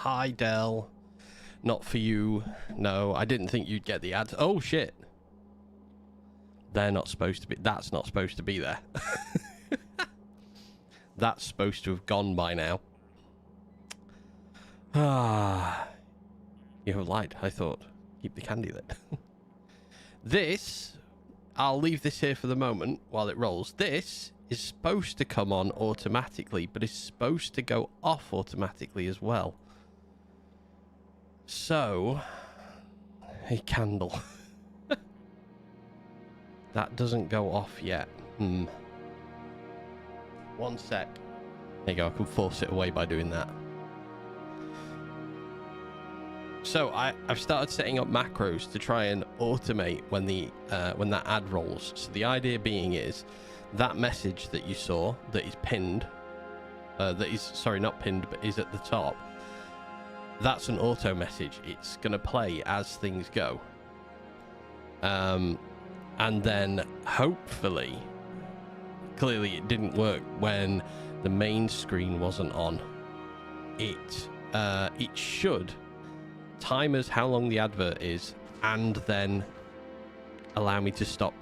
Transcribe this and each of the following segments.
Hi, Dell. Not for you. No, I didn't think you'd get the ads. Oh, shit. They're not supposed to be... That's not supposed to be there. That's supposed to have gone by now. Ah. You have lied, I thought. Keep the candy then. This... I'll leave this here for the moment while it rolls. This is supposed to come on automatically, but it's supposed to go off automatically as well. So, a candle. That doesn't go off yet. One sec. There you go, I can force it away by doing that. So I've started setting up macros to try and automate when that ad rolls. So the idea being is that message that you saw that is pinned, sorry, not pinned, but is at the top. That's an auto message. It's going to play as things go. And then hopefully, clearly it didn't work when the main screen wasn't on. It should timers how long the advert is and then allow me to stop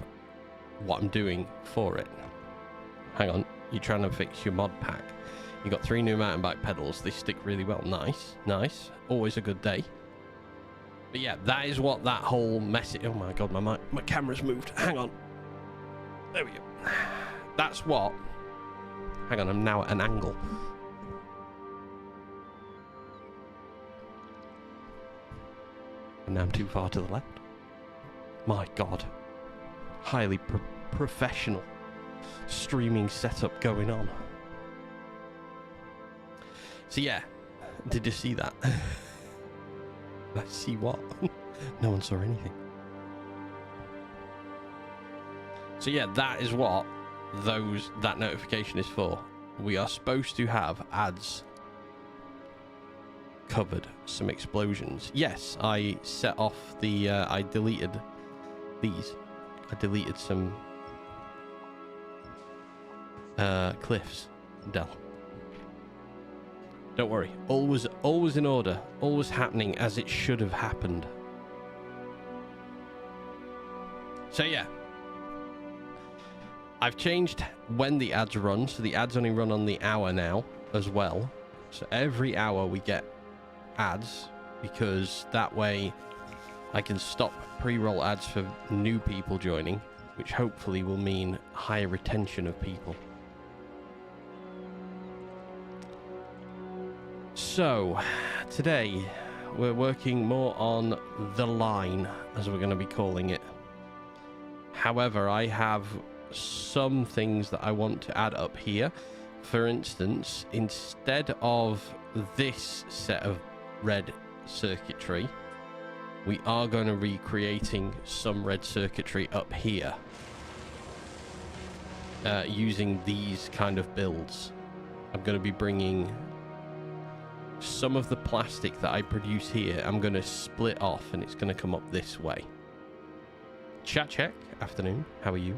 what I'm doing for it. Hang on, you're trying to fix your mod pack. You got 3 new mountain bike pedals. They stick really well. Nice, nice. Always a good day. But yeah, that is what that whole message... Oh my god, my camera's moved. Hang on. There we go. That's what... Hang on, I'm now at an angle. And now I'm too far to the left. My god. Highly professional streaming setup going on. So yeah, did you see that? I see what? No one saw anything. So yeah, that is what that notification is for. We are supposed to have ads covered, some explosions. Yes, I set off the I deleted these. I deleted some cliffs, Dell. Don't worry, always in order, always happening as it should have happened. So yeah, I've changed when the ads run, so the ads only run on the hour now as well. So every hour we get ads, because that way I can stop pre-roll ads for new people joining, which hopefully will mean higher retention of people. So today we're working more on the line, as we're going to be calling it. However, I have some things that I want to add up here. For instance, instead of this set of red circuitry, we are going to be recreating some red circuitry up here using these kind of builds. I'm going to be bringing some of the plastic that I produce here. I'm going to split off and it's going to come up this way. Chat check. Afternoon. How are you?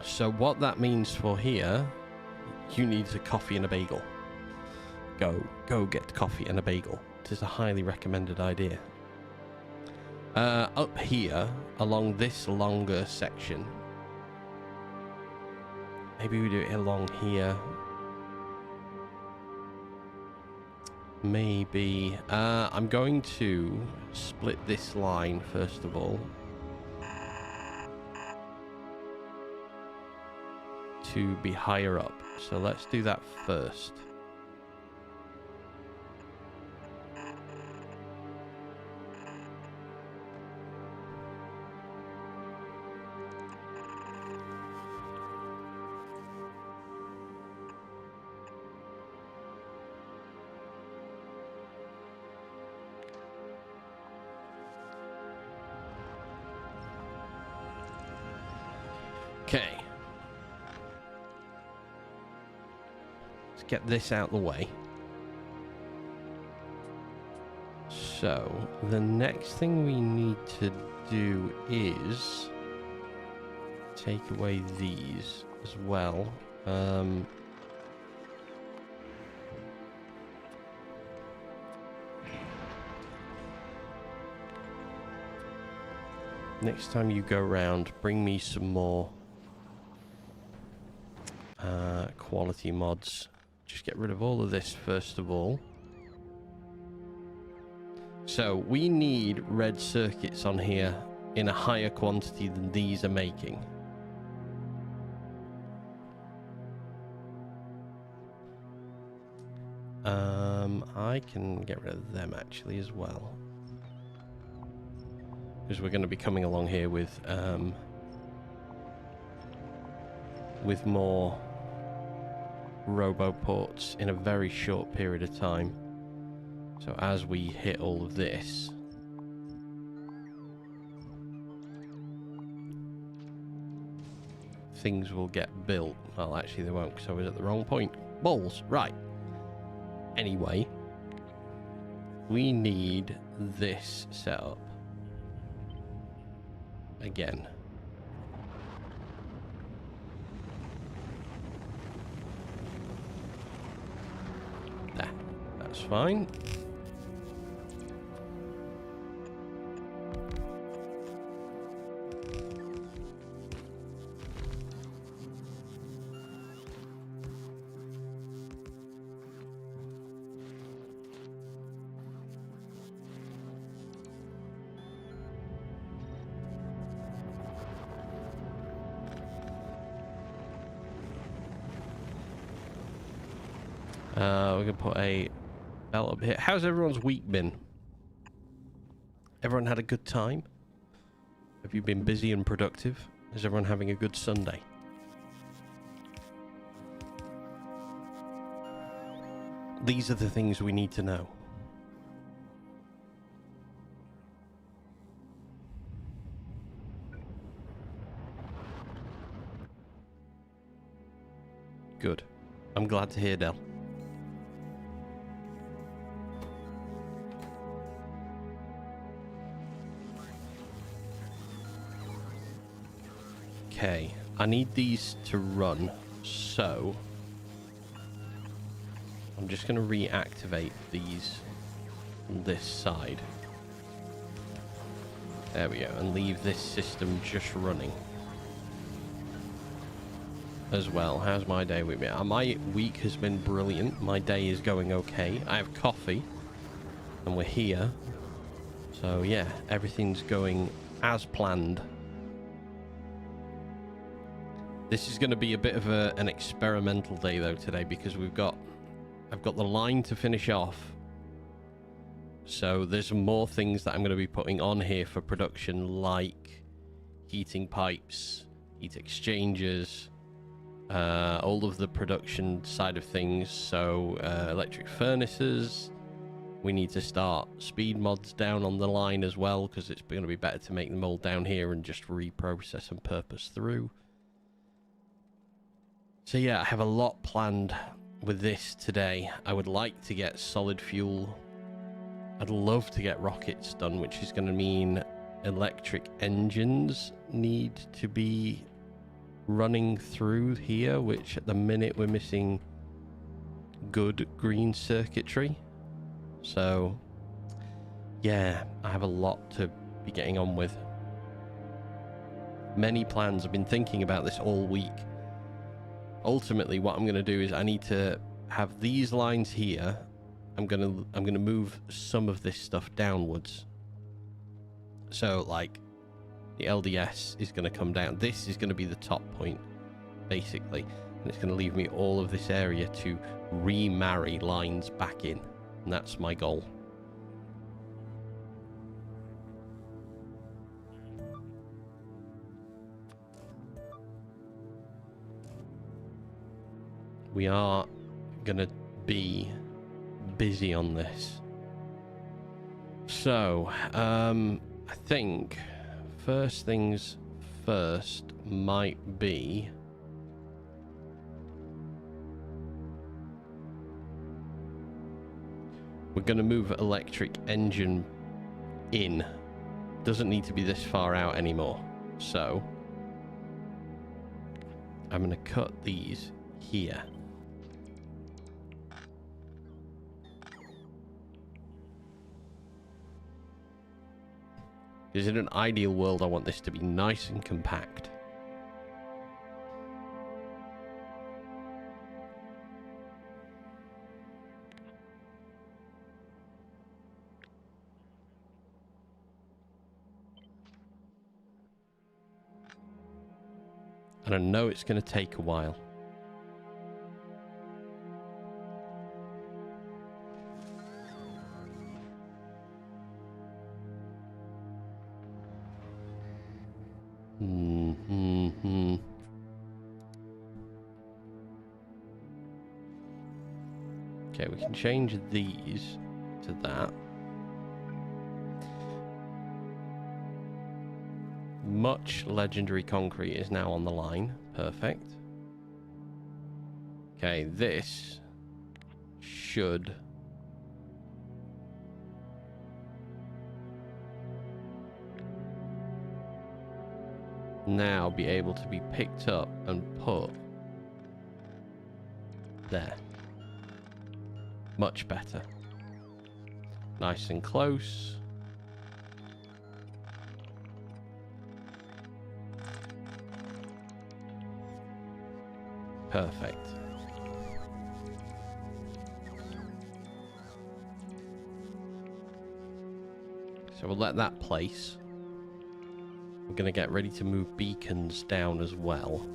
So what that means for here, you need a coffee and a bagel. Go get coffee and a bagel. It is a highly recommended idea. Up here, along this longer section, maybe we do it along here. Maybe I'm going to split this line first of all to be higher up. So let's do that first. Okay. Let's get this out of the way. So, the next thing we need to do is take away these as well. Next time you go around, bring me some more quality mods. Just get rid of all of this first of all. So we need red circuits on here in a higher quantity than these are making. I can get rid of them actually as well. because we're going to be coming along here with more roboports in a very short period of time. So as we hit all of this, things will get built. Well, actually they won't, because I was at the wrong point. Balls, right. Anyway, we need this set up again. There, that's fine. We're going to put a belt up here. How's everyone's week been? Everyone had a good time? Have you been busy and productive? Is everyone having a good Sunday? These are the things we need to know. Good. I'm glad to hear, Del. Okay, I need these to run, so I'm just going to reactivate these on this side. There we go, and leave this system just running as well. How's my day with me? My week has been brilliant. My day is going okay. I have coffee, and we're here. So yeah, everything's going as planned. This is going to be a bit of an experimental day though today, because I've got the line to finish off. So there's more things that I'm going to be putting on here for production, like heating pipes, heat exchangers, all of the production side of things. So electric furnaces. We need to start speed mods down on the line as well, because it's going to be better to make them all down here and just reprocess and purpose through. So yeah, I have a lot planned with this today. I would like to get solid fuel. I'd love to get rockets done, which is going to mean electric engines need to be running through here, which at the minute we're missing good green circuitry. So yeah, I have a lot to be getting on with. Many plans. I've been thinking about this all week. Ultimately, what I'm going to do is I need to have these lines here. I'm going to move some of this stuff downwards. So like the LDS is going to come down. This is going to be the top point, basically, and it's going to leave me all of this area to remarry lines back in, and that's my goal. We are going to be busy on this. So, I think first things first might be we're going to move electric engine in. Doesn't need to be this far out anymore. So, I'm going to cut these here. Because in an ideal world, I want this to be nice and compact. And I know it's going to take a while. Mm-hmm. Okay, we can change these to that. Much legendary concrete is now on the line. Perfect. Okay, this should now be able to be picked up and put there. Much better. Nice and close. Perfect. So we'll let that place. We're going to get ready to move beacons down as well.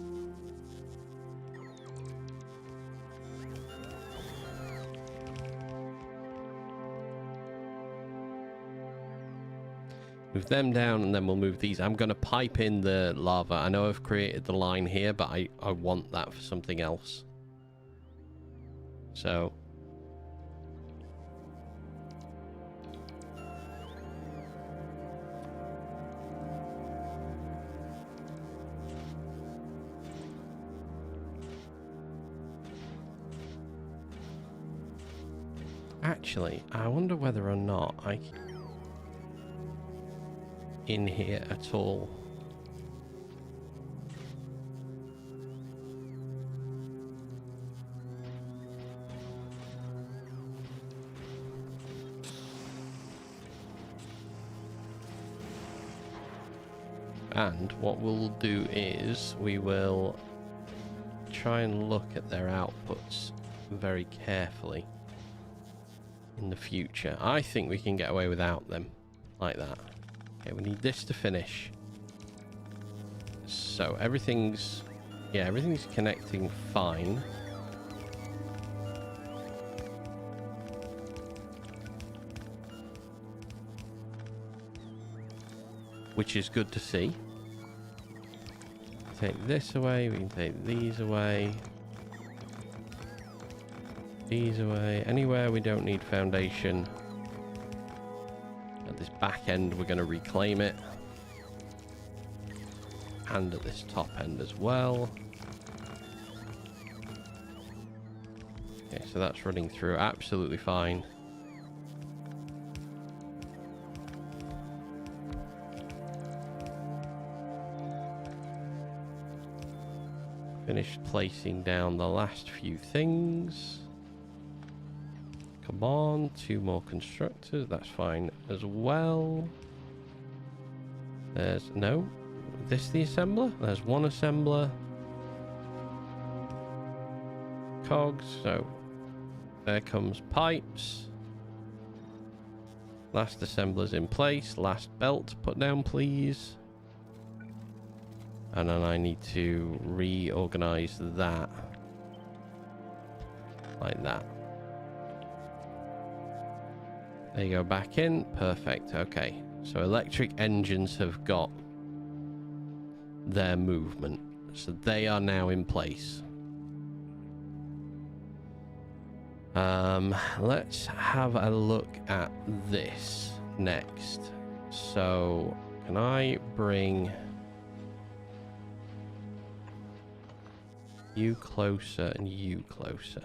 Move them down and then we'll move these. I'm going to pipe in the lava. I know I've created the line here, but I want that for something else. So... Actually, I wonder whether or not I can... in here at all. And what we'll do is we will try and look at their outputs very carefully in the future. I think we can get away without them like that. Okay, we need this to finish. So everything's... yeah, everything's connecting fine. Which is good to see. Take this away, we can take these away. These away. Anywhere we don't need foundation. At this back end, we're going to reclaim it. And at this top end as well. Okay, so that's running through absolutely fine. Finished placing down the last few things. Come on, 2 more constructors, that's fine as well. There's, no, this the assembler? There's 1 assembler. Cogs, so there comes pipes. Last assembler's in place, last belt put down please. And then I need to reorganize that. Like that. There you go, back in. Perfect, okay. So electric engines have got their movement. So they are now in place. Let's have a look at this next. So, can I bring... you closer and you closer?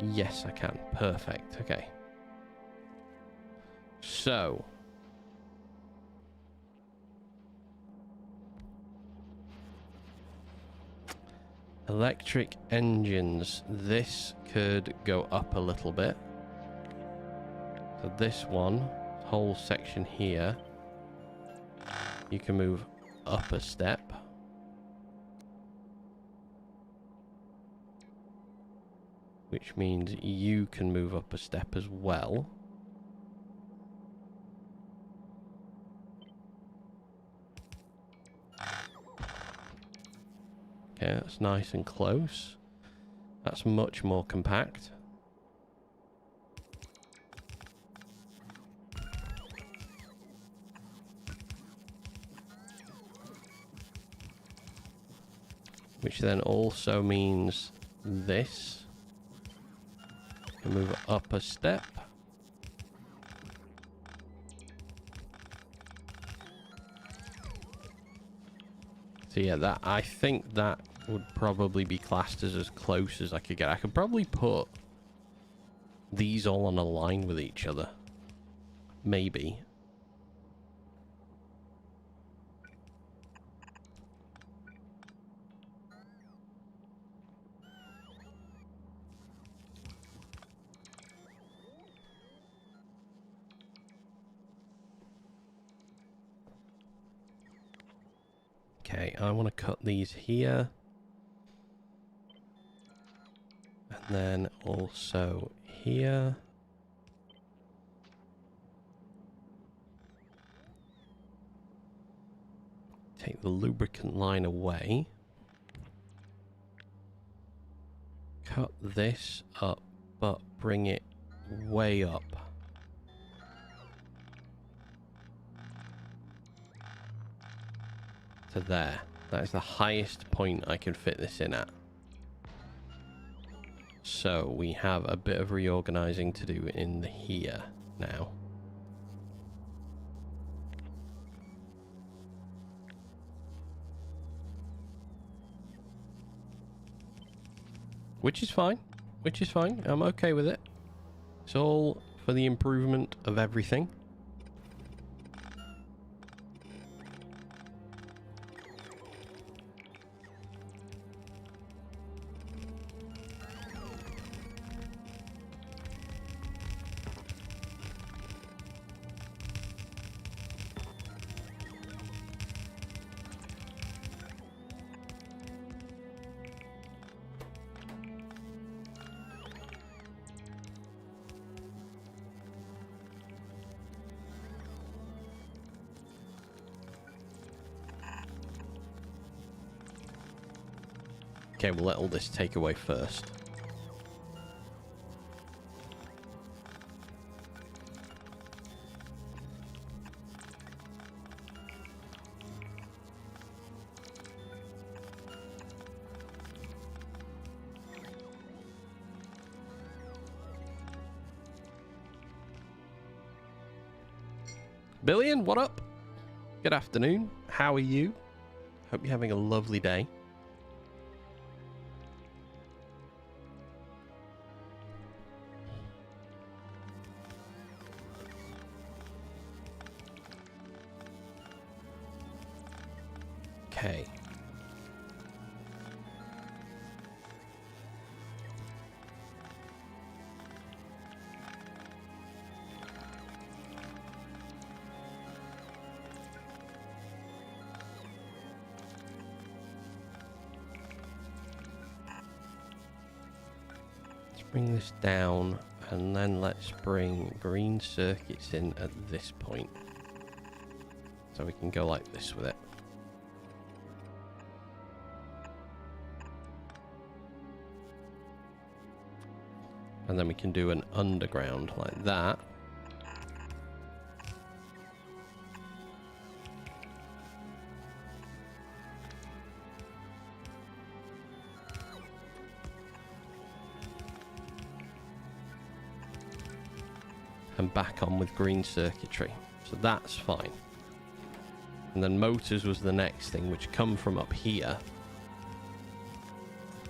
Yes, I can. Perfect. Okay. So. Electric engines. This could go up a little bit. So this one, whole section here, you can move up a step. Which means you can move up a step as well. Okay, that's nice and close. That's much more compact. Which then also means this. Can move up a step. So yeah, that I think that would probably be classed as close as I could get. I could probably put these all on a line with each other. Maybe. Okay, I want to cut these here. And then also here. Take the lubricant line away. Cut this up, but bring it way up. To there. That is the highest point I can fit this in at. So we have a bit of reorganizing to do in here now. Which is fine. Which is fine. I'm okay with it. It's all for the improvement of everything. Okay, we'll let all this take away first. Billion, what up? Good afternoon. How are you? Hope you're having a lovely day. Okay. Let's bring this down, and then let's bring green circuits in at this point. So we can go like this with it. And then we can do an underground like that. And back on with green circuitry. So that's fine. And then motors was the next thing, which come from up here.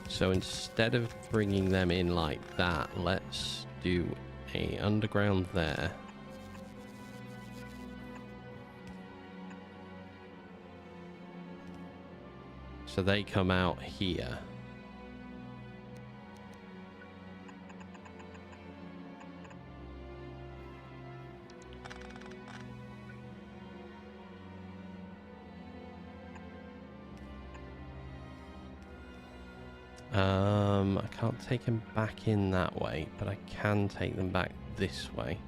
So instead of bringing them in like that, let's do a underground there. So they come out here. I can't take them back in that way, but I can take them back this way.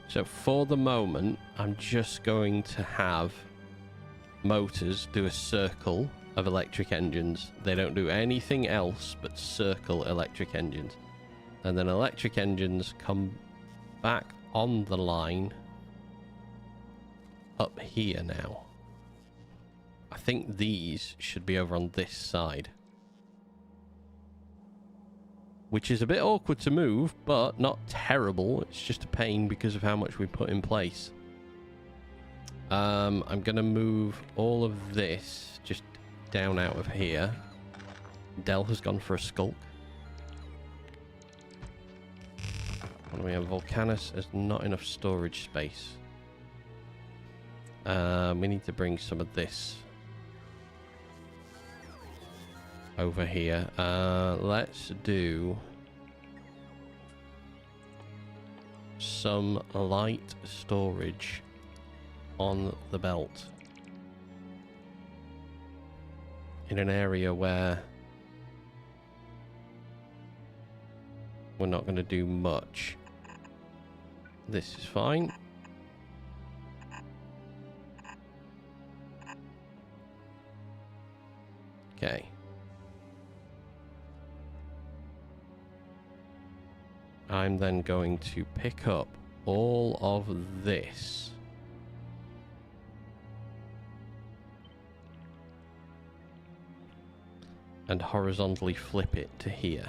So for the moment, I'm just going to have motors do a circle of electric engines. They don't do anything else but circle electric engines. And then electric engines come back on the line up here now. I think these should be over on this side. Which is a bit awkward to move, but not terrible. It's just a pain because of how much we put in place. I'm going to move all of this just down out of here. Dell has gone for a skulk. What do we have? Volcanus has not enough storage space. We need to bring some of this over here. Let's do some light storage on the belt in an area where we're not going to do much. This is fine. Okay. I'm then going to pick up all of this. And horizontally flip it to here.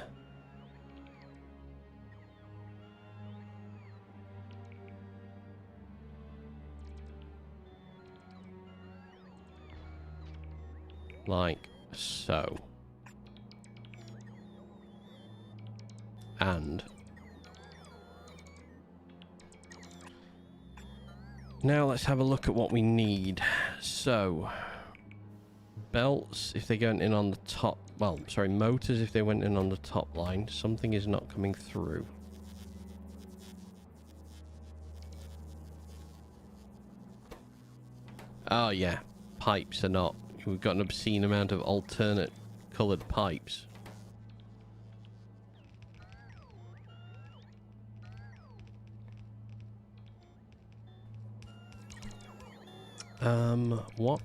Like so. And now let's have a look at what we need. So belts, if they go in on the top, well, sorry, motors if they went in on the top line. Something is not coming through. Oh yeah, pipes are not. We've got an obscene amount of alternate coloured pipes. What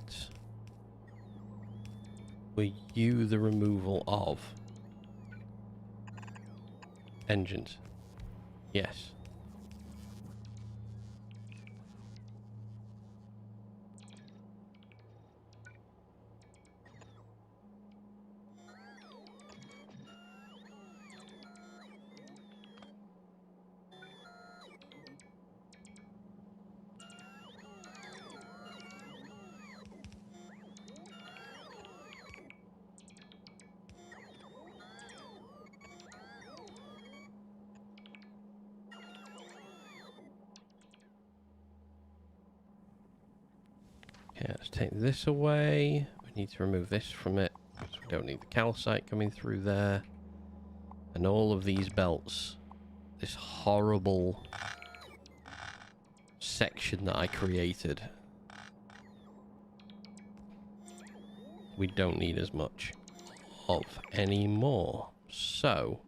were you the removal of? Engines. Yes. Okay, let's take this away. We need to remove this from it, because we don't need the calcite coming through there. And all of these belts. This horrible section that I created. We don't need as much of anymore. So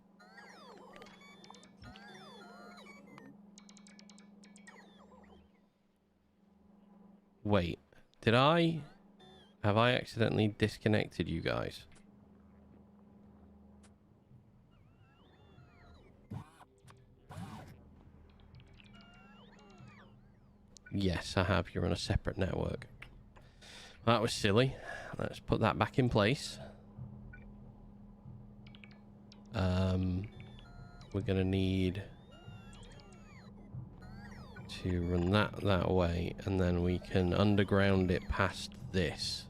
wait. Have I accidentally disconnected you guys? Yes, I have. You're on a separate network. That was silly. Let's put that back in place. We're going to need to run that way, and then we can underground it past this.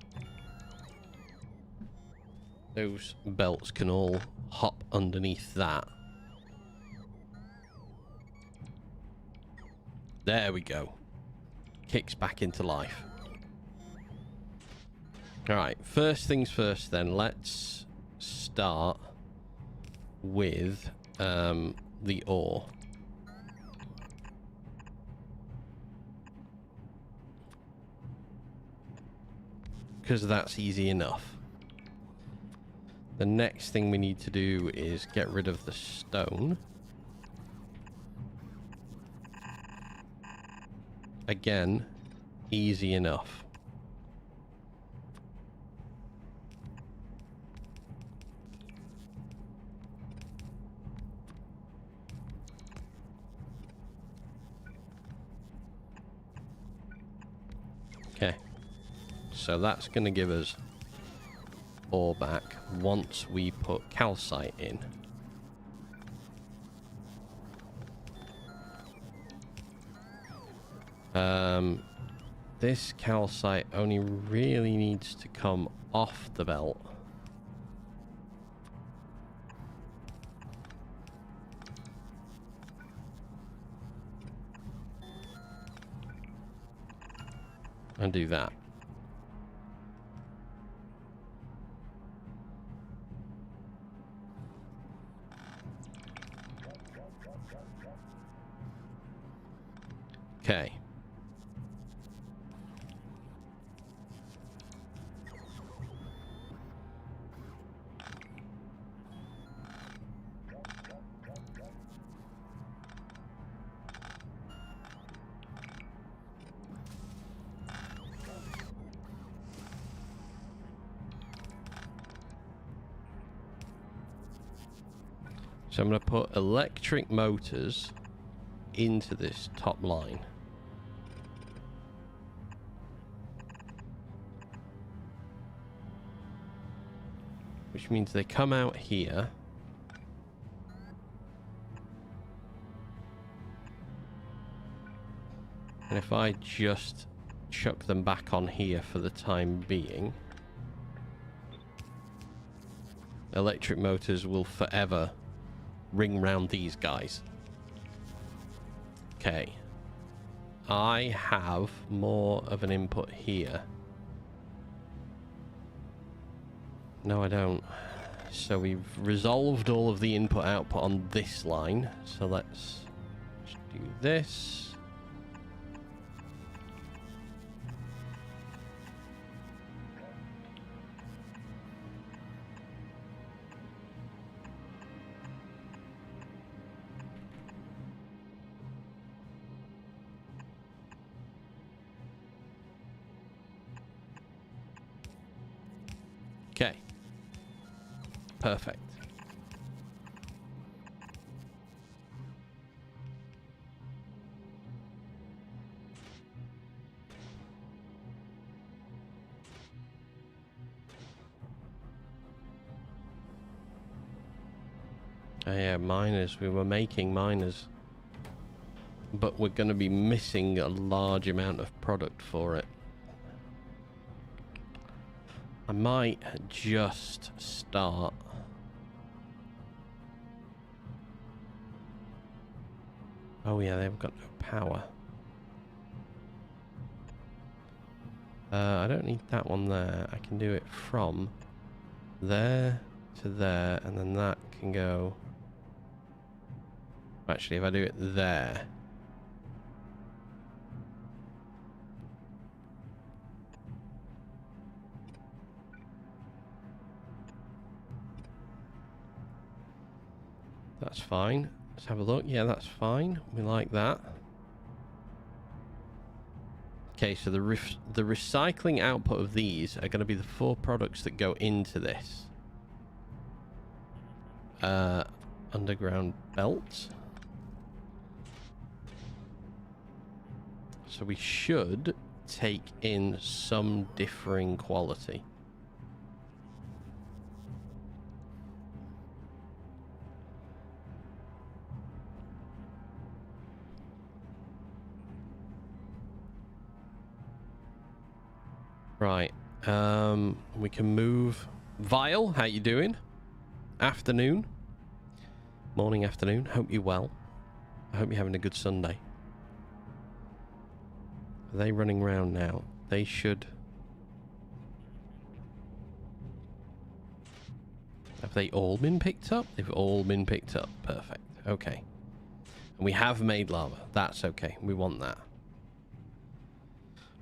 Those belts can all hop underneath that. There we go. Kicks back into life. Alright, first things first then, let's start with the ore. Because that's easy enough. The next thing we need to do is get rid of the stone. Again, easy enough. Okay, so that's going to give us ore back once we put calcite in. This calcite only really needs to come off the belt. And do that. Okay. So I'm going to put electric motors into this top line. Which means they come out here. And if I just chuck them back on here for the time being, electric motors will forever ring round these guys. Okay. I have more of an input here. No, I don't. So we've resolved all of the input output on this line. So let's just do this. Okay. Perfect. Oh yeah, miners. We were making miners. But we're going to be missing a large amount of product for it. I might just start. Oh yeah, they've got no power. I don't need that one there. I can do it from there to there, and then that can go. Actually, if I do it there. That's fine. Let's have a look. Yeah, that's fine. We like that. Okay, so the recycling output of these are going to be the 4 products that go into this. Underground belt. So we should take in some differing quality. Right, we can move. Vile, how you doing? Afternoon. Morning, afternoon. Hope you're well. I hope you're having a good Sunday. Are they running around now? They should. Have they all been picked up? They've all been picked up. Perfect. Okay. And we have made lava. That's okay. We want that.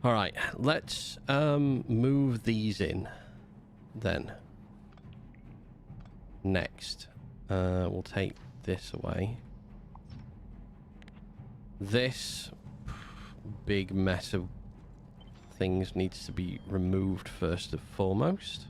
All right, let's move these in then. Next, we'll take this away. This big mess of things needs to be removed first and foremost.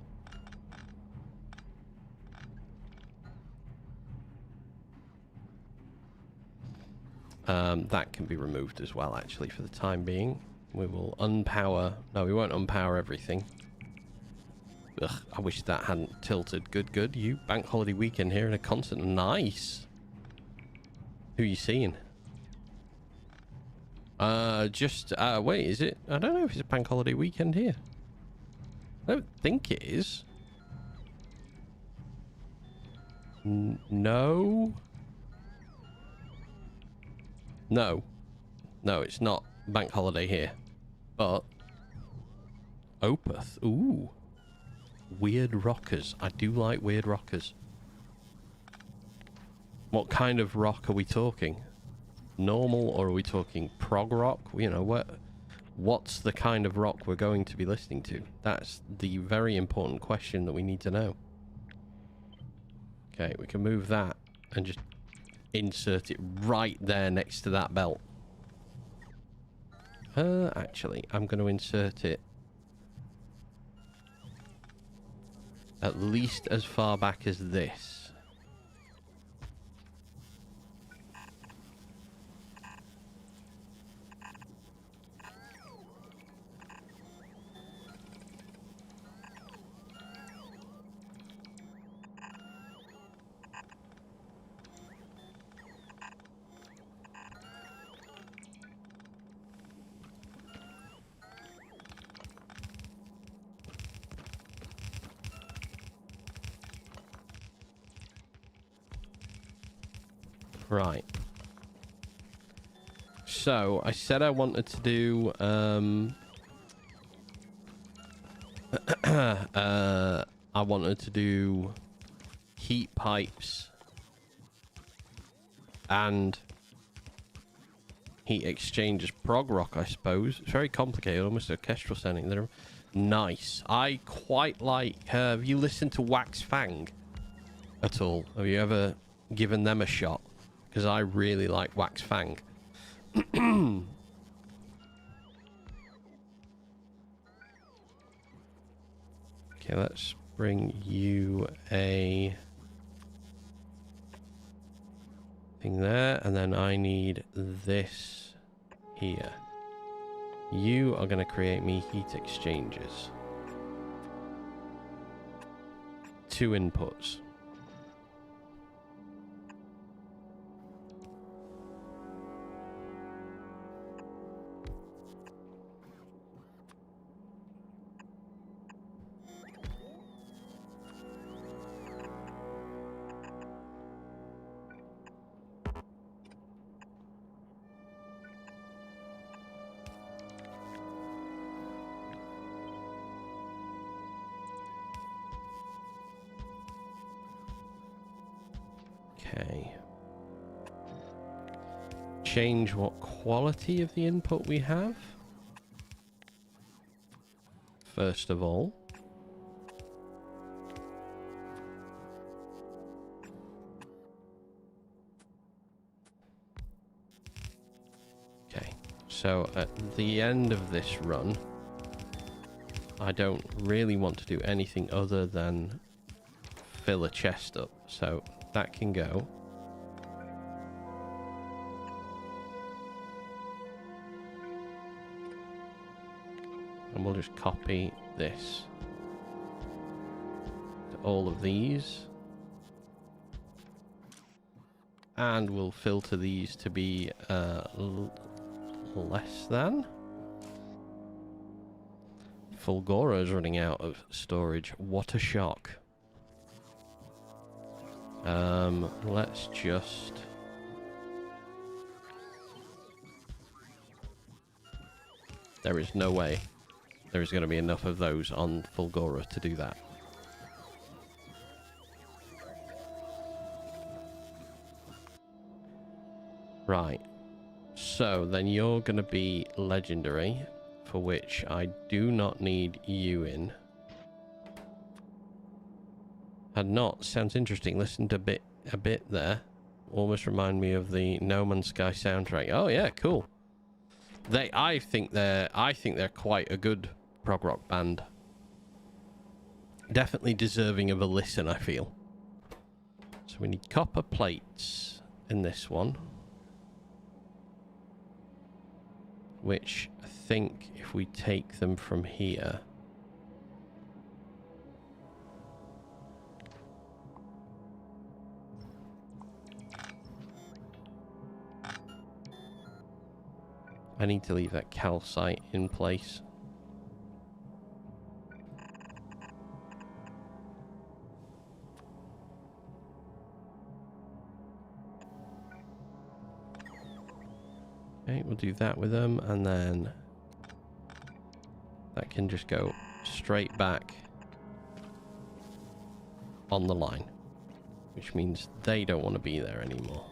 That can be removed as well, actually, for the time being. We will unpower... No, we won't unpower everything. Ugh, I wish that hadn't tilted. Good, good. You, bank holiday weekend here in a concert. Nice. Who are you seeing? Wait, is it? I don't know if it's a bank holiday weekend here. I don't think it is. No. No. No, it's not bank holiday here. But... Opeth. Ooh. Weird rockers. I do like weird rockers. What kind of rock are we talking? Normal, or are we talking prog rock? You know, what's the kind of rock we're going to be listening to? That's the very important question that we need to know. Okay, we can move that and just insert it right there next to that belt. Actually, I'm going to insert it at least as far back as this. Right. So, I said I wanted to do, I wanted to do heat pipes and heat exchangers. Prog rock, I suppose. It's very complicated, almost orchestral sounding. They're nice. I quite like, have you listened to Wax Fang at all? Have you ever given them a shot? Because I really like Wax Fang. Okay, let's bring you a thing there, and then I need this here. You are going to create me heat exchangers. 2 inputs. Okay. Change what quality of the input we have. First of all. Okay. So at the end of this run, I don't really want to do anything other than fill a chest up. So that can go. And we'll just copy this to all of these. And we'll filter these to be less than. Fulgora is running out of storage. What a shock. Let's just... There is no way there is going to be enough of those on Fulgora to do that. Right. So, then you're going to be legendary, for which I do not need you in. Had not. Sounds interesting. Listened a bit there. Almost remind me of the No Man's Sky soundtrack. Oh yeah, cool. I think they're quite a good prog rock band. Definitely deserving of a listen, I feel. So we need copper plates in this one, which I think if we take them from here, I need to leave that calcite in place. Okay, we'll do that with them, and then that can just go straight back on the line, which means they don't want to be there anymore.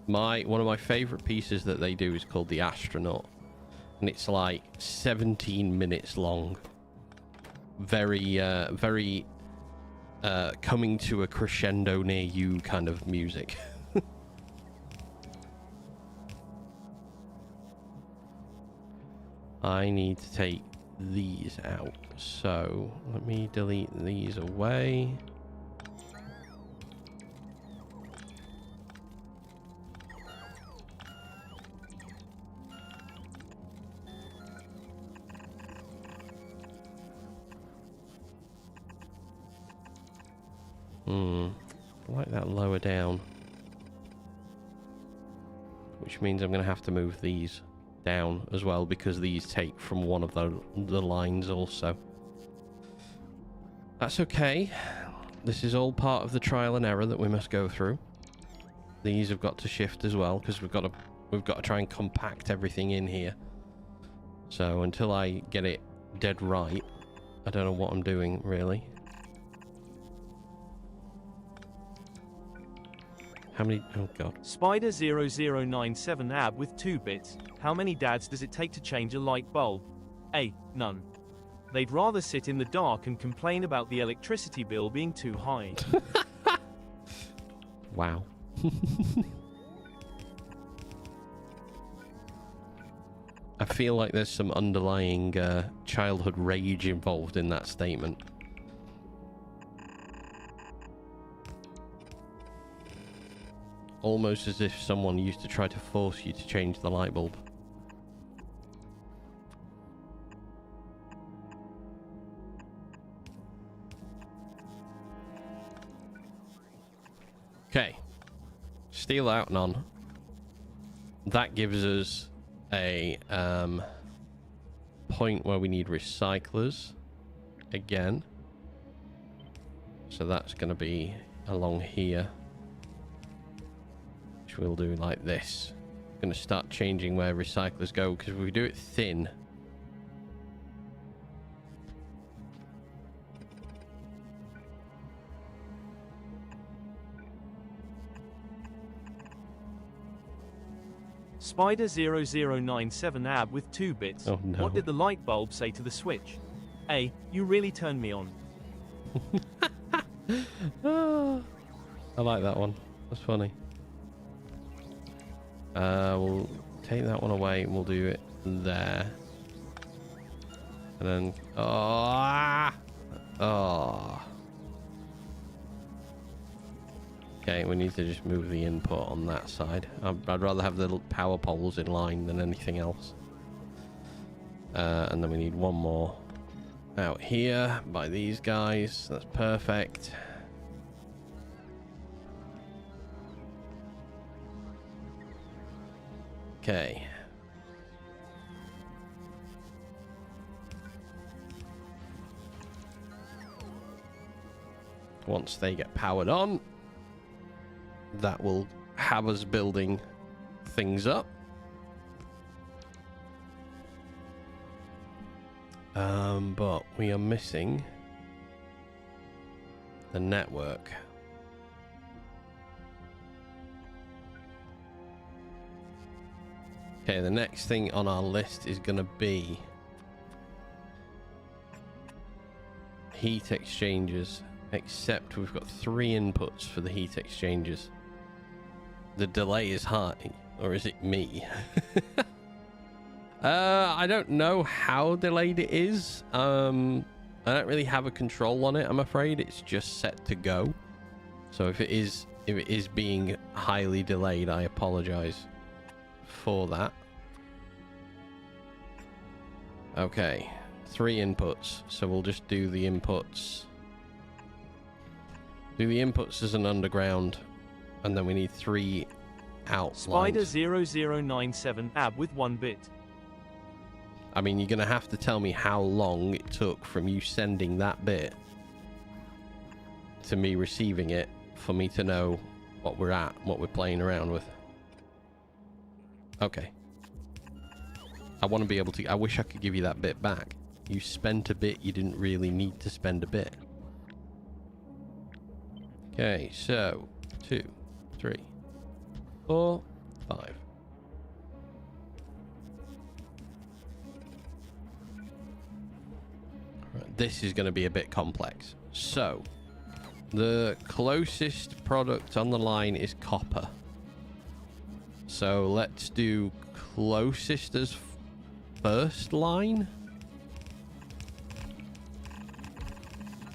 One of my favorite pieces that they do is called the Astronaut, and it's like 17 minutes long. Very coming to a crescendo near you kind of music. I need to take these out, so let me delete these away. I like that lower down, which means I'm going to have to move these down as well, because these take from one of the lines also. That's okay. This is all part of the trial and error that we must go through. These have got to shift as well, because we've got to try and compact everything in here. So until I get it dead right, I don't know what I'm doing really. How many? Oh god. Spider0097 AB with 2 bits. How many dads does it take to change a light bulb? A. None. They'd rather sit in the dark and complain about the electricity bill being too high. Wow. I feel like there's some underlying childhood rage involved in that statement. Almost as if someone used to try to force you to change the light bulb. Okay. Steel out and on. That gives us a point where we need recyclers again. So that's going to be along here. We'll do like this. I'm going to start changing where recyclers go, because if we do it thin, Spider0097 AB with 2 bits. Oh, no. What did the light bulb say to the switch? A. You really turned me on. I like that one. That's funny. We'll take that one away and we'll do it there. And then... Oh! Okay, we need to just move the input on that side. I'd rather have the little power poles in line than anything else. And then we need one more out here by these guys. That's perfect. Okay. Once they get powered on, that will have us building things up. But we are missing the network. Okay, the next thing on our list is going to be heat exchangers, except we've got 3 inputs for the heat exchangers. The delay is high, Or is it me? I don't know how delayed it is. I don't really have a control on it, I'm afraid. It's just set to go. So if it is being highly delayed, I apologize for that. Okay, 3 inputs. So we'll just do the inputs. Do the inputs as an underground, and then we need 3 outlines. Spider 0097 AB with 1 bit. I mean, you're going to have to tell me how long it took from you sending that bit to me receiving it for me to know what we're at, what we're playing around with. Okay. I want to be able to... I wish I could give you that bit back. You spent a bit you didn't really need to spend a bit. Okay, so 2, 3, 4, 5. Right, this is going to be a bit complex. So, the closest product on the line is copper. So let's do closest as first line.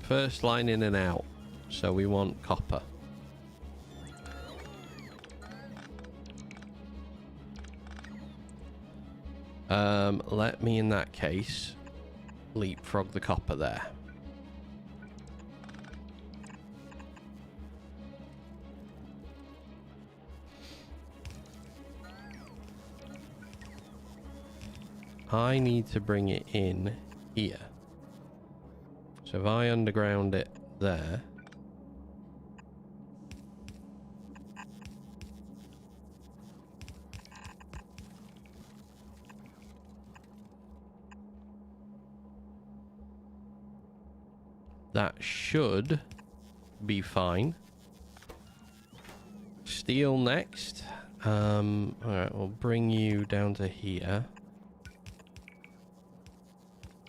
First line in and out. So we want copper. Let me in that case leapfrog the copper there. I need to bring it in here. So if I underground it there. That should be fine. Steel next. Alright, we'll bring you down to here.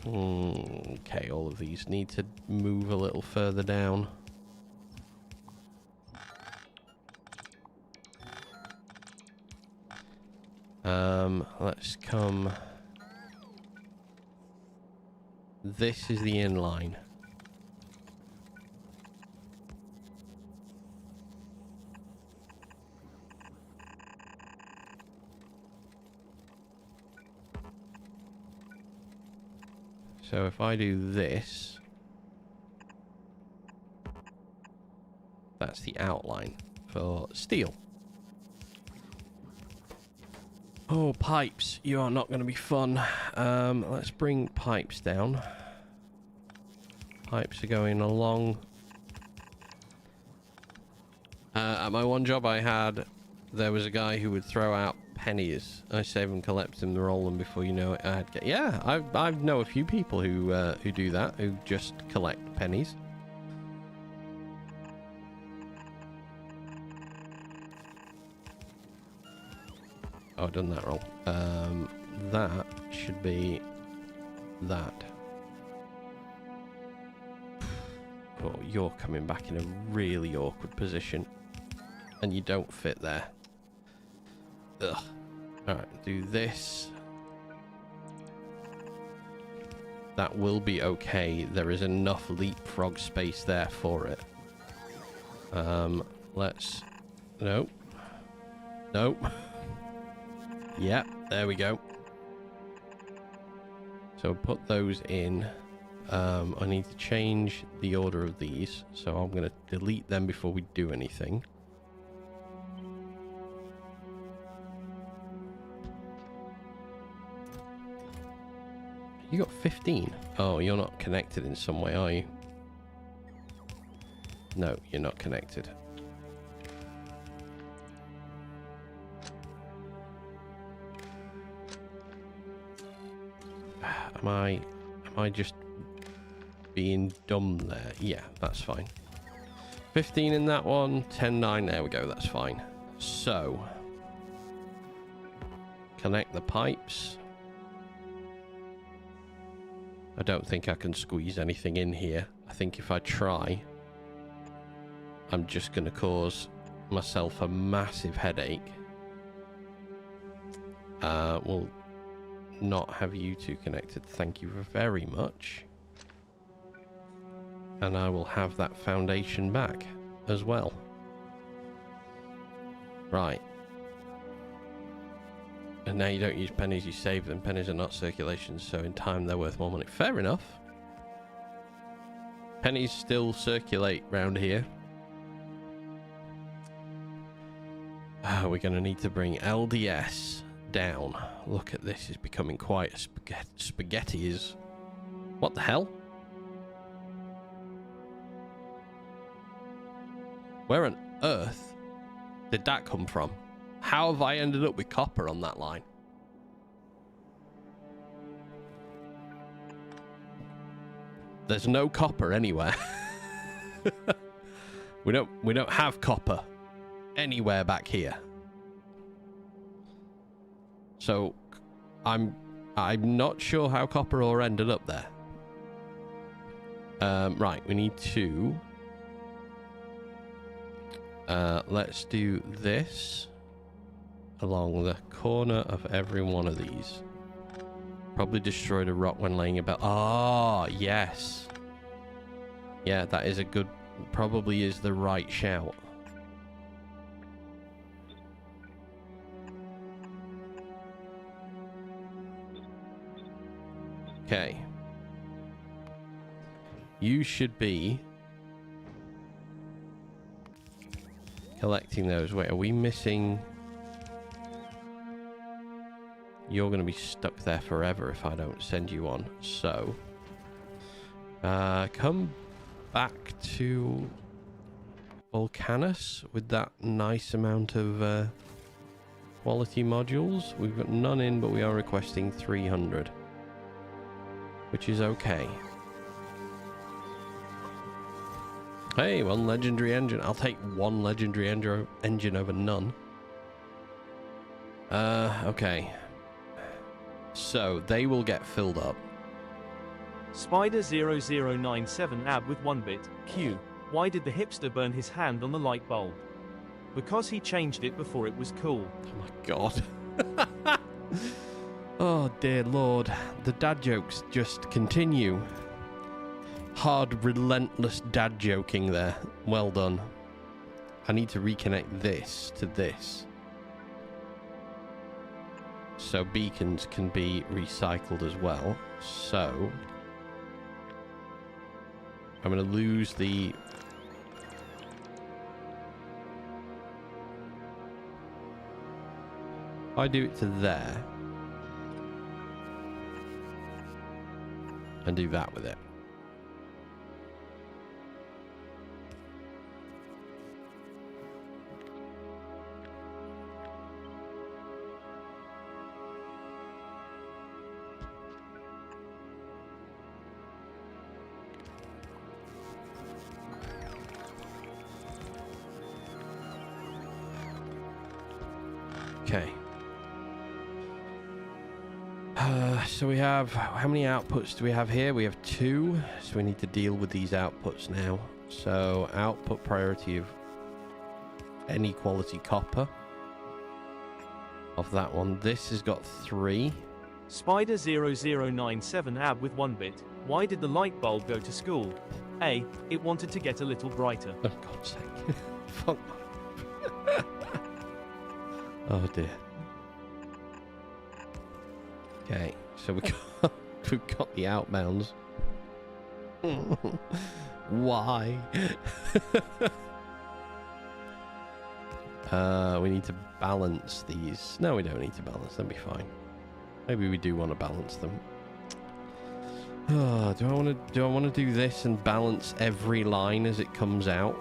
Okay, all of these need to move a little further down. Let's come... This is the inline. So if I do this, that's the outline for steel. Oh, pipes. You are not going to be fun. Let's bring pipes down. Pipes are going along. At my one job I had, there was a guy who would throw out pennies. I save and collect them, roll them before you know it. Yeah, I know a few people who do that, who just collect pennies. Oh, I've done that wrong. That should be that. Oh, you're coming back in a really awkward position, and you don't fit there. Ugh. Alright, do this. That will be okay. There is enough leapfrog space there for it. Let's... Nope. Nope. Yeah, there we go. So put those in. I need to change the order of these. So I'm going to delete them before we do anything. You got 15. Oh, you're not connected in some way, are you? No, you're not connected. Am I just being dumb there? Yeah, that's fine. 15 in that one, 10, 9. There we go, that's fine. So, connect the pipes. I don't think I can squeeze anything in here. I think if I try, I'm just going to cause myself a massive headache. We'll not have you two connected. Thank you very much. And I will have that foundation back as well. Right. And now you don't use pennies, you save them. Pennies are not circulation, so in time they're worth more money. Fair enough. Pennies still circulate round here. We're going to need to bring LDS down. Look at this, it's becoming quite a spaghetti is... What the hell? Where on earth did that come from? How have I ended up with copper on that line? There's no copper anywhere. We don't have copper anywhere back here. So I'm not sure how copper ore ended up there. Right, we need to let's do this along the corner of every one of these. Probably destroyed a rock when laying about. Ah, yes. Yeah, that is a good, probably is the right shout. Okay. You should be collecting those. Wait, are we missing? You're going to be stuck there forever if I don't send you on. So, come back to Volcanus with that nice amount of quality modules. We've got none in, but we are requesting 300, which is okay. Hey, one legendary engine. I'll take one legendary engine over none. Okay. So, they will get filled up. Spider0097 AB with 1 bit. Q. Why did the hipster burn his hand on the light bulb? Because he changed it before it was cool. Oh my god. Oh dear lord. The dad jokes just continue. Hard, relentless dad joking there. Well done. I need to reconnect this to this. So beacons can be recycled as well. So I'm going to lose the... I do it to there. And do that with it. Okay. So we have, how many outputs do we have here? We have 2, so we need to deal with these outputs now. So output priority of any quality copper of that one. This has got 3. Spider0097 AB with 1 bit. Why did the light bulb go to school? A. It wanted to get a little brighter. Oh, God's sake. Fuck. Oh dear. Okay, so we've got the outbounds. Why? We need to balance these. No, we don't need to balance them. Be fine. Maybe we do want to balance them. Oh, do I want to do this and balance every line as it comes out?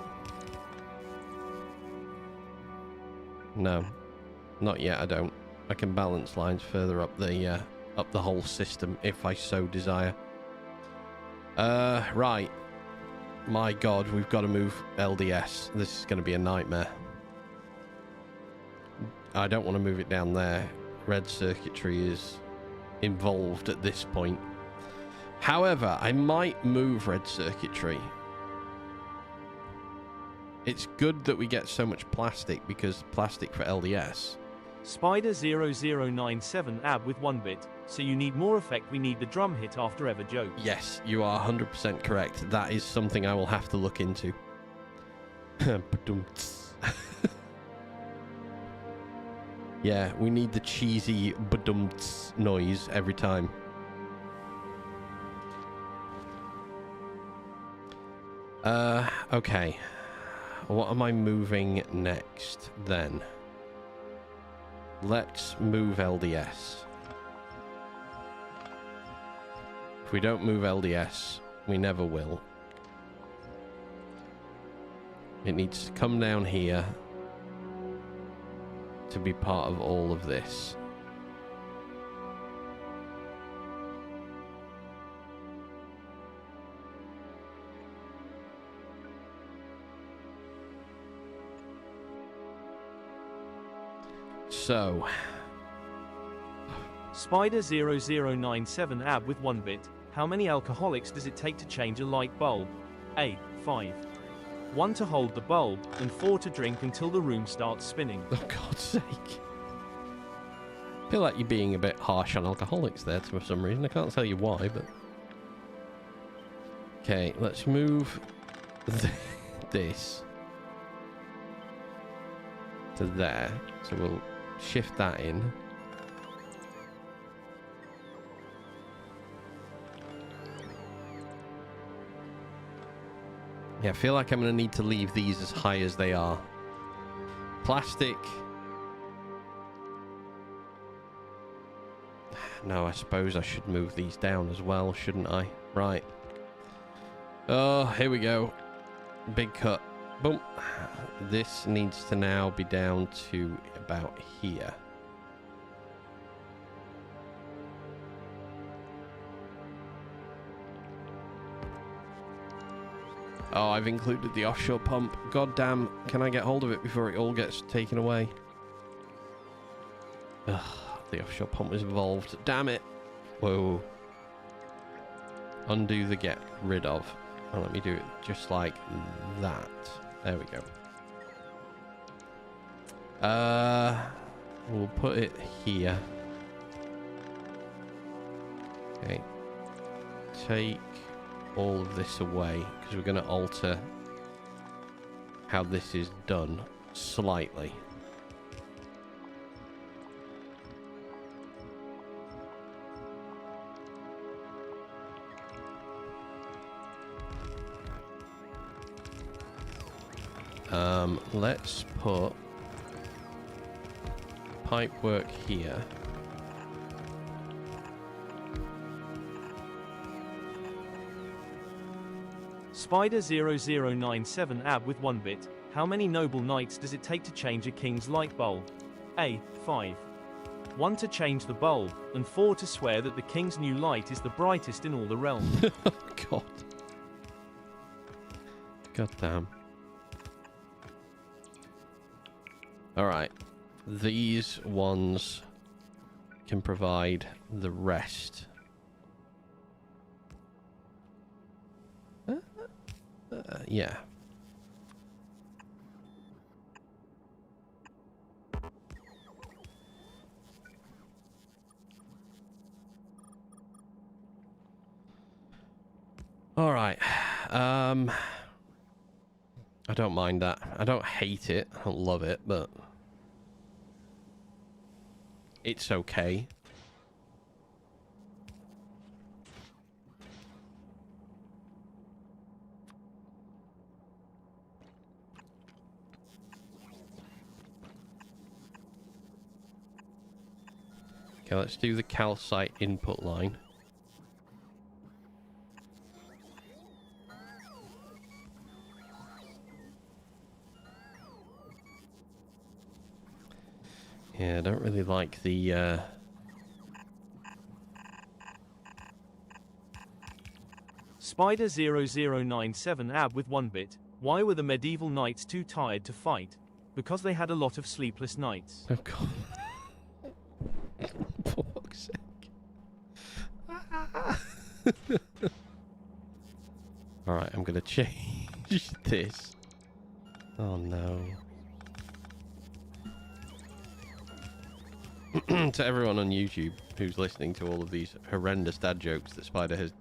No, not yet. I don't. I can balance lines further up the whole system if I so desire. Right. My God, we've got to move LDS. This is going to be a nightmare. I don't want to move it down there. Red circuitry is involved at this point. However, I might move red circuitry. It's good that we get so much plastic, because plastic for LDS Spider0097 ab with 1 bit. So you need more effect, we need the drum hit after ever joke. Yes, you are 100% correct. That is something I will have to look into. Yeah, we need the cheesy badumts noise every time. Okay. What am I moving next then? Let's move LDS. If we don't move LDS, we never will. It needs to come down here to be part of all of this. So, Spider0097 ab with 1 bit. How many alcoholics does it take to change a light bulb? A. 5. 1 to hold the bulb, and 4 to drink until the room starts spinning. oh God's sake. I feel like you're being a bit harsh on alcoholics there for some reason. I can't tell you why, but... Okay, let's move this to there. So we'll shift that in. Yeah, I feel like I'm going to need to leave these as high as they are. Plastic. No, I suppose I should move these down as well, shouldn't I? Right. Oh, here we go. Big cut. Boom. This needs to now be down to about here. Oh, I've included the offshore pump. God damn, can I get hold of it before it all gets taken away? Ugh, the offshore pump was involved. Damn it. Whoa. Undo the get rid of. Oh, let me do it just like that. There we go. We'll put it here. Okay. Take all of this away because we're going to alter how this is done slightly. Let's put pipe work here. Spider0097 ab with 1 bit. How many noble knights does it take to change a king's light bulb? A. 5. 1 to change the bulb, and 4 to swear that the king's new light is the brightest in all the realms. God. God damn. Alright. These ones can provide the rest. Yeah. All right. I don't mind that. I don't hate it. I don't love it, but it's okay. Okay, let's do the calcite input line. Yeah, I don't really like the Spider0097 ab with 1 bit. Why were the medieval knights too tired to fight? Because they had a lot of sleepless nights. Oh god. For fuck's sake. Alright, I'm gonna change this. Oh no. to everyone on YouTube who's listening to all of these horrendous dad jokes that Spider has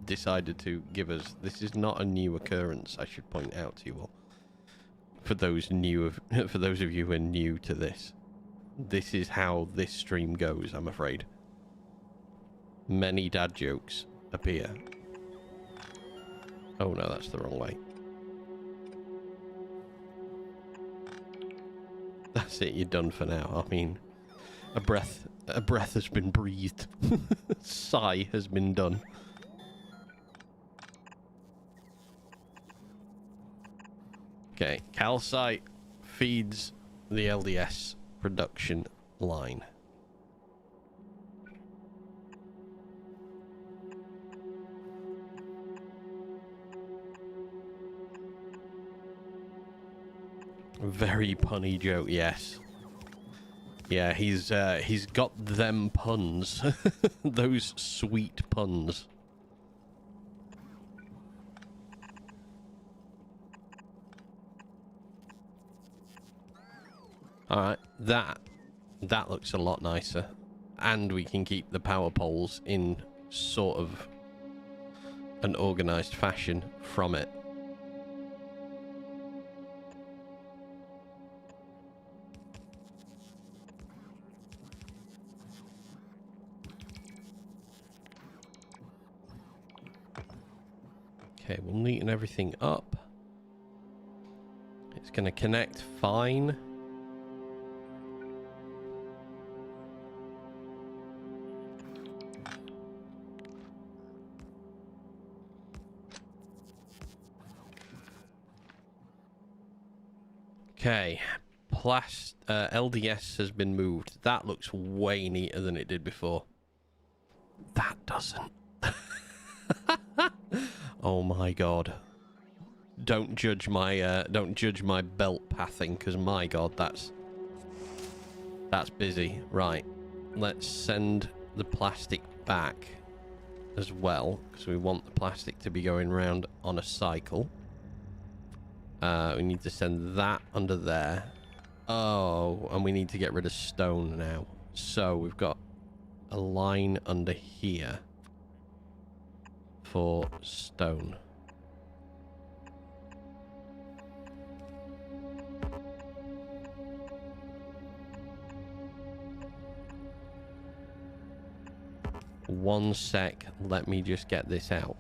decided to give us, this is not a new occurrence, I should point out to you all. For those for those of you who are new to this. This is how this stream goes, I'm afraid. Many dad jokes appear. Oh no, that's the wrong way. That's it, you're done for now. I mean, a breath has been breathed. Sigh has been done. Okay, calcite feeds the LDS production line. Very punny joke, yes. Yeah, he's got them puns. Those sweet puns. Alright, that looks a lot nicer. And we can keep the power poles in sort of an organised fashion from it. Okay, we'll neaten everything up. It's going to connect fine. Okay, LDS has been moved. That looks way neater than it did before. That doesn't. Oh my god. Don't judge my belt pathing, because my god, that's busy. Right, let's send the plastic back as well, because we want the plastic to be going round on a cycle. We need to send that under there. Oh, and we need to get rid of stone now. So we've got a line under here for stone. One sec, let me just get this out.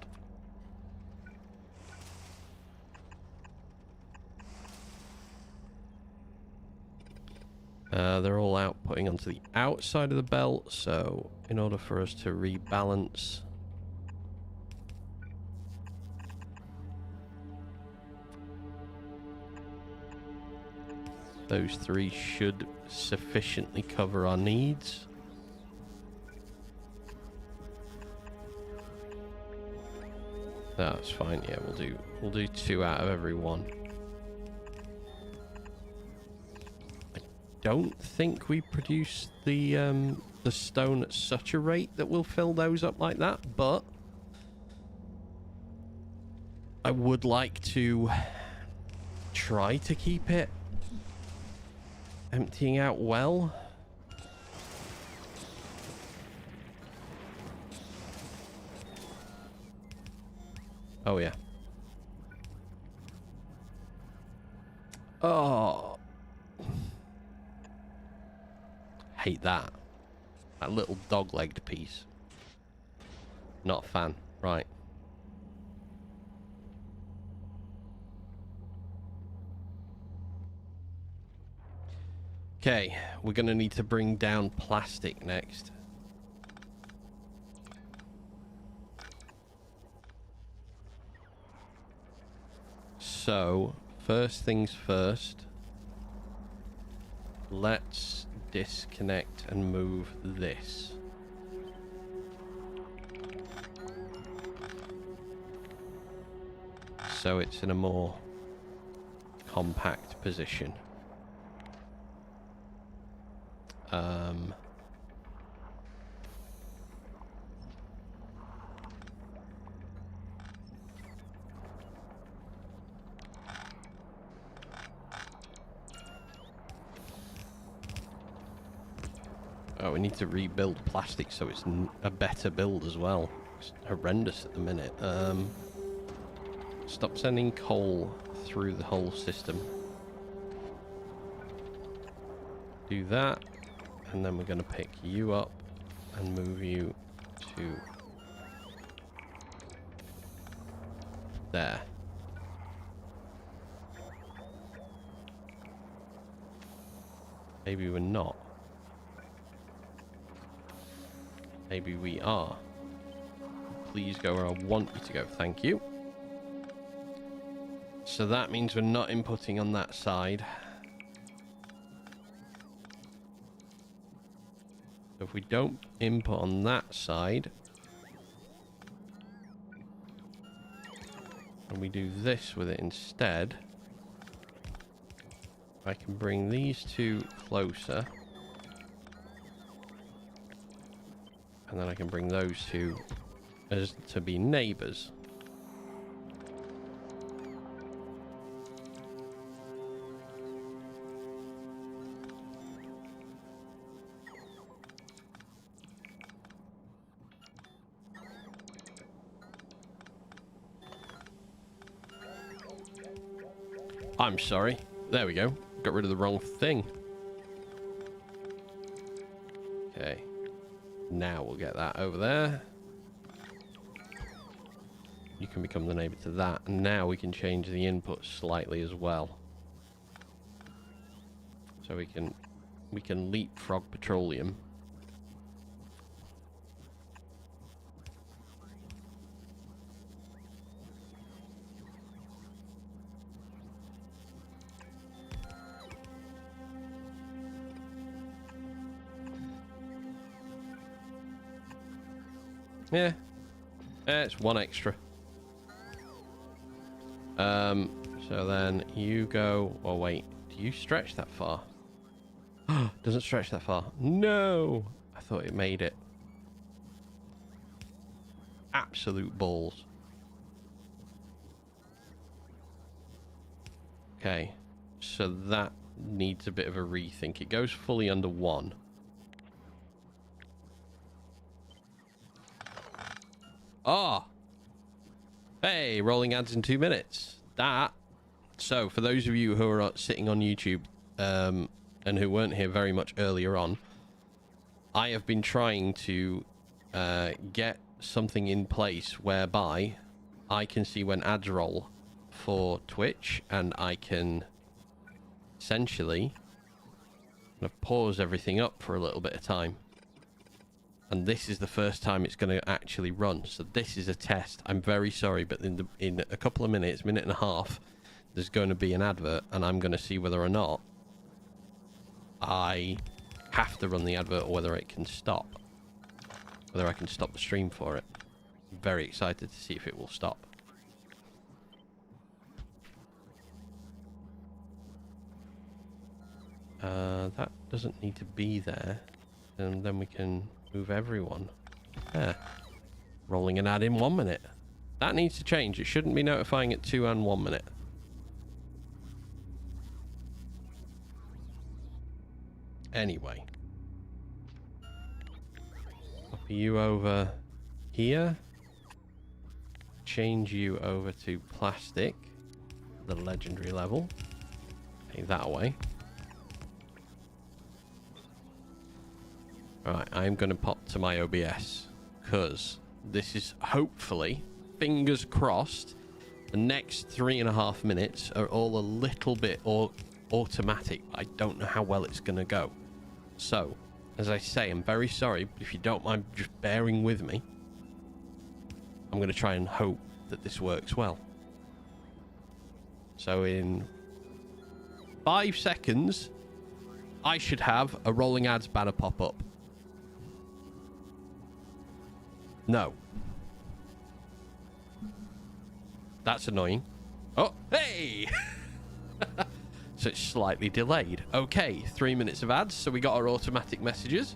They're all outputting onto the outside of the belt, so in order for us to rebalance, those three should sufficiently cover our needs. That's fine. Yeah, we'll do 2 out of every one. I don't think we produce the stone at such a rate that we'll fill those up like that, but I would like to try to keep it emptying out well. Oh yeah. Oh. Hate that. That little dog-legged piece. Not a fan. Right. Okay, we're going to need to bring down plastic next. So, first things first, let's disconnect and move this. So it's in a more compact position. Oh, we need to rebuild plastic so it's a better build as well. It's horrendous at the minute. Stop sending coal through the whole system. Do that, and then we're going to pick you up and move you to there. Maybe we're not. Maybe we are. Please go where I want you to go. Thank you. So that means we're not inputting on that side. So if we don't input on that side, and we do this with it instead, I can bring these two closer. And then I can bring those two as to be neighbors. I'm sorry. There we go. Got rid of the wrong thing. Okay. Now we'll get that over there. You can become the neighbor to that. And now we can change the input slightly as well. So we can leapfrog petroleum. Yeah. It's one extra. So then you go... Oh, wait. Do you stretch that far? Doesn't stretch that far. No! I thought it made it. Absolute balls. Okay. So that needs a bit of a rethink. It goes fully under one. Oh! Hey, rolling ads in 2 minutes. That. So, for those of you who are sitting on YouTube and who weren't here very much earlier on, I have been trying to get something in place whereby I can see when ads roll for Twitch, and I can essentially kind of pause everything up for a little bit of time. And this is the first time it's going to actually run. So this is a test. I'm very sorry, but in a couple of minutes, minute and a half, there's going to be an advert, and I'm going to see whether or not I have to run the advert or whether it can stop. Whether I can stop the stream for it. I'm very excited to see if it will stop. That doesn't need to be there. And then we can move everyone. There. Rolling an ad in 1 minute. That needs to change. It shouldn't be notifying at 2 and 1 minute. Anyway. Copy you over here. Change you over to plastic. The legendary level. Take that away. Right, I'm going to pop to my OBS, because this is hopefully, fingers crossed, the next 3.5 minutes are all a little bit automatic. I don't know how well it's going to go. So, as I say, I'm very sorry, but if you don't mind just bearing with me, I'm going to try and hope that this works well. So in 5 seconds, I should have a rolling ads banner pop up. No. That's annoying. Oh, hey! So it's slightly delayed. Okay, 3 minutes of ads, so we got our automatic messages.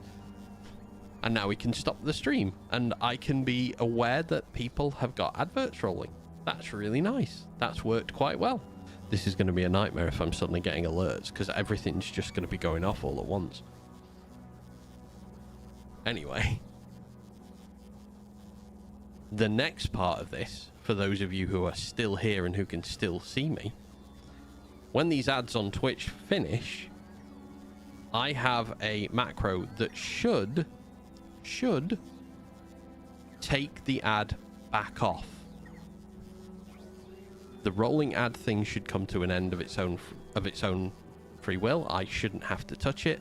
And now we can stop the stream. And I can be aware that people have got adverts rolling. That's really nice. That's worked quite well. This is going to be a nightmare if I'm suddenly getting alerts, because everything's just going to be going off all at once. Anyway, the next part of this, for those of you who are still here and who can still see me, when these ads on Twitch finish, I have a macro that should take the ad back off. The rolling ad thing should come to an end of its own free will. I shouldn't have to touch it,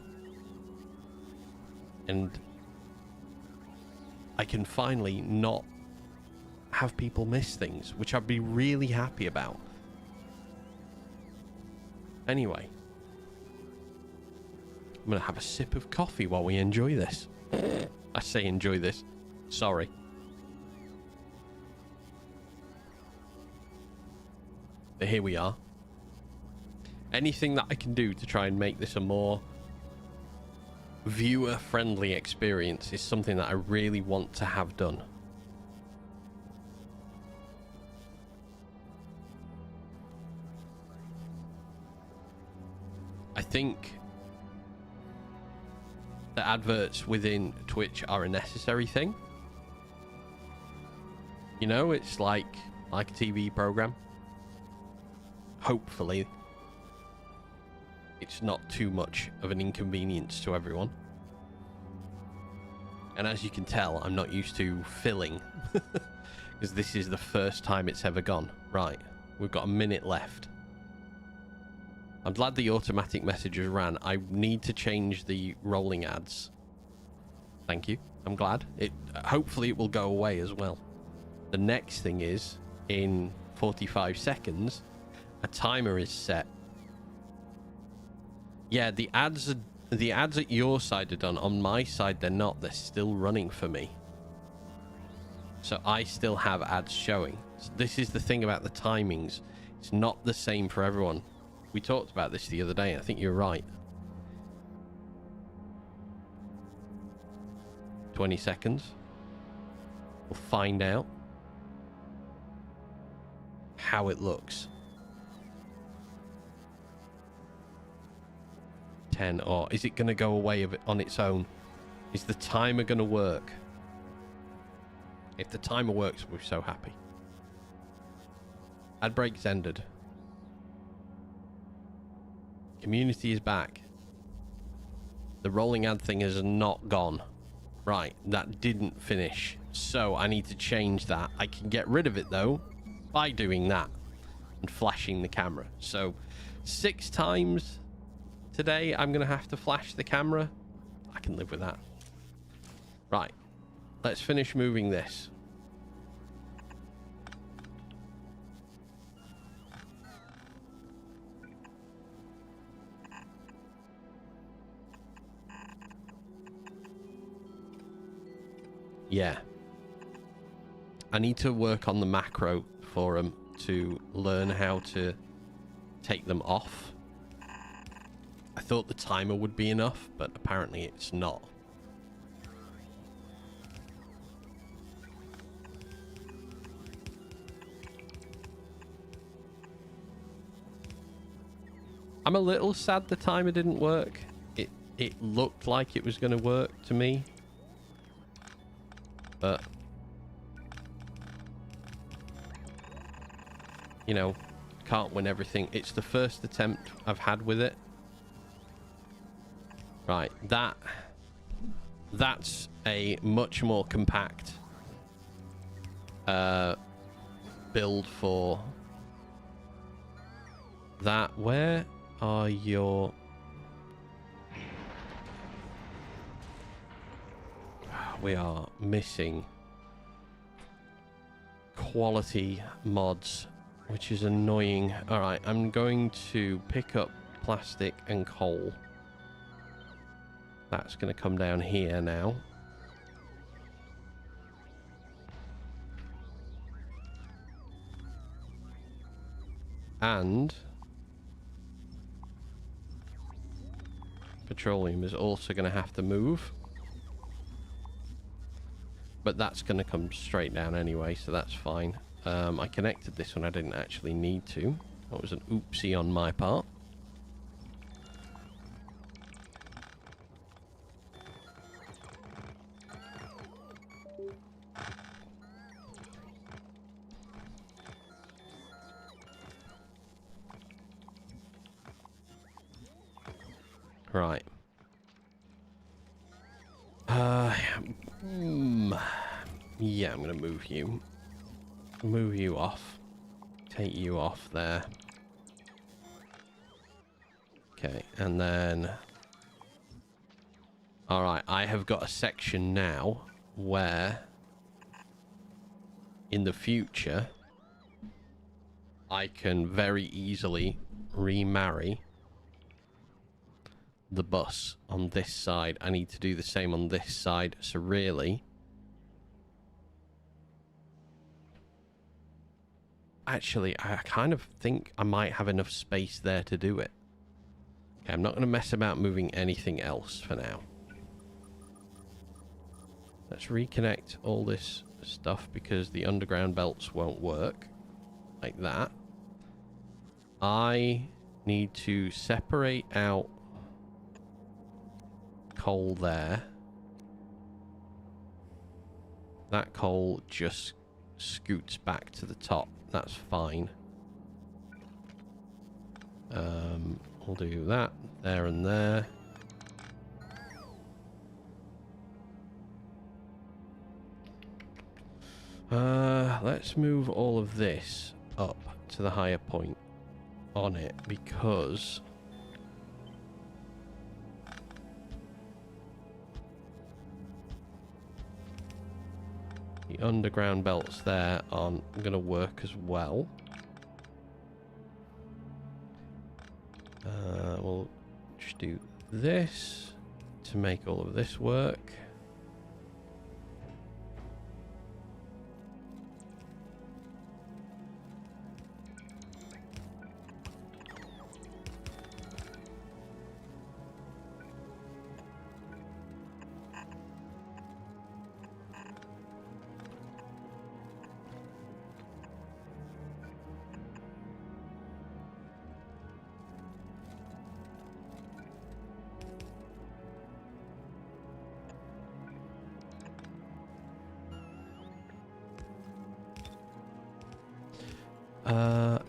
and I can finally not have people miss things, which I'd be really happy about. Anyway, I'm gonna have a sip of coffee while we enjoy this. I say enjoy this. Sorry. But here we are. Anything that I can do to try and make this a more viewer-friendly experience is something that I really want to have done. I think that adverts within Twitch are a necessary thing. You know, it's like a TV program. Hopefully, it's not too much of an inconvenience to everyone. And as you can tell, I'm not used to filling, because this is the first time it's ever gone. Right, we've got a minute left. I'm glad the automatic messages ran. I need to change the rolling ads. Thank you. I'm glad. Hopefully it will go away as well. The next thing is, in 45 seconds, a timer is set. Yeah, the ads at your side are done. On my side, they're not. They're still running for me. So I still have ads showing. So this is the thing about the timings. It's not the same for everyone. We talked about this the other day. I think you're right. 20 seconds. We'll find out how it looks. 10, or is it going to go away on its own? Is the timer going to work? If the timer works, we're so happy. Ad break's ended. Community is back. The rolling ad thing is not gone. Right, that didn't finish. So I need to change that. I can get rid of it though by doing that and flashing the camera. So 6 times today I'm going to have to flash the camera. I can live with that. Right, let's finish moving this. Yeah. I need to work on the macro for them to learn how to take them off. I thought the timer would be enough, but apparently it's not. I'm a little sad the timer didn't work. It looked like it was going to work to me. But, you know, can't win everything. It's the first attempt I've had with it. Right, that's a much more compact build for that. Where are your... We are missing quality mods, which is annoying. All right, I'm going to pick up plastic and coal. That's going to come down here now. And petroleum is also going to have to move. But that's going to come straight down anyway, so that's fine. I connected this when I didn't actually need to. That was an oopsie on my part. Right. Yeah, I'm gonna move you. Move you off. Take you off there. Okay, and then... Alright, I have got a section now where in the future I can very easily remarry the bus on this side. I need to do the same on this side, so really... Actually, I kind of think I might have enough space there to do it. Okay, I'm not going to mess about moving anything else for now. Let's reconnect all this stuff because the underground belts won't work like that. I need to separate out coal there. That coal just scoots back to the top. That's fine. We'll do that there and there. Let's move all of this up to the higher point on it because the underground belts there aren't going to work as well. We'll just do this to make all of this work.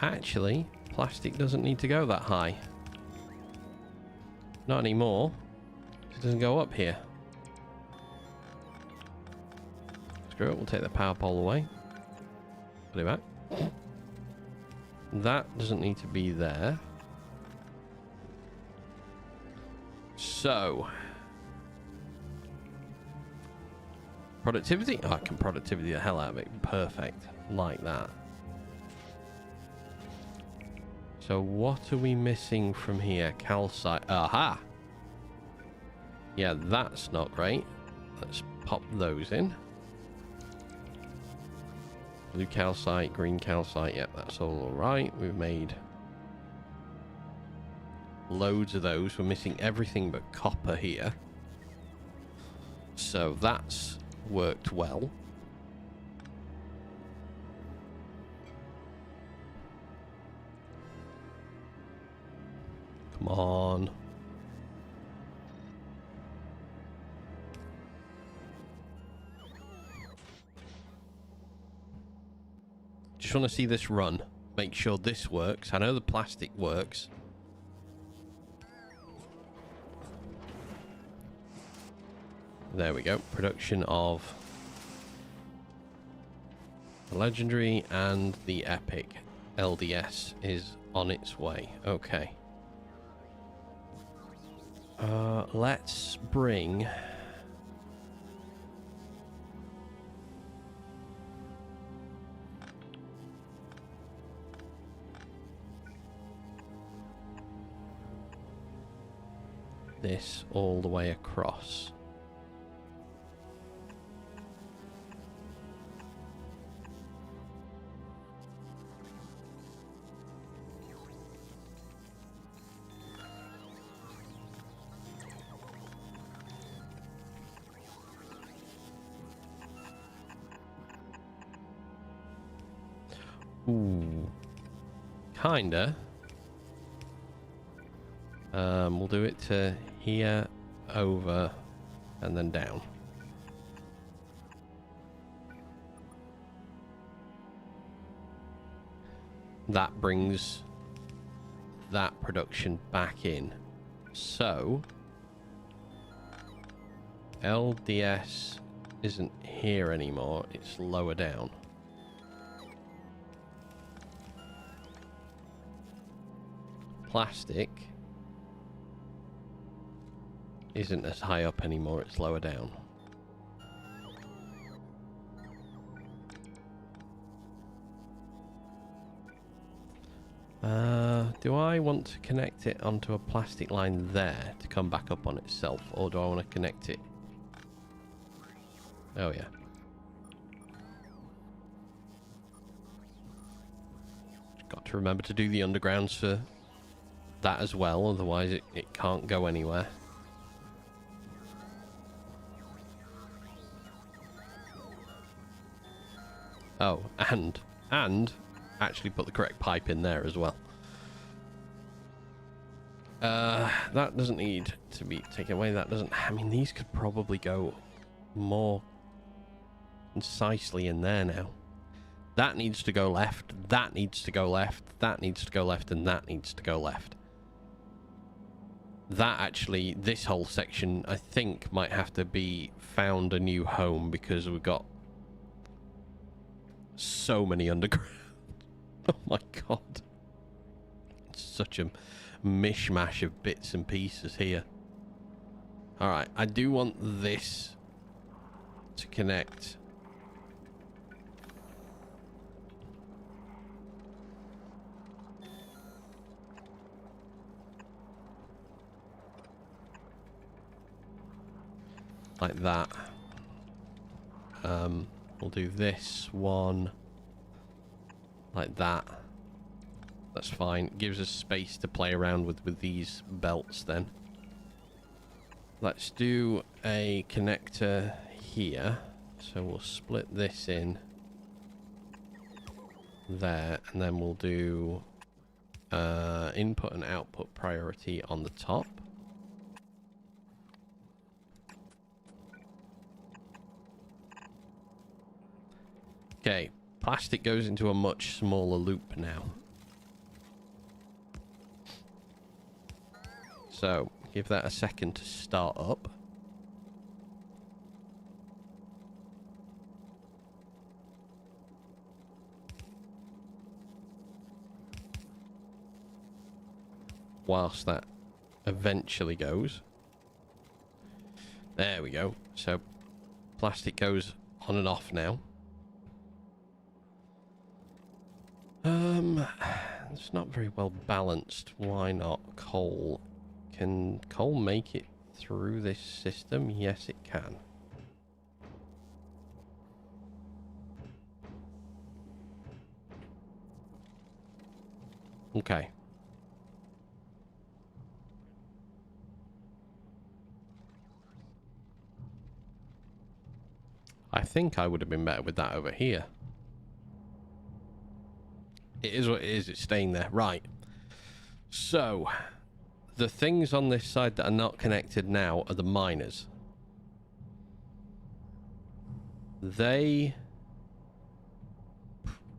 Actually, plastic doesn't need to go that high. Not anymore. It doesn't go up here. Screw it, we'll take the power pole away. Put it back. That doesn't need to be there. So... productivity? Oh, I can productivity the hell out of it. Perfect. Like that. So what are we missing from here? Calcite. Aha! Yeah, that's not great. Let's pop those in. Blue calcite, green calcite. Yep, that's all alright. We've made loads of those. We're missing everything but copper here. So that's worked well. Come on. Just want to see this run. Make sure this works. I know the plastic works. There we go. Production of the legendary and the epic LDS is on its way. Okay. Let's bring... this all the way across. Ooh. Kinda. We'll do it to here, over, and then down. That brings that production back in. So LDS isn't here anymore, it's lower down. Plastic isn't as high up anymore, it's lower down. Do I want to connect it onto a plastic line there to come back up on itself, or do I want to connect it? Oh yeah. Got to remember to do the undergrounds for that as well, otherwise it can't go anywhere. Oh, and actually put the correct pipe in there as well. That doesn't need to be taken away. That doesn't... I mean, these could probably go more concisely in there now. That needs to go left, that needs to go left, that needs to go left, and that needs to go left. That actually, this whole section, I think, might have to be found a new home because we've got so many underground. Oh my god. It's such a mishmash of bits and pieces here. Alright, I do want this to connect. Like that. We'll do this one like that. That's fine. It gives us space to play around with these belts then. Let's do a connector here. So we'll split this in there, and then we'll do input and output priority on the top. Okay, plastic goes into a much smaller loop now. So, give that a second to start up. Whilst that eventually goes. There we go. So, plastic goes on and off now. It's not very well balanced. Why not coal? Can coal make it through this system? Yes, it can. Okay. I think I would have been better with that over here. It is what it is. It's staying there. Right. So, the things on this side that are not connected now are the miners. They...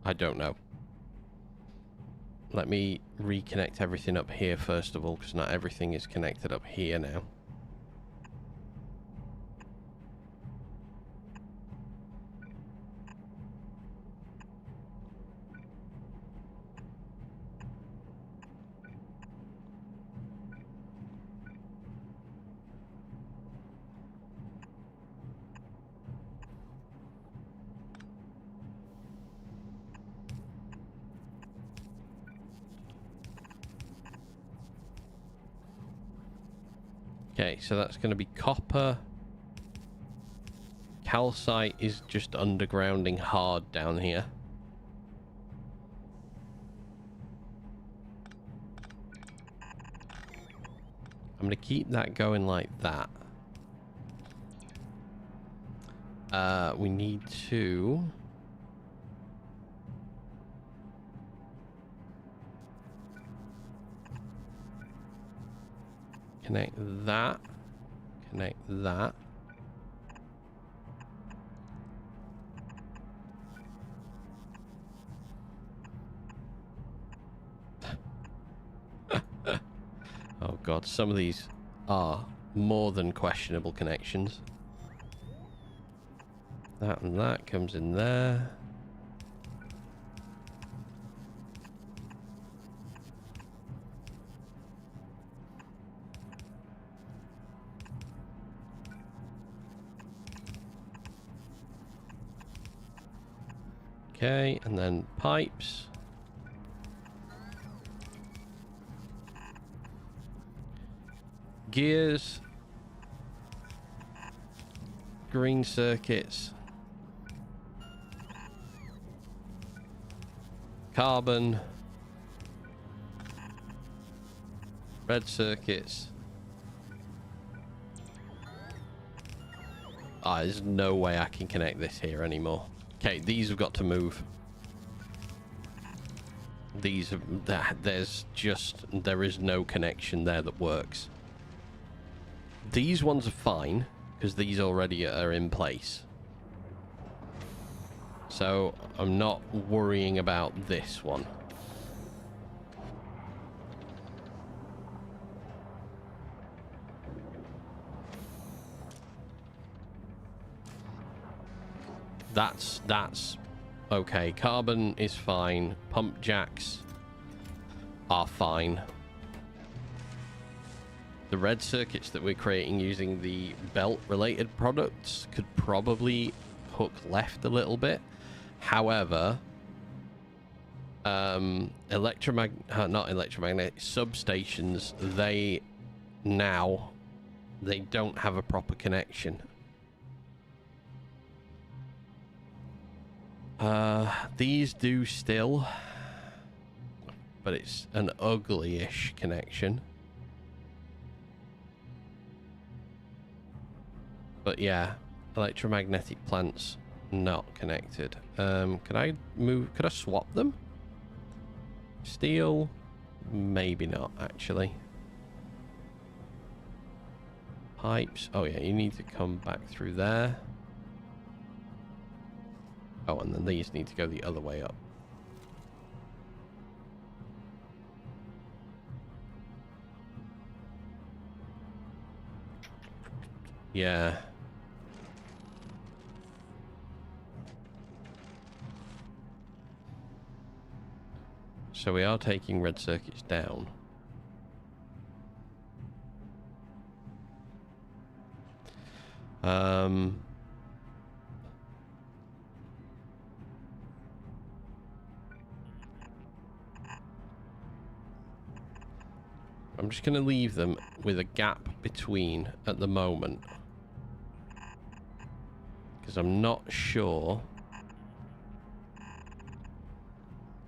I don't know. Let me reconnect everything up here first of all, because not everything is connected up here now. Okay, so that's going to be copper. Calcite is just undergrounding hard down here. I'm going to keep that going like that. We need to... connect that. Connect that. Oh god, some of these are more than questionable connections. That and that comes in there. Okay, and then pipes. Gears. Green circuits. Carbon. Red circuits. Ah, there's no way I can connect this here anymore. Okay, these have got to move. These have, there is no connection there that works. These ones are fine because these already are in place. So I'm not worrying about this one. That's okay. Carbon is fine. Pump jacks are fine. The red circuits that we're creating using the belt related products could probably hook left a little bit. However, not electromagnetic substations, they don't have a proper connection. These do still, but it's an ugly-ish connection. But yeah, electromagnetic plants not connected. Could I swap them? Steel? Maybe not, actually. Pipes. Oh yeah, you need to come back through there. Oh, and then these need to go the other way up. Yeah. So we are taking red circuits down. I'm just going to leave them with a gap between at the moment. Because I'm not sure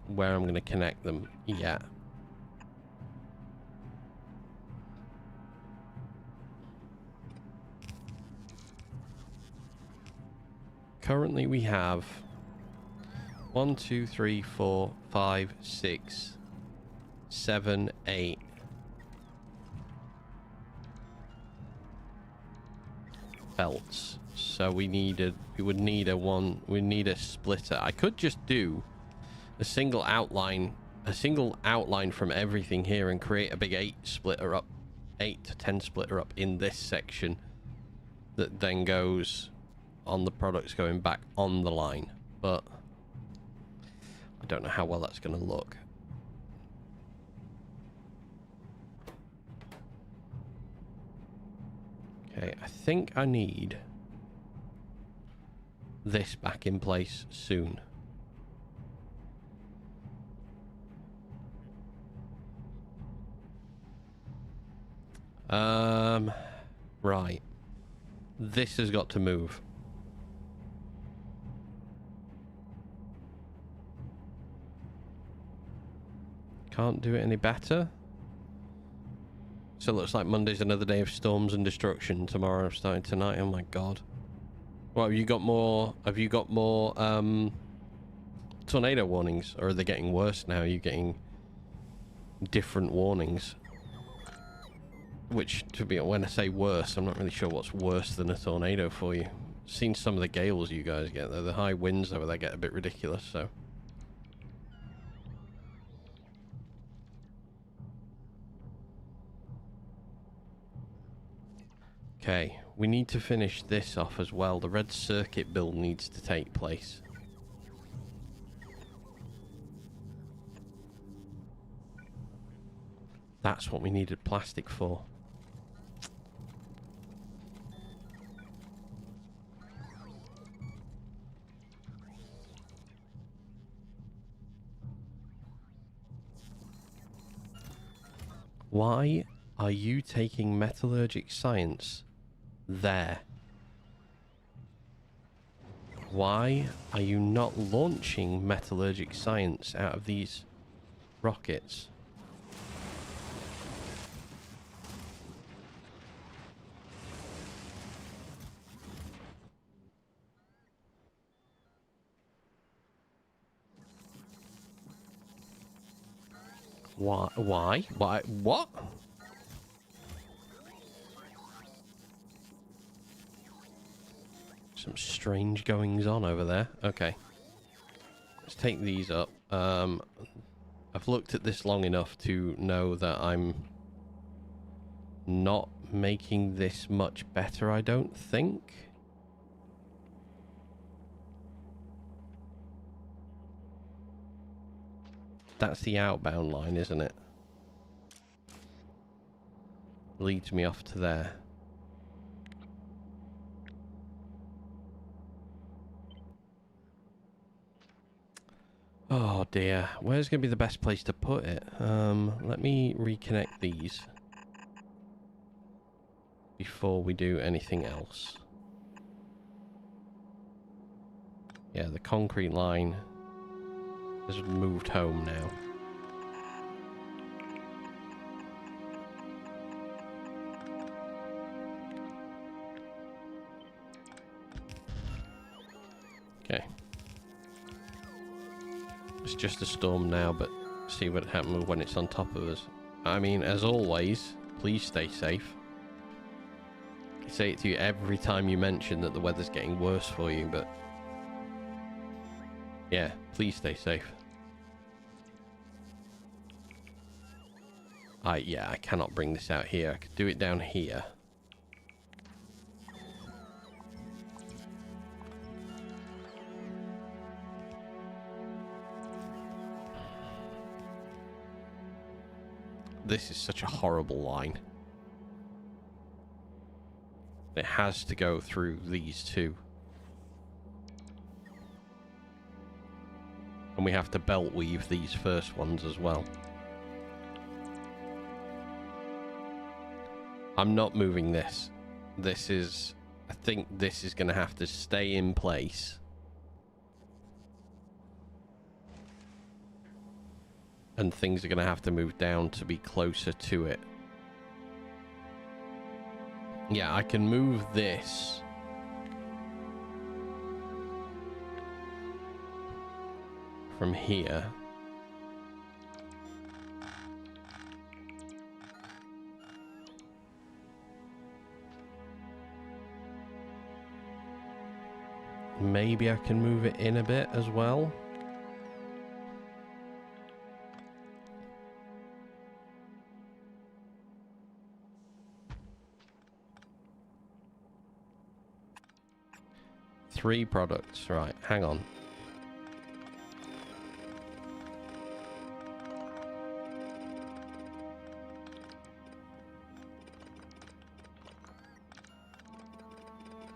where I'm going to connect them yet. Currently we have 1, 2, 3, 4, 5, 6, 7, 8. Belts. So we would need a splitter. I could just do a single outline from everything here and create a big 8 to 10 splitter up in this section that then goes on the products going back on the line, but I don't know how well that's going to look. Okay, I think I need this back in place soon. Right. This has got to move. Can't do it any better. So it looks like Monday's another day of storms and destruction. Tomorrow starting tonight. Oh my god. Well, have you got more tornado warnings, or are they getting worse now? Are you getting different warnings? Which, to be, when I say worse, I'm not really sure what's worse than a tornado for you. Seen some of the gales you guys get though. The high winds over there get a bit ridiculous, so. Okay, we need to finish this off as well. The red circuit build needs to take place. That's what we needed plastic for. Why are you taking metallurgic science there? Why are you not launching metallurgic science out of these rockets? Why? Why? Why? What? Some strange goings on over there. Okay. Let's take these up. I've looked at this long enough to know that I'm not making this much better, I don't think. That's the outbound line, isn't it? Leads me off to there. Oh dear, where's going to be the best place to put it? Let me reconnect these before we do anything else. Yeah, the concrete line has moved home now. Okay. It's just a storm now, but see what happens when it's on top of us. I mean, as always, please stay safe. I say it to you every time you mention that the weather's getting worse for you, but yeah, please stay safe. Yeah, I cannot bring this out here. I could do it down here. This is such a horrible line. It has to go through these two. And we have to belt weave these first ones as well. I'm not moving this. This is... I think this is going to have to stay in place. And things are going to have to move down to be closer to it. Yeah, I can move this. From here. Maybe I can move it in a bit as well. Three products, right, hang on.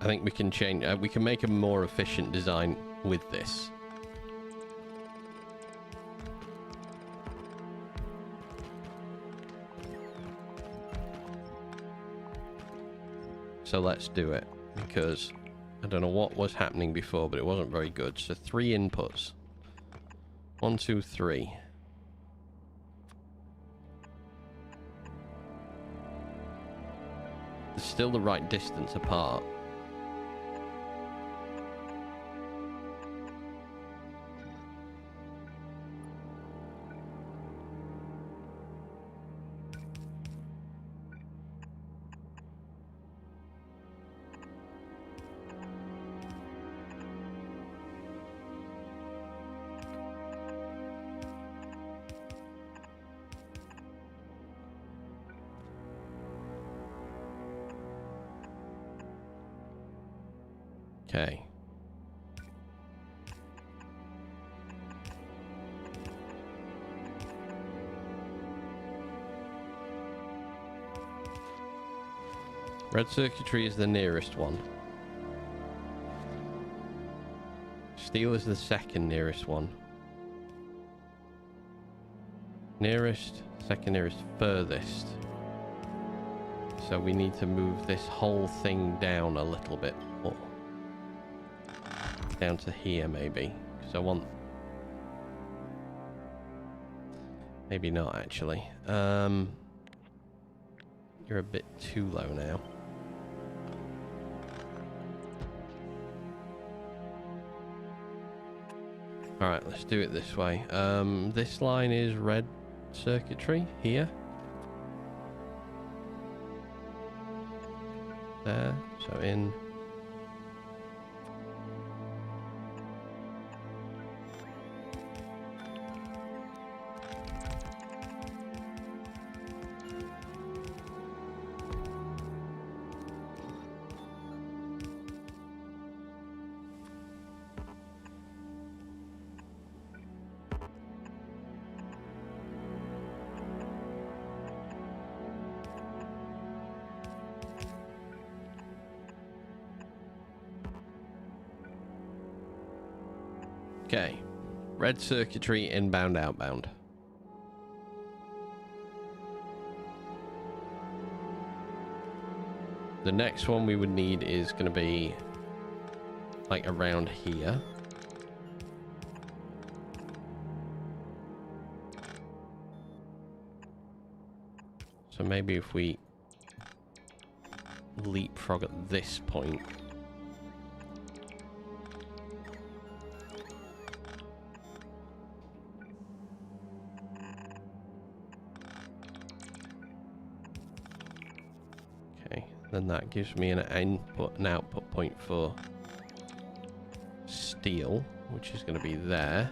I think we can change, we can make a more efficient design with this. So let's do it, because I don't know what was happening before, but it wasn't very good. So 3 inputs. 1, 2, 3. They're still the right distance apart. Okay. Red circuitry is the nearest one. Steel is the second nearest one. Nearest, second nearest, furthest. So we need to move this whole thing down a little bit more. Down to here maybe. Because I want... Maybe not actually. You're a bit too low now. Alright, let's do it this way. This line is red circuitry here. There, so in. Okay, red circuitry, inbound, outbound. The next one we would need is going to be like around here. So maybe if we leapfrog at this point. Then that gives me an input and output point for steel, which is going to be there.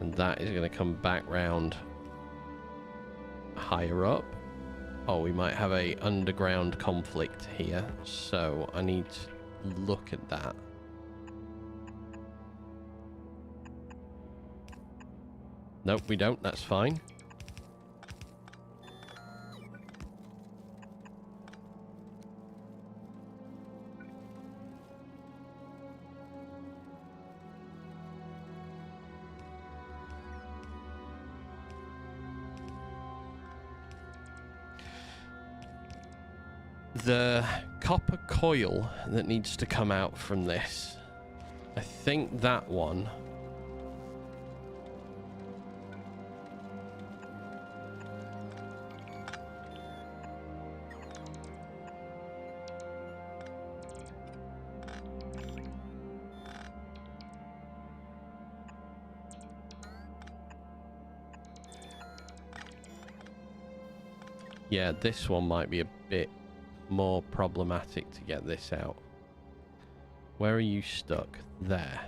And that is going to come back round higher up. Oh, we might have a underground conflict here, so I need to look at that. Nope, we don't. That's fine. The copper coil that needs to come out from this, I think that one yeah, this one might be a bit more problematic to get this out. Where are you stuck? There.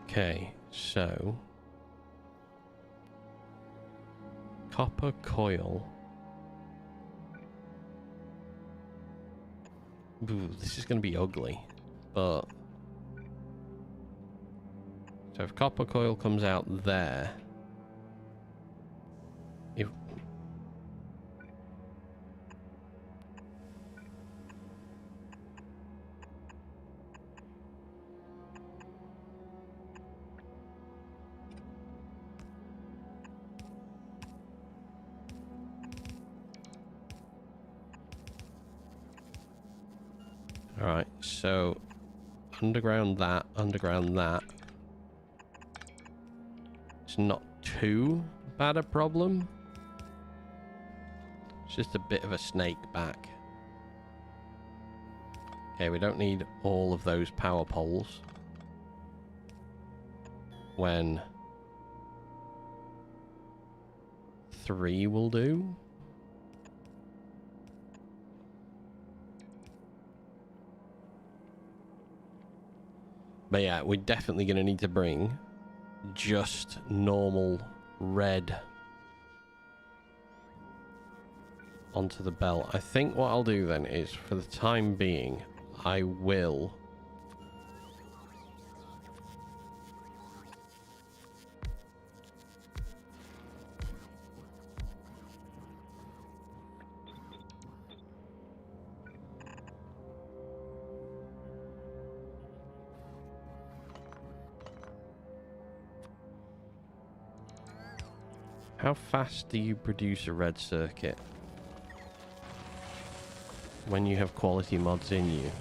Okay, so copper coil. Ooh, this is going to be ugly, but so if copper coil comes out there, if all right, so underground that, underground that. It's not too bad a problem. It's just a bit of a snake back. Okay, we don't need all of those power poles. When 3 will do. But yeah, we're definitely going to need to bring just normal red onto the belt. I think what I'll do then is, for the time being, I will How fast do you produce a red circuit when you have quality mods in you?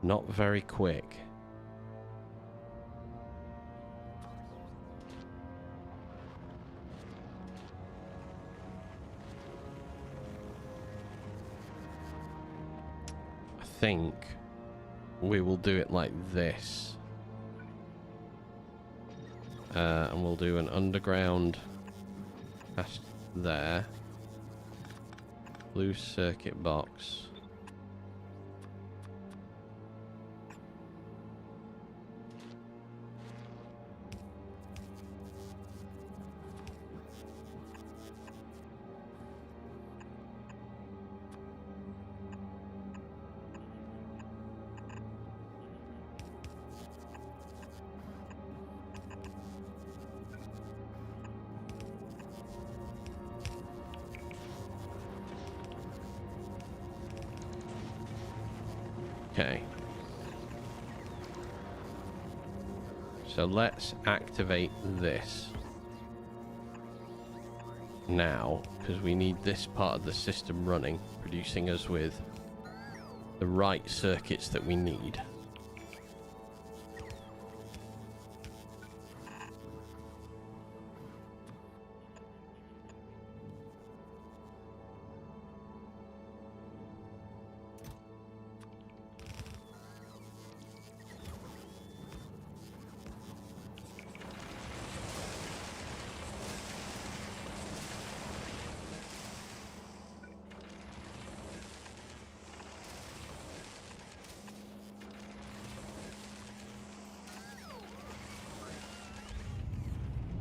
Not very quick. I think we will do it like this. And we'll do an underground past there. Blue circuit box. Okay. So let's activate this now, because we need this part of the system running, producing us with the right circuits that we need.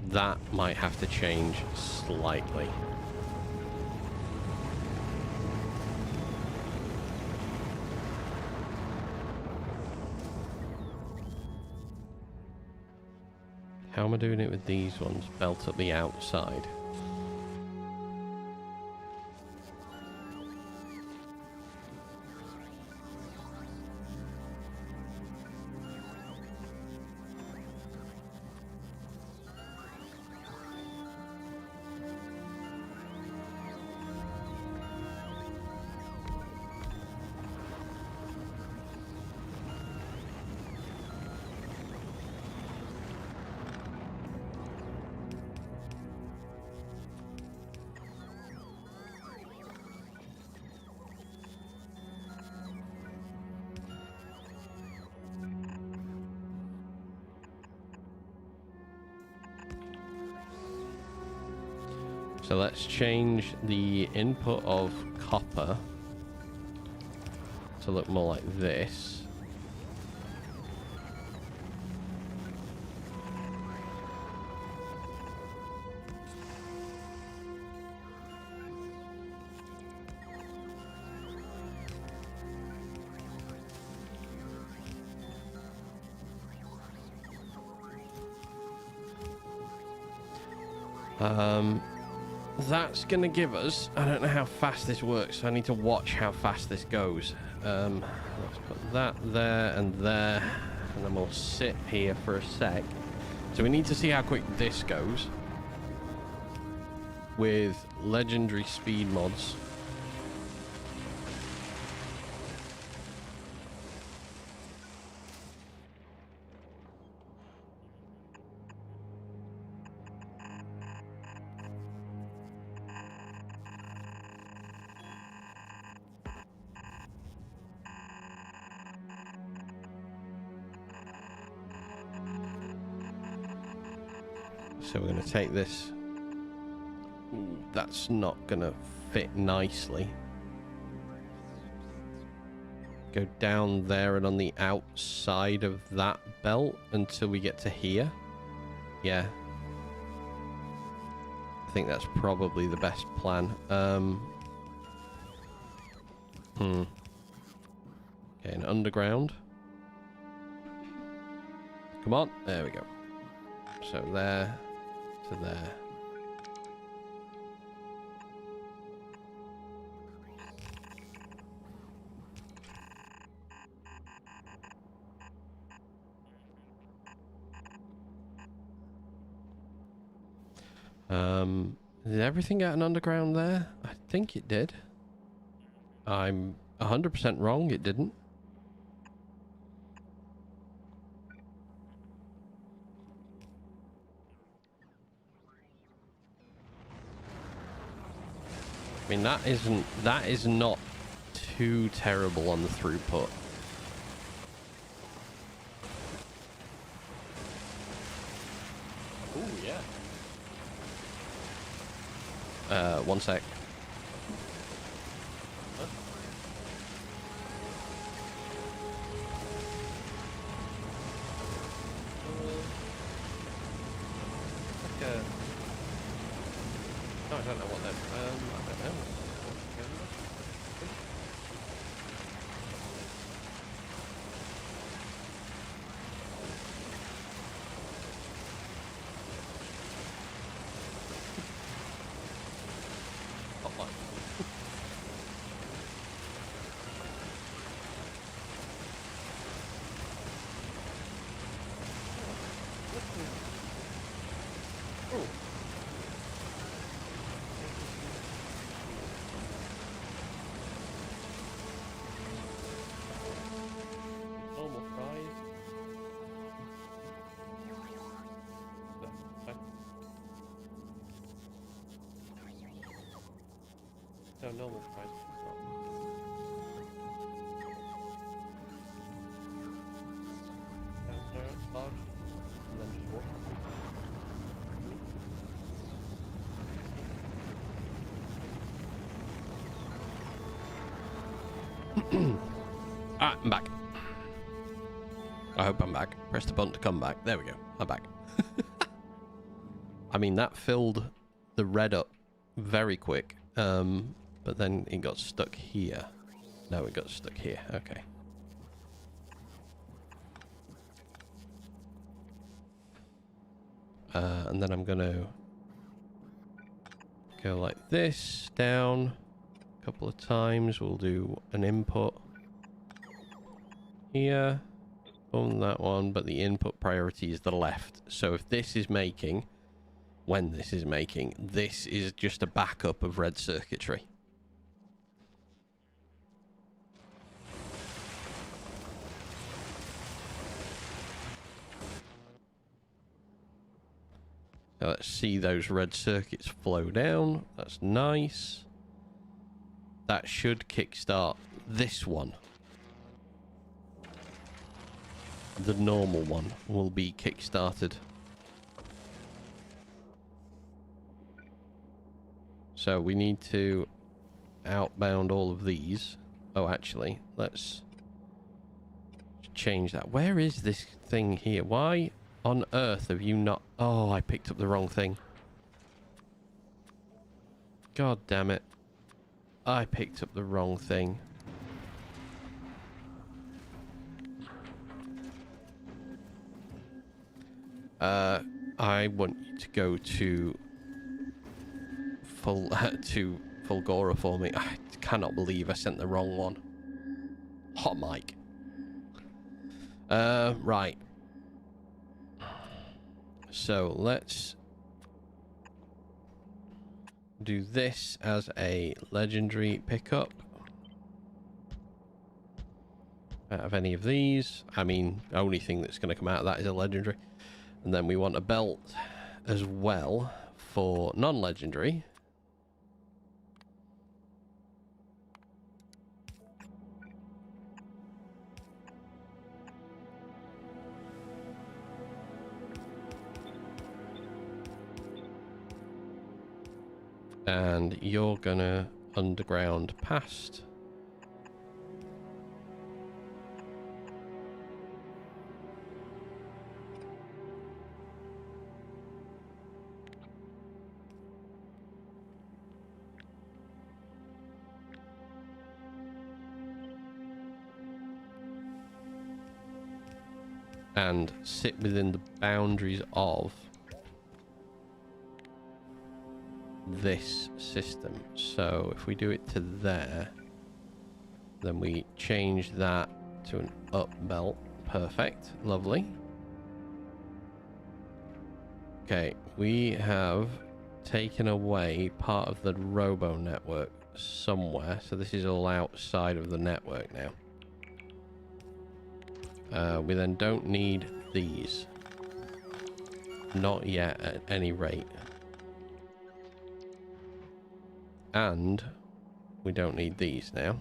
That might have to change slightly. How am I doing it with these ones? Belt up the outside. So let's change the input of copper to look more like this. That's going to give us... I don't know how fast this works, so I need to watch how fast this goes. Let's put that there, and then we'll sit here for a sec. So we need to see how quick this goes with legendary speed mods. So we're going to take this. That's not going to fit nicely. go down there and on the outside of that belt until we get to here. Yeah. I think that's probably the best plan. Okay, an underground. Come on. There we go. So there to there. Did everything get an underground there? I think it did. I'm 100% wrong, it didn't. I mean, that is not too terrible on the throughput. Ooh, yeah. One sec. Huh? No, I don't know what that. I don't know. Normal fries. No, normal fries. Large, and then just walk. I'm back. I hope I'm back. Press the button to come back. There we go. I'm back. I mean, that filled the red up very quick. But then it got stuck here. No, it got stuck here. Okay. And then I'm gonna go like this, down a couple of times. We'll do an input here on that one, but the input priority is the left. So if this is making, when this is making, this is just a backup of red circuitry. So let's see those red circuits flow down. That's nice. That should kickstart this one. The normal one will be kickstarted. So we need to outbound all of these. Oh, actually, let's change that. Where is this thing here? Why on earth have you not... Oh, I picked up the wrong thing. God damn it. I picked up the wrong thing. I want you to go to Fulgora for me. I cannot believe I sent the wrong one. Hot mic. Right. So let's do this as a legendary pickup. Out of any of these, I mean, the only thing that's going to come out of that is a legendary. And then we want a belt as well for non-legendary. And you're gonna underground past and sit within the boundaries of this system. So if we do it to there, then we change that to an up belt. Perfect. Lovely. Okay, we have taken away part of the robo network somewhere, so this is all outside of the network now. We then don't need these. Not yet, at any rate. And we don't need these now.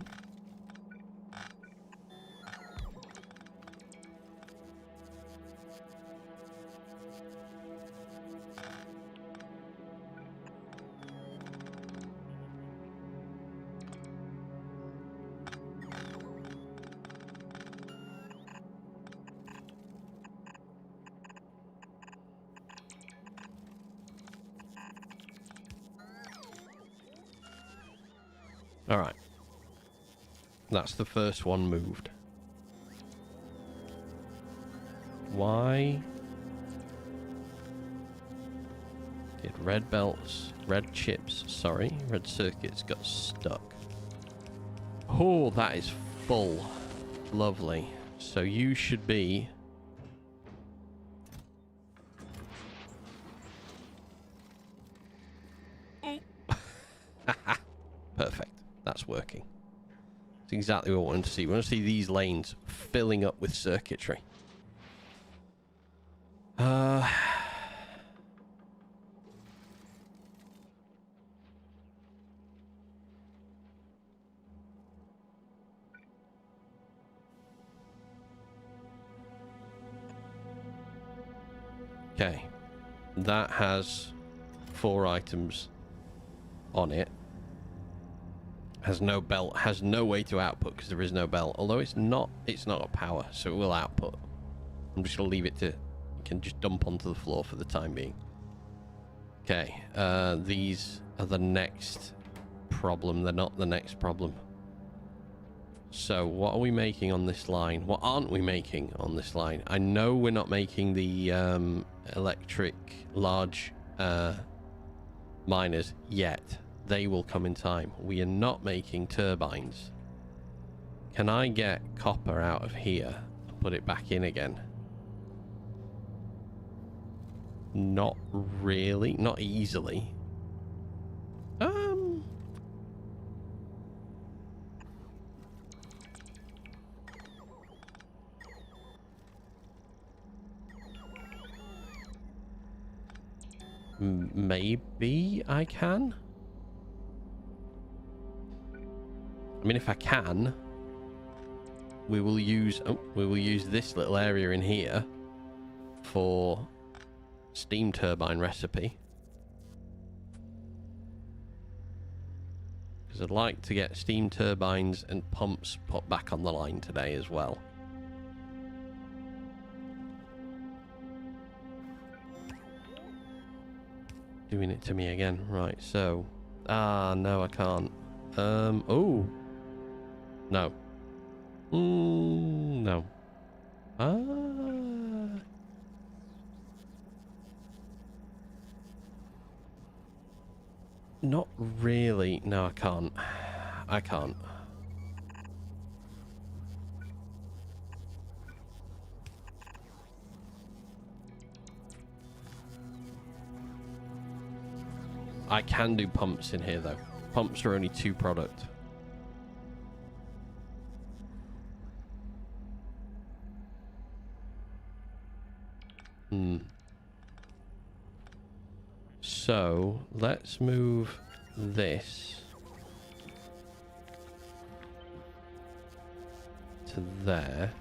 Alright. That's the first one moved. Why did red circuits got stuck? Oh, that is full. Lovely. So you should be... Perfect. That's working. It's exactly what we want to see. We want to see these lanes filling up with circuitry. Okay. That has 4 items on it. Has no belt, has no way to output because there is no belt. Although it's not a power, so it will output. I'm just gonna leave it to, you can just dump onto the floor for the time being. Okay, these are the next problem. They're not the next problem. So what are we making on this line? What aren't we making on this line? I know we're not making the electric large miners yet. They will come in time. We are not making turbines. Can I get copper out of here and put it back in again? Not really. Not easily. Maybe I can? I mean, if I can, we will use this little area in here for steam turbine recipe. Because I'd like to get steam turbines and pumps put back on the line today as well. Doing it to me again. Right, so... no, I can't. Oh! No. No. Not really. No, I can't. I can't. I can do pumps in here, though. Pumps are only 2 product. So, let's move this to there.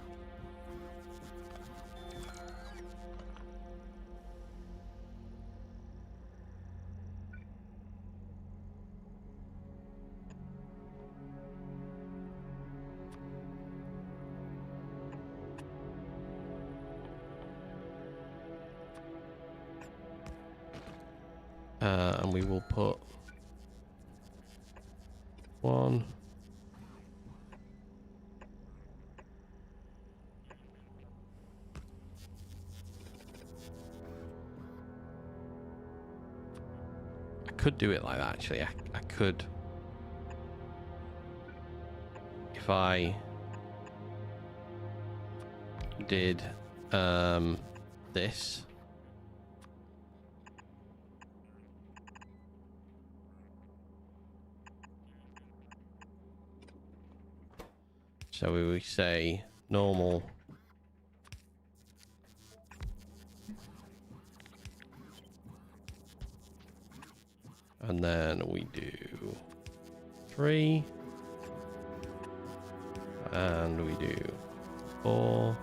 And we will put 1. I could do it like that, actually. I could... If I did this... So we would say normal... And then we do 3. And we do 4.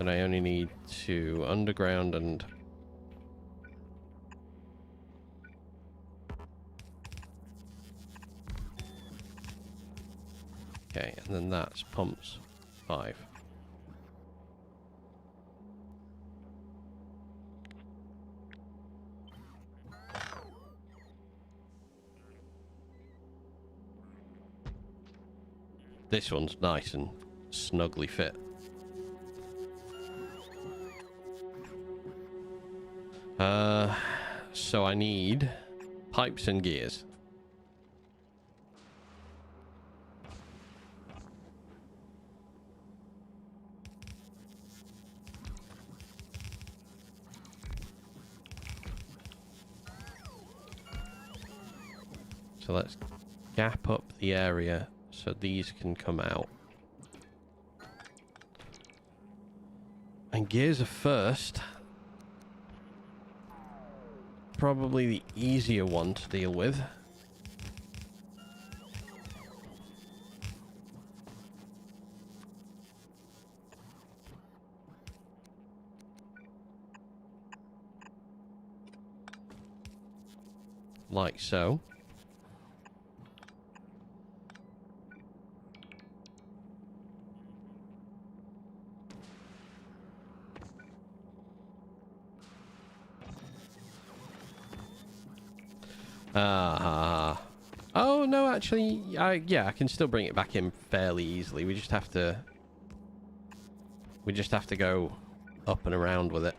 And I only need 2 underground and... Okay, and then that's pumps 5. This one's nice and snugly fit. So I need pipes and gears. So let's gap up the area so these can come out. And gears are first. Probably the easier one to deal with. Like so. Oh no, actually, yeah, I can still bring it back in fairly easily. We just have to go up and around with it.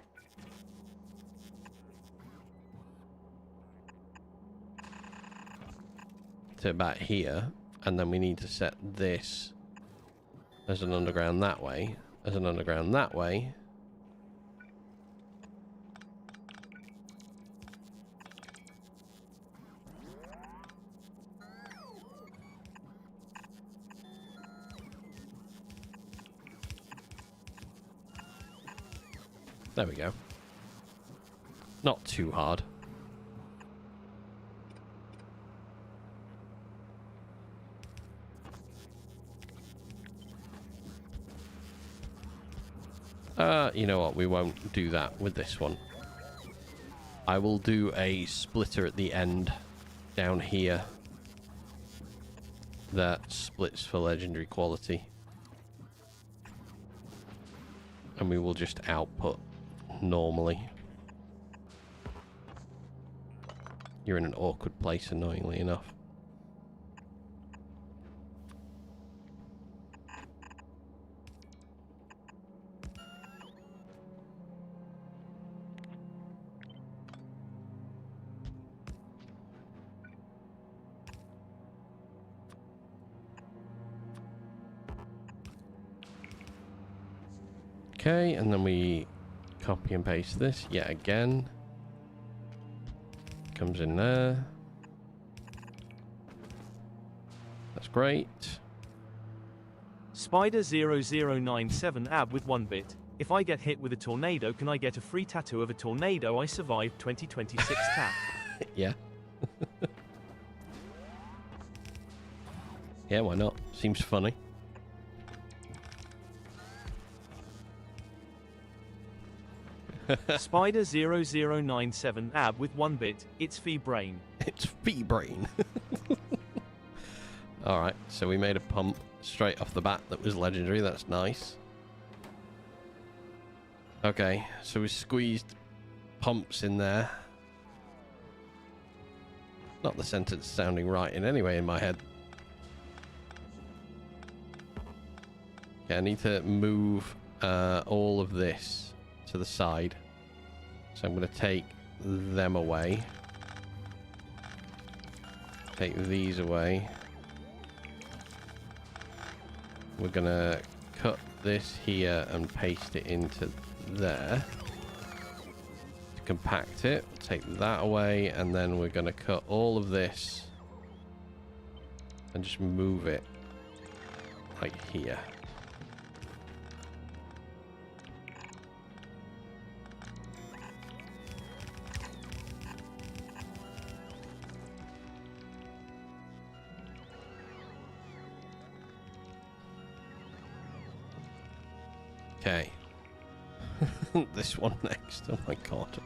To about here, and then we need to set this as an underground that way, as an underground that way. There we go. Not too hard. You know what? We won't do that with this one. I will do a splitter at the end down here that splits for legendary quality. And we will just output normally. You're in an awkward place, annoyingly enough. Okay, and then we copy and paste this yet again. Comes in there. That's great. Spider0097 ab with 1 bit. If I get hit with a tornado, can I get a free tattoo of a tornado I survived 2026 tap? Yeah. Yeah, why not? Seems funny. Spider0097 ab with 1 bit. It's fee brain. It's fee brain. Alright, so we made a pump straight off the bat that was legendary. That's nice. Okay, so we squeezed pumps in there. Not the sentence sounding right in any way in my head. Okay, I need to move all of this to the side. So I'm going to take them away. Take these away. We're gonna cut this here and paste it into there. To compact it, take that away, and then we're gonna cut all of this and just move it like here. Okay. This one next. Oh my god.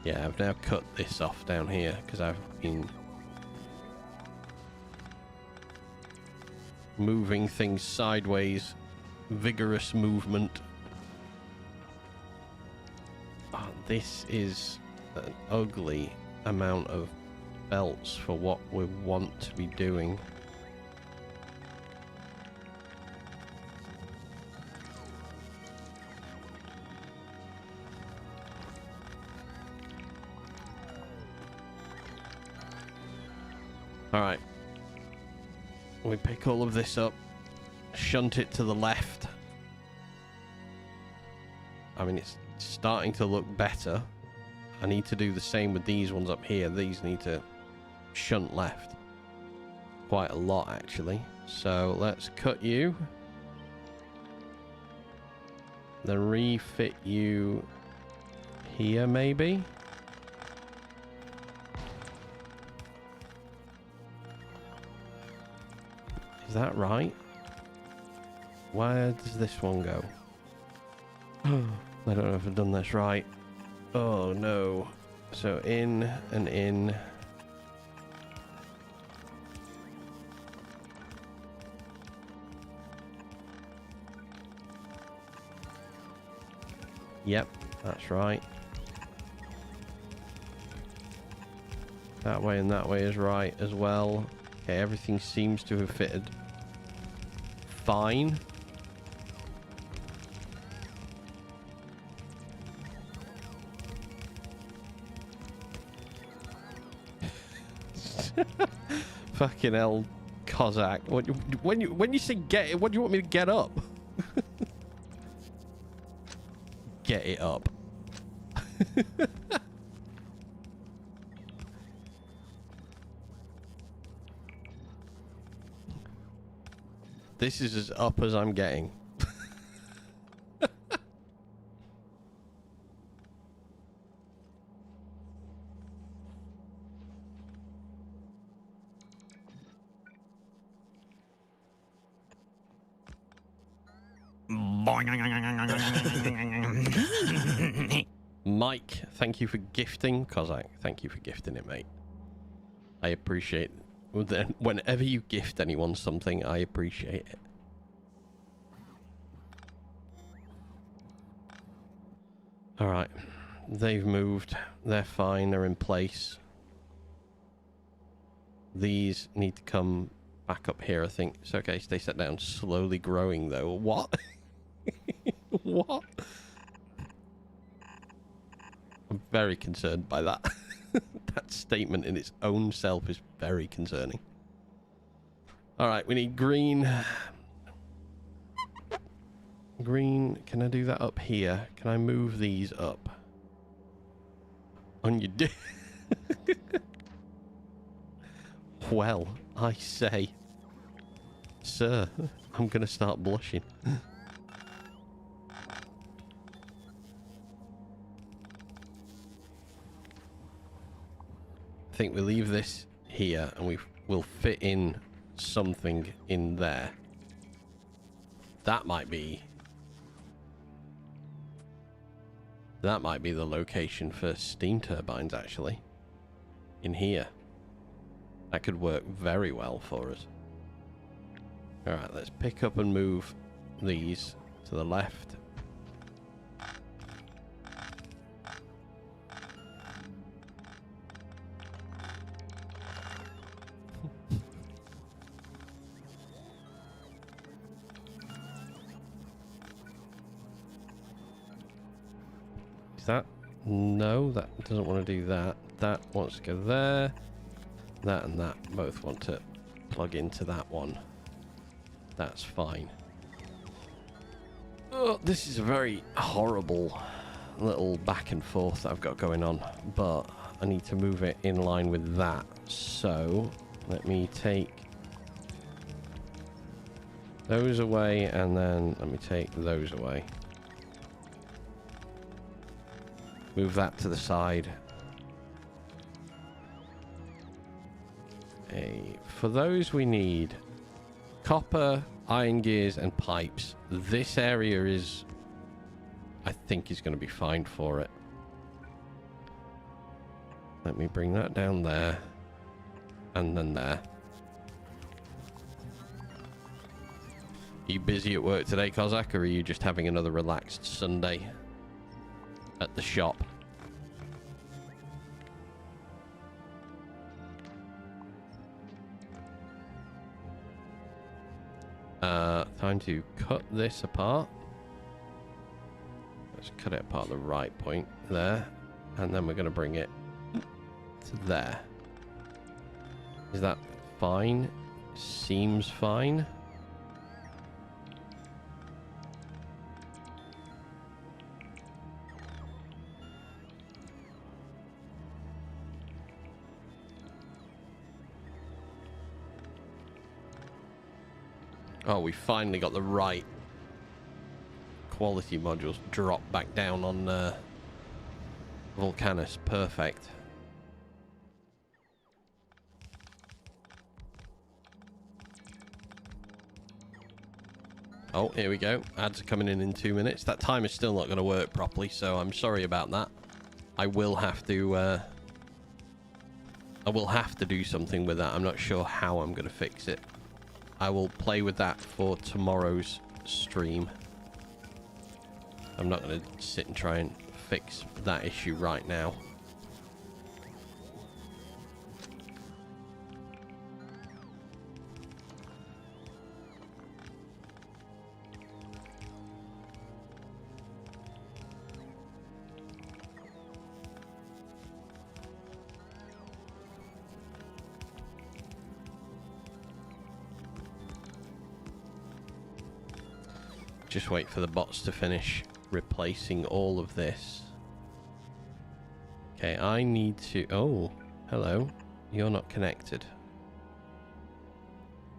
Yeah, I've now cut this off down here because I've been moving things sideways. Vigorous movement. Oh, this is an ugly amount of belts for what we want to be doing. Alright. We pick all of this up, shunt it to the left. I mean, it's starting to look better. I need to do the same with these ones up here. These need to shunt left. Quite a lot, actually. So let's cut you. Then refit you here, maybe? Is that right? Where does this one go? I don't know if I've done this right. Oh no. So in and in. Yep, that's right. That way and that way is right as well. Okay, everything seems to have fitted fine. Fucking hell, Cossack. When you say get it, what do you want me to get up? Get it up. This is as up as I'm getting. Mike, thank you for gifting. Cossack, thank you for gifting it, mate. I appreciate it. Whenever you gift anyone something, I appreciate it. Alright. They've moved. They're fine. They're in place. These need to come back up here, I think. It's okay. Stay set down. Slowly growing, though. What? What? I'm very concerned by that. That statement in its own self is very concerning. Alright, we need green. Green, can I do that up here? Can I move these up? On your dick. Well, I say. Sir, I'm gonna start blushing. I think we leave this here and we'll fit in something in there. That might be the location for steam turbines, actually. In here. That could work very well for us. Alright, let's pick up and move these to the left. Is that No, that doesn't want to do that. That wants to go there. That and that both want to plug into that one. That's fine. Oh, this is a very horrible little back and forth that I've got going on, but I need to move it in line with that. So let me take those away, and then let me take those away. Move that to the side. For those we need copper, iron gears and pipes. This area is, I think, is going to be fine for it. Let me bring that down there and then there. Are you busy at work today, Kozak, or are you just having another relaxed Sunday at the shop? Time to cut this apart. Let's cut it apart at the right point there, and then we're going to bring it to there. Is that fine? Seems fine. Oh, we finally got the right quality modules dropped back down on Volcanus. Perfect. Oh, here we go. Ads are coming in 2 minutes. That time is still not going to work properly, so I'm sorry about that. I will have to do something with that. I'm not sure how I'm going to fix it. I will play with that for tomorrow's stream. I'm not going to sit and try and fix that issue right now. Just wait for the bots to finish replacing all of this. Okay, I need to... Oh, hello. You're not connected.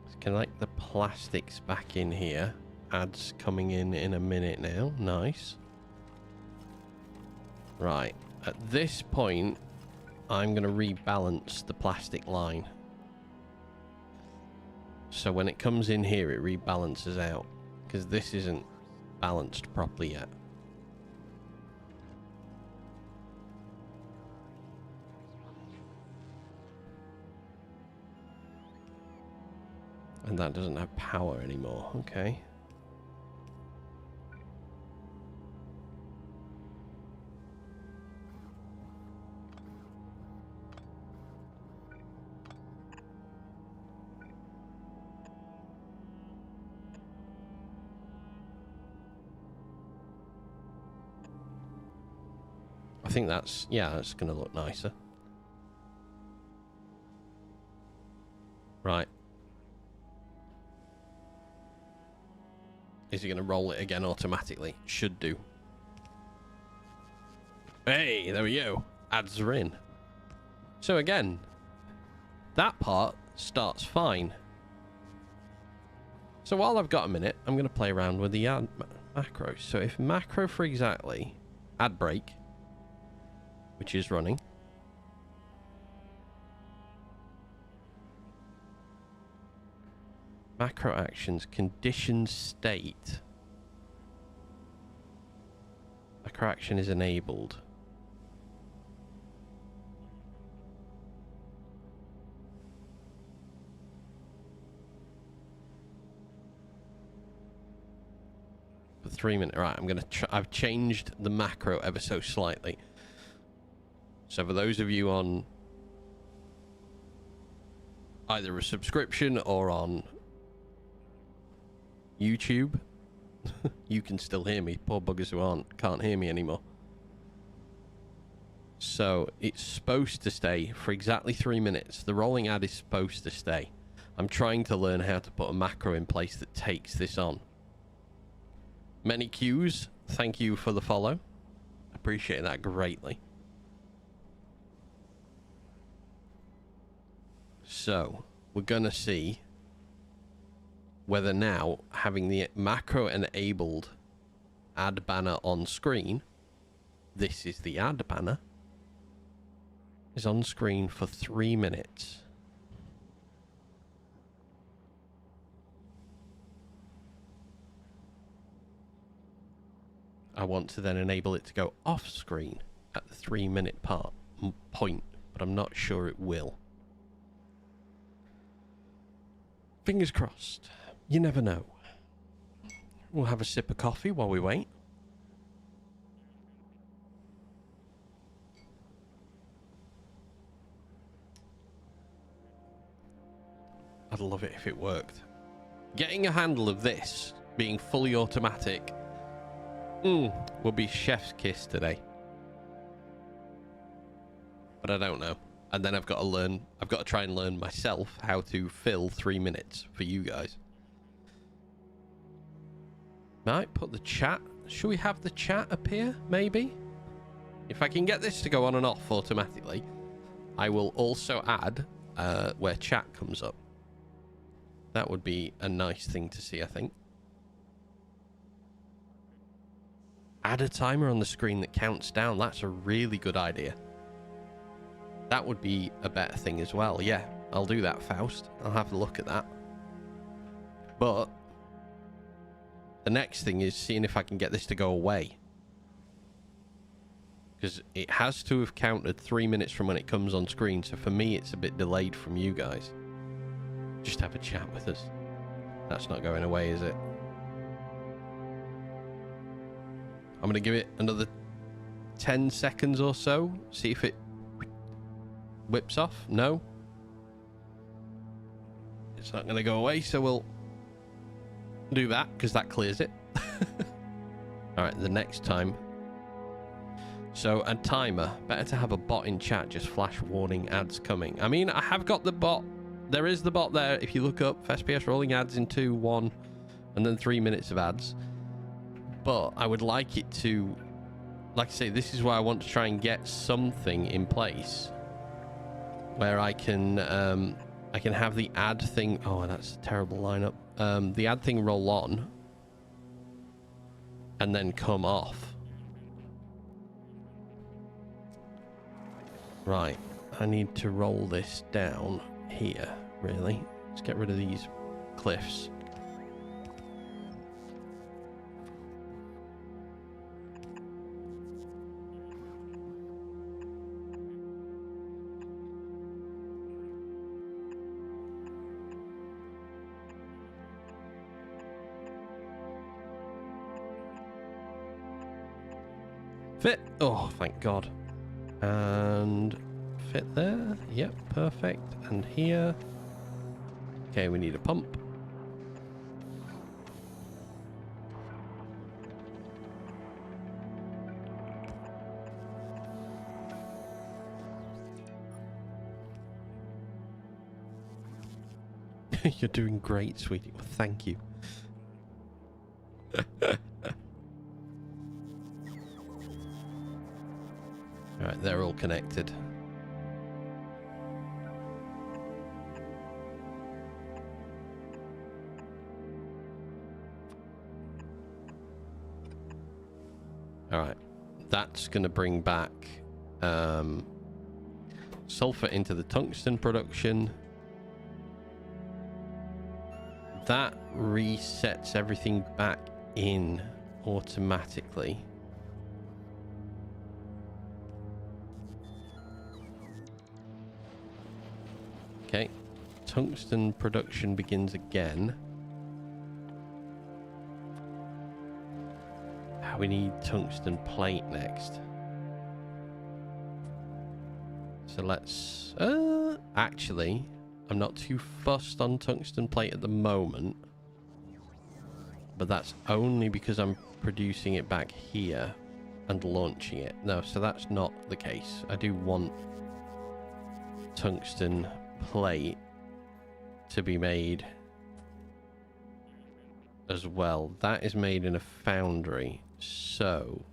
Let's connect the plastics back in here. Ads coming in a minute now. Nice. Right. At this point, I'm going to rebalance the plastic line. So when it comes in here, it rebalances out. Because this isn't balanced properly yet. And that doesn't have power anymore. Okay. I think that's, yeah, that's going to look nicer. Right. Is he going to roll it again automatically? Should do. Hey, there we go. Ads are in. So again, that part starts fine. So while I've got a minute, I'm going to play around with the ad macros. So if macro for exactly ad break, which is running. Macro actions, condition state. Macro action is enabled. For 3 minutes. Right, I'm gonna. I've changed the macro ever so slightly. So for those of you on either a subscription or on YouTube, you can still hear me. Poor buggers who can't hear me anymore. So it's supposed to stay for exactly 3 minutes. The rolling ad is supposed to stay. I'm trying to learn how to put a macro in place that takes this on. Many Qs, thank you for the follow. Appreciate that greatly. So we're gonna see whether now having the macro enabled ad banner on screen, this is the ad banner, is on screen for 3 minutes. I want to then enable it to go off screen at the 3 minute point, but I'm not sure it will. Fingers crossed. You never know. We'll have a sip of coffee while we wait. I'd love it if it worked. Getting a handle of this being fully automatic will be chef's kiss today. But I don't know. And then I've got to try and learn myself how to fill 3 minutes for you guys. Might put the chat. Should we have the chat appear? Maybe? If I can get this to go on and off automatically, I will also add where chat comes up. That would be a nice thing to see, I think. Add a timer on the screen that counts down. That's a really good idea. That would be a better thing as well. Yeah, I'll do that, Faust. I'll have a look at that. But the next thing is seeing if I can get this to go away. Because it has to have counted 3 minutes from when it comes on screen. So for me, it's a bit delayed from you guys. Just have a chat with us. That's not going away, is it? I'm going to give it another 10 seconds or so. See if it whips off. No. It's not going to go away, so we'll do that because that clears it. All right, the next time. So, a timer. Better to have a bot in chat. Just flash warning ads coming. I mean, I have got the bot. There is the bot there. If you look up FPS rolling ads in 2, 1, and then 3 minutes of ads. But I would like it to, like I say, this is why I want to try and get something in place where I can have the ad thing. Oh, that's a terrible lineup. The ad thing roll on and then come off. Right, I need to roll this down here, really. Let's get rid of these cliffs. Fit. Oh, thank God. And fit there. Yep, perfect. And here. Okay, we need a pump. You're doing great, sweetie. Well, thank you. Alright, they're all connected. Alright, that's going to bring back sulfur into the tungsten production. That resets everything back in automatically. Okay, tungsten production begins again. We need tungsten plate next. So let's... actually, I'm not too fussed on tungsten plate at the moment. But that's only because I'm producing it back here. and launching it. No, so that's not the case. I do want tungsten plate to be made as well. That is made in a foundry, so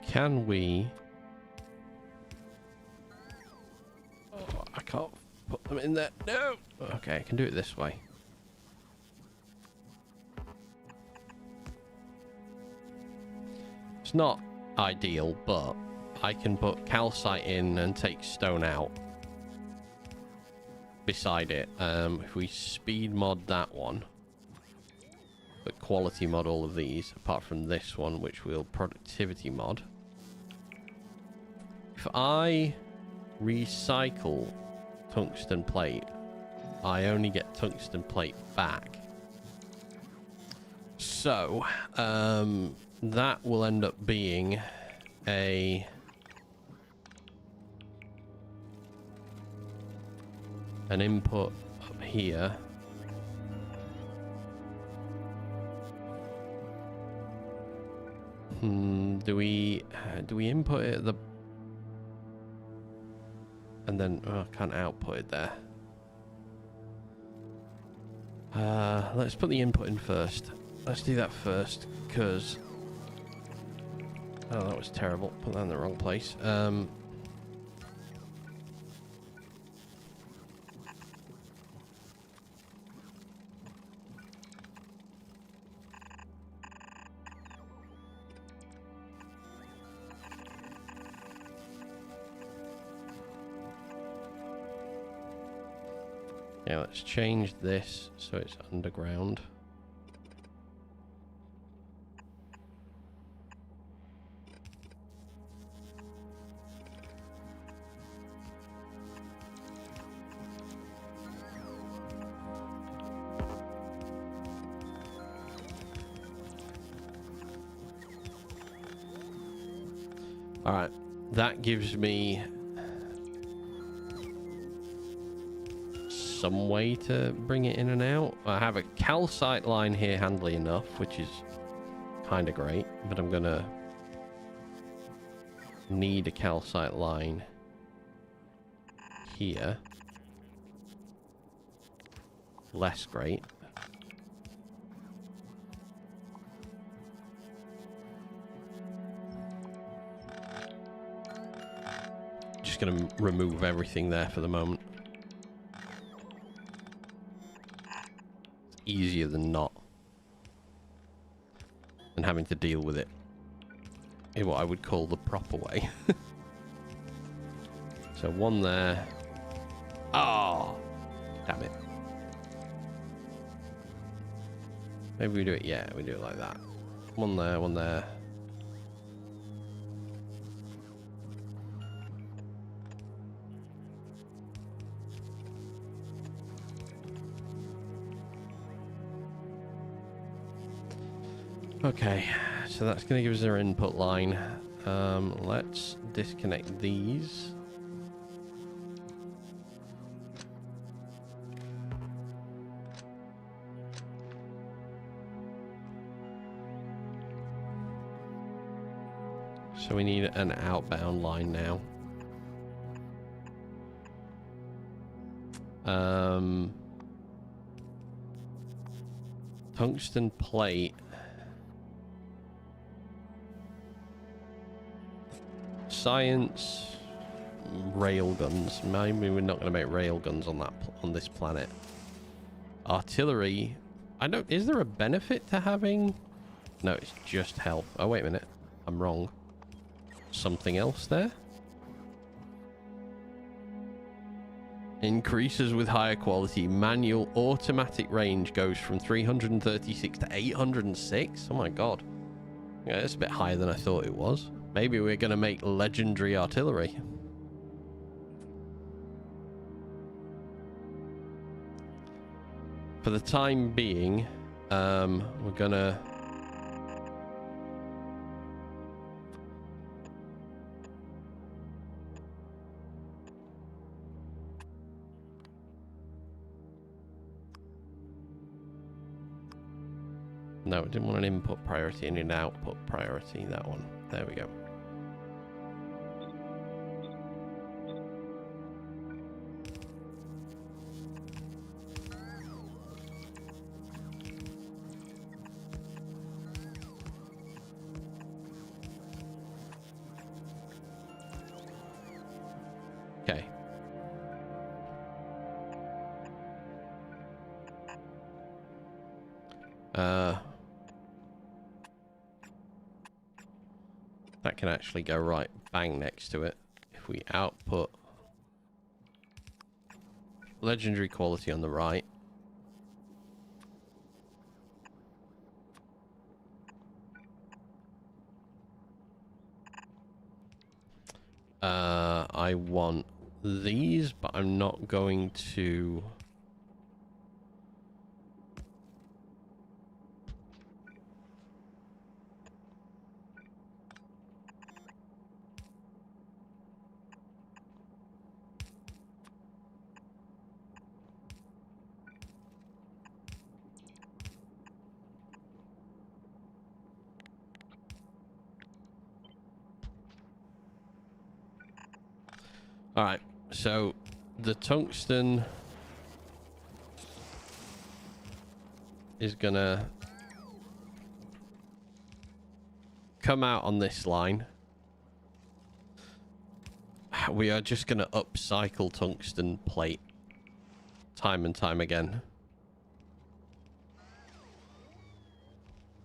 can we... Oh, I can't put them in there. No! Okay, I can do it this way. It's not ideal, but I can put calcite in and take stone out beside it. If we speed mod that one, but quality mod all of these, apart from this one, which we'll productivity mod. If I recycle tungsten plate, I only get tungsten plate back. So, that will end up being an input up here. Do we input it at the... And then, oh, I can't output it there. Let's put the input in first. Let's do that first, because... Oh, that was terrible. Put that in the wrong place. Yeah, let's change this so it's underground. All right, that gives me some way to bring it in and out. I have a calcite line here handily enough, which is kind of great, but I'm gonna need a calcite line here. Less great. Just gonna remove everything there for the moment. Easier than not, and having to deal with it in what I would call the proper way. So one there. Oh, damn it. Maybe we do it, yeah, we do it like that. One there, one there. Okay, so that's going to give us our input line. Let's disconnect these. So we need an outbound line now. Tungsten plate. Science, railguns. Maybe we're not going to make railguns on this planet. Artillery. I don't. Is there a benefit to having No, it's just health. Oh, wait a minute. I'm wrong. Something else there? Increases with higher quality. Manual automatic range goes from 336 to 806. Oh my god. Yeah, it's a bit higher than I thought it was. Maybe we're going to make legendary artillery. For the time being, we're going to... No, I didn't want an input priority and an output priority. That one. There we go. Okay. That can actually go right bang next to it. If we output legendary quality on the right. I want these, but I'm not going to... Alright, so the tungsten is gonna come out on this line. We are just gonna upcycle tungsten plate time and time again.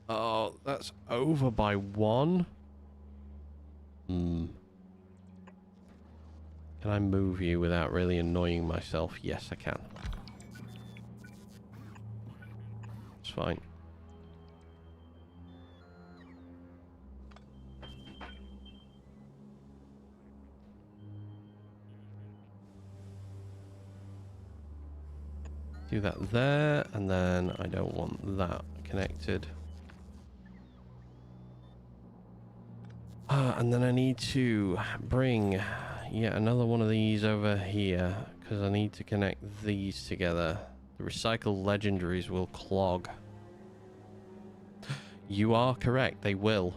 Oh, that's over by 1. Can I move you without really annoying myself? Yes, I can. It's fine. Do that there, and then I don't want that connected. And then I need to bring yet another one of these over here, because I need to connect these together. The recycled legendaries will clog. You are correct, they will.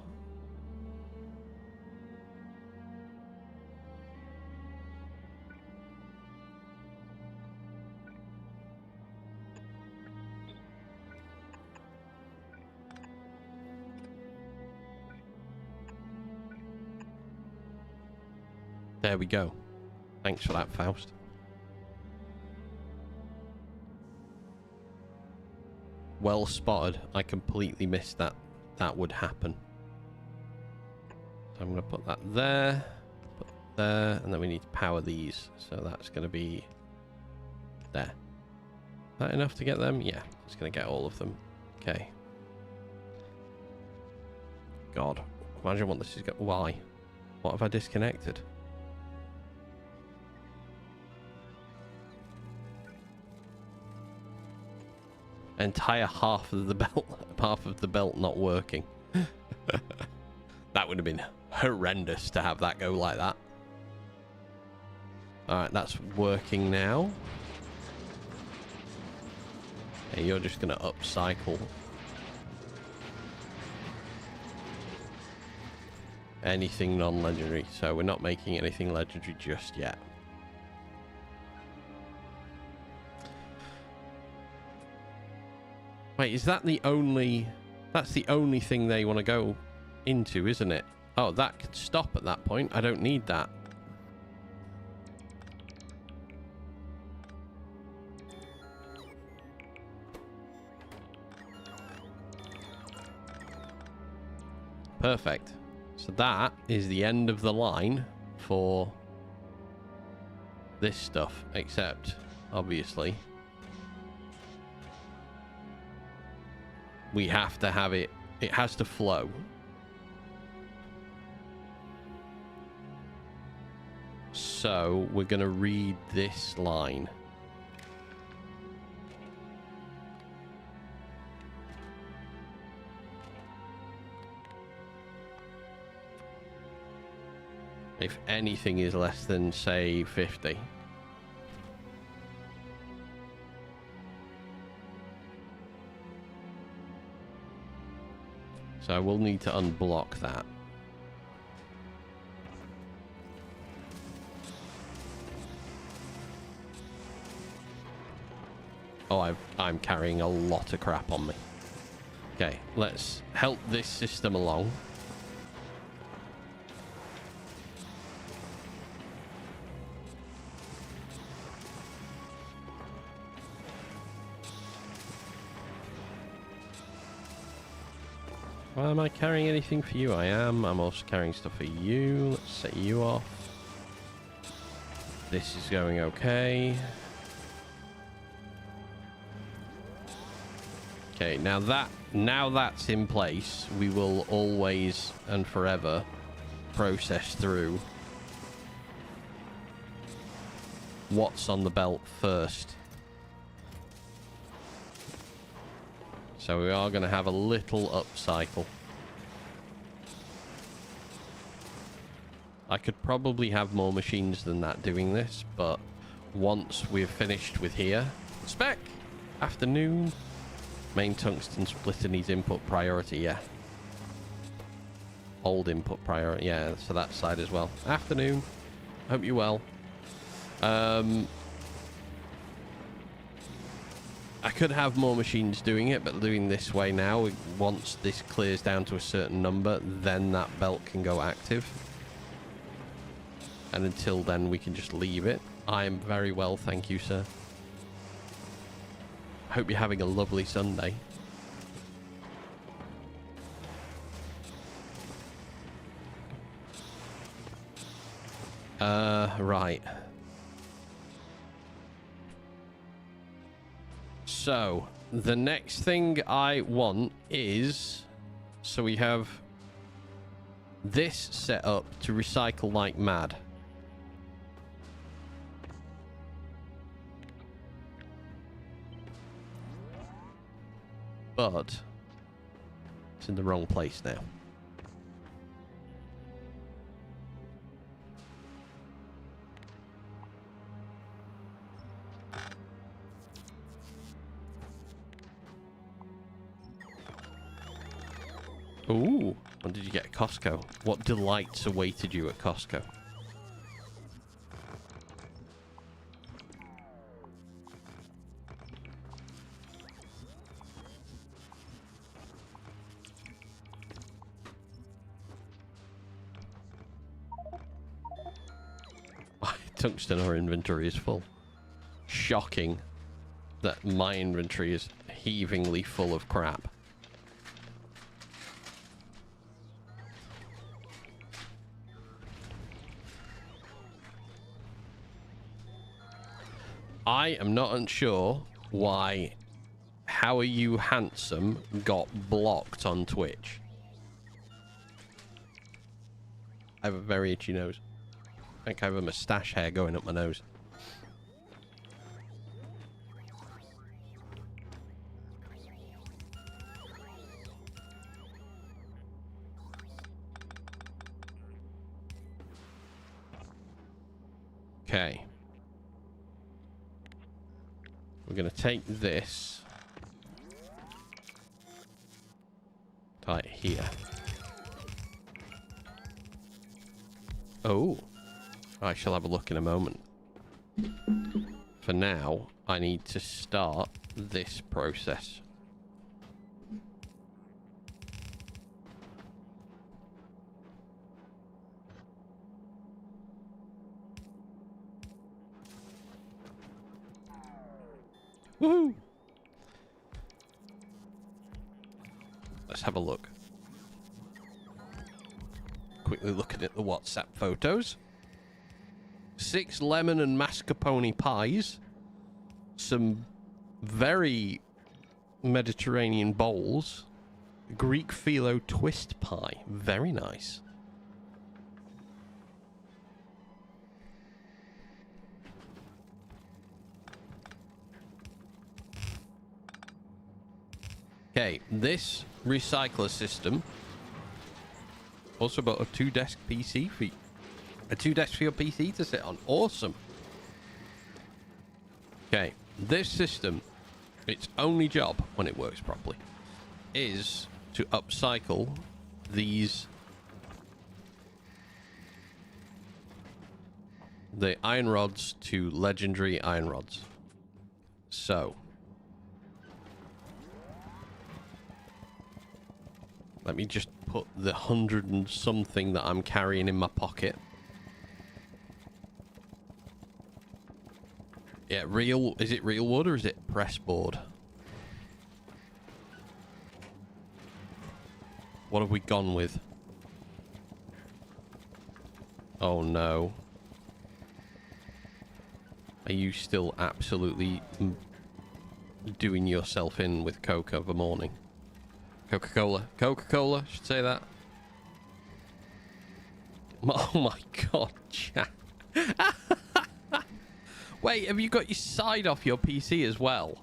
There we go. Thanks for that, Faust. Well spotted. I completely missed that. That would happen. So I'm going to put that there. Put there. And then we need to power these. So that's going to be there. That enough to get them? Yeah. It's going to get all of them. Okay. God. Imagine what this is going... Why? What have I disconnected? Entire half of the belt not working. That would have been horrendous to have that go like that. Alright, that's working now. Okay, you're just going to upcycle anything non-legendary. So we're not making anything legendary just yet. Wait, is that the only... That's the only thing they want to go into, isn't it? Oh, that could stop at that point. I don't need that. Perfect. So that is the end of the line for this stuff, except, obviously, we have to have it. It has to flow. So we're going to read this line. If anything is less than, say, 50. So I will need to unblock that. Oh, I'm carrying a lot of crap on me. Okay, let's help this system along. Well, am I carrying anything for you? I am. I'm also carrying stuff for you. Let's set you off. This is going okay. Okay, now that's in place, we will always and forever process through what's on the belt first. So we are going to have a little upcycle. I could probably have more machines than that doing this, but once we're finished with here... Spec! Afternoon. Main tungsten splitter needs input priority, yeah. Old input priority, yeah, so that side as well. Afternoon. Hope you're well. I could have more machines doing it, but doing this way now, once this clears down to a certain number, then that belt can go active. And until then, we can just leave it. I am very well, thank you, sir. Hope you're having a lovely Sunday. Right. So, the next thing I want is... So we have this set up to recycle like mad. But it's in the wrong place now. Ooh, what did you get at Costco? What delights awaited you at Costco? Tungsten, our inventory is full. Shocking that my inventory is heavingly full of crap. I am not unsure why How Are You Handsome got blocked on Twitch. I have a very itchy nose. I think I have a moustache hair going up my nose. Okay. We're going to take this. Tie it here. Oh. I shall have a look in a moment. For now, I need to start this process. Woohoo! Let's have a look. quickly looking at the WhatsApp photos. 6 lemon and mascarpone pies. Some very Mediterranean bowls. Greek phyllo twist pie. Very nice. Okay, this recycler system also bought a 2-desk PC for a 2-desk for your PC to sit on. Awesome. Okay, this system, its only job when it works properly is to upcycle the iron rods to legendary iron rods. So let me just put the 100 and something that I'm carrying in my pocket. Yeah, is it real wood or is it press board? What have we gone with? Oh no. Are you still absolutely doing yourself in with Coke of a morning? Coca-Cola. Coca-Cola, should say that. Oh my god, chat. Wait, have you got your side off your PC as well?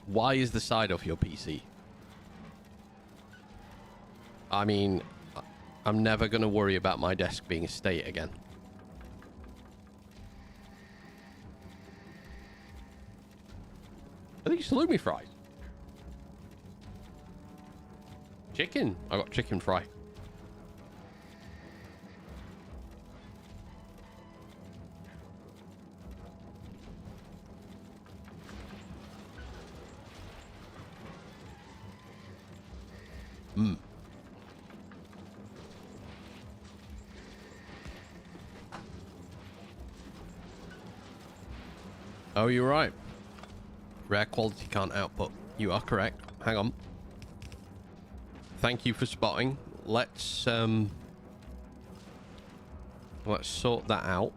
Why is the side off your PC? I mean, I'm never going to worry about my desk being a state again. Are these salumi fries? Chicken. I got chicken fry. Oh, you're right. Rare quality can't output. You are correct. Hang on. Thank you for spotting. Let's sort that out.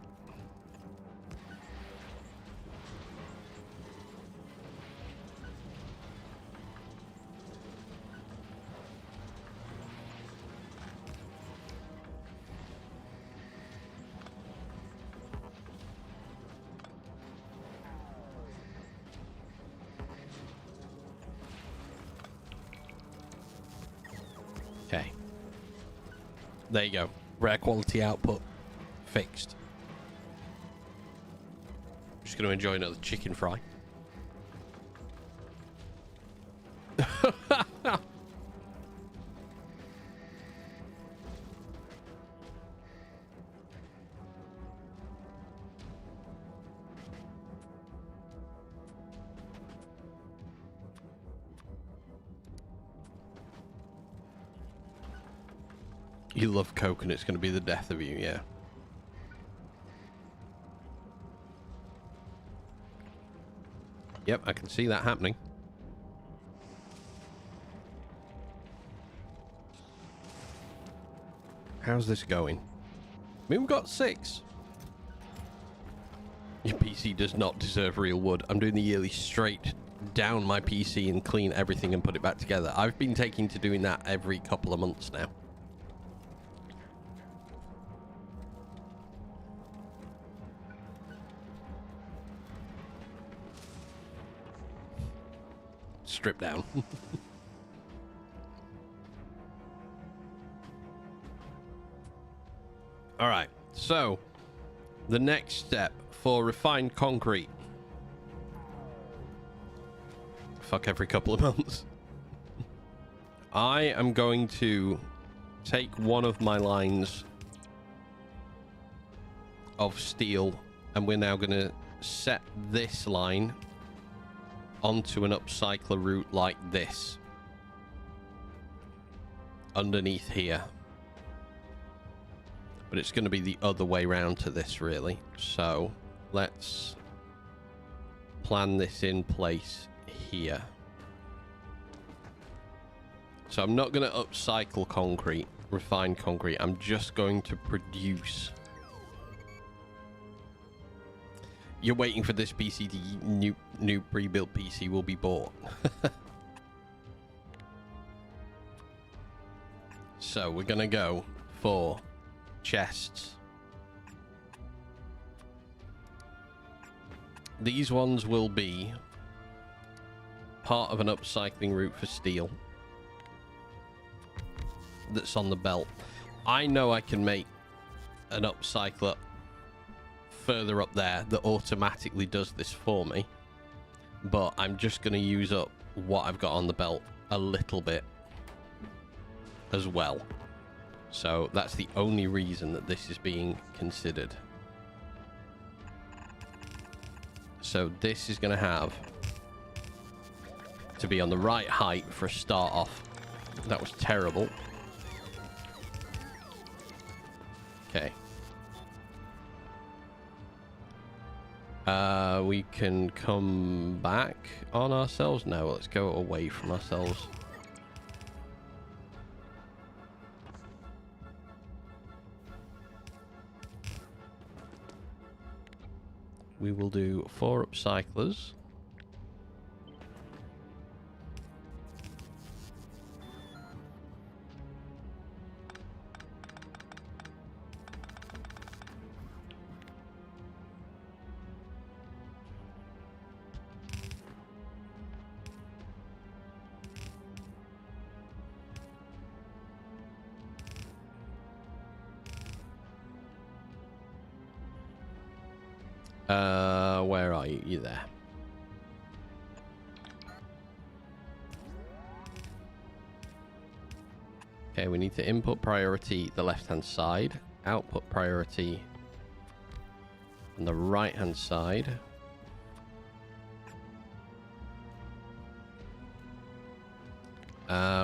Okay. There you go. Rare quality output. Fixed. Just going to enjoy another chicken fry. You love Coke and it's going to be the death of you, yeah. Yep, I can see that happening. How's this going? I mean, we've got 6. Your PC does not deserve real wood. I'm doing the yearly straight down my PC and clean everything and put it back together. I've been taking to doing that every couple of months now. Strip down. All right, so the next step for refined concrete. Fuck every couple of months. I am going to take one of my lines of steel and we're now going to set this line onto an upcycler route like this underneath here, but it's going to be the other way round to this really. So let's plan this in place here. So I'm not going to upcycle concrete. refined concrete. I'm just going to produce. You're waiting for this PC to new pre-built PC will be bought. So we're gonna go for chests. These ones will be part of an upcycling route for steel that's on the belt. I know I can make an upcycler further up there that automatically does this for me, but I'm just going to use up what I've got on the belt a little bit as well. So that's the only reason that this is being considered. So this is going to have to be on the right height for a start off. That was terrible. Okay. We can come back on ourselves. No, let's go away from ourselves. We will do 4 upcyclers. Where are you? You're there. Okay, we need to input priority the left-hand side, output priority on the right-hand side.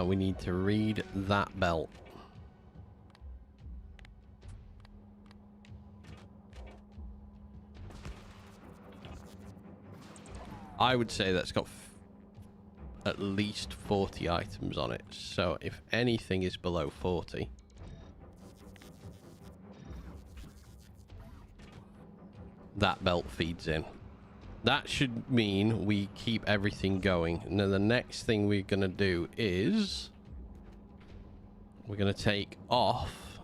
We need to read that belt. I would say that's got at least 40 items on it. So if anything is below 40, that belt feeds in. That should mean we keep everything going. And then the next thing we're going to do is we're going to take off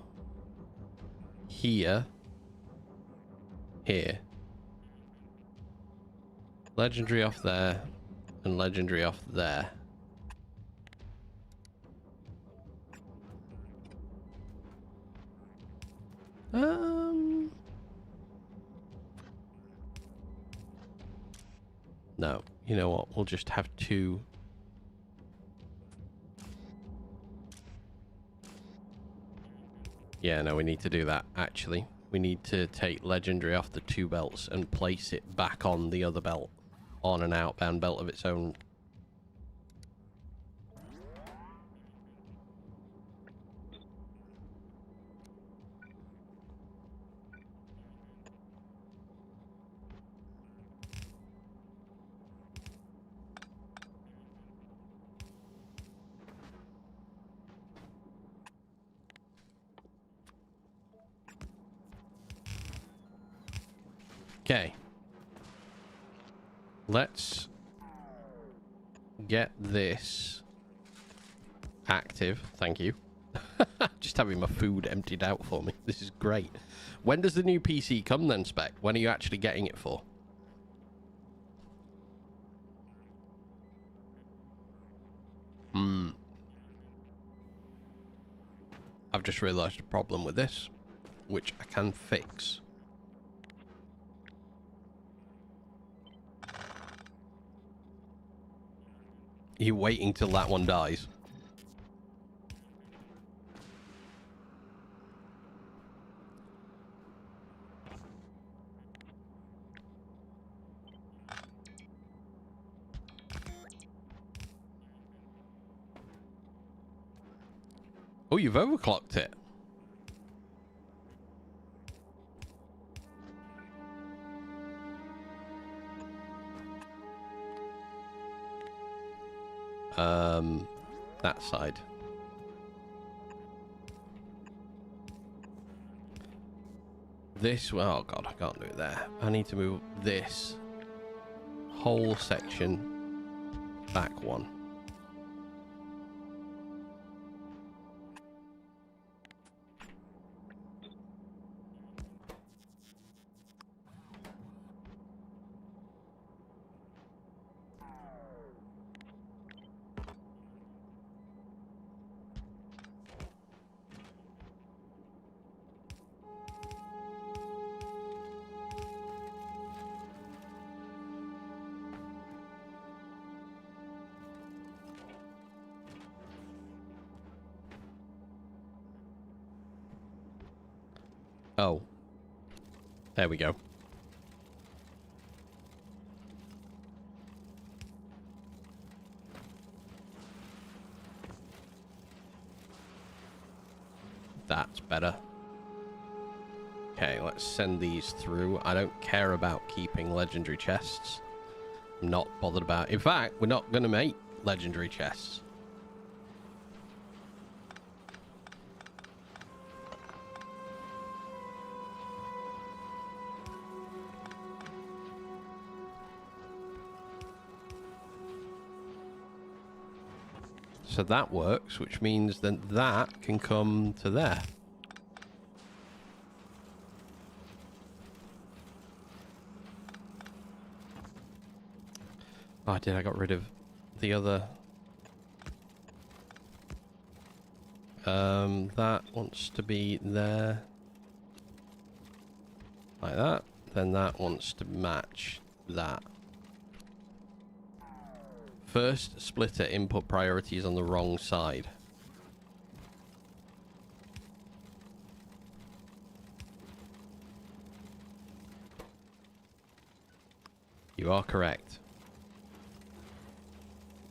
here, legendary off there, and legendary off there. No, you know what? We'll just have 2. Yeah, no, we need to do that, actually. We need to take legendary off the 2 belts and place it back on the other belt, on an outbound belt of its own. Okay. Let's get this active. Thank you. Just having my food emptied out for me. This is great. When does the new PC come then, Spec? When are you actually getting it for? I've just realised a problem with this, which I can fix. You waiting till that one dies? Oh, you've overclocked it. That side. this. Oh god, I can't do it there. I need to move this whole section back one. Oh. There we go. That's better. Okay, let's send these through. I don't care about keeping legendary chests. I'm not bothered about it. In fact, we're not going to make legendary chests. So that works, which means that that can come to there. Oh, I got rid of the other. That wants to be there. Like that. Then that wants to match that. First splitter input priority is on the wrong side. You are correct.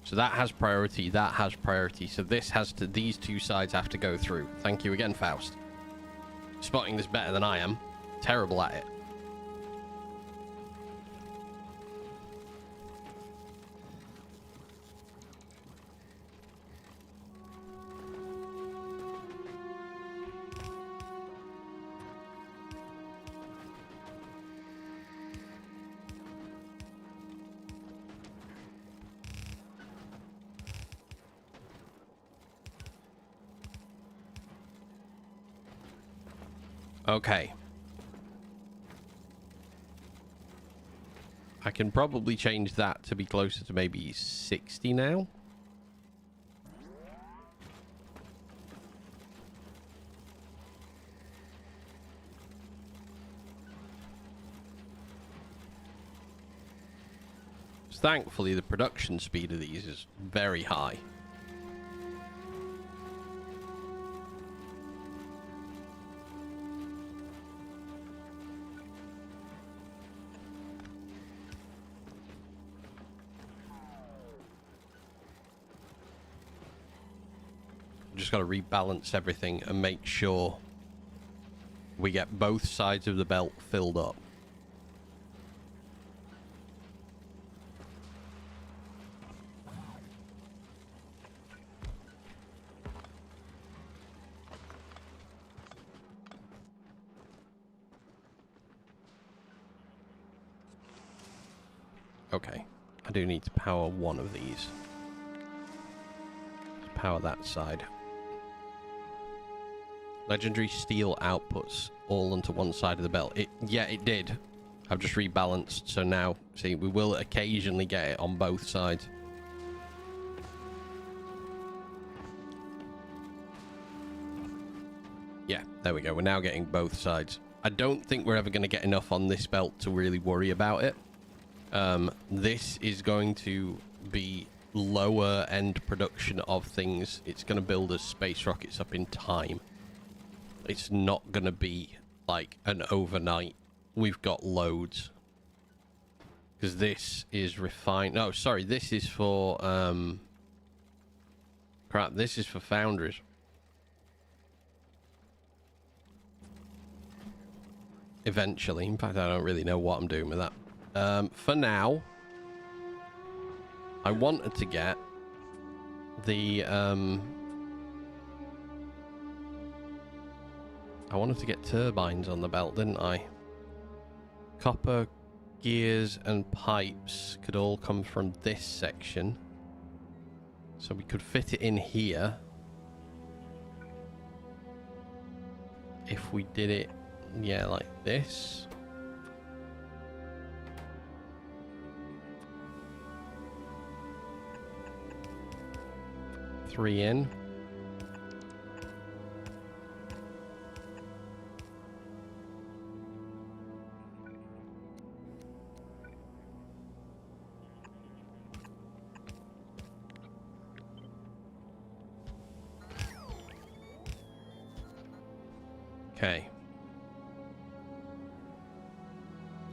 So that has priority, that has priority. So this has to, these two sides have to go through. Thank you again, Faust. Spotting this better than I am. Terrible at it. Okay. I can probably change that to be closer to maybe 60 now. Thankfully, the production speed of these is very high. Just got to rebalance everything and make sure we get both sides of the belt filled up. Okay, I do need to power one of these. Let's power that side. Legendary steel outputs all onto one side of the belt. Yeah, it did. I've just rebalanced, so now, see, we will occasionally get it on both sides. Yeah, there we go. We're now getting both sides. I don't think we're ever going to get enough on this belt to really worry about it. This is going to be lower end production of things. It's going to build us space rockets up in time. It's not going to be like an overnight. We've got loads. Because this is refined. No, sorry. This is for... crap, this is for foundries. Eventually. In fact, I don't really know what I'm doing with that. For now, I wanted to get the... I wanted to get turbines on the belt, didn't I? Copper, gears and pipes could all come from this section. So we could fit it in here. If we did it, yeah, like this. Three in. Okay.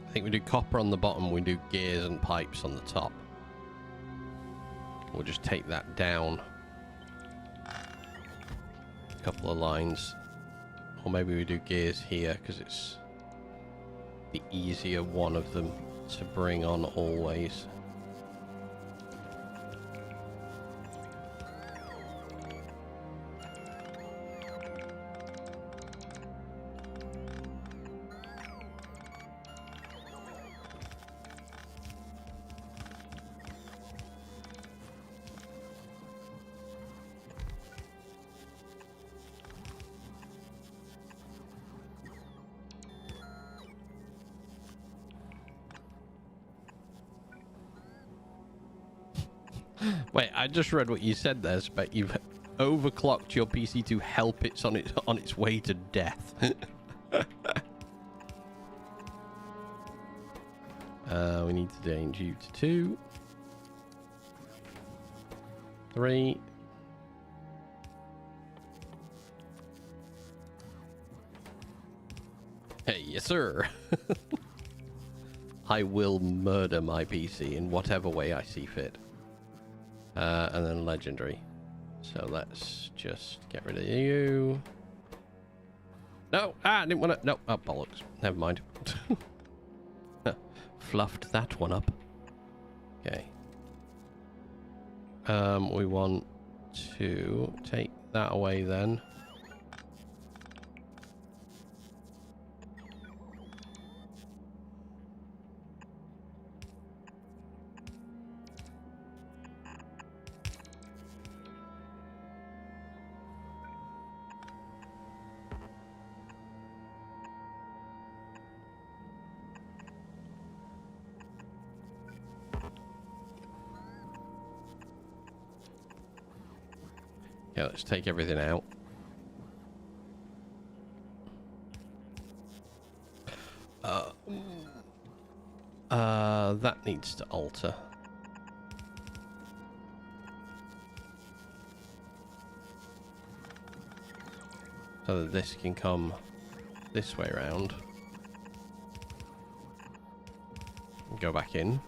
I think we do copper on the bottom, we do gears and pipes on the top. We'll just take that down a couple of lines. Or maybe we do gears here because it's the easier one of them to bring on always. Wait, I just read what you said there, but you've overclocked your PC to help it on its way to death. We need to change you to 2, 3. Hey, yes, sir. I will murder my PC in whatever way I see fit. And then legendary. So let's just get rid of you. No, I didn't want to. No, oh, bollocks. Never mind. Fluffed that one up. Okay. We want to take that away then. Yeah, let's take everything out. That needs to alter. So that this can come this way around. Go back in.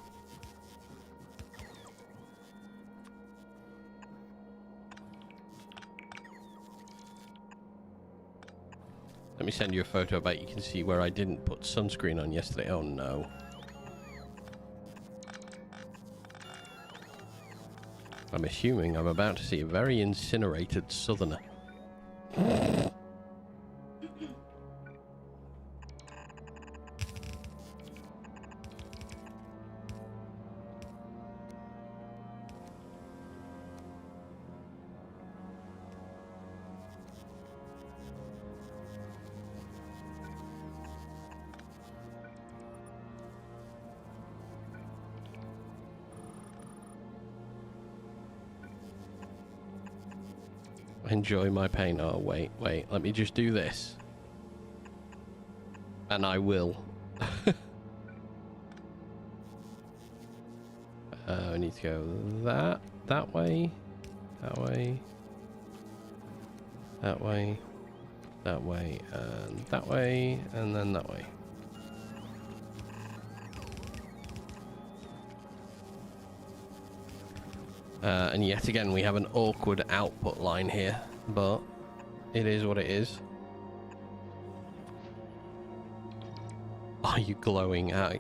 Let me send you a photo about you can see where I didn't put sunscreen on yesterday. Oh no. I'm assuming I'm about to see a very incinerated southerner. Enjoy my pain. Oh, wait. Let me just do this. And I will. We need to go that way, that way, that way, that way, and that way, and then that way. And yet again, we have an awkward output line here, but it is what it is. Are you glowing? I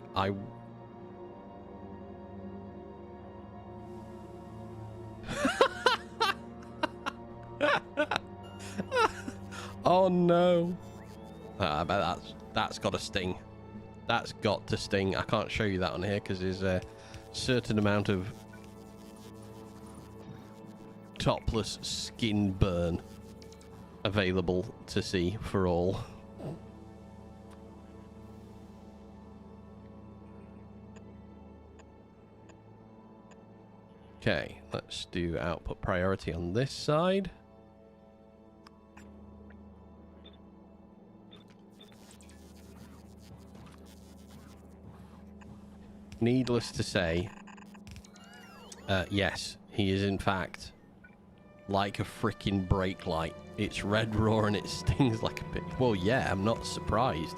Oh no. I bet that's got to sting. That's got to sting. I can't show you that on here because there's a certain amount of topless skin burn available to see for all. Okay, let's do output priority on this side. Needless to say, yes, he is in fact like a freaking brake light. It's red raw and it stings like a bit. Well, yeah, I'm not surprised.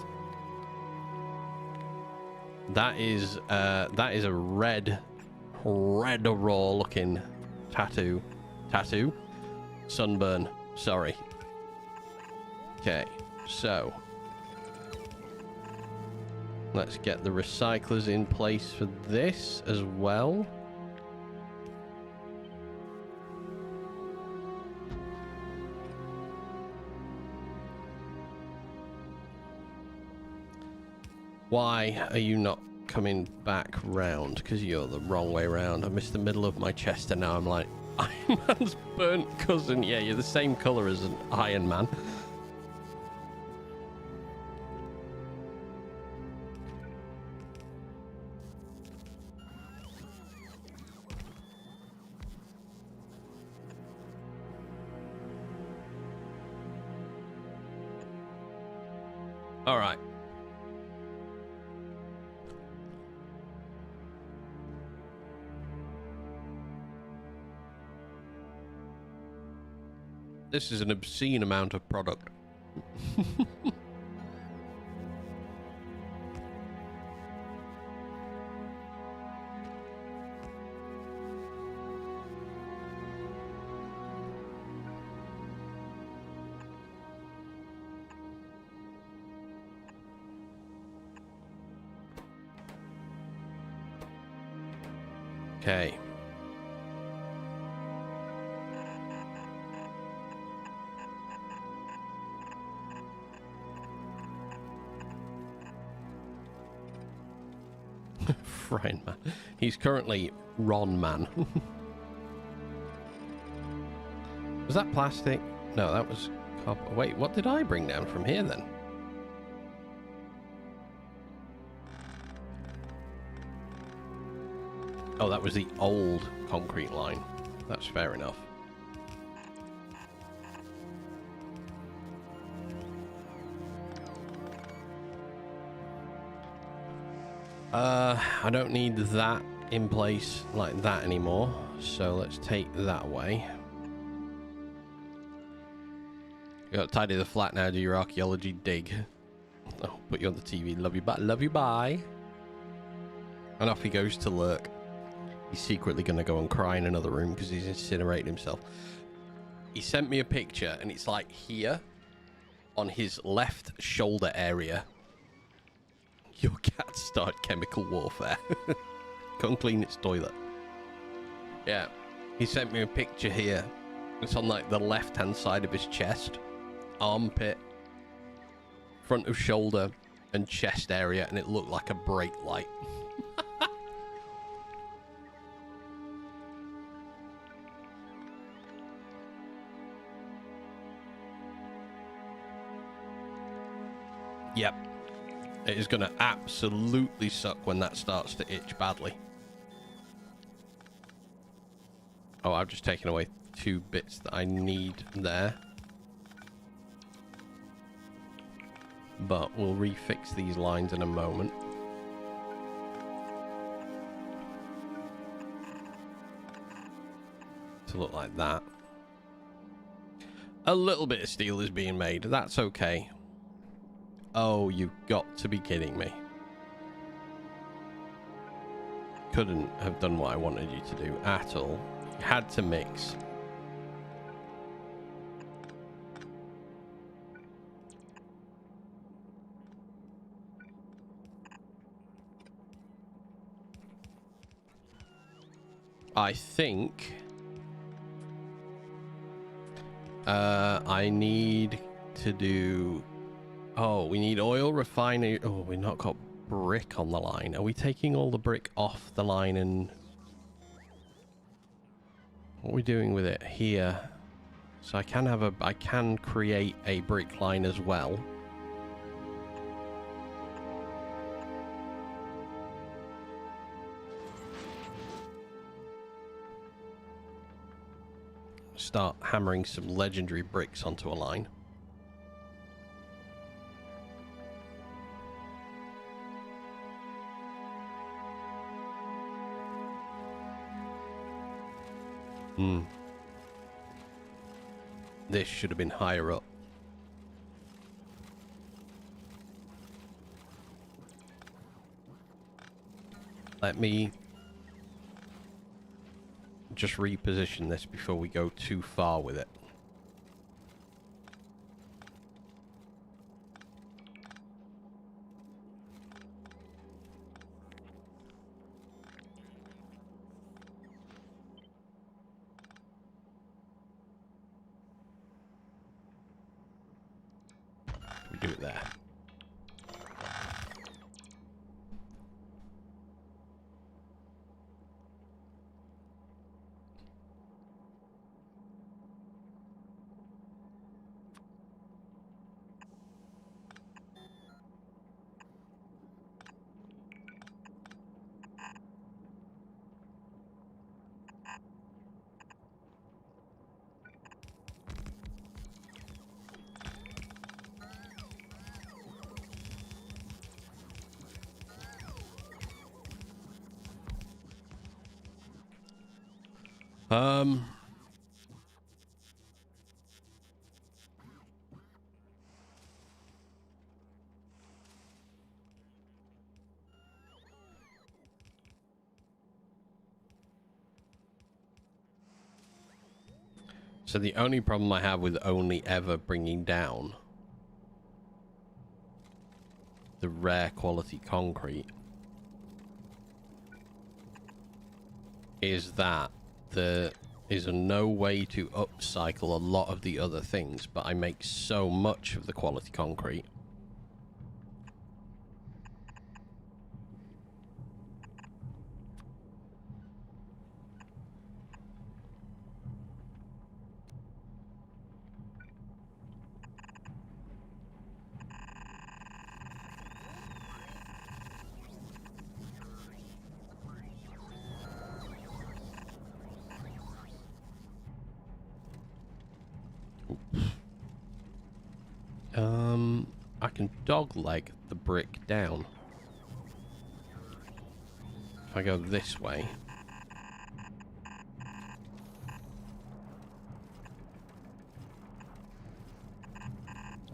That is a red raw looking tattoo. Sunburn. Sorry. Okay, so let's get the recyclers in place for this as well. Why are you not coming back round? Because you're the wrong way round. I missed the middle of my chest and now I'm like, Iron Man's burnt cousin. Yeah, you're the same colour as an Iron Man. All right. This is an obscene amount of product. Okay. Frying Man. He's currently Ron Man. Was that plastic? No, that was copper. Wait, what did I bring down from here then? Oh, that was the old concrete line. That's fair enough. I don't need that in place like that anymore, so let's take that away. You got to tidy the flat now, do your archaeology dig. Oh, put you on the TV. Love you, bye. Love you, bye. And off he goes to lurk. He's secretly going to go and cry in another room because he's incinerated himself. He sent me a picture and it's like here on his left shoulder area. Your cat started chemical warfare. Couldn't clean its toilet. Yeah, he sent me a picture here. It's on like the left hand side of his chest, armpit, front of shoulder and chest area, and it looked like a brake light. Yep. It is going to absolutely suck when that starts to itch badly. Oh, I've just taken away 2 bits that I need there. But we'll refix these lines in a moment. To look like that. A little bit of steel is being made. That's okay. Oh, you've got to be kidding me. Couldn't have done what I wanted you to do at all. You had to mix. I think I need to do Oh, we need oil refinery. Oh, we've not got brick on the line. Are we taking all the brick off the line and what are we doing with it here? So I can create a brick line as well. Start hammering some legendary bricks onto a line. This should have been higher up. Let me just reposition this before we go too far with it. We do it there. So the only problem I have with only ever bringing down the rare quality concrete is that there is no way to upcycle a lot of the other things, but I make so much of the quality concrete. I can dogleg the brick down. If I go this way.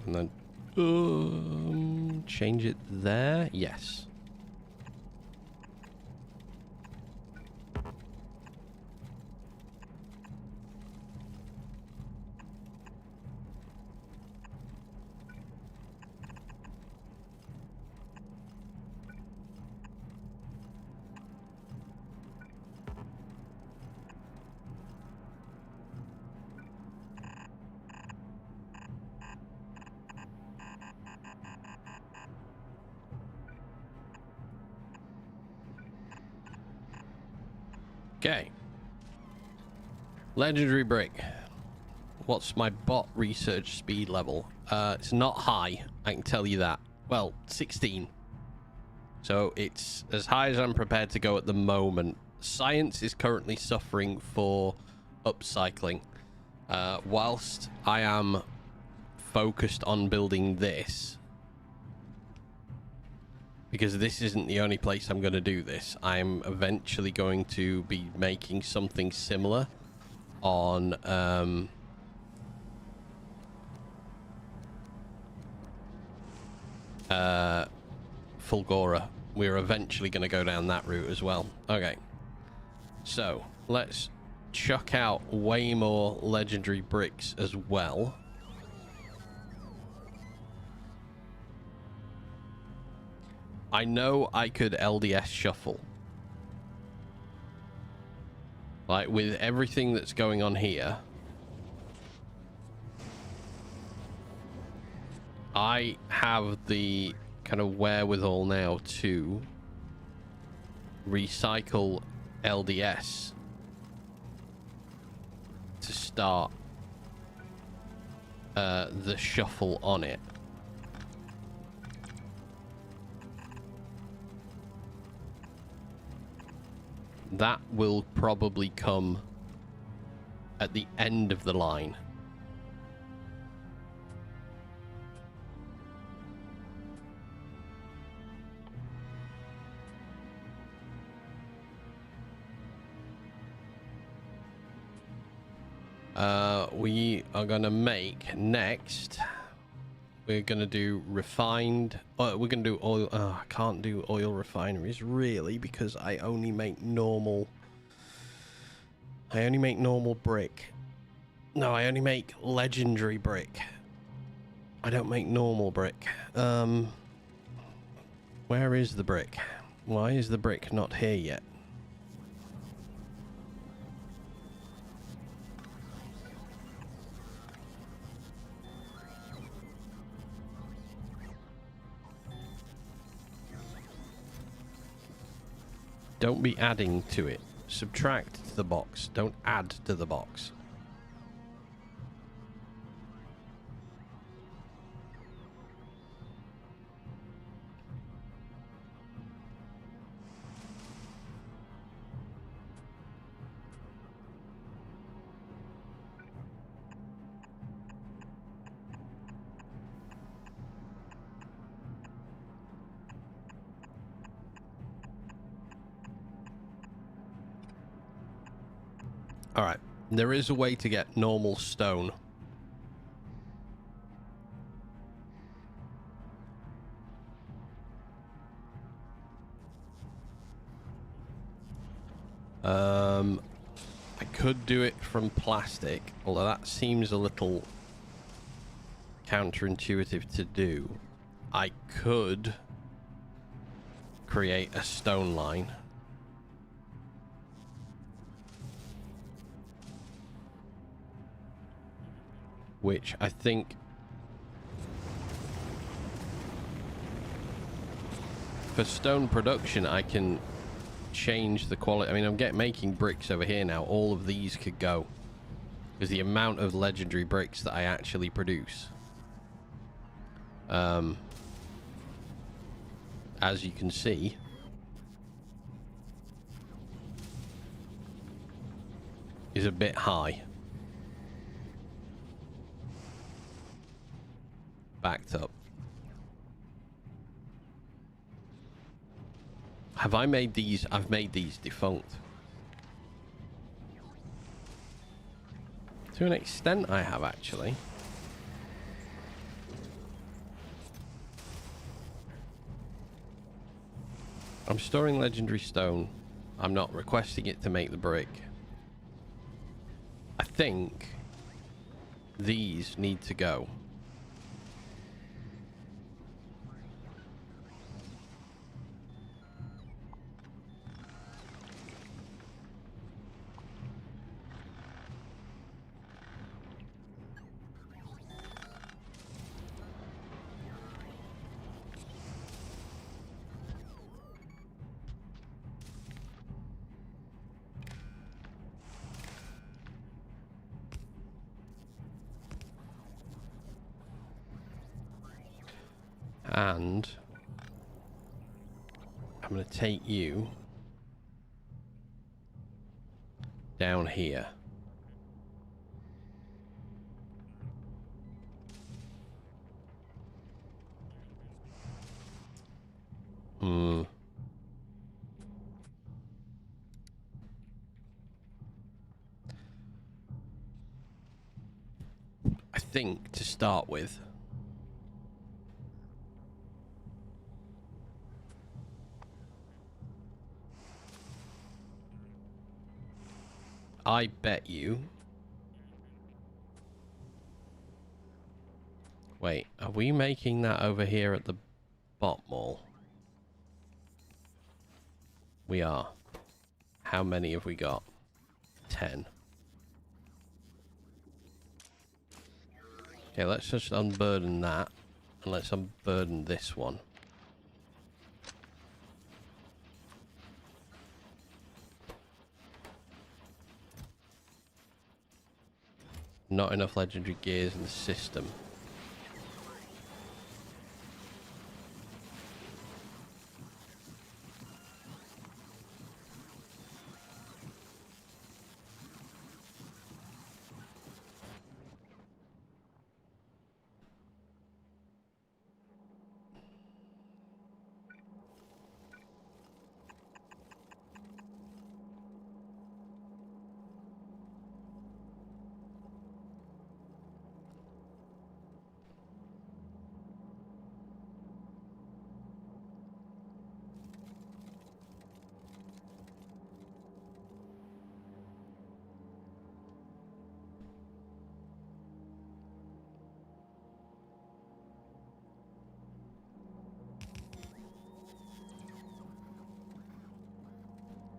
And then change it there. Yes. Okay. Legendary brick. What's my bot research speed level? It's not high, I can tell you that. Well, 16. So it's as high as I'm prepared to go at the moment. Science is currently suffering for upcycling. Whilst I am focused on building this, because this isn't the only place I'm going to do this, I'm eventually going to be making something similar on Fulgora. We're eventually going to go down that route as well. Okay, so let's chuck out way more legendary bricks as well. I know I could LDS shuffle. Like, with everything that's going on here. I have the kind of wherewithal now to recycle LDS to start the shuffle on it. That will probably come at the end of the line. We are going to make next. We're going to do refined. We're going to do oil. I can't do oil refineries really because I only make normal. I only make normal brick. No, I only make legendary brick. I don't make normal brick. Where is the brick? Why is the brick not here yet? Don't be adding to it. Subtract to the box. Don't add to the box. Alright, there is a way to get normal stone. I could do it from plastic, although that seems a little counterintuitive to do. I could create a stone line. Which I think for stone production I can change the quality. I mean, I'm making bricks over here now. All of these could go because the amount of legendary bricks that I actually produce, as you can see, is a bit high. Backed up. Have I made these? I've made these defunct. To an extent I have actually. I'm storing legendary stone. I'm not requesting it to make the brick. I think these need to go. And I'm going to take you down here. I think to start with, I bet you. Wait, are we making that over here at the bot mall? We are. How many have we got? 10. Okay, let's just unburden that. And let's unburden this one. Not enough legendary gears in the system.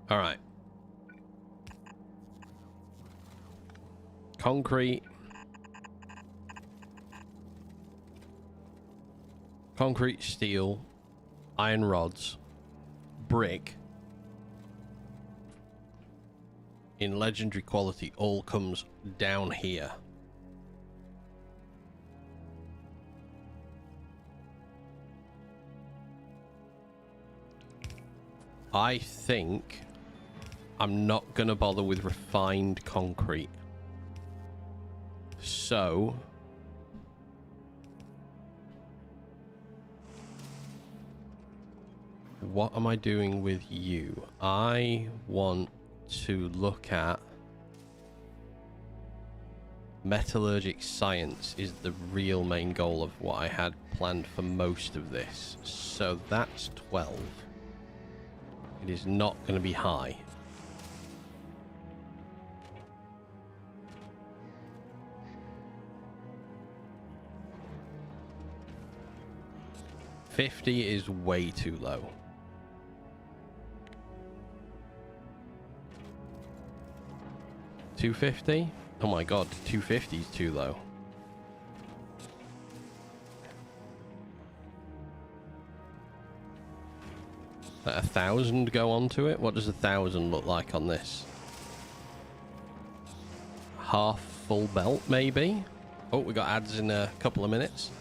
All right. Concrete. Concrete, steel, iron rods, brick. In legendary quality, all comes down here. I think I'm not going to bother with refined concrete. So what am I doing with you? I want to look at metallurgic science is the real main goal of what I had planned for most of this. So that's 12. It is not going to be high. $50 is way too low. $250? Oh my god, $250 is too low. Let 1,000 go onto it? What does 1,000 look like on this? Half full belt, maybe? Oh, we got ads in a couple of minutes.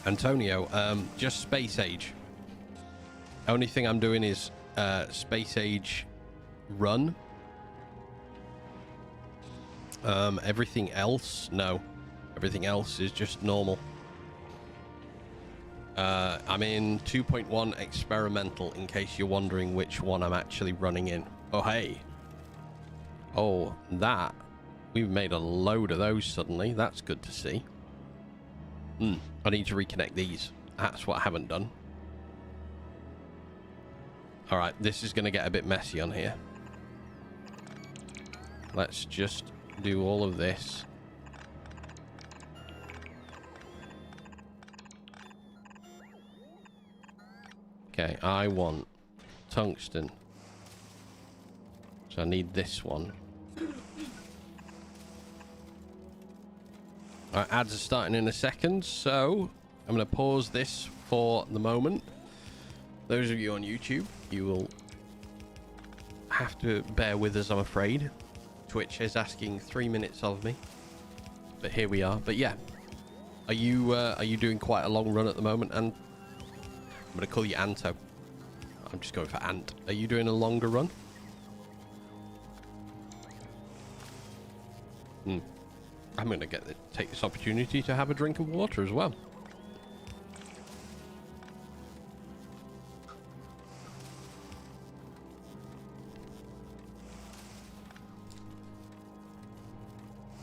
Antonio, just space age. Only thing I'm doing is space age run. Everything else, no. Everything else is just normal. I'm in 2.1 experimental, in case you're wondering which one I'm actually running in. Oh, hey. Oh, that. We've made a load of those suddenly. That's good to see. I need to reconnect these. That's what I haven't done. Alright, this is going to get a bit messy on here. Let's just do all of this. Okay, I want tungsten. So I need this one. Alright, ads are starting in a second, so I'm going to pause this for the moment. Those of you on YouTube, you will have to bear with us, I'm afraid. Twitch is asking 3 minutes of me, but here we are. But yeah, are you doing quite a long run at the moment? And I'm going to call you Anto. I'm just going for Ant. Are you doing a longer run? I'm going to take this opportunity to have a drink of water as well.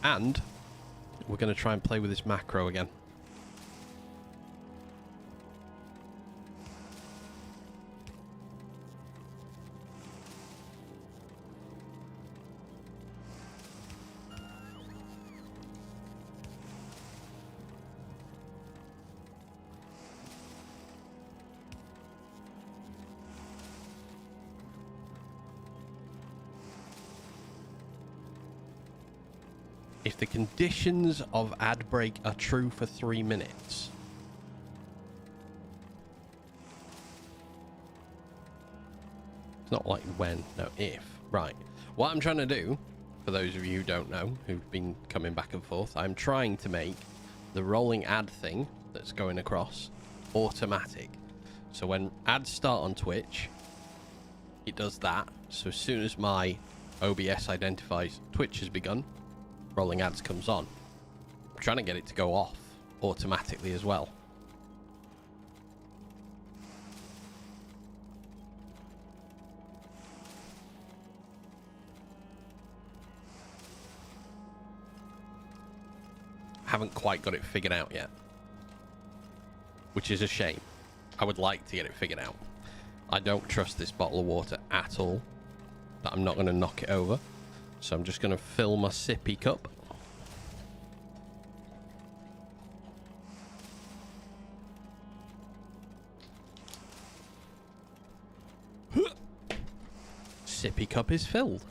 And we're going to try and play with this macro again. If the conditions of ad break are true for 3 minutes. It's not like when, no, if. Right. What I'm trying to do, for those of you who don't know, who've been coming back and forth, I'm trying to make the rolling ad thing that's going across automatic. So when ads start on Twitch, it does that. So as soon as my OBS identifies Twitch has begun, rolling ads comes on. I'm trying to get it to go off automatically as well. Haven't quite got it figured out yet, which is a shame. I would like to get it figured out. I don't trust this bottle of water at all, but I'm not going to knock it over. So I'm just going to fill my sippy cup. Sippy cup is filled.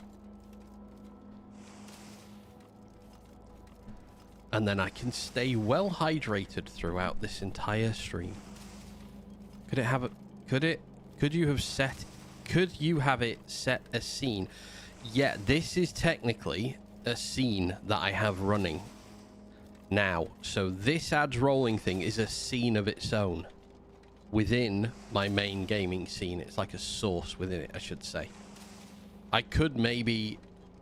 And then I can stay well hydrated throughout this entire stream. Could it have a... Could you have it set a scene? Yeah, this is technically a scene that I have running now. So this ads rolling thing is a scene of its own within my main gaming scene. It's like a source within it, I should say. I could maybe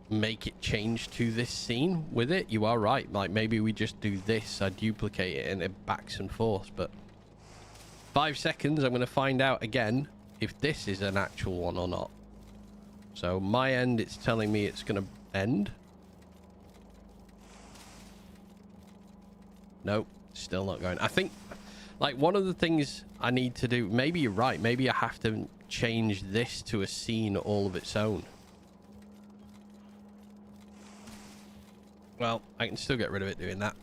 make it change to this scene with it. You are right. Like maybe we just do this. I duplicate it and it backs and forth. But 5 seconds. I'm going to find out again if this is an actual one or not. So my end, it's telling me it's going to end. Nope, still not going. I think like one of the things I need to do, maybe you're right. Maybe I have to change this to a scene all of its own. Well, I can still get rid of it doing that.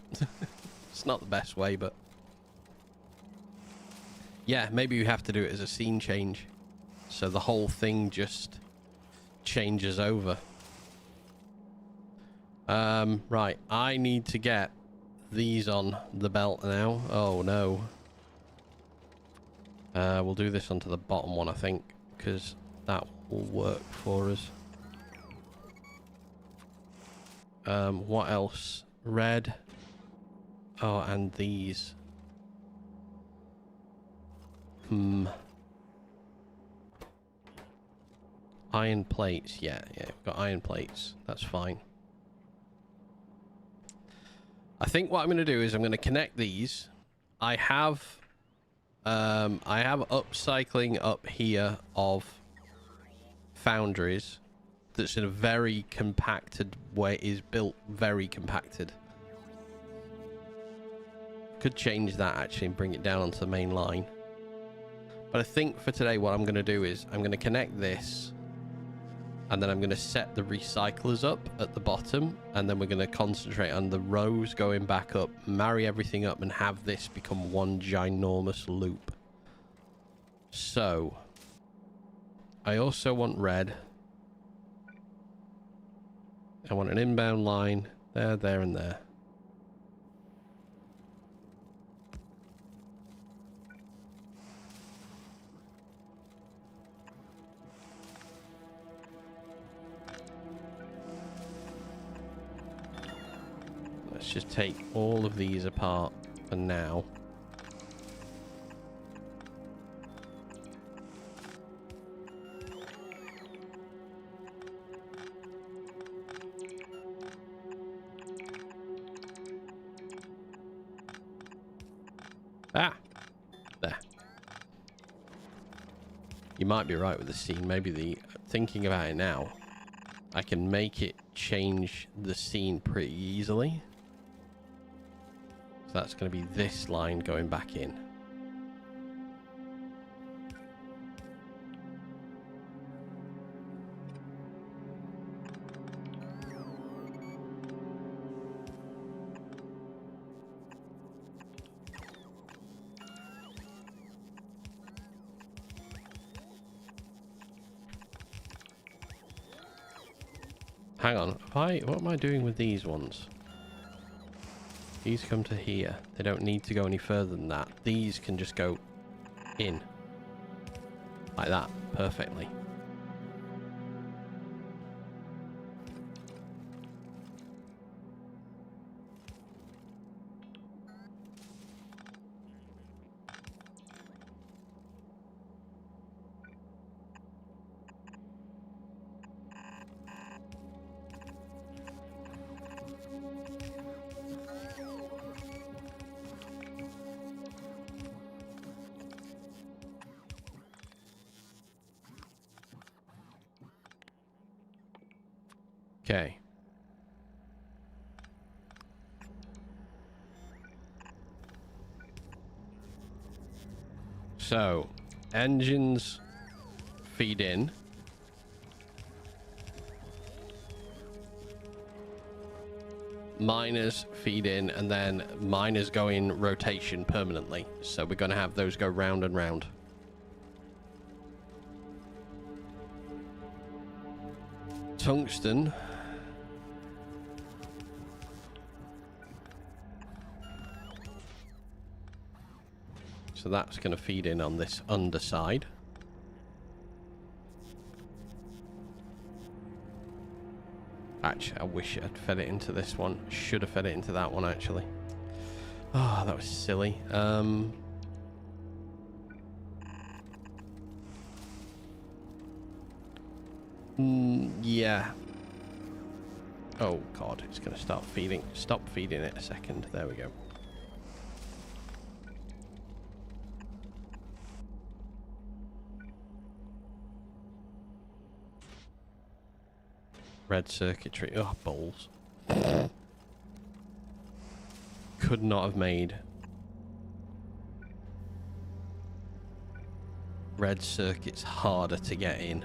It's not the best way, but yeah, maybe you have to do it as a scene change. So the whole thing just changes over. Right, I need to get these on the belt now. Oh no. We'll do this onto the bottom one, I think, because that will work for us. What else? Red. Oh, and these. Iron plates. Yeah, we've got iron plates. That's fine. I think what I'm going to do is I'm going to connect these. I have upcycling up here of foundries that's in a very compacted way, is built very compacted. Could change that actually and bring it down onto the main line. But I think for today what I'm going to do is I'm going to connect this, and then I'm going to set the recyclers up at the bottom, and then we're going to concentrate on the rows going back up, marry everything up, and have this become one ginormous loop. So I also want red. I want an inbound line there, there, and there. Let's just take all of these apart for now. Ah, there. You might be right with the scene. Maybe thinking about it now, I can make it change the scene pretty easily. So that's going to be this line going back in. Hang on, what am I doing with these ones? These come to here. They don't need to go any further than that. These can just go in. Like that. Perfectly. Okay. So, engines feed in. Miners feed in, and then miners go in rotation permanently. So we're going to have those go round and round. Tungsten. So that's going to feed in on this underside. Actually, I wish I'd fed it into this one. Should have fed it into that one, actually. Oh, that was silly. Yeah. Oh, God, it's going to start feeding. Stop feeding it a second. There we go. Red circuitry. Oh, balls. Could not have made red circuits harder to get in.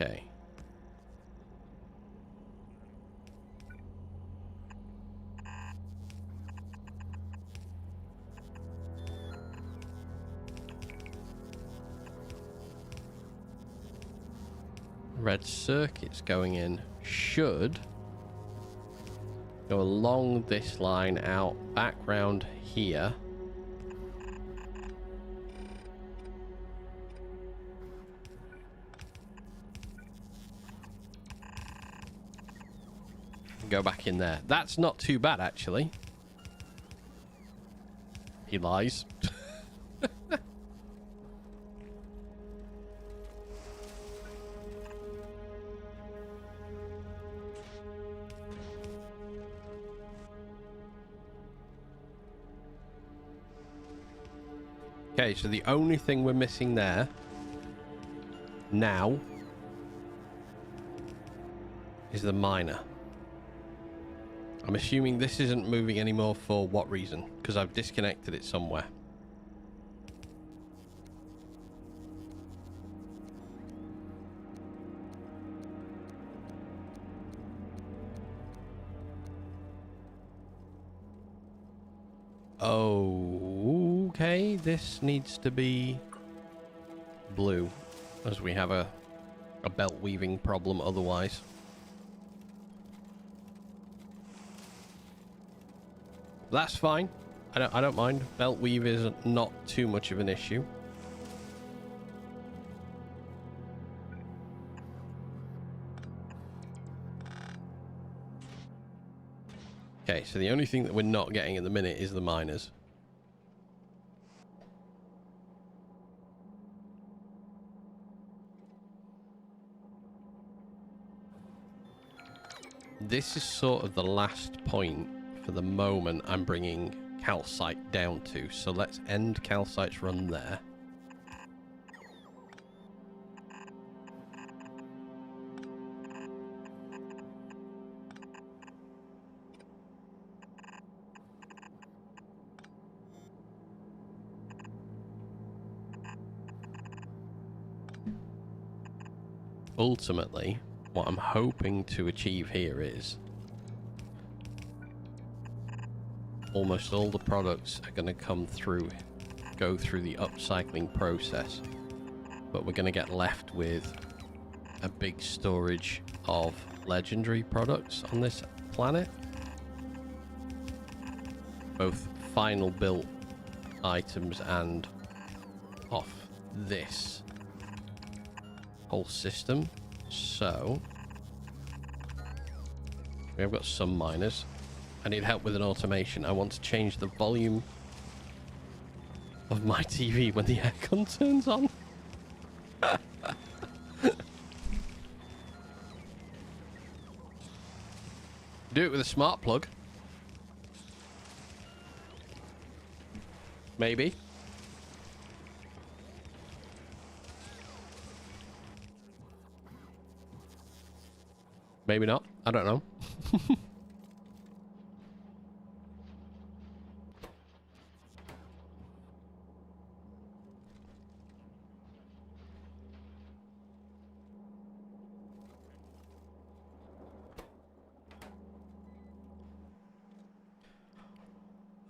Okay. Red circuits going in should go along this line out back round here. Go back in there. That's not too bad, actually. He lies. Okay, so the only thing we're missing there now is the miner. I'm assuming this isn't moving anymore for what reason? Because I've disconnected it somewhere. Okay, this needs to be blue, as we have a belt weaving problem otherwise. That's fine. I don't mind. Belt weave is not too much of an issue. Okay, so the only thing that we're not getting at the minute is the miners. This is sort of the last point for the moment I'm bringing calcite down to. So let's end calcite's run there. Ultimately, what I'm hoping to achieve here is almost all the products are going to go through the upcycling process, but we're going to get left with a big storage of legendary products on this planet, both final built items and off this whole system. So we have got some miners. I need help with an automation. I want to change the volume of my TV when the aircon turns on. Do it with a smart plug. Maybe. Maybe not. I don't know.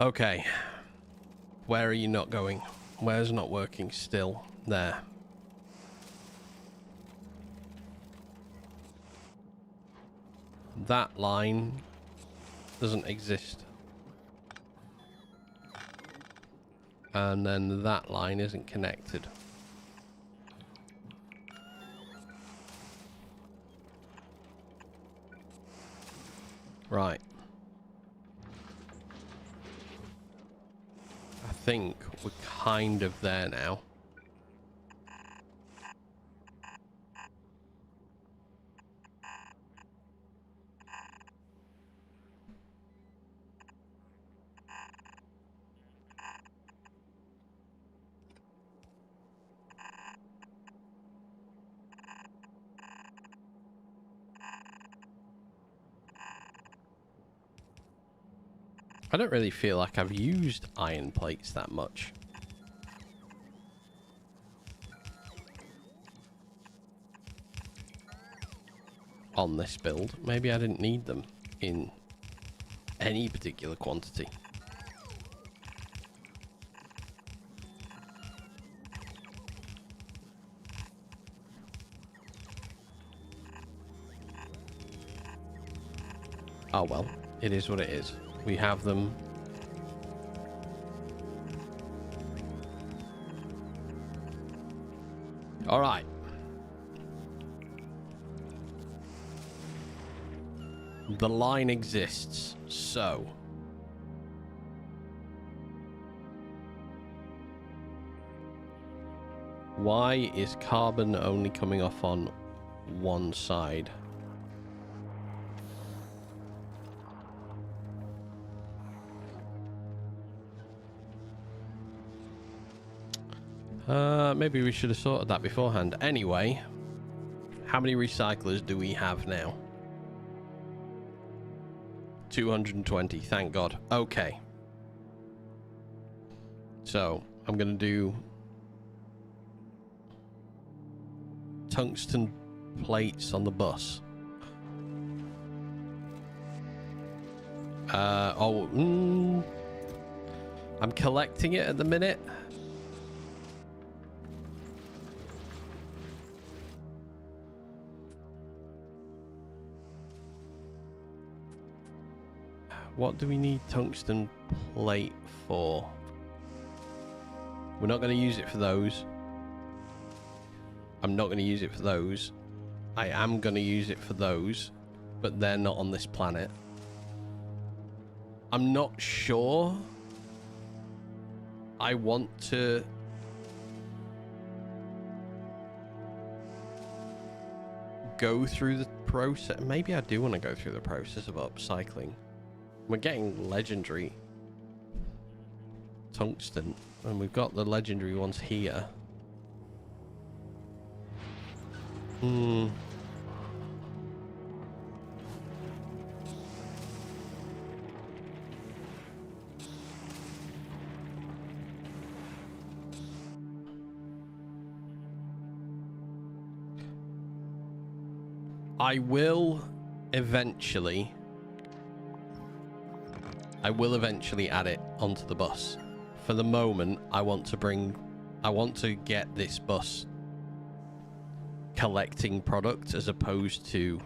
Okay. Where are you not going? Where's not working still? There. That line doesn't exist. And then that line isn't connected. Right. I think we're kind of there now. I don't really feel like I've used iron plates that much. On this build. Maybe I didn't need them in any particular quantity. Oh well, it is what it is. We have them. All right. The line exists, so why is carbon only coming off on one side? Maybe we should have sorted that beforehand. Anyway, how many recyclers do we have now? 220, thank God. Okay. So, I'm going to do tungsten plates on the bus. I'm collecting it at the minute. What do we need tungsten plate for? We're not going to use it for those. I'm not going to use it for those. I am going to use it for those, but they're not on this planet. I'm not sure I want to go through the process. Maybe I do want to go through the process of upcycling. We're getting legendary tungsten, and we've got the legendary ones here. I will eventually add it onto the bus. For the moment, I want to get this bus collecting product as opposed to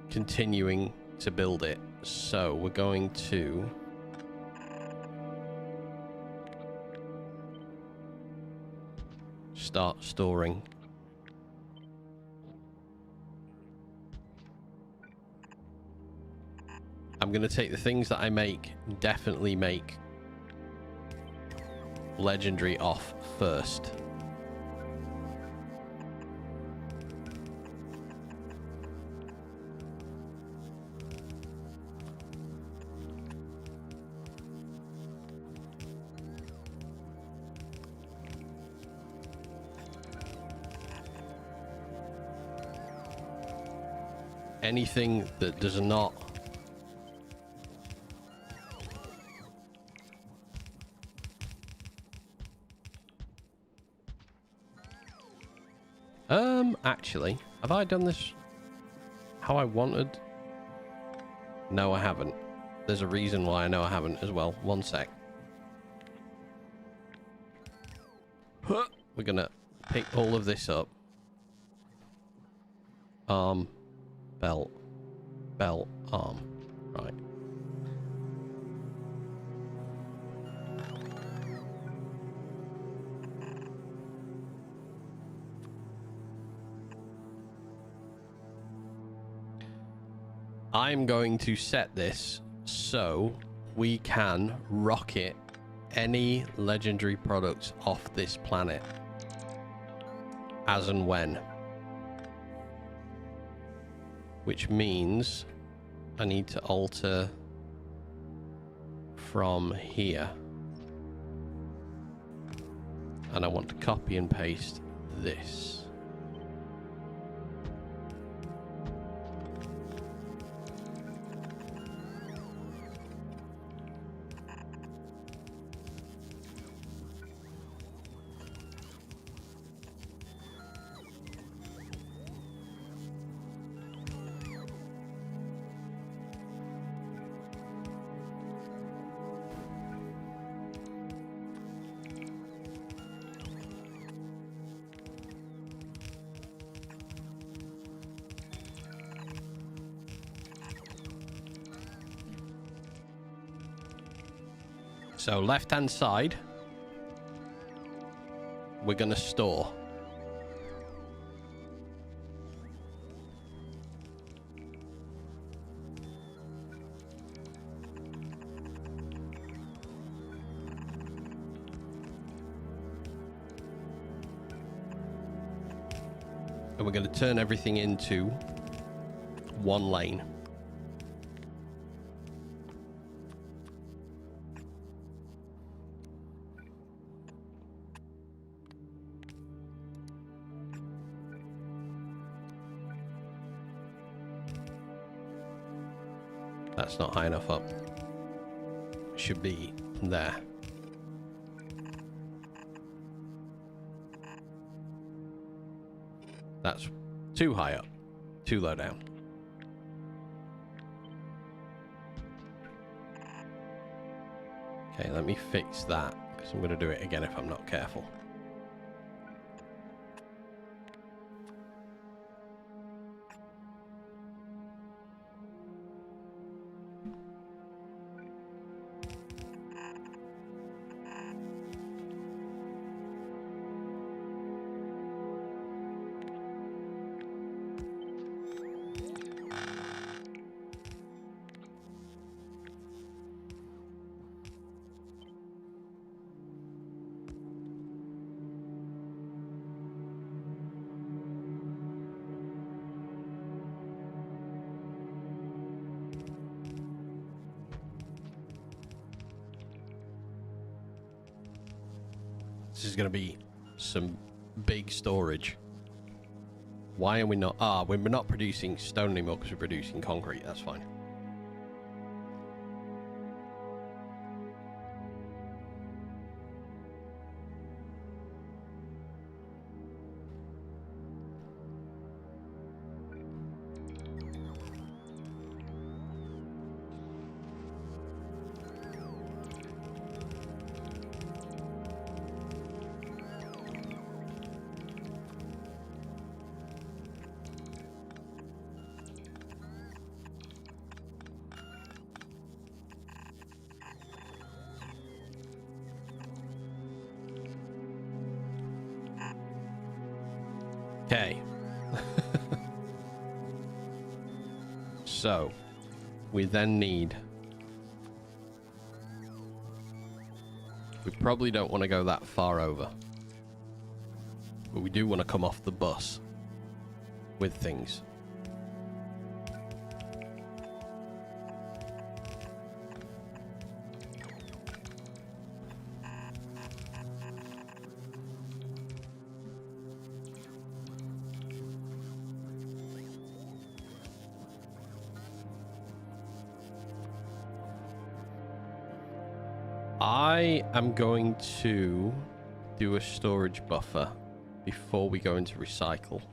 continuing to build it. So we're going to start storing. I'm going to take the things that I make, definitely make legendary off first. Anything that does not actually, have I done this how I wanted? No, I haven't. There's a reason why I know I haven't as well. One sec. We're gonna pick all of this up. Arm, belt, arm. Right. I'm going to set this so we can rocket any legendary products off this planet as and when. Which means I need to alter from here. And I want to copy and paste this. So left-hand side, we're going to store. And we're going to turn everything into one lane. That's not high enough up. Should be there. That's too high up, too low down. Okay, let me fix that, because I'm going to do it again if I'm not careful. This is going to be some big storage. Why are we not? We're not producing stone anymore because we're producing concrete. That's fine. Okay. So, we then need... We probably don't want to go that far over. But we do want to come off the bus with things. I am going to do a storage buffer before we go into recycle.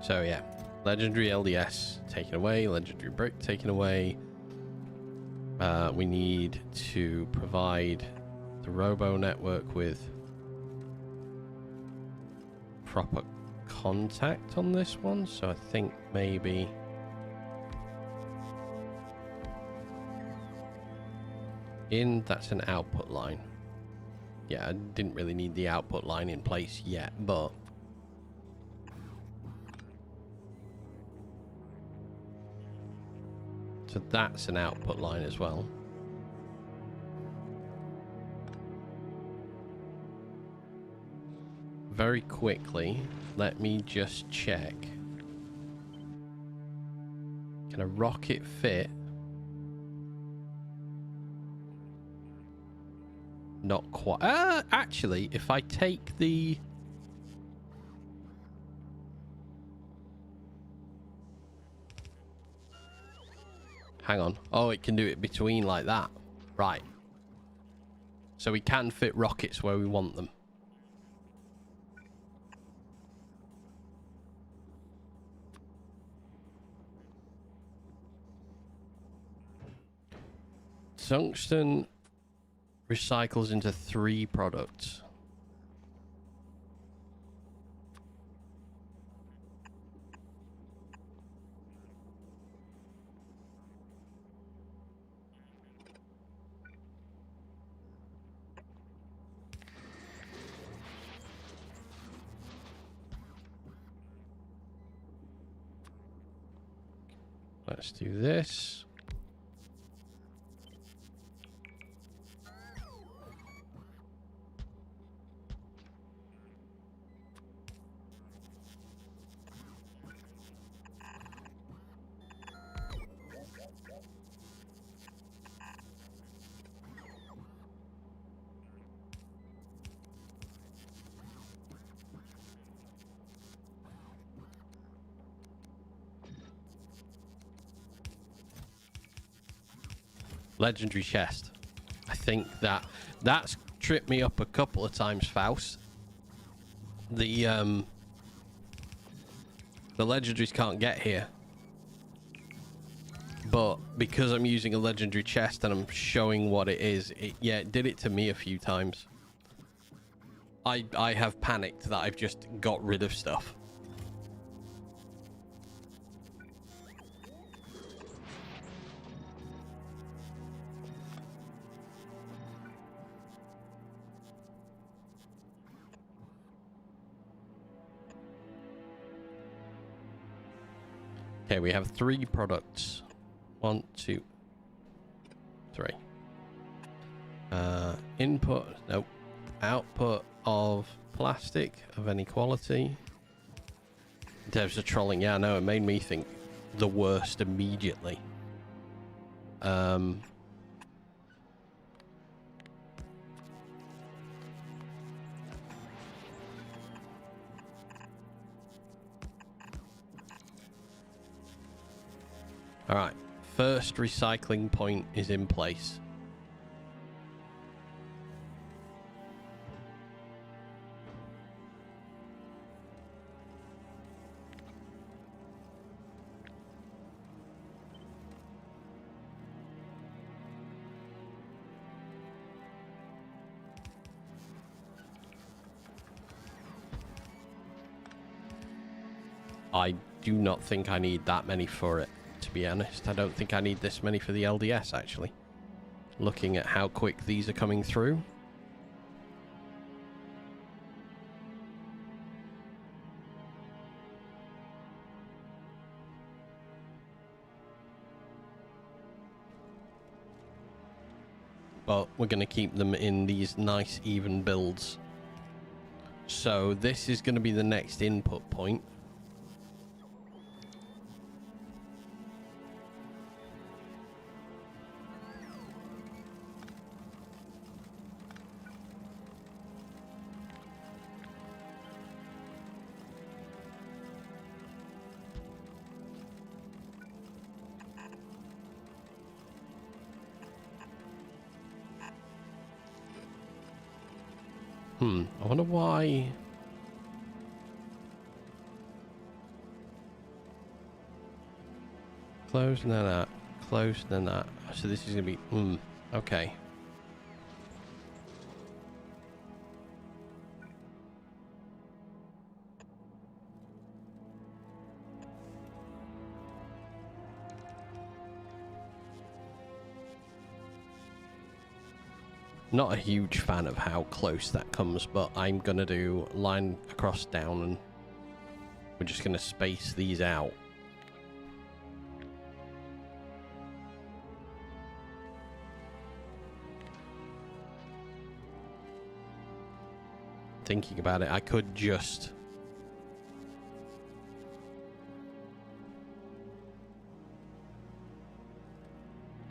So yeah, legendary LDS taken away, legendary brick taken away. We need to provide the robo network with proper contact on this one. So I think maybe that's an output line. Yeah, I didn't really need the output line in place yet, but so that's an output line as well. Very quickly, let me just check. Can a rocket fit? Not quite. Actually, if I take the... Hang on. Oh, it can do it between like that. Right. So we can fit rockets where we want them. Tungsten recycles into 3 products. Let's do this. Legendary chest. I think that's tripped me up a couple of times, Faust. The legendaries can't get here. But because I'm using a legendary chest and I'm showing what it is, it did it to me a few times. I have panicked that I've just got rid of stuff. Okay, we have 3 products. 1, 2, 3. Input, nope. Output of plastic of any quality. Devs are trolling. Yeah, no, it made me think the worst immediately. Alright, first recycling point is in place. I do not think I need that many for it, to be honest. I don't think I need this many for the LDS, actually. Looking at how quick these are coming through. But we're going to keep them in these nice even builds. So this is going to be the next input point. I wonder why. Close and then that. Close and then that. So this is going to be... okay. Not a huge fan of how close that comes, but I'm going to do line across down and we're just going to space these out. Thinking about it, I could just...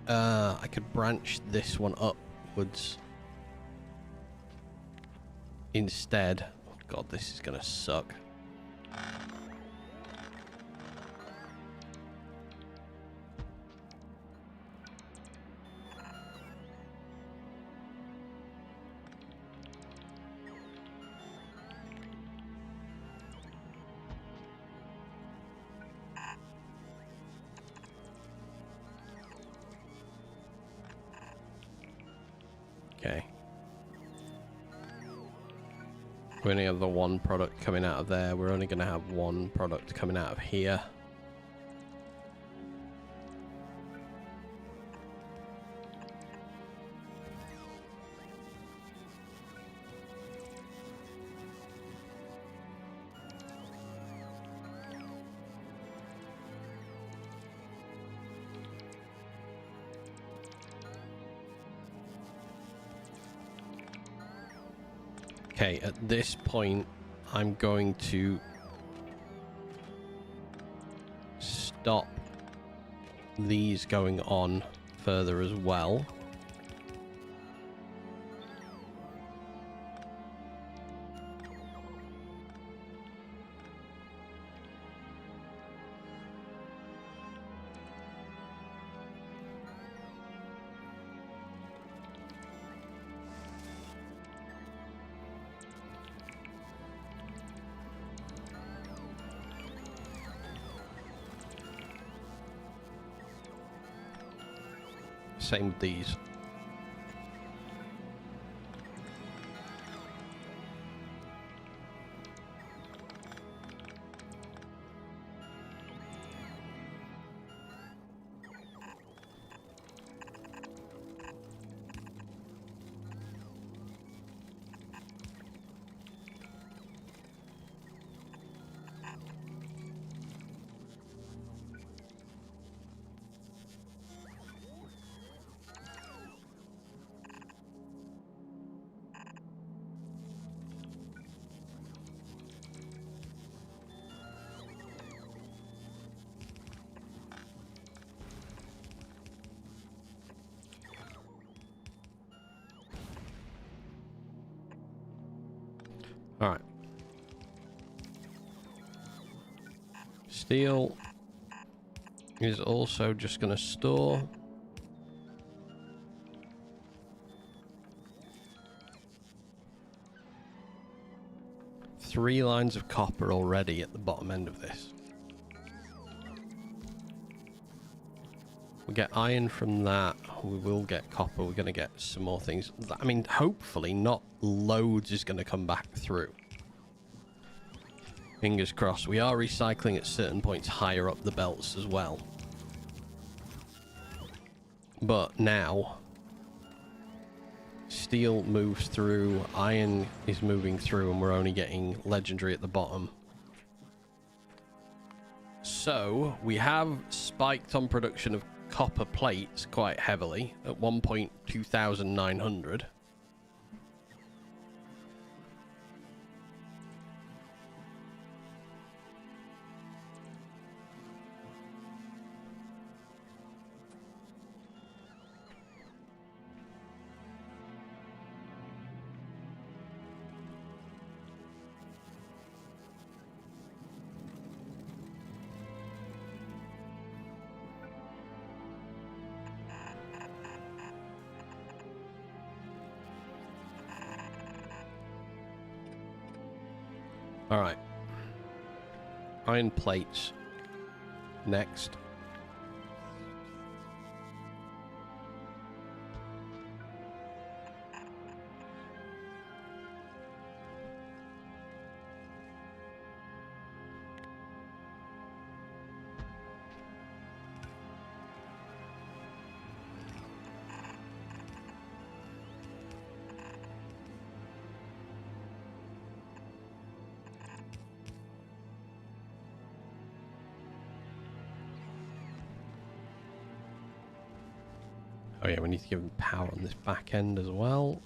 I could branch this one upwards. Instead, oh god, this is gonna suck. Okay. We only have the one product coming out of there. We're only going to have one product coming out of here. Okay, at this point, I'm going to stop these going on further as well. Same with these. All right. Steel is also just going to store. Three lines of copper already at the bottom end of this. We get iron from that. We will get copper. We're going to get some more things. I mean, hopefully not loads is going to come back through. Fingers crossed. We are recycling at certain points higher up the belts as well. But now, steel moves through, iron is moving through, and we're only getting legendary at the bottom. So, we have spiked on production of copper plates quite heavily at 1,2900. Alright. Iron plates. Next. Oh yeah, we need to give them power on this back end as well.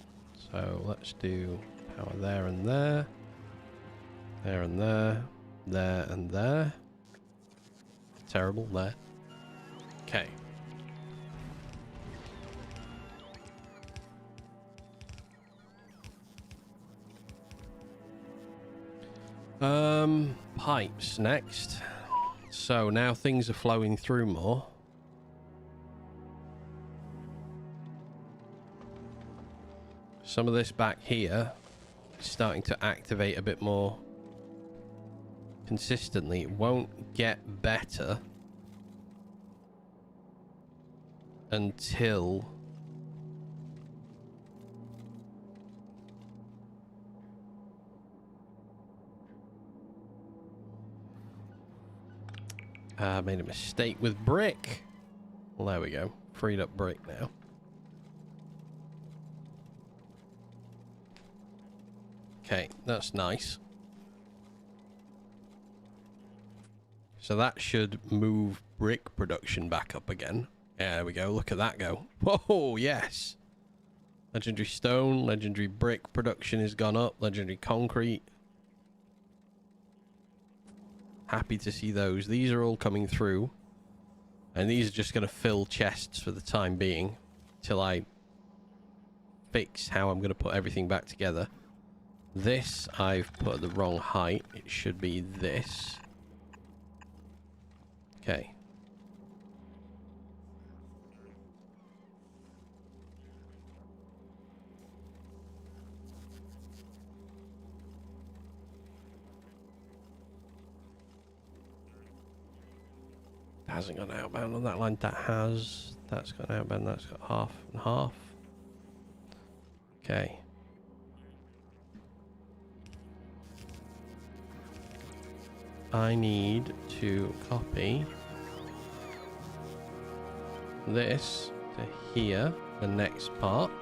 So let's do power there and there. There and there. There and there. Terrible, there. Okay. Pipes next. So now things are flowing through more. Some of this back here is starting to activate a bit more consistently. It won't get better until I made a mistake with brick. Well, there we go. Freed up brick now. Okay, that's nice. So that should move brick production back up again. There we go. Look at that go. Whoa, yes. Legendary stone, legendary brick production has gone up. Legendary concrete. Happy to see those. These are all coming through. And these are just going to fill chests for the time being. Till I fix how I'm going to put everything back together. This I've put at the wrong height. It should be this. Okay. That hasn't gone outbound on that line. That has. That's gone outbound. That's got half and half. Okay. I need to copy this to here, the next part.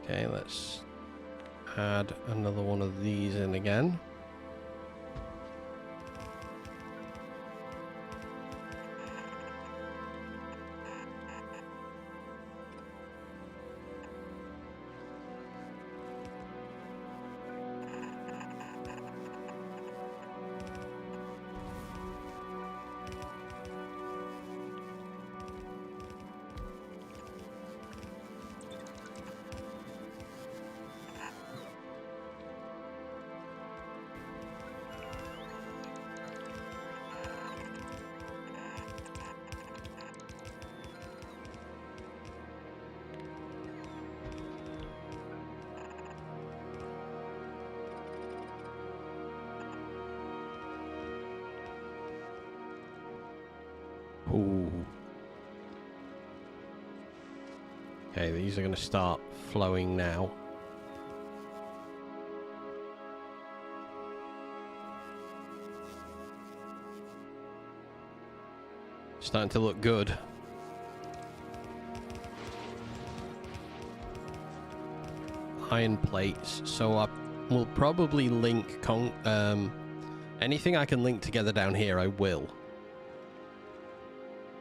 Okay, let's add another one of these in again. Okay, these are going to start flowing now. Starting to look good. Iron plates, so I will probably link anything I can link together down here, I will.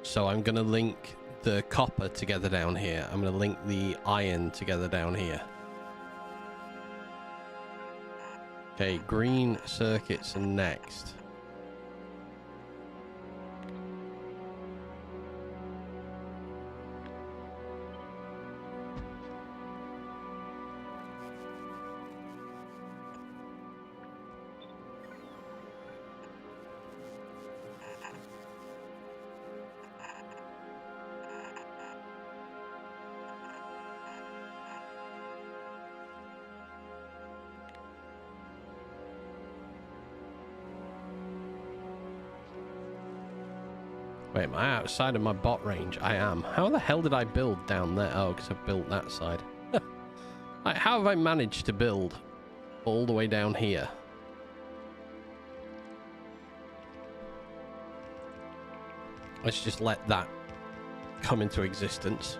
So I'm going to link the copper together down here. I'm going to link the iron together down here. Okay, green circuits are next. Wait, am I outside of my bot range? I am. How the hell did I build down there? Oh, because I built that side. Like, how have I managed to build all the way down here? Let's just let that come into existence.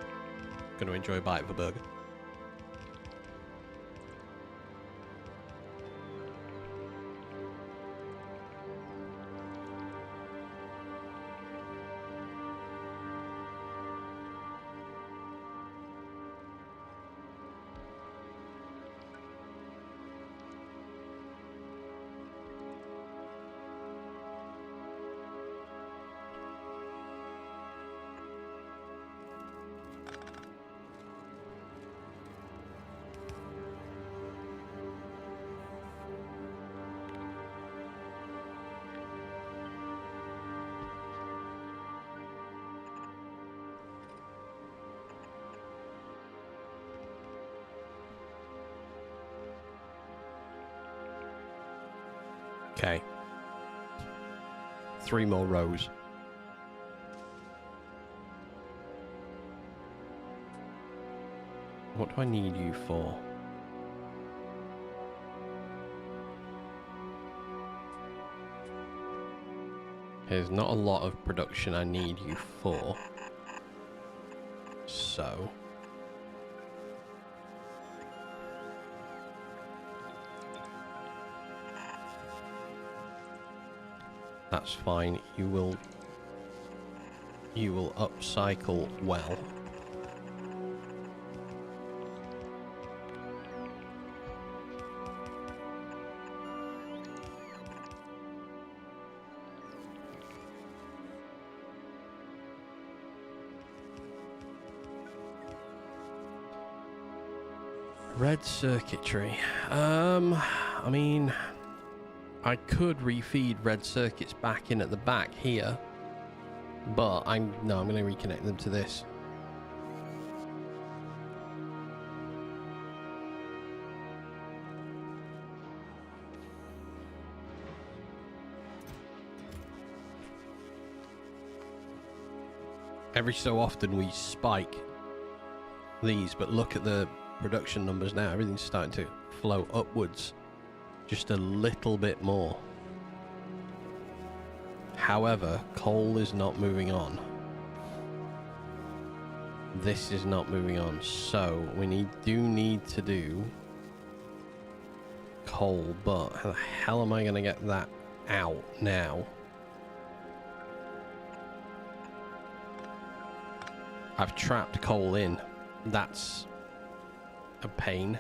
Going to enjoy a bite of a burger. Okay. 3 more rows. What do I need you for? There's not a lot of production I need you for. So... that's fine. You will upcycle well. Red circuitry. I mean, I could refeed red circuits back in at the back here, but I'm going to reconnect them to this. Every so often we spike these, but look at the production numbers now. Everything's starting to flow upwards just a little bit more. However, coal is not moving on. This is not moving on, so we do need to do coal, but how the hell am I going to get that out now? I've trapped coal in. That's a pain.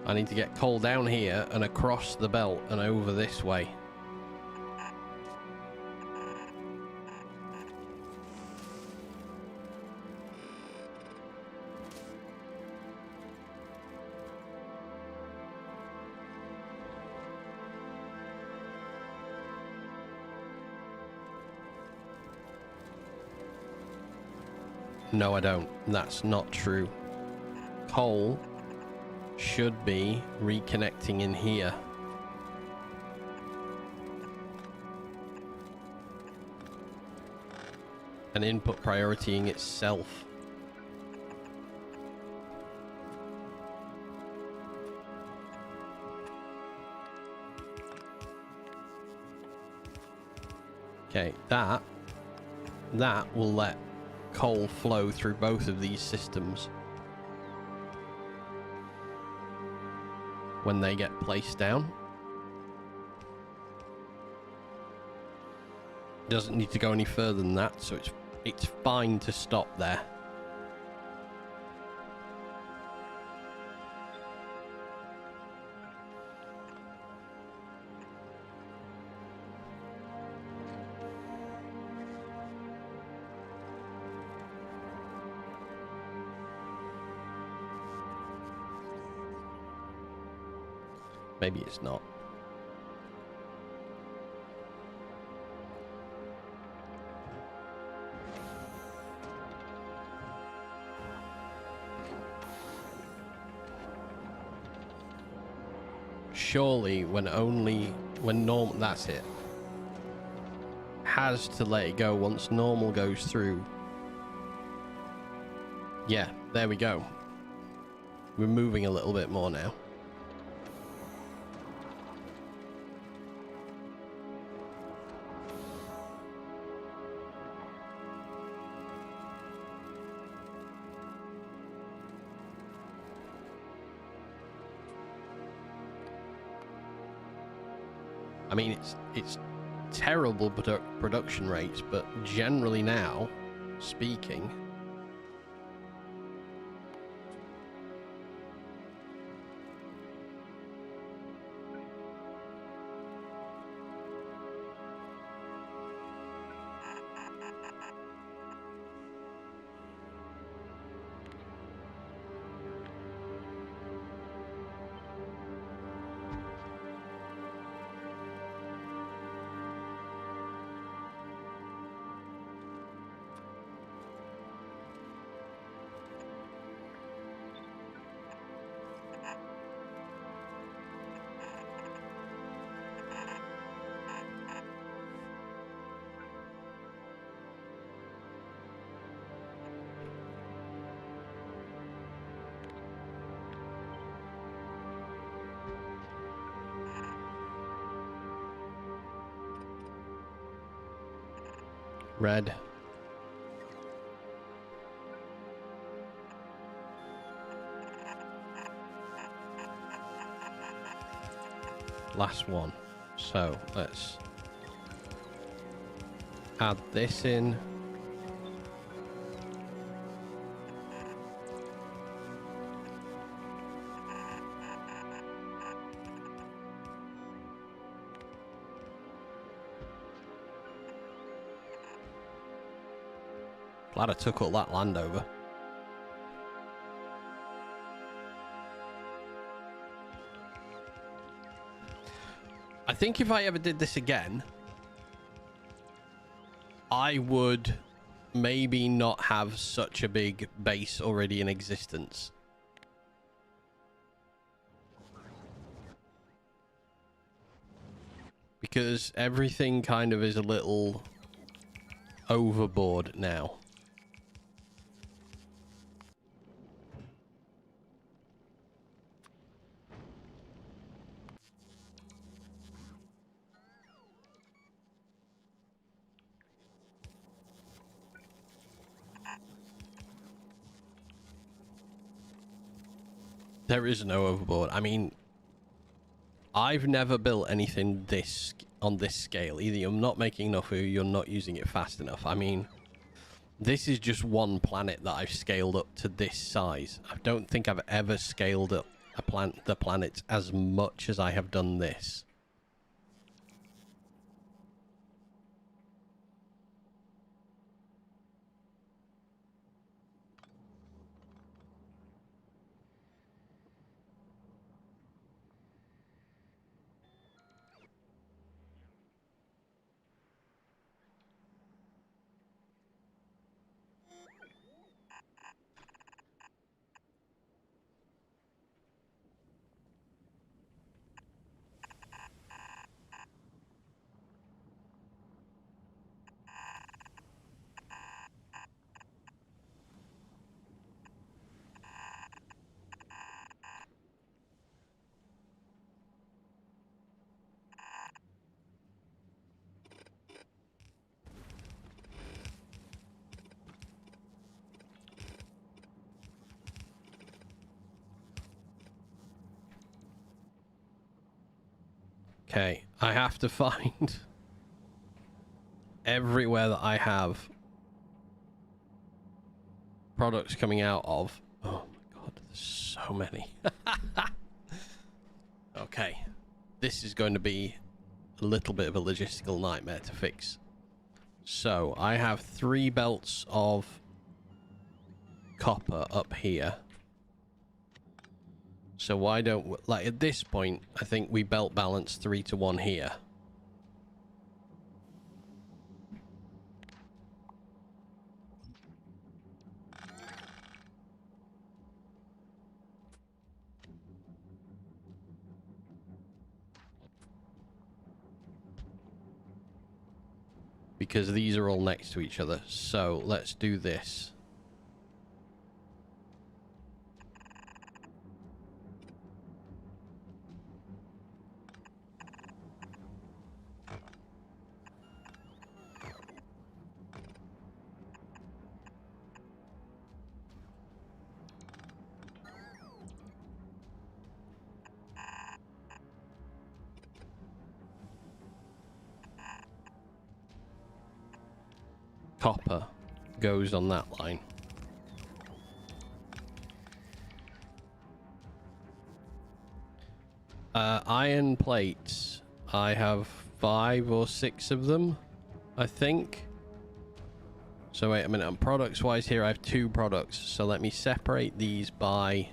I need to get coal down here and across the belt and over this way. No, I don't. That's not true. Coal should be reconnecting in here. and input prioritying itself. Okay, that will let coal flow through both of these systems when they get placed down. Doesn't need to go any further than that, so it's fine to stop there. Maybe it's not. Surely when normal, that's it. Has to let it go once normal goes through. Yeah, there we go. We're moving a little bit more now. I mean, it's terrible production rates, but generally now, speaking, red. Last one. So let's add this in. Glad I took all that land over. I think if I ever did this again, I would maybe not have such a big base already in existence. Because everything kind of is a little overboard now. There is no overboard. I mean, I've never built anything on this scale. Either you're not making enough or you're not using it fast enough. I mean, this is just one planet that I've scaled up to this size. I don't think I've ever scaled up the planet as much as I have done this. Okay, I have to find everywhere that I have products coming out of. Oh my god, there's so many. Okay, this is going to be a little bit of a logistical nightmare to fix. So I have 3 belts of copper up here. So why don't, like at this point, I think we belt balance 3 to 1 here. Because these are all next to each other. So let's do this. Copper goes on that line. Iron plates. I have 5 or 6 of them, I think. So wait a minute, products wise here I have 2 products. So let me separate these by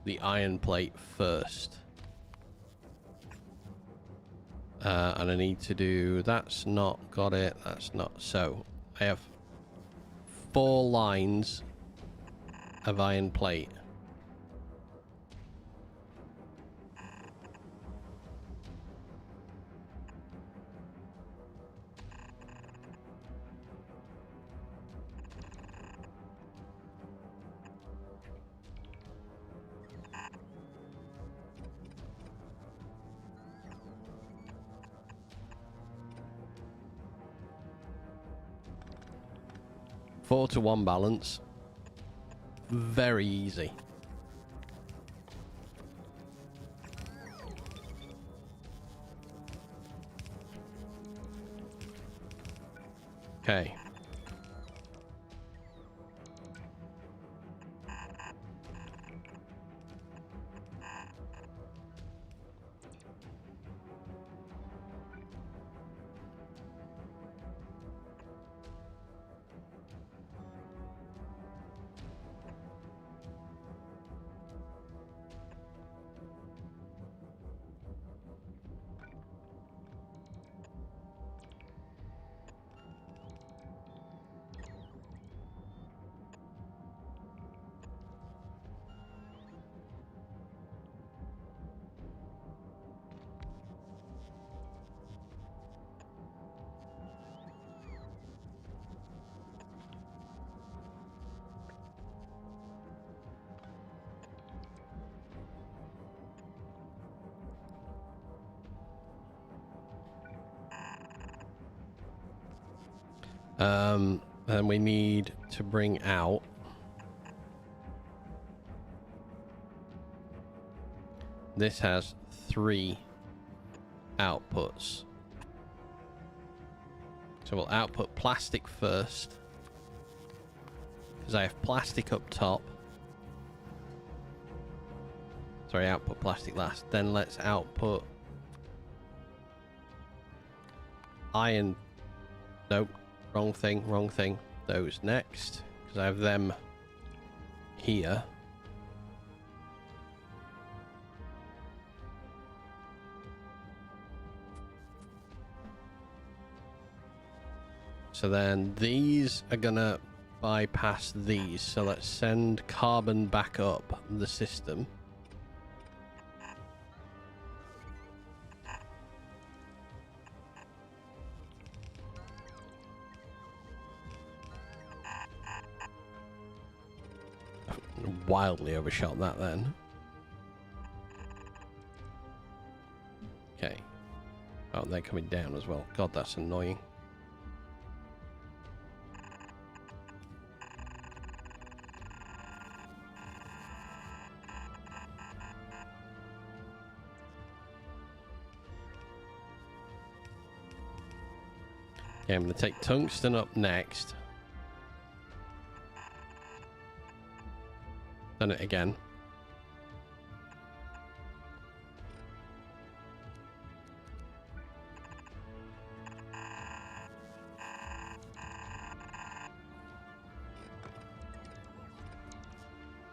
the iron plate first. And I need to do, that's not, got it, that's not. So I have 4 lines of iron plate. Four to 1 balance. Very easy. Okay. And we need to bring out this has 3 outputs. So we'll output plastic first, because I have plastic up top. Sorry, output plastic last. Then let's output iron. Nope. Wrong thing, wrong thing. Those next, because I have them here. So then these are gonna bypass these. So let's send carbon back up the system. Wildly overshot that then. Okay. Oh, they're coming down as well. God, that's annoying. Okay, I'm going to take tungsten up next. Done it again.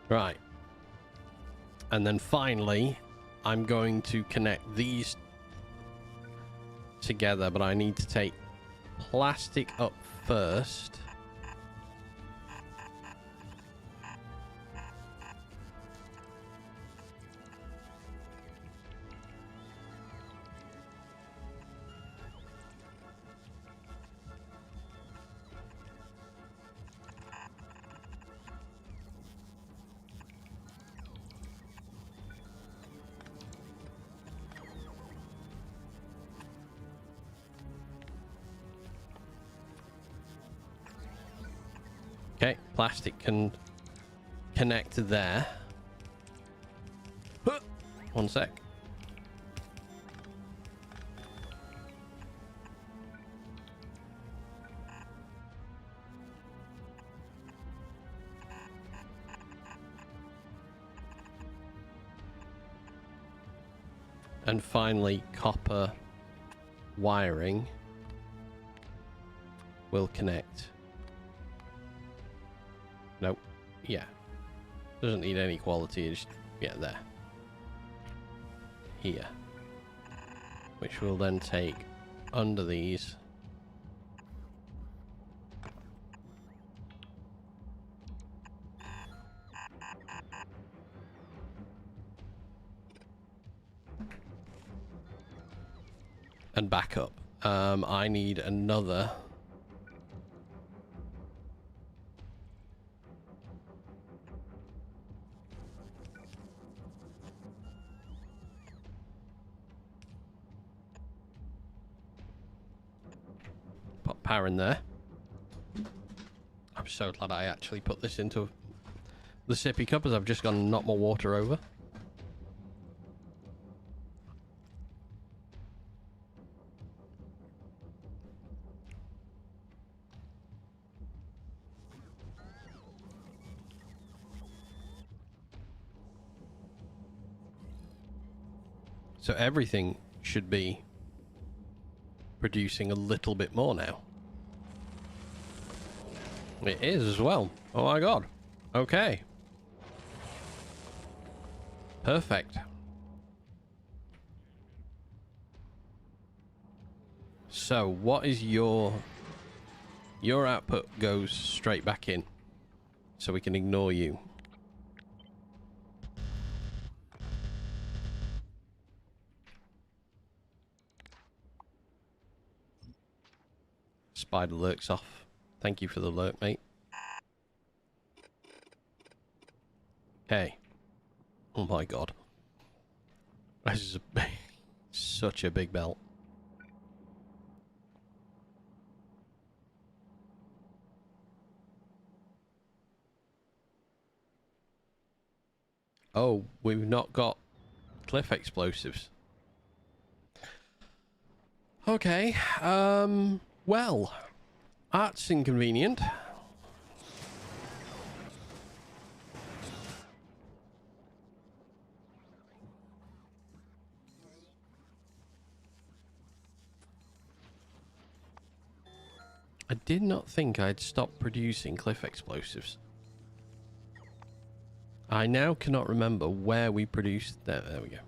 Right. And then finally, I'm going to connect these together, but I need to take plastic up first. Okay, plastic can connect to there. One sec. And finally, copper wiring will connect. Nope. Yeah. Doesn't need any quality. Just, yeah, there. Here. Which will then take under these. And back up. I need another. Put power in there. I'm so glad I actually put this into the sippy cup, as I've just gone and knocked more water over. So everything should be producing a little bit more now. It is as well. Oh my god. Okay. Perfect. So what is your output goes straight back in, so we can ignore you. Spider lurks off. Thank you for the alert, mate. Okay. Oh my god. This is such a big belt. Oh, we've not got cliff explosives. Okay. Well, that's inconvenient. I did not think I'd stopped producing cliff explosives. I now cannot remember where we produced them. There we go.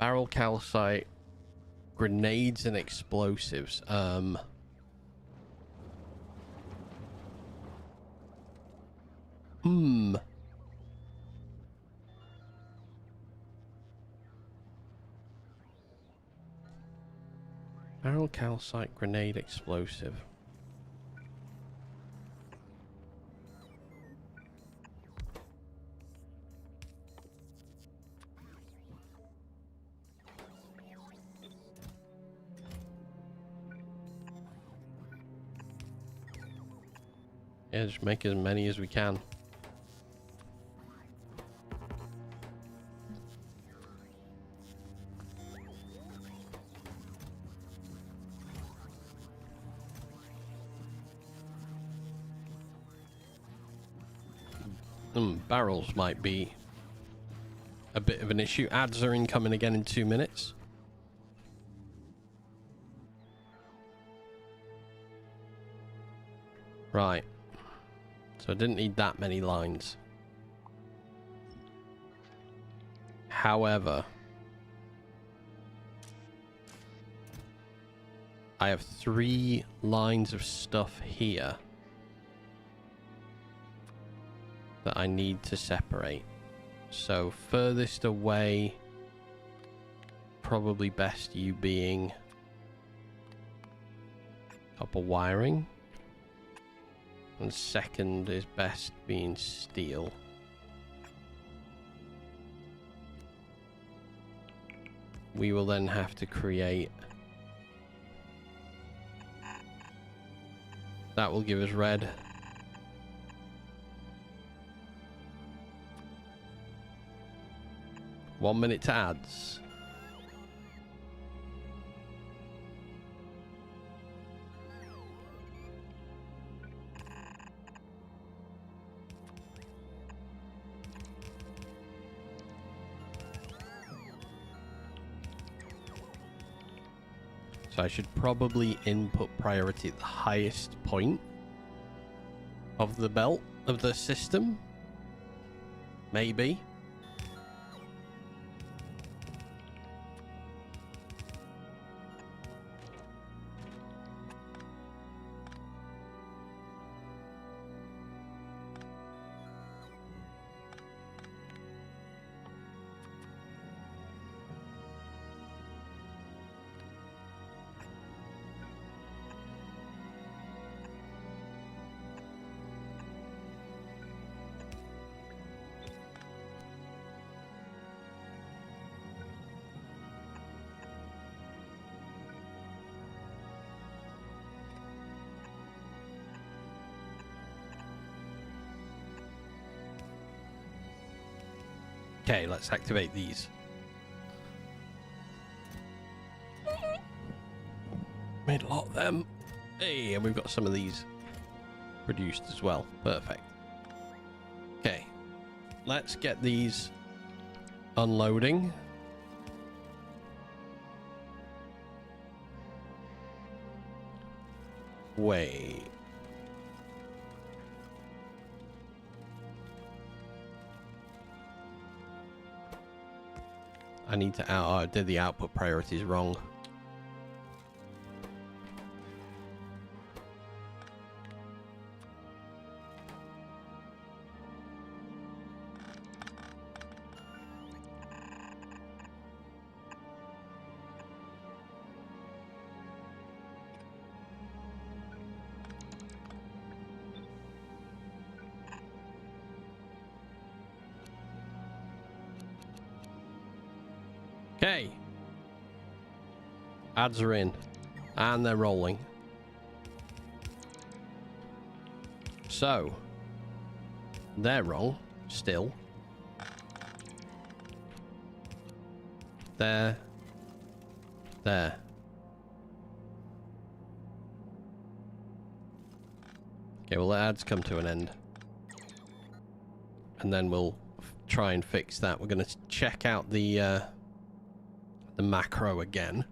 Barrel calcite, grenades and explosives. Barrel calcite, grenade, explosive. Yeah, just make as many as we can. Barrels might be a bit of an issue. Ads are incoming again in 2 minutes. Right. So I didn't need that many lines. However, I have 3 lines of stuff here that I need to separate. So furthest away, probably best you being copper wiring. And second is best being steel. We will then have to create... That will give us red. One minute to ads. So I should probably input priority at the highest point of the belt of the system. Maybe. Okay, let's activate these. Made a lot of them. Hey, and we've got some of these produced as well. Perfect. Okay, let's get these unloading. Wait. I need to I did the output priorities wrong. Okay. Ads are in. And they're rolling. So. They're wrong. Still. There. There. Okay, well, the ads come to an end. And then we'll try and fix that. We're going to check out the macro again.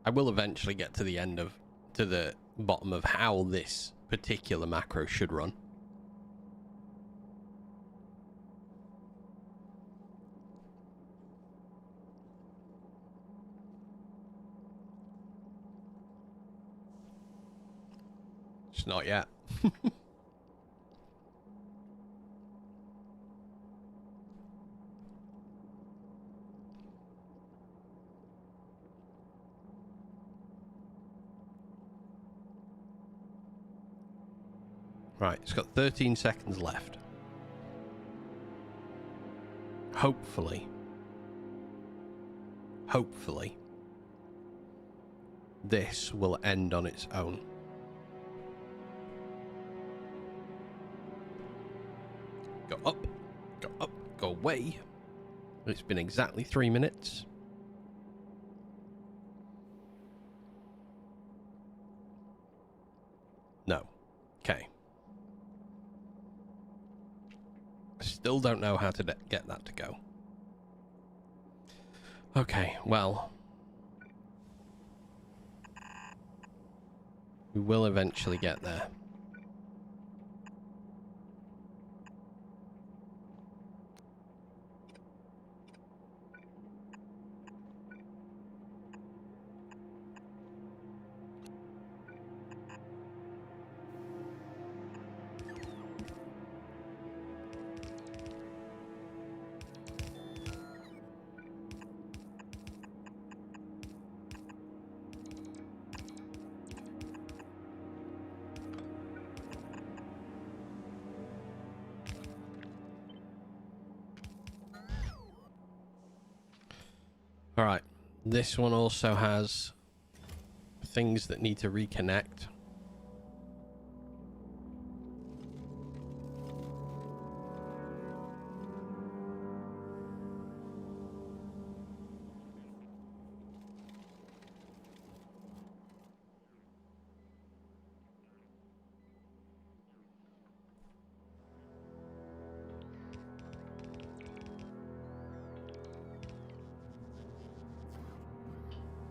I will eventually get to the end of, to the bottom of how this particular macro should run. It's not yet. Right, it's got 13 seconds left. Hopefully. hopefully, this will end on its own. Go up, go away. It's been exactly 3 minutes. No. Okay. Still don't know how to get that to go. Okay, well, we will eventually get there. Alright, this one also has things that need to reconnect.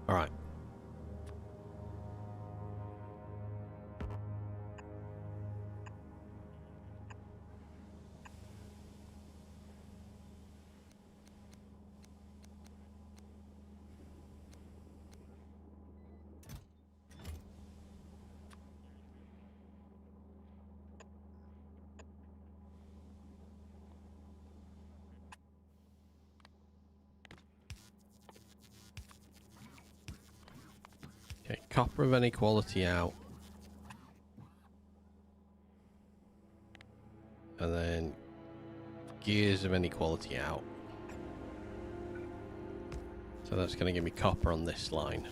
Alright. Okay, copper of any quality out. And then gears of any quality out. So that's going to give me copper on this line.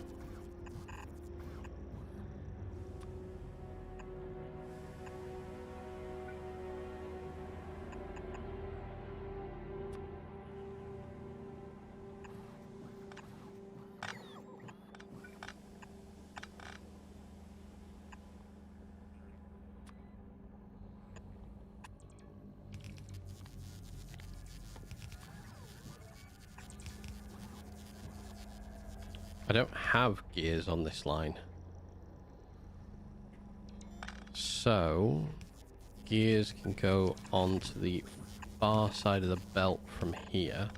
I don't have gears on this line. So, gears can go onto the far side of the belt from here.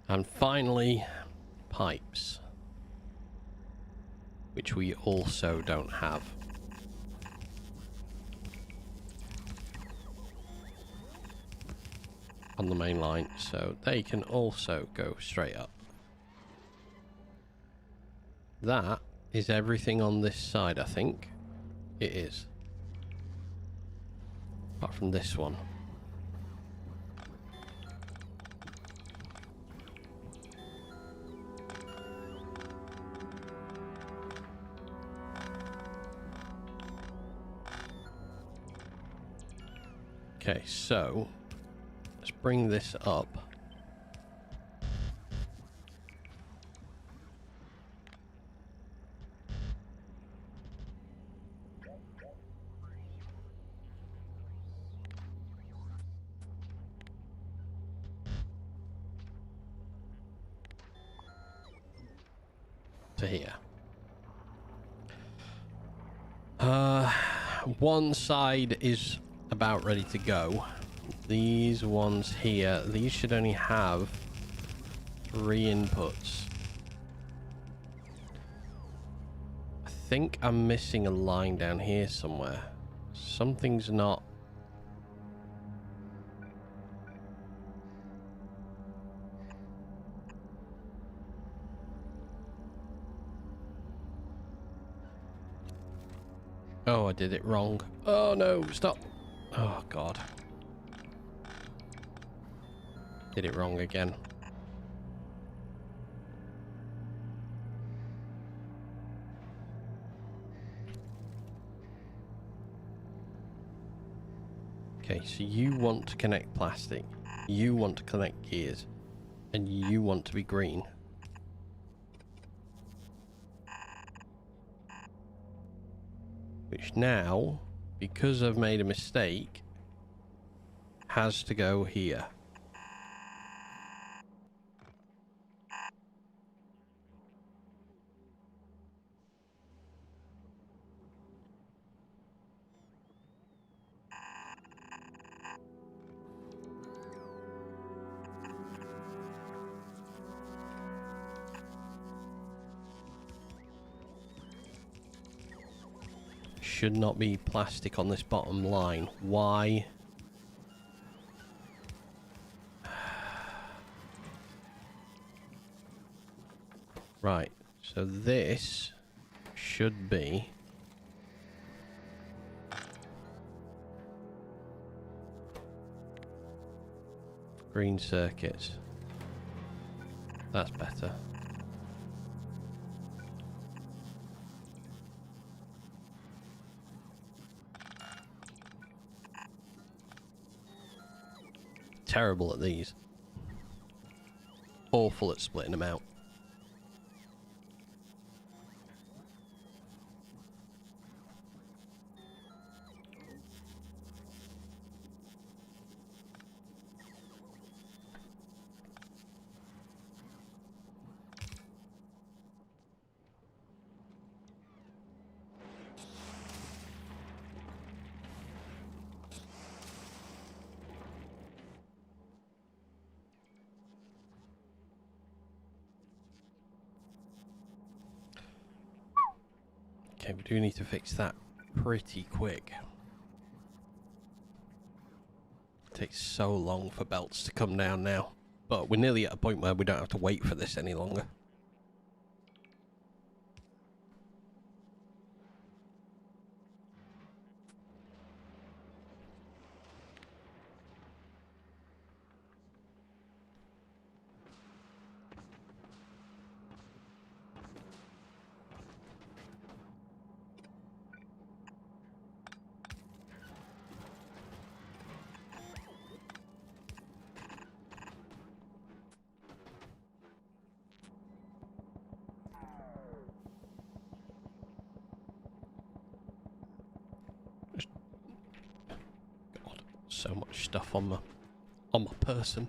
And finally, pipes, which we also don't have. On the main line, so they can also go straight up. That is everything on this side, I think. It is. Apart from this one. Okay, so let's bring this up. To here. One side is about ready to go. These ones here, these should only have 3 inputs. I think I'm missing a line down here somewhere. Something's not. Oh, I did it wrong. Oh no, stop. Oh god. Did it wrong again. Okay, so you want to connect plastic, you want to connect gears, and you want to be green. Which now, because I've made a mistake, has to go here. Should not be plastic on this bottom line. Why? Right, so this should be green circuits. That's better. Terrible at these. Awful at splitting them out. Okay, we do need to fix that pretty quick. It takes so long for belts to come down now. But we're nearly at a point where we don't have to wait for this any longer. God, so much stuff on my person.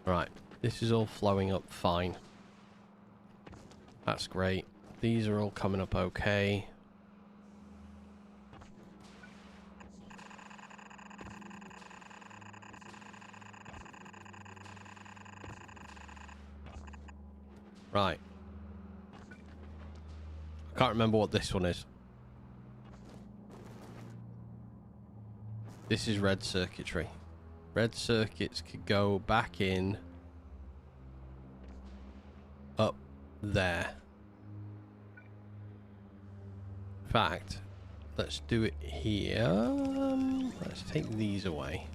Right, this is all flowing up fine. That's great. These are all coming up okay. Right. I can't remember what this one is. This is red circuitry. Red circuits could go back in up there. In fact, let's do it here. Let's take these away.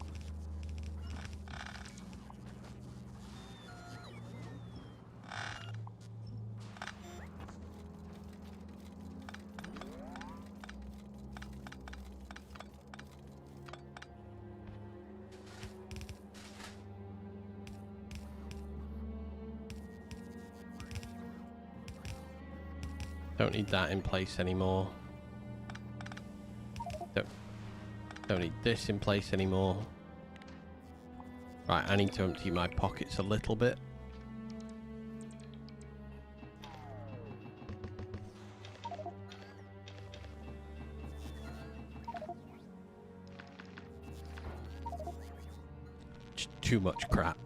Don't need that in place anymore. Don't need this in place anymore. Right, I need to empty my pockets a little bit. Just too much crap.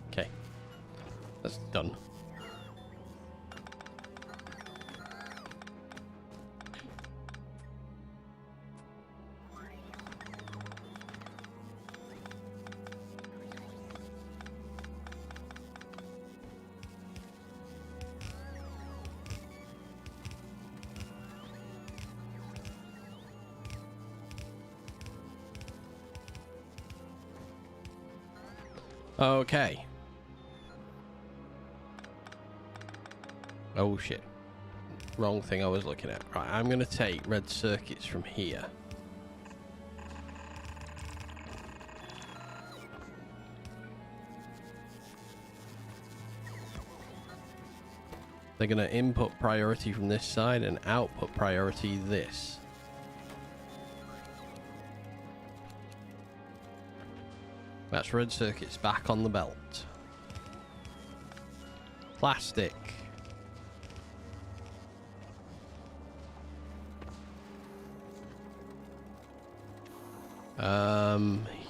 Okay, that's done. Okay. Oh shit. Wrong thing I was looking at. Right, I'm going to take red circuits from here. They're going to input priority from this side and output priority this. That's red circuits back on the belt. Plastic.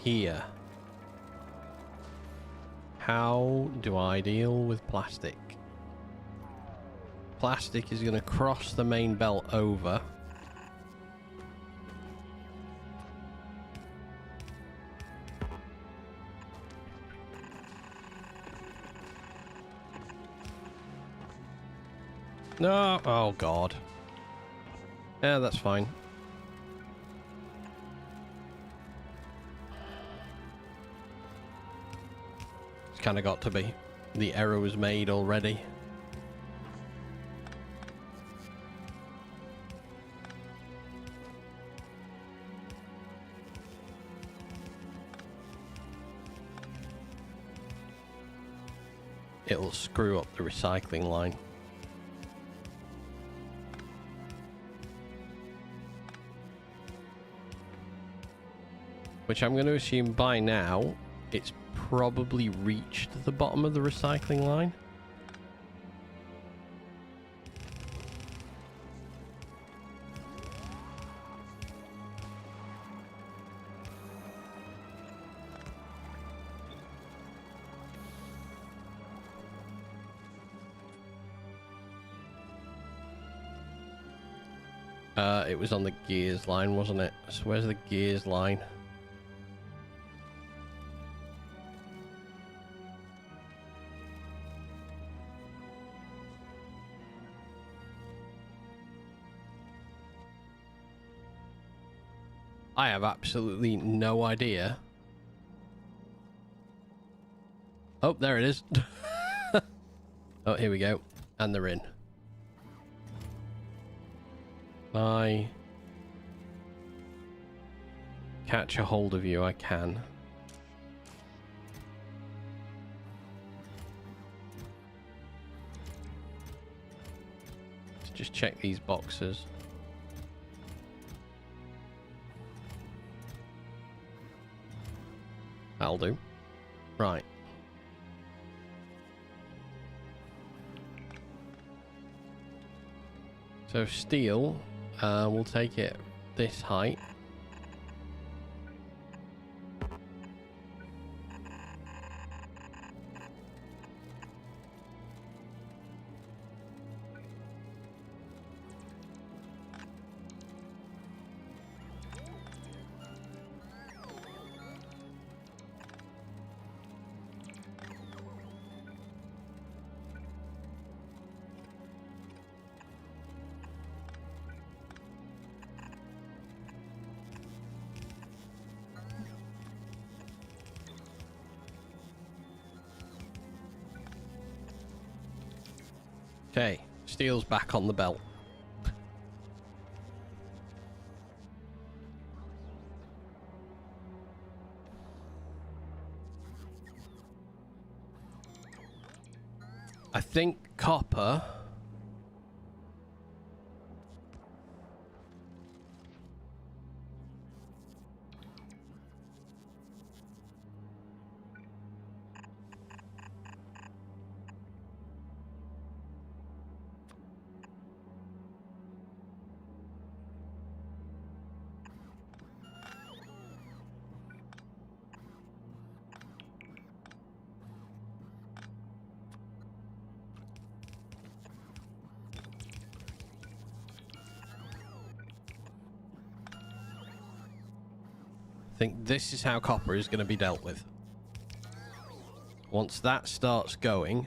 Here. How do I deal with plastic? Plastic is going to cross the main belt over. No, oh god. Yeah, that's fine. It's kind of got to be. The error was made already. It'll screw up the recycling line. Which I'm going to assume by now it's probably reached the bottom of the recycling line. It was on the gears line, wasn't it? So where's the gears line? I have absolutely no idea. Oh, there it is. Oh, here we go. And they're in. I catch a hold of you, I can. Let's just check these boxes. That'll do. Right. So steel, we'll take it this height. Okay, steel's back on the belt. I think copper. I think this is how copper is going to be dealt with. Once that starts going,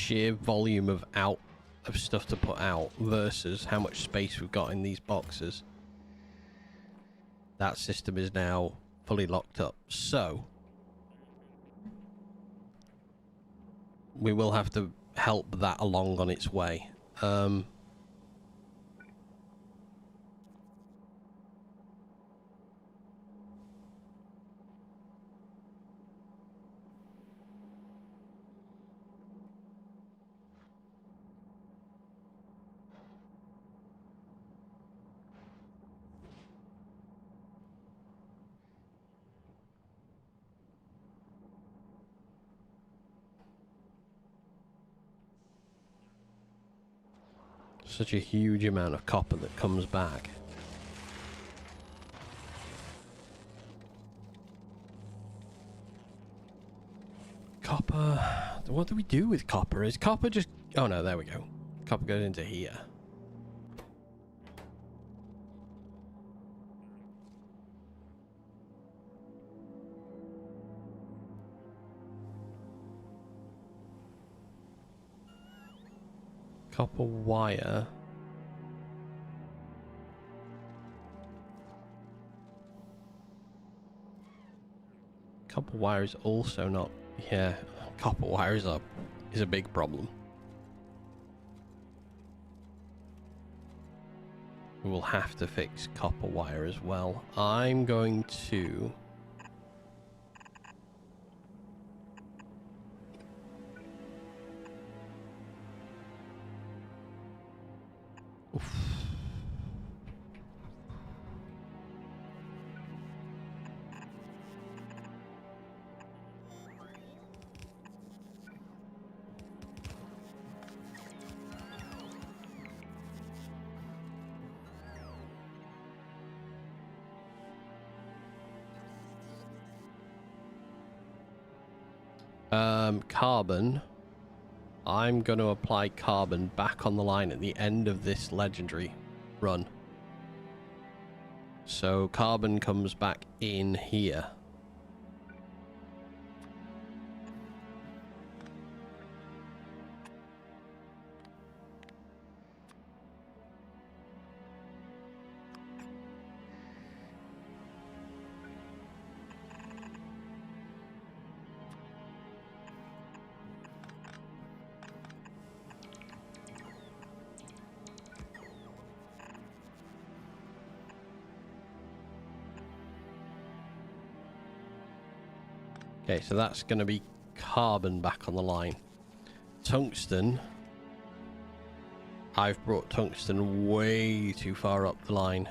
sheer volume of stuff to put out versus how much space we've got in these boxes. That system is now fully locked up. So we will have to help that along on its way. Such a huge amount of copper that comes back. Copper. What do we do with copper? Is copper just... Oh no, there we go. Copper goes into here. Copper wire. Copper wire is also not... Yeah, copper wire is a big problem. We will have to fix copper wire as well. I'm going to... Oof. Carbon. I'm going to apply carbon back on the line at the end of this legendary run. So carbon comes back in here. Okay, so that's going to be carbon back on the line. Tungsten. I've brought tungsten way too far up the line.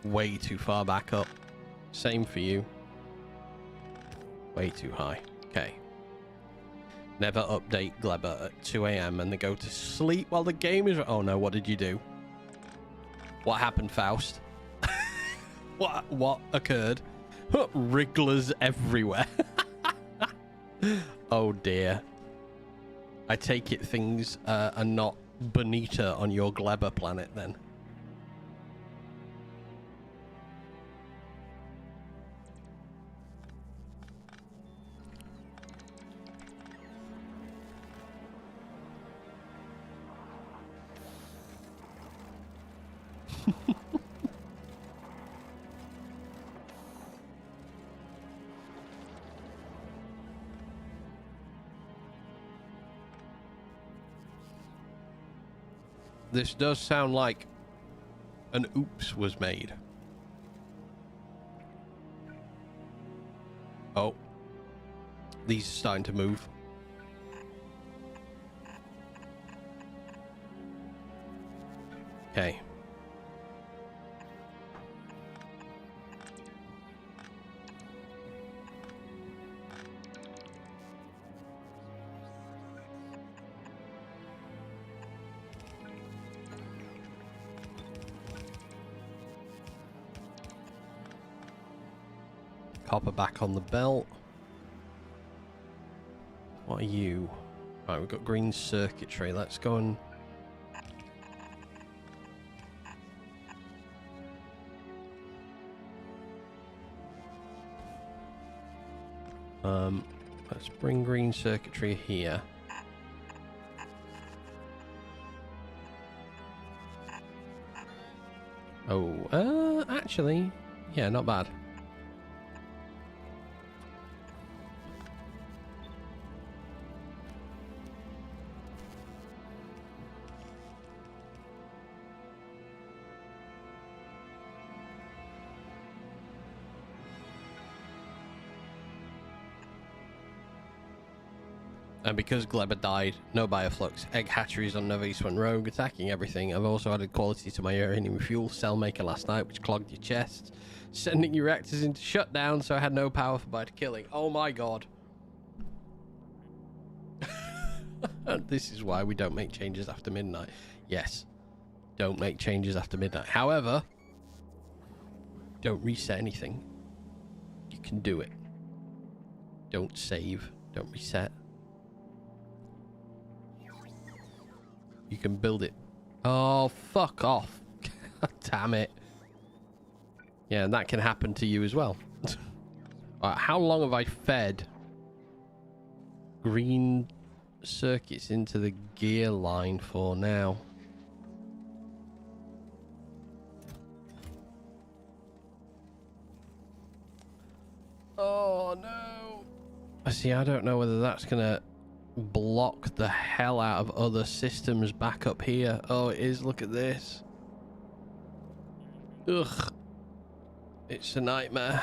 Way too far back up. Same for you. Way too high. Okay. Never update Glebber at 2 AM and they go to sleep while the game is... Oh no, what did you do? What happened, Faust? What occurred? Wrigglers everywhere. Oh dear. I take it things are not bonita on your Glebber planet then. This does sound like an oops was made. Oh. These are starting to move. Okay. Copper back on the belt. What are you? Right, we've got green circuitry. Let's go and... let's bring green circuitry here. Oh, actually, yeah, not bad. And because Gleba died, no bioflux, egg hatcheries on Nova East went rogue, attacking everything. I've also added quality to my uranium fuel cell maker last night, which clogged your chest, sending your reactors into shutdown, so I had no power for bite killing. Oh my god. This is why we don't make changes after midnight. Yes, don't make changes after midnight. However, don't reset anything. You can do it. Don't save, don't reset. You can build it. Oh, fuck off. Damn it. Yeah, and that can happen to you as well. Right, how long have I fed green circuits into the gear line for now? Oh, no. See, I don't know whether that's going to block the hell out of other systems back up here. Oh, it is. Look at this. Ugh. It's a nightmare.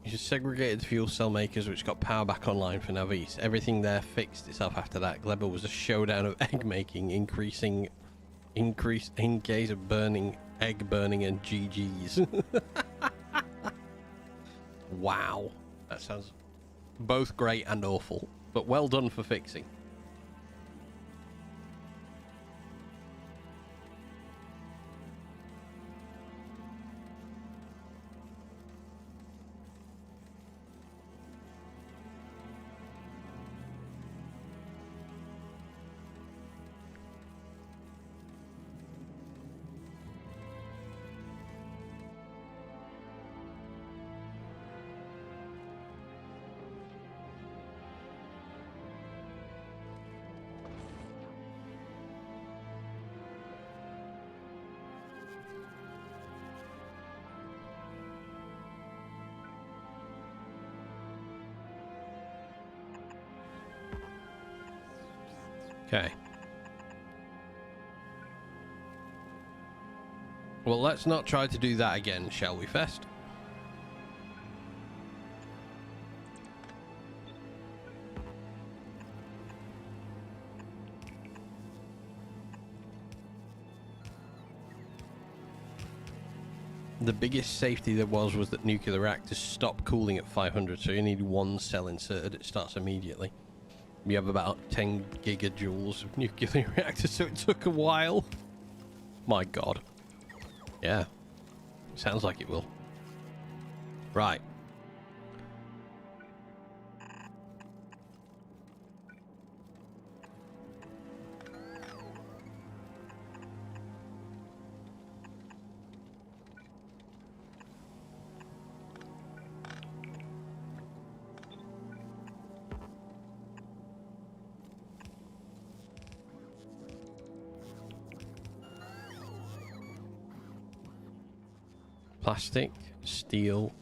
You just segregated the fuel cell makers, which got power back online for Navis. Everything there fixed itself after that. Gleba was a showdown of egg making, increased in case of burning, egg burning, and GG's. Wow. That sounds both great and awful, but well done for fixing. Okay. Well, let's not try to do that again, shall we, Fest? The biggest safety there was that nuclear reactors stop cooling at 500, so you need one cell inserted. It starts immediately. We have about 10 gigajoules of nuclear reactors, so it took a while. My god. Yeah. Sounds like it will. Right. Plastic, steel,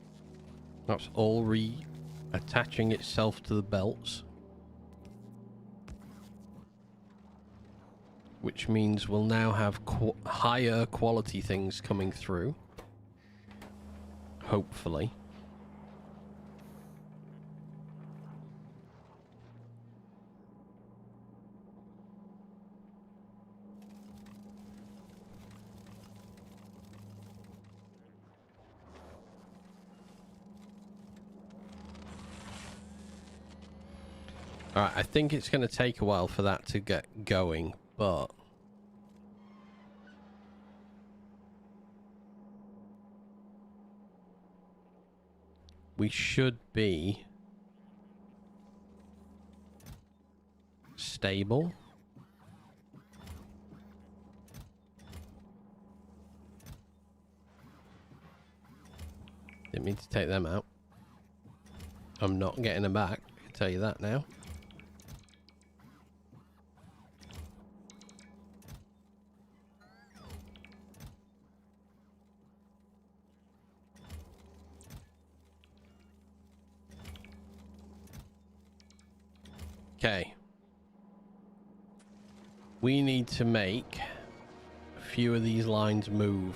that's all reattaching itself to the belts, which means we'll now have higher quality things coming through. hopefully. Alright, I think it's going to take a while for that to get going, but... we should be... stable. Didn't mean to take them out. I'm not getting them back, I can tell you that now. Okay. We need to make a few of these lines move.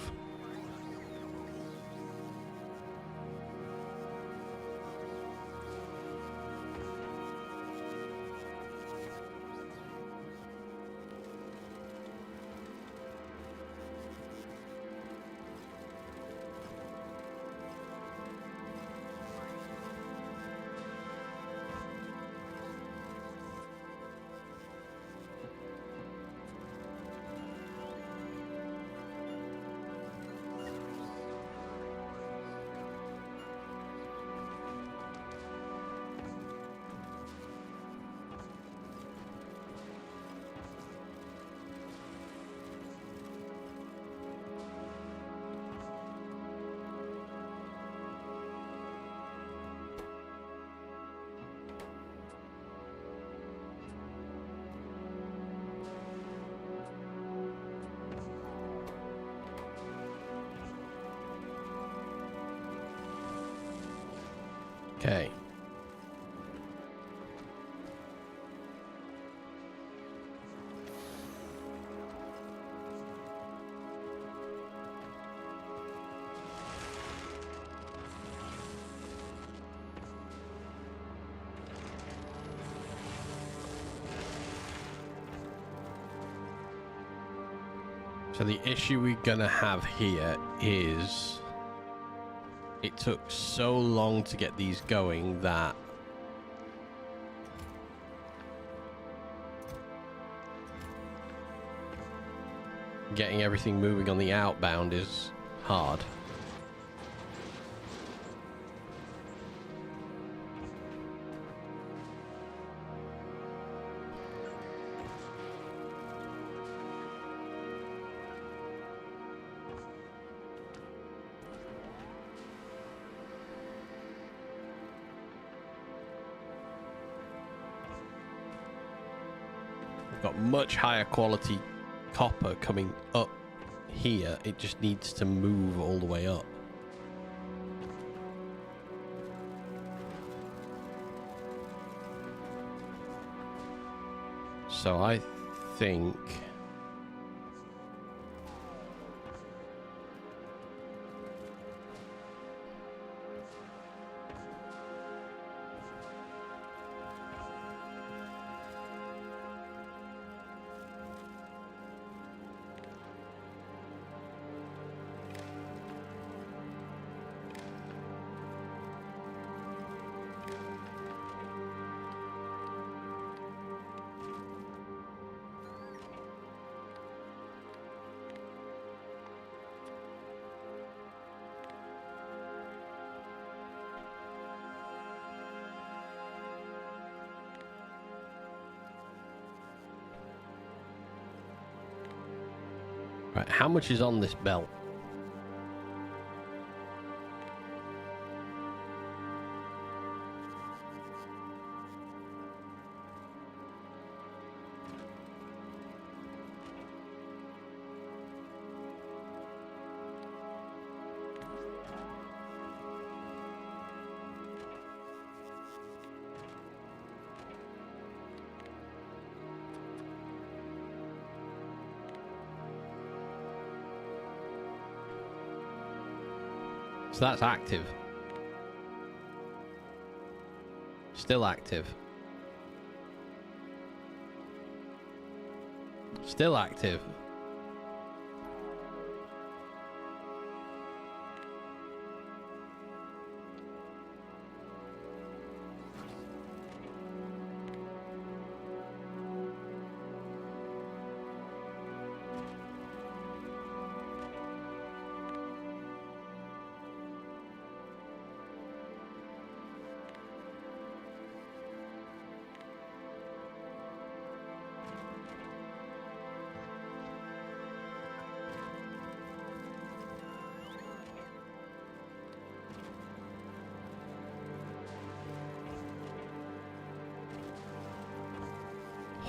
Okay. So the issue we're gonna have here is it took so long to get these going that getting everything moving on the outbound is hard. Got much higher quality copper coming up here. It just needs to move all the way up. So I think right, how much is on this belt? So that's active. Still active. Still active.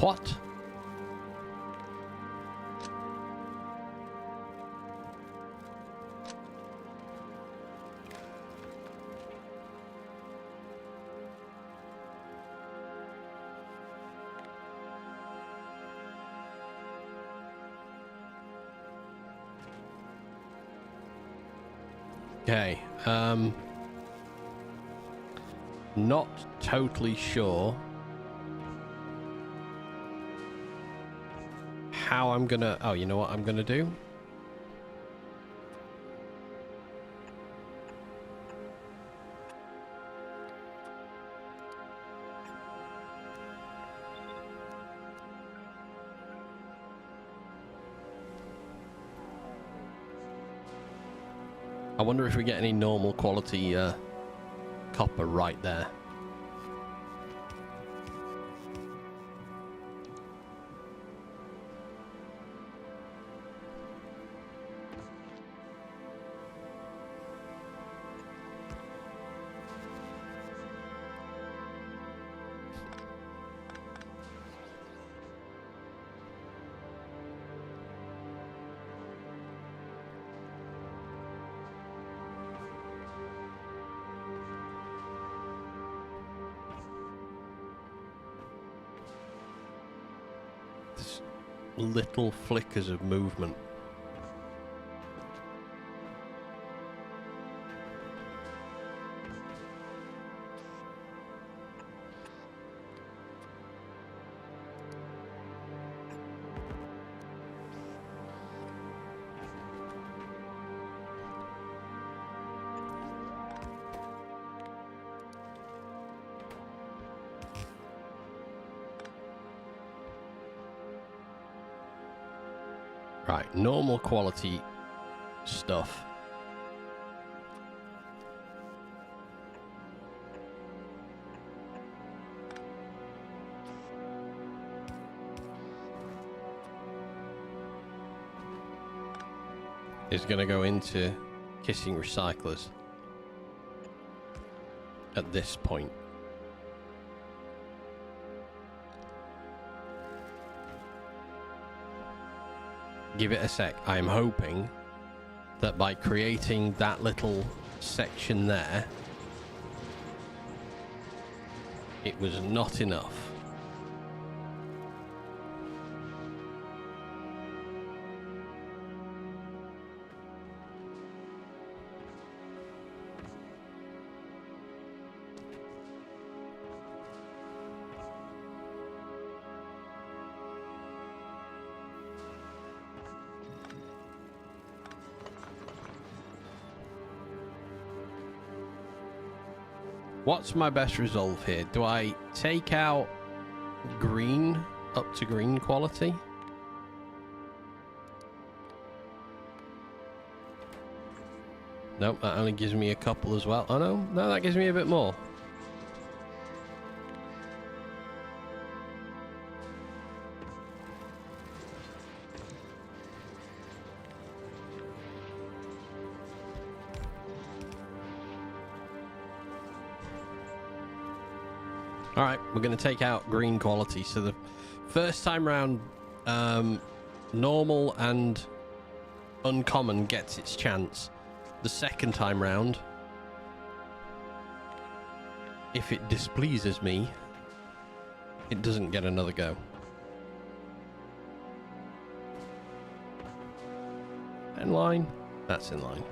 What? Okay, not totally sure how I'm gonna... Oh, you know what I'm gonna do? I wonder if we get any normal quality copper right there. Little flickers of movement. Right, normal quality stuff. Is going to go into kissing recyclers at this point. Give it a sec. I'm hoping that by creating that little section there, it was not enough. What's my best resolve here? Do I take out green up to green quality? Nope, that only gives me a couple as well. Oh no, that gives me a bit more. All right, we're going to take out green quality. So the first time round, normal and uncommon gets its chance. The second time round, if it displeases me, it doesn't get another go. In line? That's in line.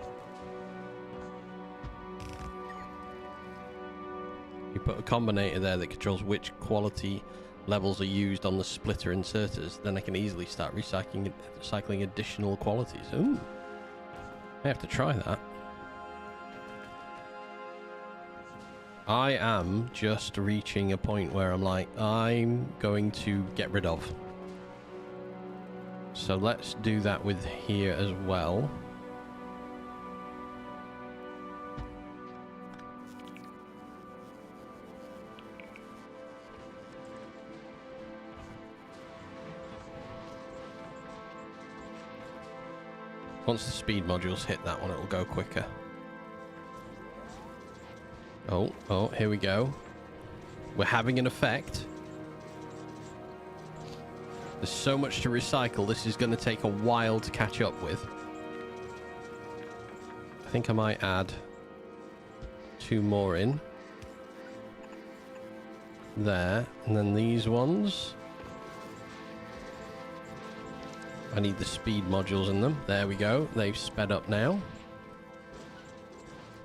You put a combinator there that controls which quality levels are used on the splitter inserters, then I can easily start recycling additional qualities. Ooh. I have to try that. I am just reaching a point where I'm like, I'm going to get rid of. So let's do that with here as well. Once the speed modules hit that one, it'll go quicker. Oh, here we go. We're having an effect. There's so much to recycle, this is going to take a while to catch up with. I think I might add 2 more in. There. And then these ones. I need the speed modules in them. There we go. They've sped up now.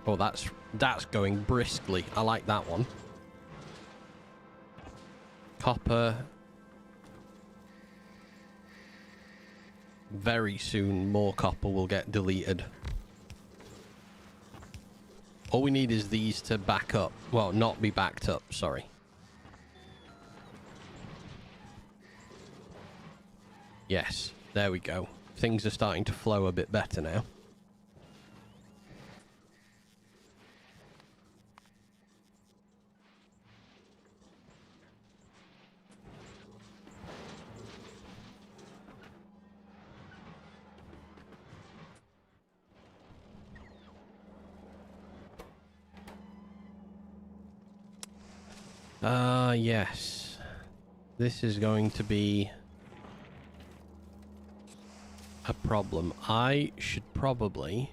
Oh, that's going briskly. I like that one. Copper. Very soon, more copper will get deleted. All we need is these to back up. Well, not be backed up, sorry. Yes, there we go. Things are starting to flow a bit better now. Yes. This is going to be a problem. I should probably...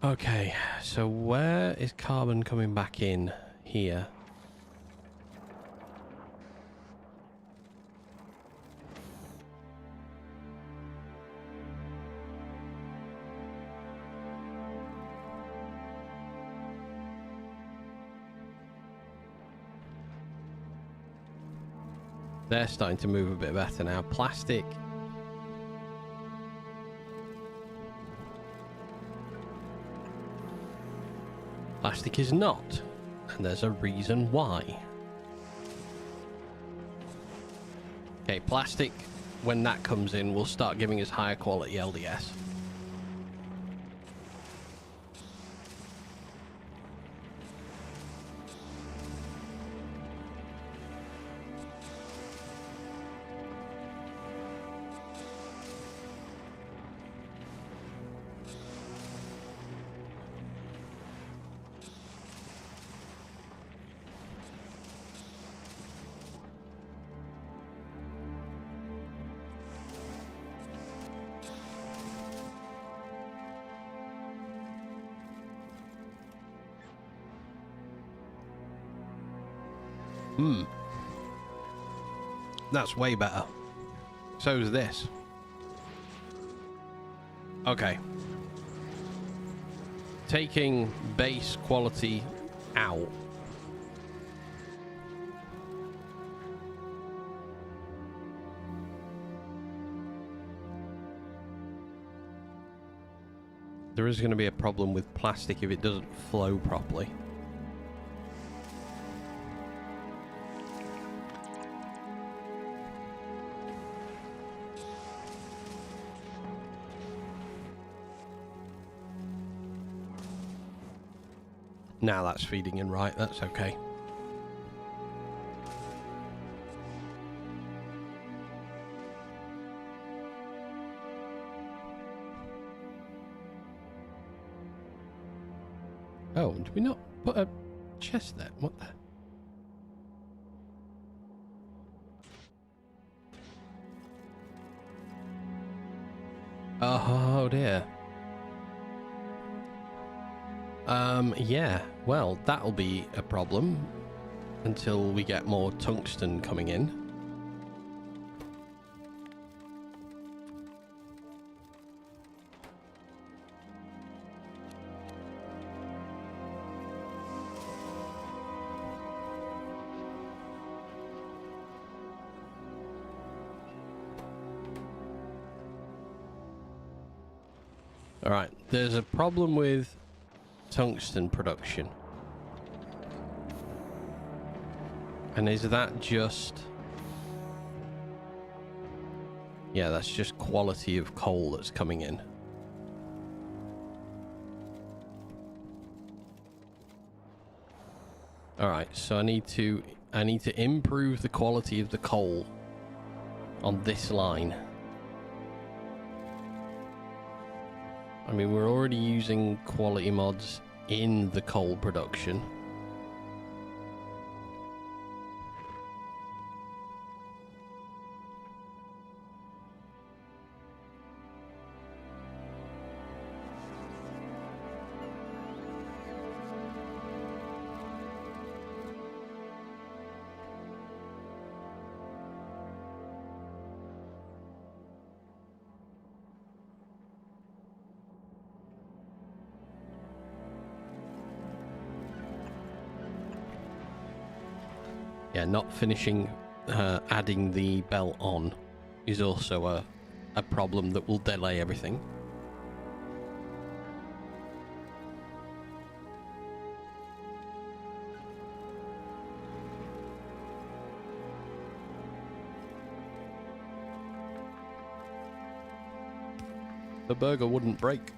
Okay, so where is carbon coming back in? Here. They're starting to move a bit better now. Plastic. Plastic is not. And there's a reason why. Okay, plastic, when that comes in, will start giving us higher quality LDS. That's way better. So is this. Okay. Taking base quality out. There is going to be a problem with plastic if it doesn't flow properly. Now that's feeding in right, that's okay. Oh, did we not put a chest there? What the? Oh dear. Yeah, well, that'll be a problem until we get more tungsten coming in. Alright, there's a problem with tungsten production. And is that just... Yeah, that's just quality of coal that's coming in. Alright, so I need to improve the quality of the coal on this line. I mean, we're already using quality mods in the coal production. Yeah, not finishing adding the belt on is also a problem that will delay everything. The burger wouldn't break.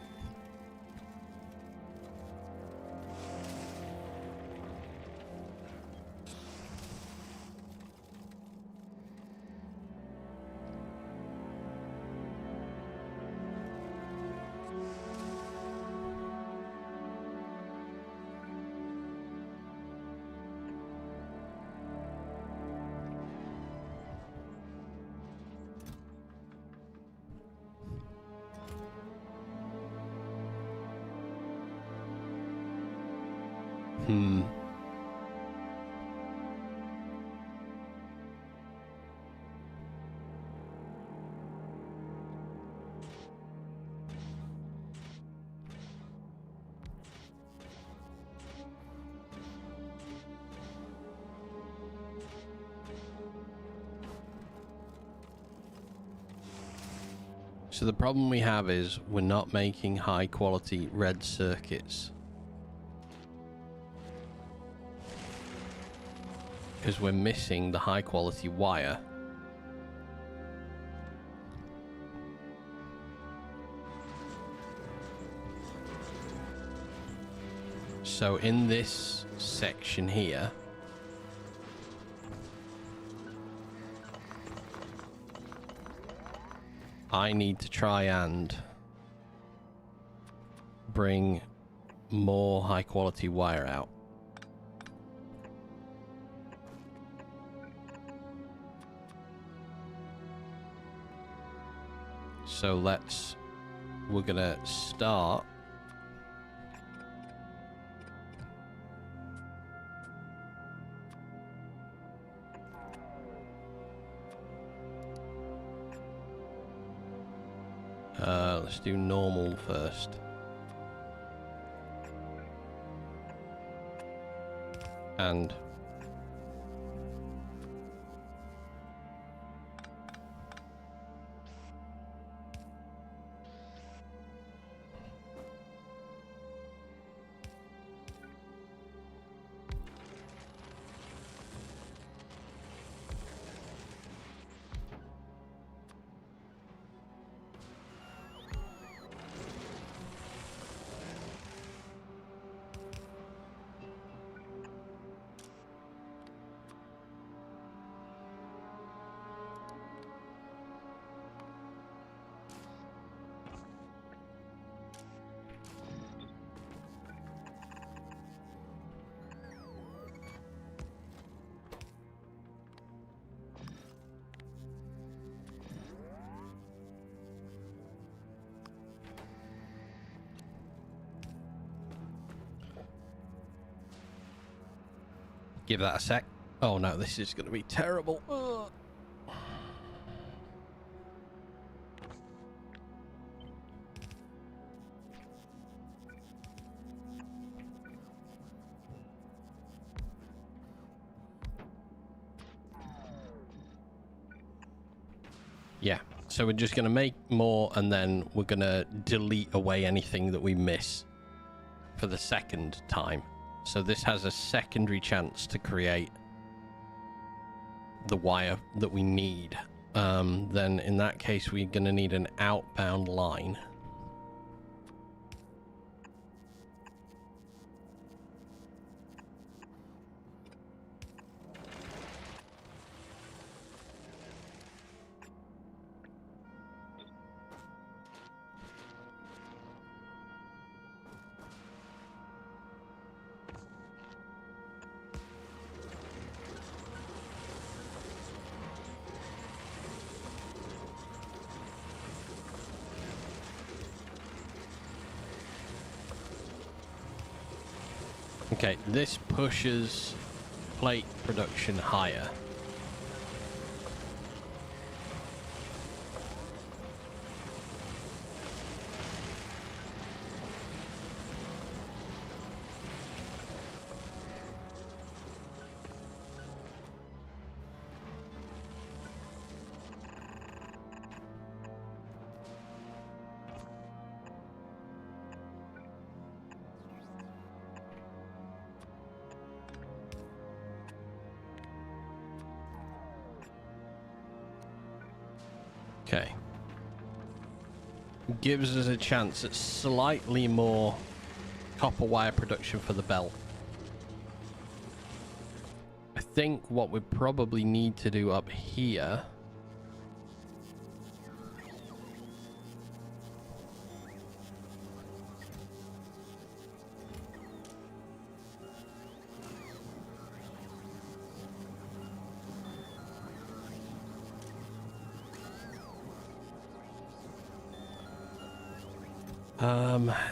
So the problem we have is we're not making high quality red circuits. Because we're missing the high quality wire. So in this section here, I need to try and bring more high quality wire out. So we're gonna start let's do normal first. And give that a sec. Oh no, this is going to be terrible. Ugh. Yeah, So we're just going to make more, and then we're going to delete away anything that we miss for the second time. So this has a secondary chance to create the wire that we need. Then in that case, we're going to need an outbound line. Okay, this pushes plate production higher. Okay. Gives us a chance at slightly more copper wire production for the belt. I think what we probably need to do up here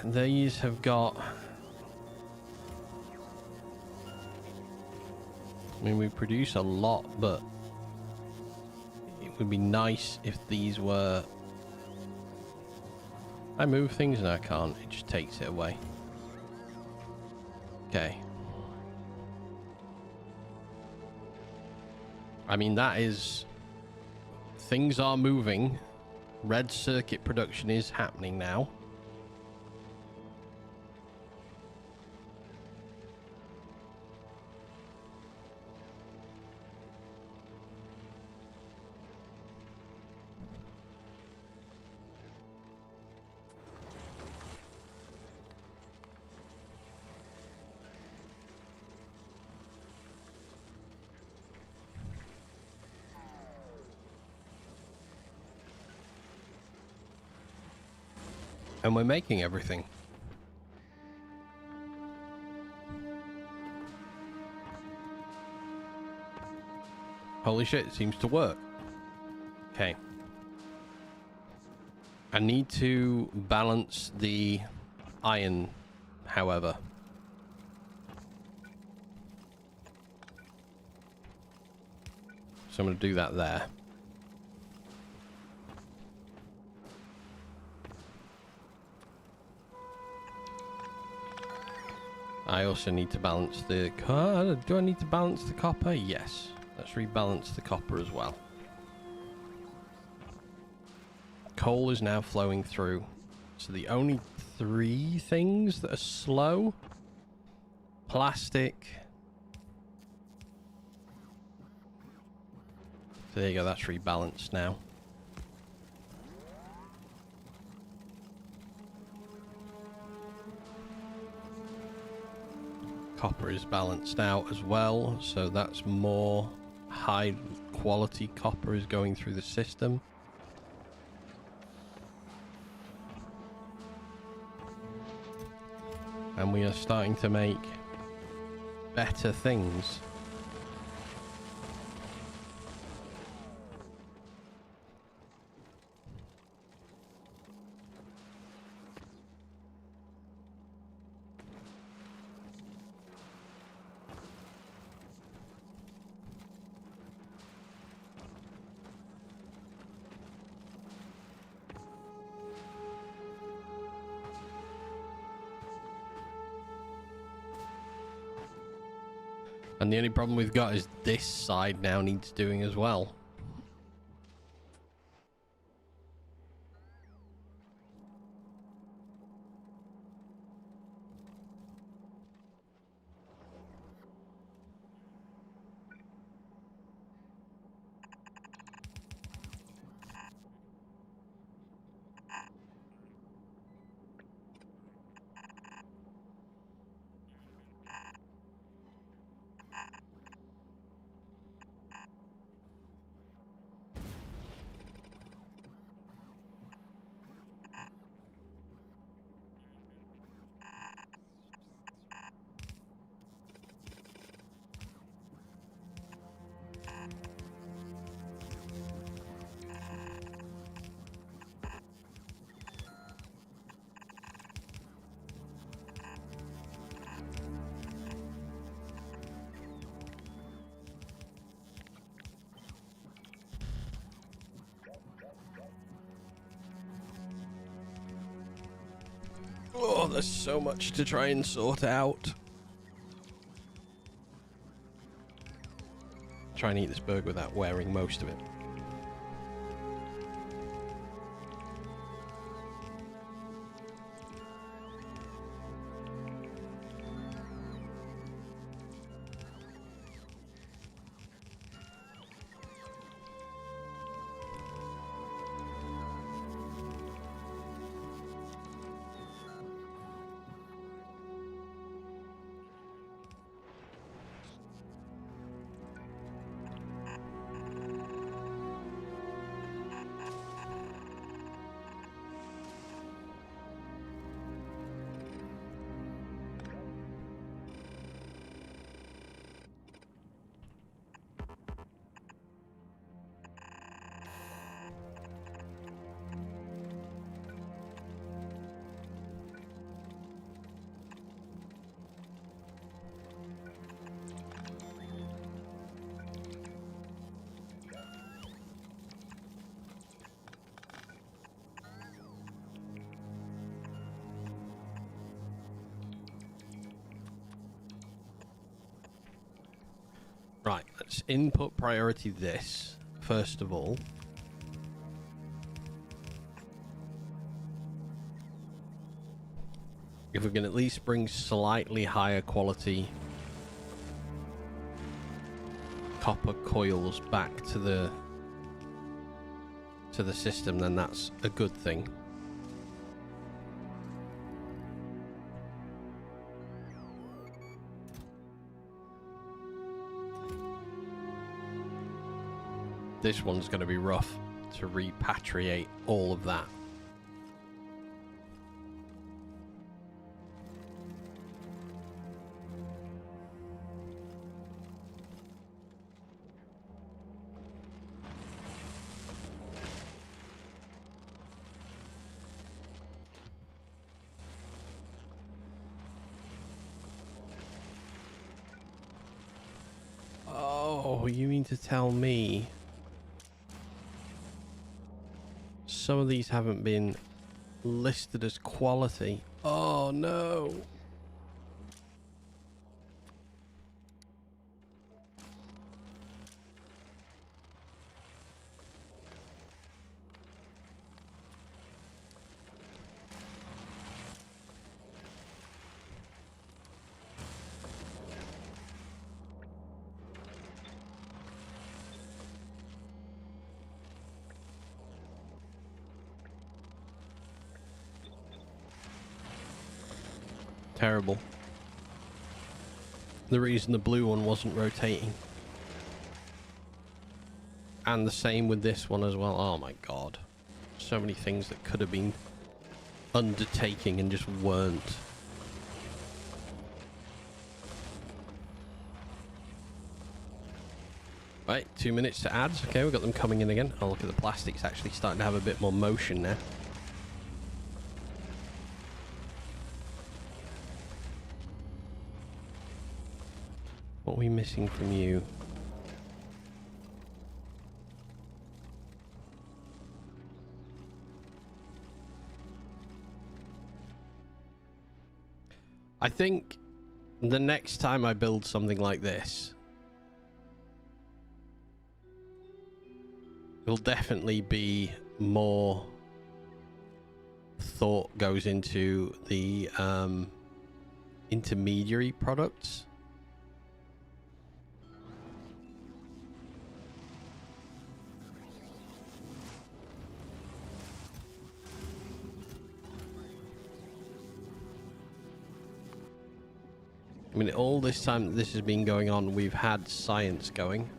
these have got, I mean, we produce a lot, but it would be nice if these were, I move things and I can't, it just takes it away. Okay. I mean, that is, things are moving. Red circuit production is happening now. And we're making everything. Holy shit, it seems to work. Okay. I need to balance the iron, however. So I'm going to do that there. I also need to balance the... do I need to balance the copper? Yes. Let's rebalance the copper as well. Coal is now flowing through. So the only 3 things that are slow... Plastic. So there you go, that's rebalanced now. Copper is balanced out as well, so that's more high quality copper is going through the system. And we are starting to make better things. And the only problem we've got is this side now needs doing as well. Oh, there's so much to try and sort out. Try and eat this burger without wearing most of it. Right, let's input priority this, first of all. If we can at least bring slightly higher quality copper coils back to the system, then that's a good thing. This one's going to be rough to repatriate all of that. Oh, you mean to tell me some of these haven't been listed as quality? Oh no. Terrible. The reason the blue one wasn't rotating. And the same with this one as well. Oh my god. So many things that could have been undertaking and just weren't. Right, 2 minutes to ads. Okay, we've got them coming in again. Oh, look at the plastics actually starting to have a bit more motion now. What are we missing from you? I think the next time I build something like this, it'll definitely be more thought goes into the intermediary products. I mean, all this time that this has been going on, we've had science going.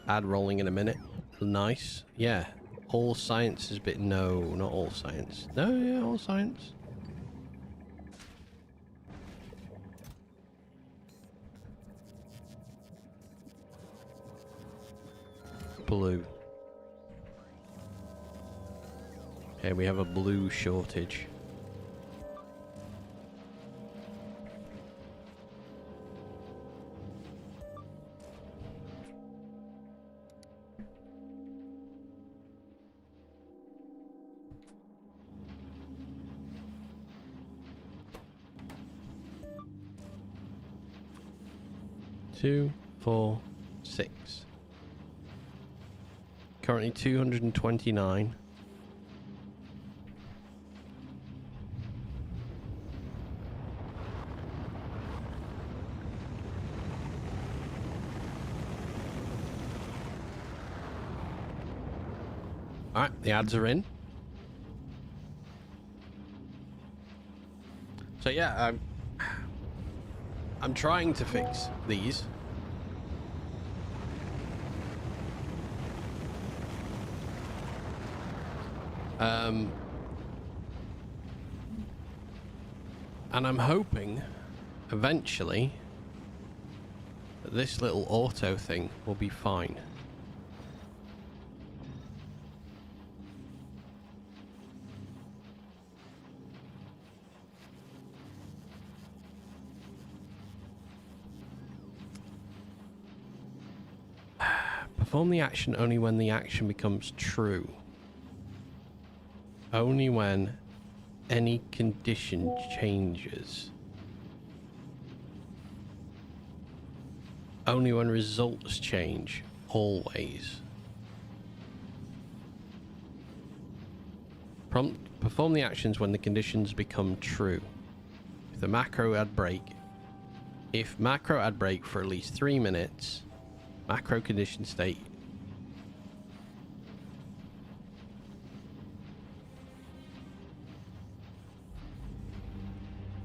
Ad rolling in a minute. Nice. Yeah. All science has been... No, not all science. No, yeah, all science. Blue. Okay, we have a blue shortage. 2, 4, 6. Currently 229. Alright, the ads are in. So yeah, I'm trying to fix these. And I'm hoping eventually that this little auto thing will be fine. Perform the action only when the action becomes true. Only when any condition changes. Only when results change. Always. Perform the actions when the conditions become true. If the macro ad break. If macro ad break for at least 3 minutes. Macro condition state.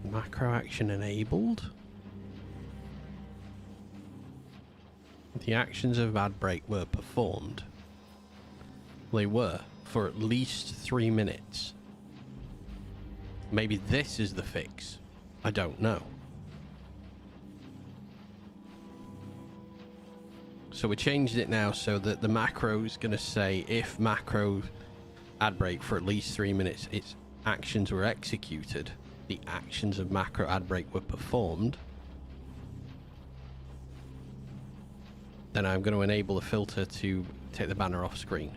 Macro action enabled. The actions of ad break were performed. They were for at least 3 minutes. Maybe this is the fix. I don't know. So we changed it now so that the macro is going to say if macro ad break for at least 3 minutes, its actions were executed. The actions of macro ad break were performed. Then I'm going to enable the filter to take the banner off screen.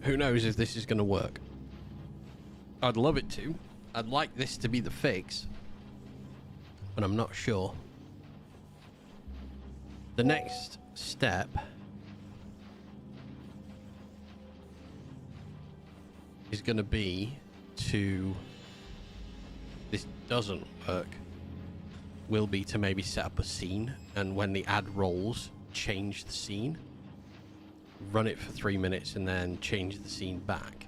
Who knows if this is going to work? I'd love it to. I'd like this to be the fix, but I'm not sure. The next step is going to be to, this doesn't work, will be to maybe set up a scene, and when the ad rolls, change the scene, run it for 3 minutes, and then change the scene back.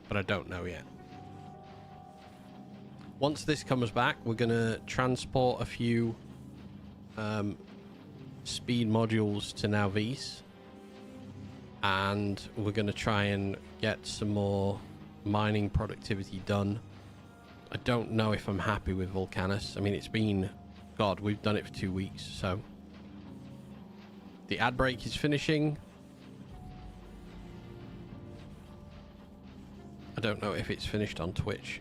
But I don't know yet. Once this comes back, we're going to transport a few speed modules to Navis, and we're going to try and get some more mining productivity done. I don't know if I'm happy with Volcanus. I mean, it's been, God, we've done it for 2 weeks, so the ad break is finishing. I don't know if it's finished on Twitch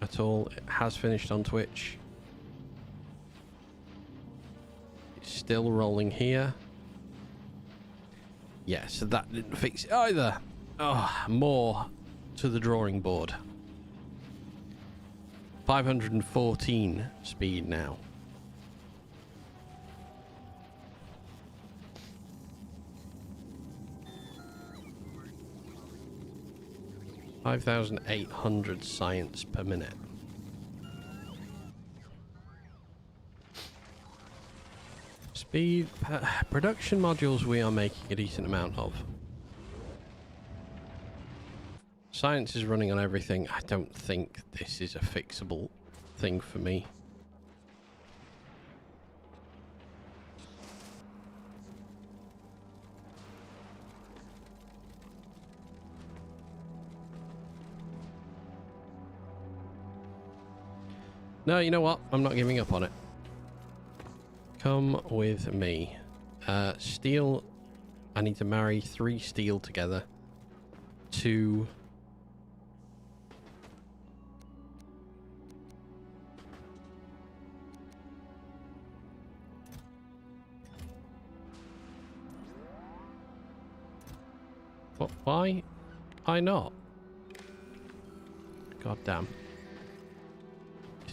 at all. It has finished on Twitch. It's still rolling here. Yeah, so that didn't fix it either. Oh, more to the drawing board. 514 speed now. $5,800 science per minute. Speed production modules we are making a decent amount of. Science is running on everything. I don't think this is a fixable thing for me. No, you know what? I'm not giving up on it. Come with me. Steel. I need to marry 3 steel together. 2. What? Why? Why not? God damn.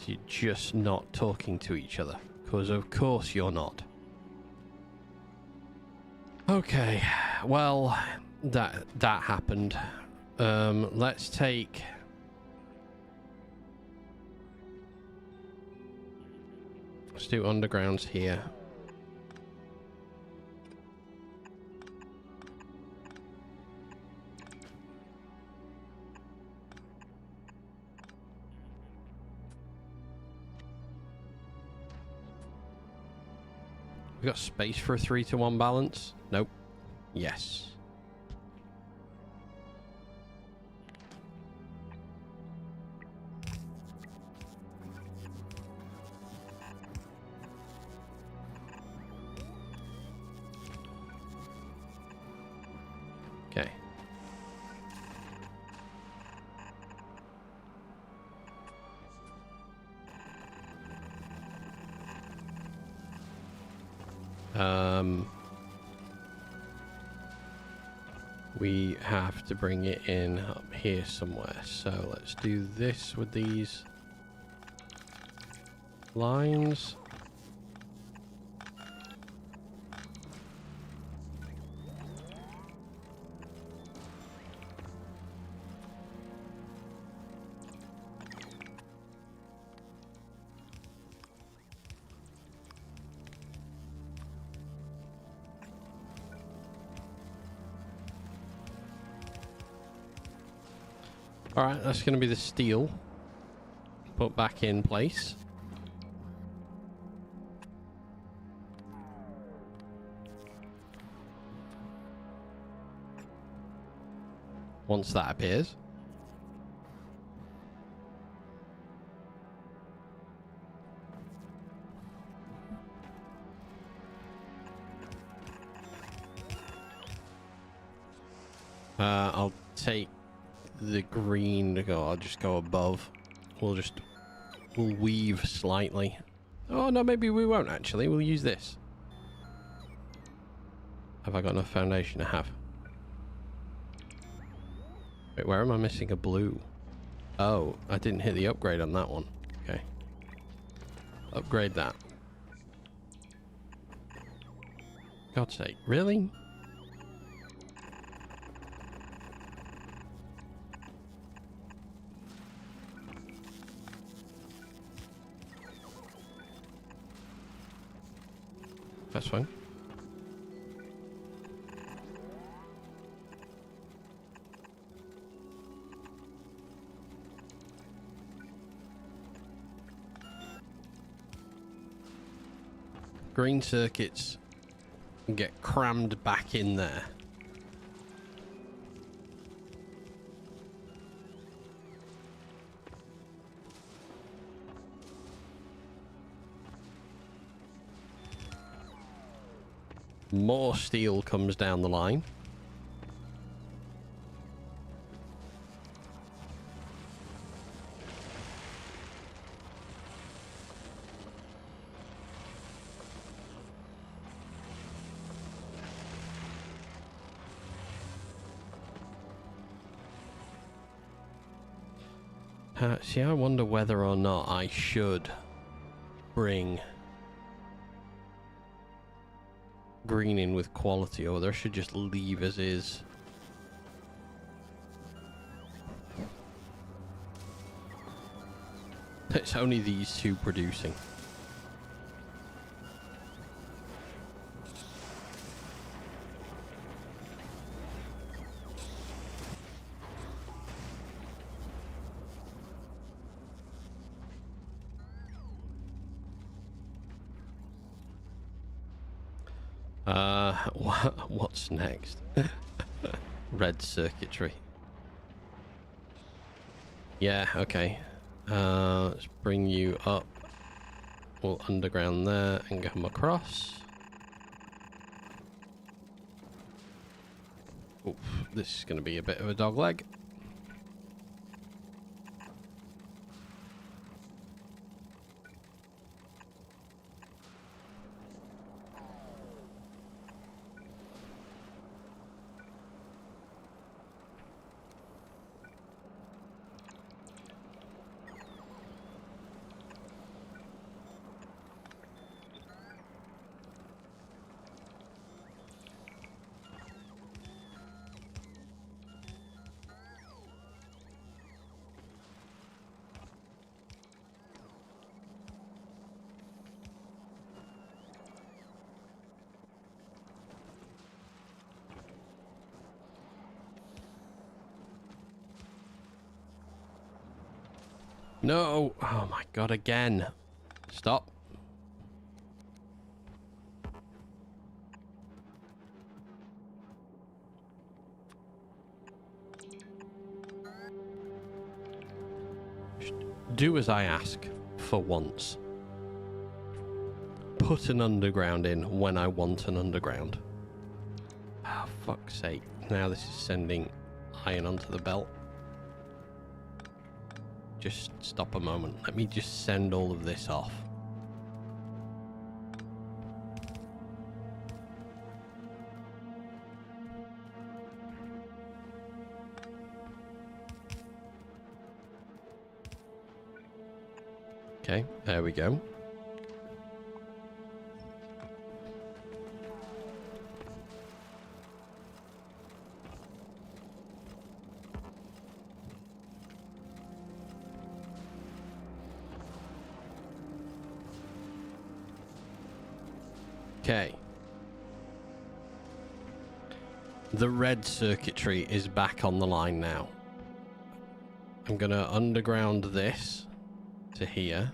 You're just not talking to each other. Because of course you're not. Okay, well, that happened. Let's take... Let's do undergrounds here. We got space for a 3-to-1 balance? Nope. Yes. Okay. We have to bring it in up here somewhere. So let's do this with these lines. Alright, that's going to be the steel. Put back in place. Once that appears. I'll take the green to go. I'll just go above. We'll weave slightly. Oh no, maybe we won't actually. We'll use this. Have I got enough foundation? I have. Wait, where am I missing a blue? Oh, I didn't hit the upgrade on that one. Okay. Upgrade that. God's sake, really? That's fine. Green circuits get crammed back in there. More steel comes down the line. See, I wonder whether or not I should bring green in with quality, or whether I should just leave as is. It's only these two producing. What's next? Red circuitry. Yeah, okay. Let's bring you up. We'll underground there and come across. Oof, this is going to be a bit of a dog leg. No! Oh my god, again. Stop. Just do as I ask for once. Put an underground in when I want an underground. Oh, fuck's sake. Now this is sending iron onto the belt. Just stop a moment. Let me just send all of this off. Okay, there we go. Okay. The red circuitry is back on the line now. I'm gonna underground this to here.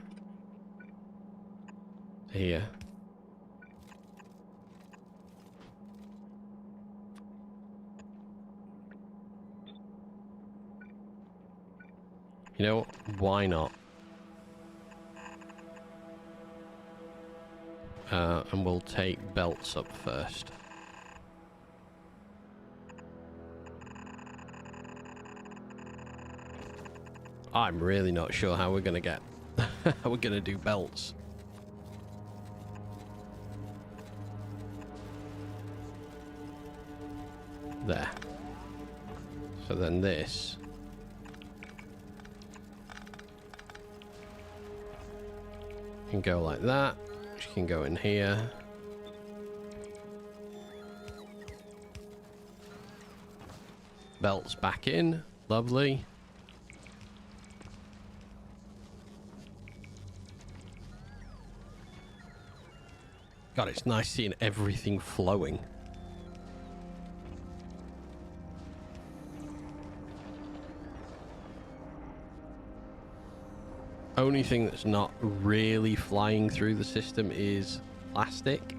To here. You know, why not? And we'll take belts up first. I'm really not sure how we're gonna get how we're gonna do belts. There. So then this can go like that. Which can go in here. Belts back in. Lovely. God, it's nice seeing everything flowing. Only thing that's not really flying through the system is plastic.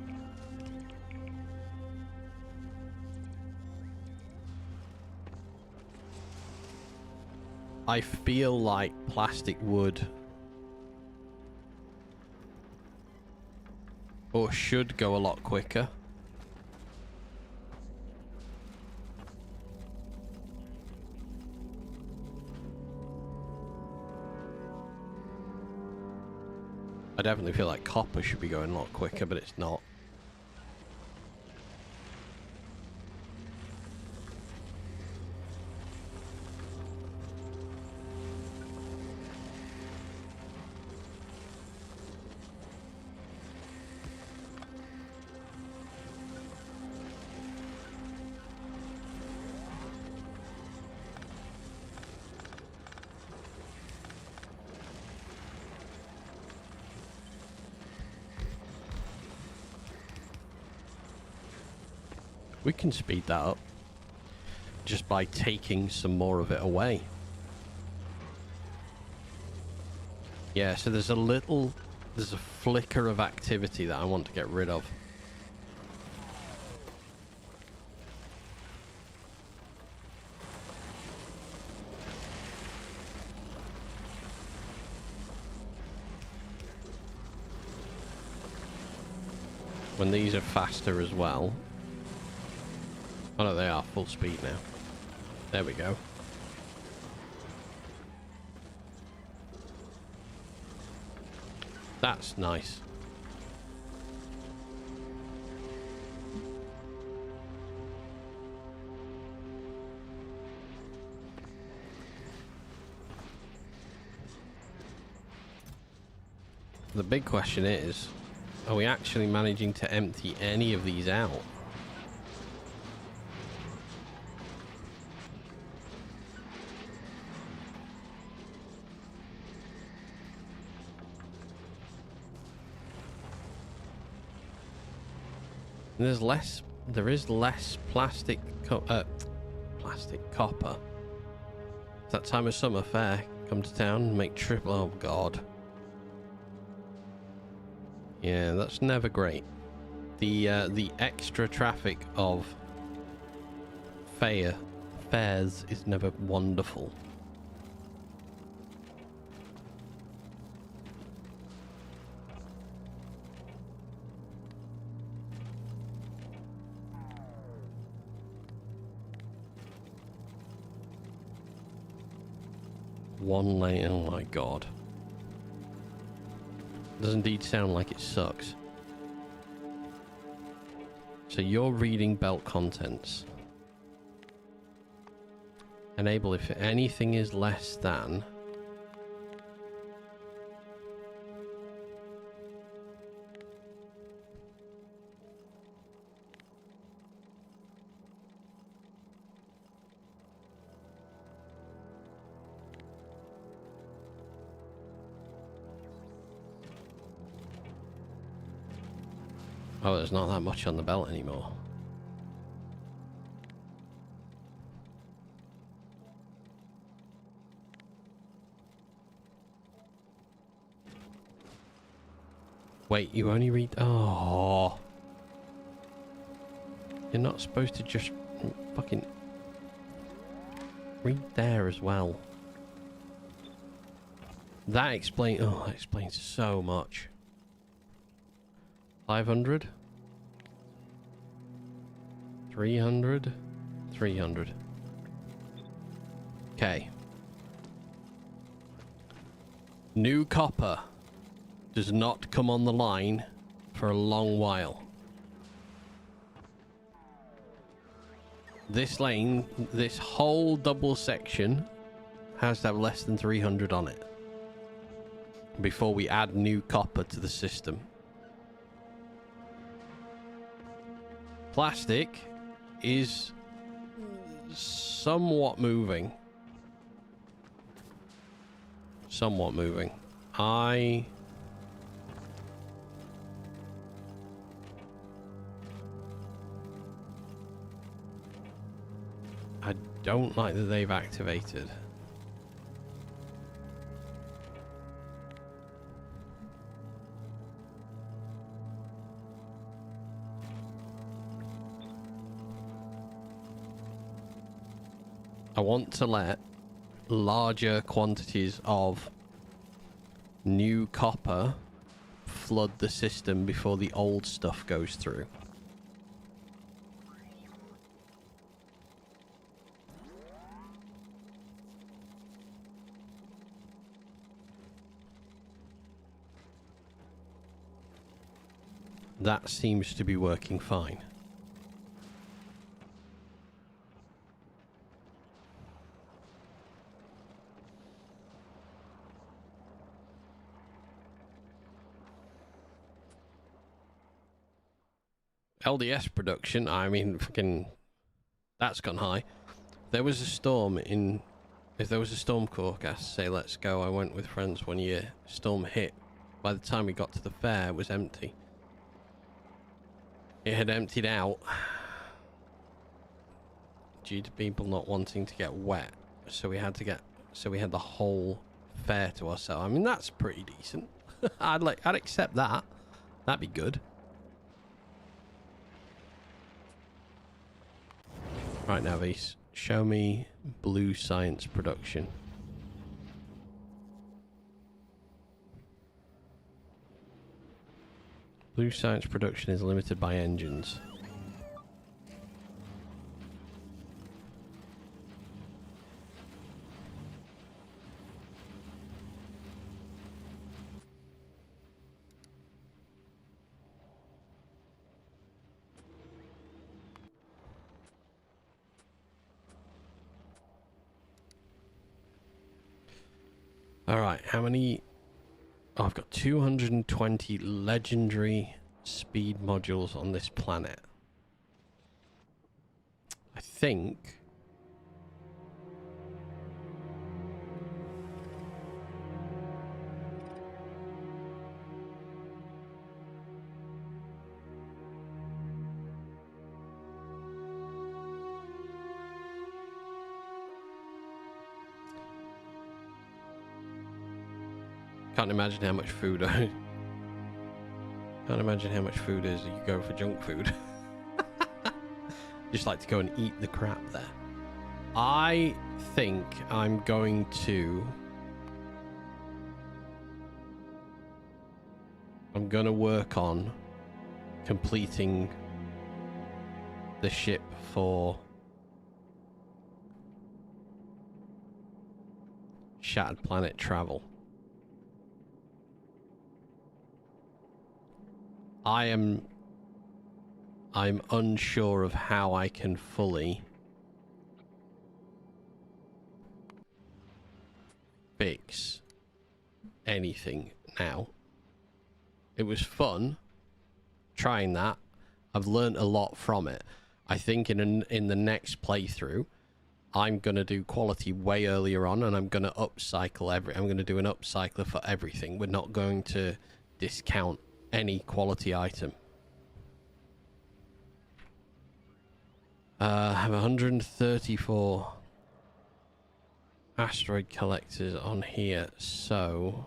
I feel like plastic would or should go a lot quicker. I definitely feel like copper should be going a lot quicker, but it's not. We can speed that up just by taking some more of it away. Yeah, so there's a flicker of activity that I want to get rid of. When these are faster as well. Oh no, they are full speed now. There we go. That's nice. The big question is, are we actually managing to empty any of these out? And there is less plastic copper. It's that time of summer fair. come to town and make triple. Oh god. Yeah, that's never great. The extra traffic of fares is never wonderful. One lane, oh my god. Does indeed sound like it sucks. So you're reading belt contents. Enable if anything is less than. Oh, there's not that much on the belt anymore. Wait, you only read... Oh. You're not supposed to just fucking... read there as well. That explains... Oh, that explains so much. 500? 300? 300. Okay. New copper does not come on the line for a long while. This lane, this whole double section has to have less than 300 on it before we add new copper to the system. Plastic is somewhat moving. Somewhat moving. I don't like that they've activated. I want to let larger quantities of new copper flood the system before the old stuff goes through. That seems to be working fine. LDS production, I mean, fucking, that's gone high. There was a storm in, if there was a storm forecast, say let's go, I went with friends one year, storm hit. By the time we got to the fair, it was empty. It had emptied out due to people not wanting to get wet, so we had the whole fair to ourselves. I mean, that's pretty decent. I'd accept that. That'd be good. Right now, Vise, show me blue science production. Blue science production is limited by engines. Alright, how many... Oh, I've got 220 legendary speed modules on this planet. I think... Can't imagine how much food I... Can't imagine how much food is you go for junk food. Just like to go and eat the crap there. I think I'm going to... I'm going to work on completing the ship for Shattered Planet travel. I'm unsure of how I can fully fix anything now. It was fun trying that. I've learned a lot from it. I think in the next playthrough, I'm gonna do quality way earlier on, and I'm gonna upcycle I'm gonna do an upcycler for everything. We're not going to discount any quality item. I have 134 asteroid collectors on here, so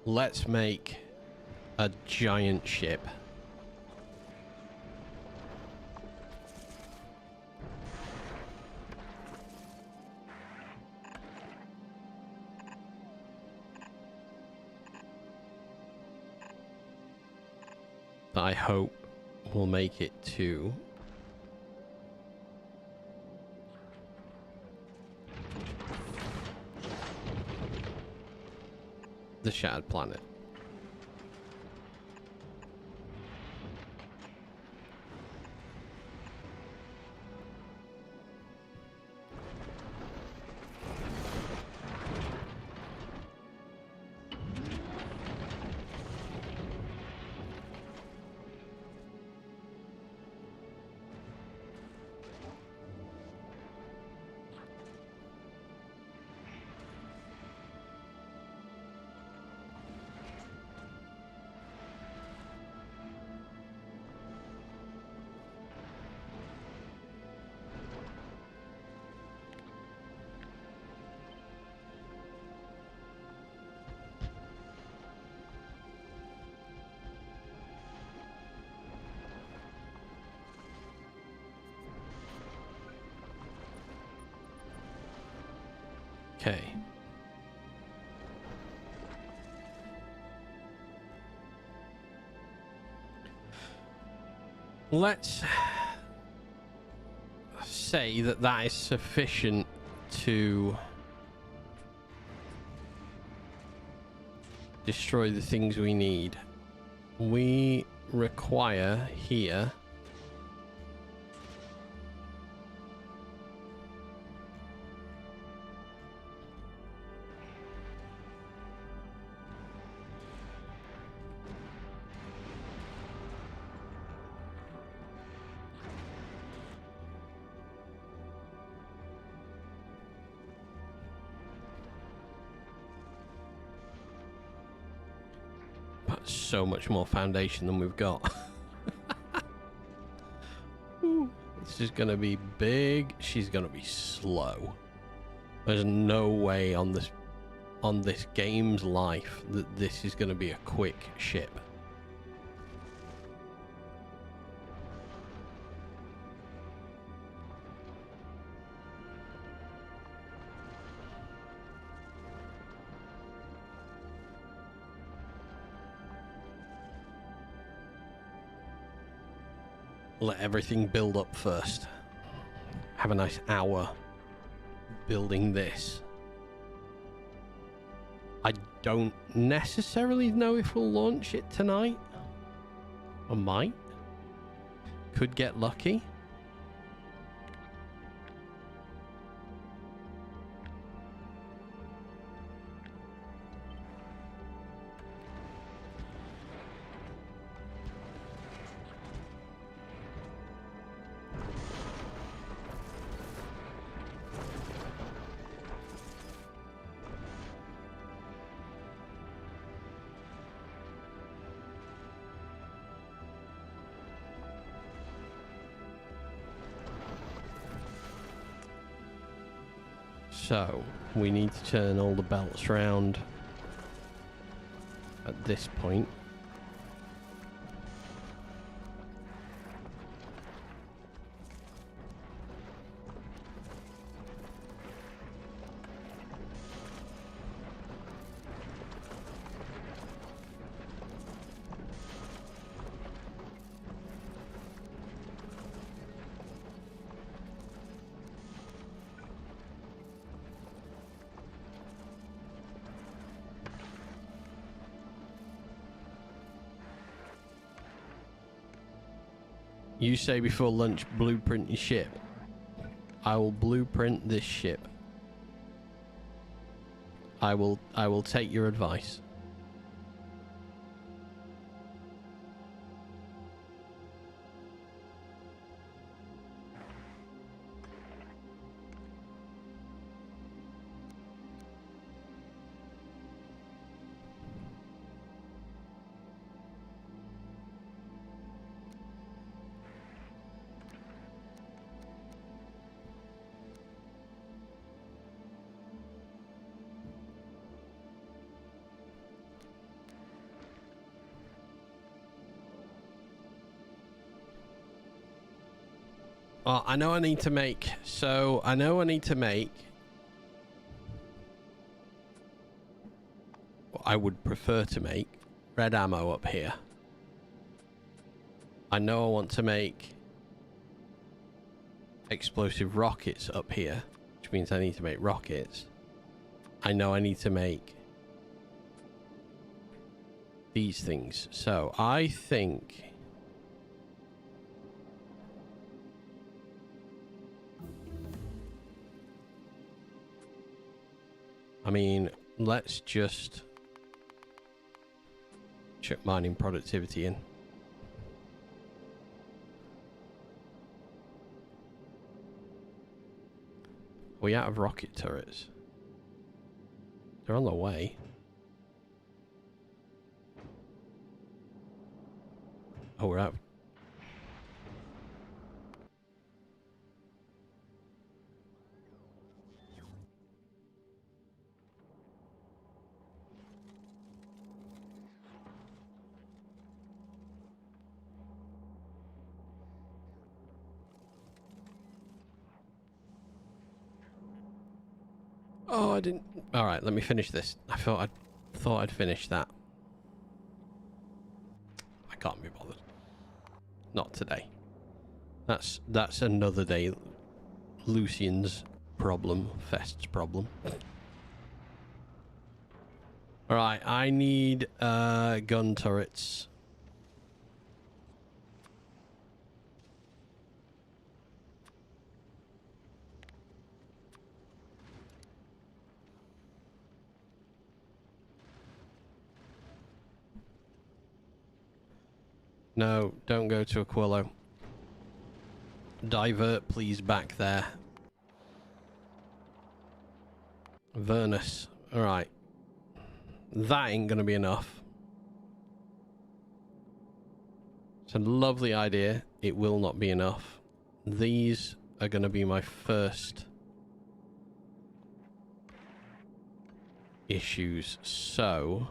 let's make a giant ship. That I hope will make it to the Shattered Planet. Okay. Let's say that that is sufficient to destroy the things we need. We require here so much more foundation than we've got. Ooh, this is gonna be big. She's gonna be slow. There's no way on this game's life that this is gonna be a quick ship. let everything build up first. Have a nice hour building this. I don't necessarily know if we'll launch it tonight. I might. Could get lucky. So, we need to turn all the belts round at this point. You say before lunch, blueprint your ship. I will blueprint this ship. I will take your advice. I know I need to make, what I would prefer to make, red ammo up here. I know I want to make explosive rockets up here, which means I need to make rockets. I know I need to make these things. So I think... I mean, let's just check mining productivity in. Are we out of rocket turrets? They're on the way. Oh, we're out. Oh, I didn't. All right, let me finish this. I thought I'd finish that. I can't be bothered. Not today. That's another day. Lucian's problem, Fest's problem. All right, I need gun turrets. No, don't go to Aquilo. Divert, please, back there. Vernus. Alright. That ain't gonna be enough. It's a lovely idea. It will not be enough. These are gonna be my first issues. So...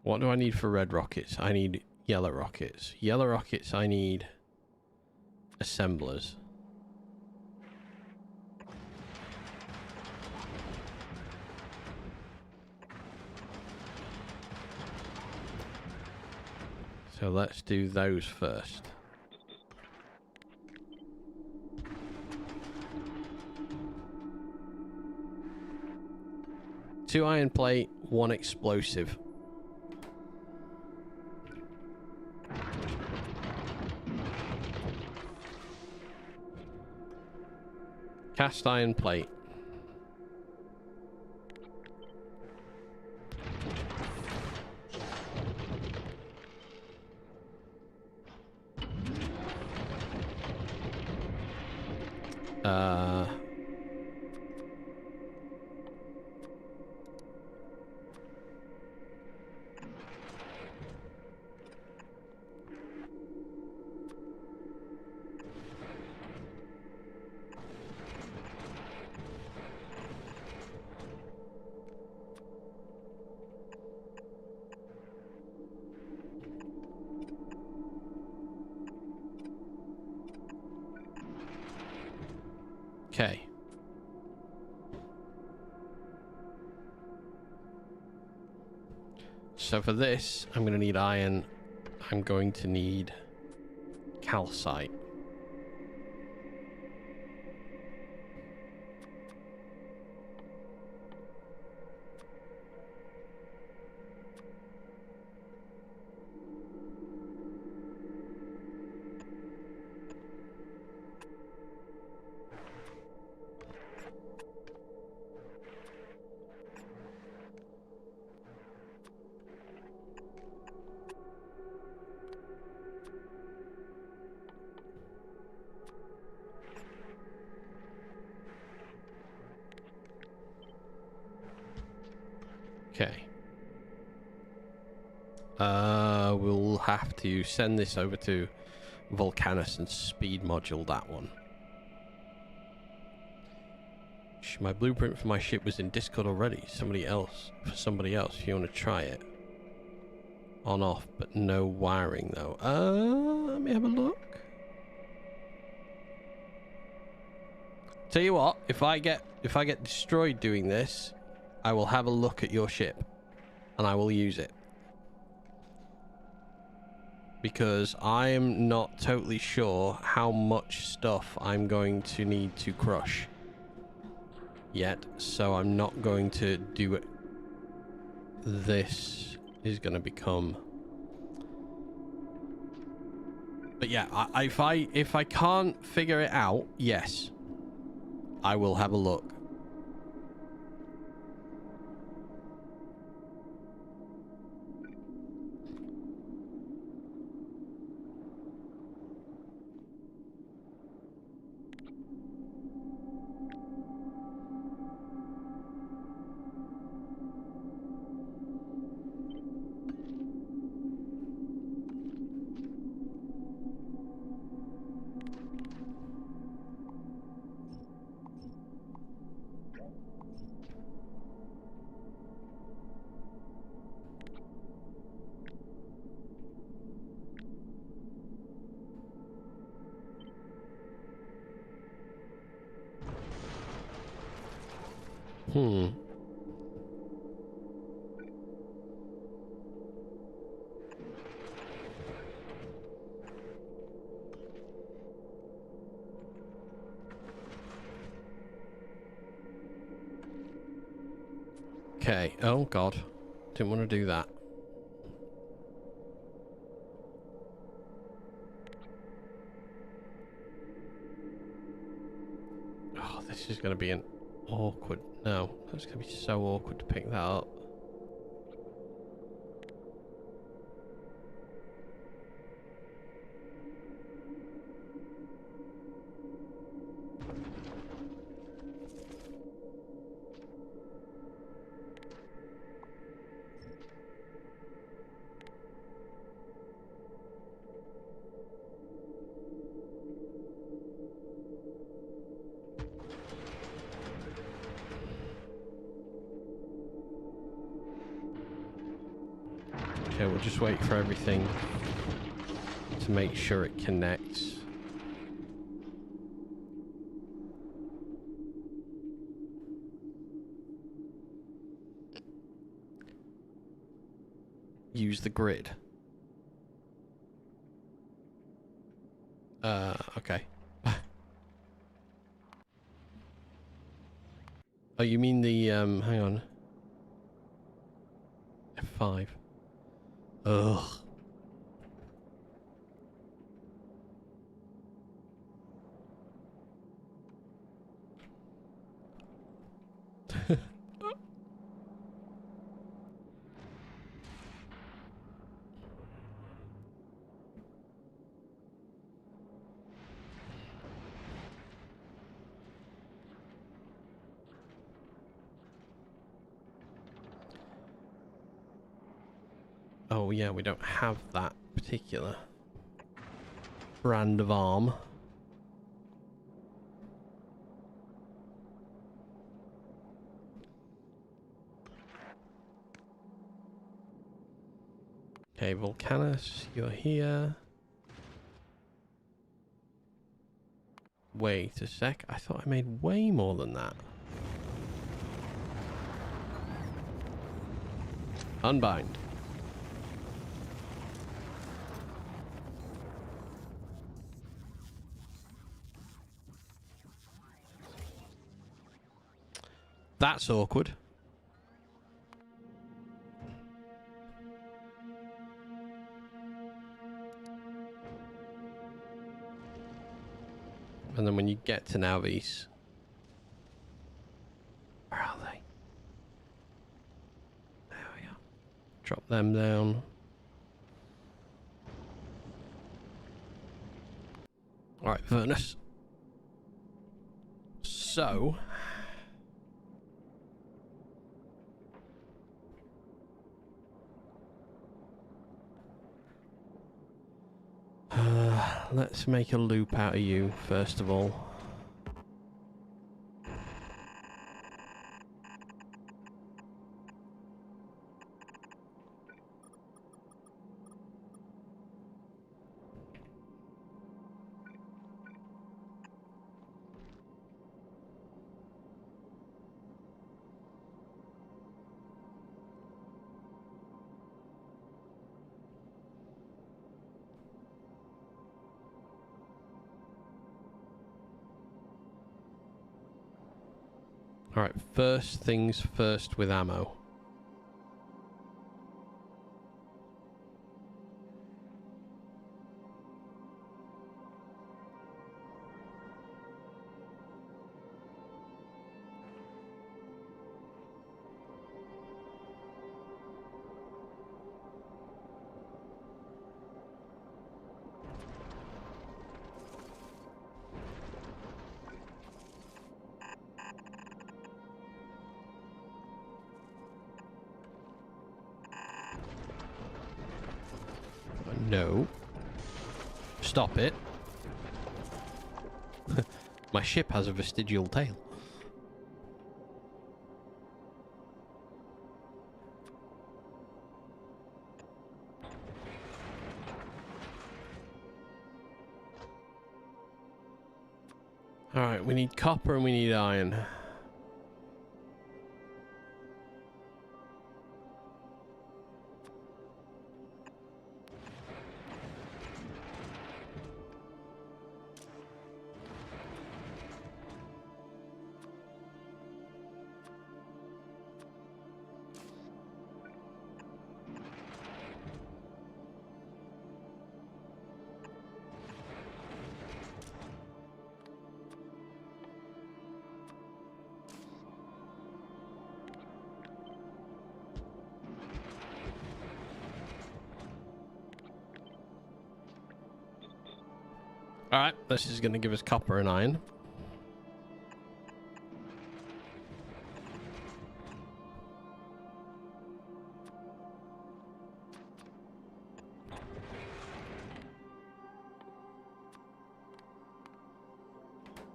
What do I need for red rockets? I need yellow rockets. Yellow rockets, I need assemblers. So let's do those first. Two iron plate, one explosive. Cast iron plate. Okay. So for this, I'm going to need iron. I'm going to need calcite. Okay. We'll have to send this over to Volcanus and speed module that one. My blueprint for my ship was in Discord already. For somebody else, if you want to try it. On off, but no wiring though. Let me have a look. Tell you what, if I get destroyed doing this, I will have a look at your ship and I will use it. Because I am not totally sure how much stuff I'm going to need to crush yet, so I'm not going to do it. This is going to become... But yeah, if I can't figure it out, yes, I will have a look. Okay. Oh god. Didn't want to do that. Oh, this is going to be an awkward... No, that's going to be so awkward to pick that up. Okay, we'll just wait for everything to make sure it connects. Use the grid. Okay. Oh, you mean the, hang on. F5. Ugh. Oh yeah, we don't have that particular brand of arm. Okay, Volcanus, you're here. Wait a sec, I thought I made way more than that. Unbind. That's awkward. And then when you get to Navis, where are they? There we are. Drop them down. Alright, Furnace. So... let's make a loop out of you, first of all. Alright, first things first with ammo. No. Stop it. My ship has a vestigial tail. Alright, we need copper and we need iron. Alright, this is going to give us copper and iron.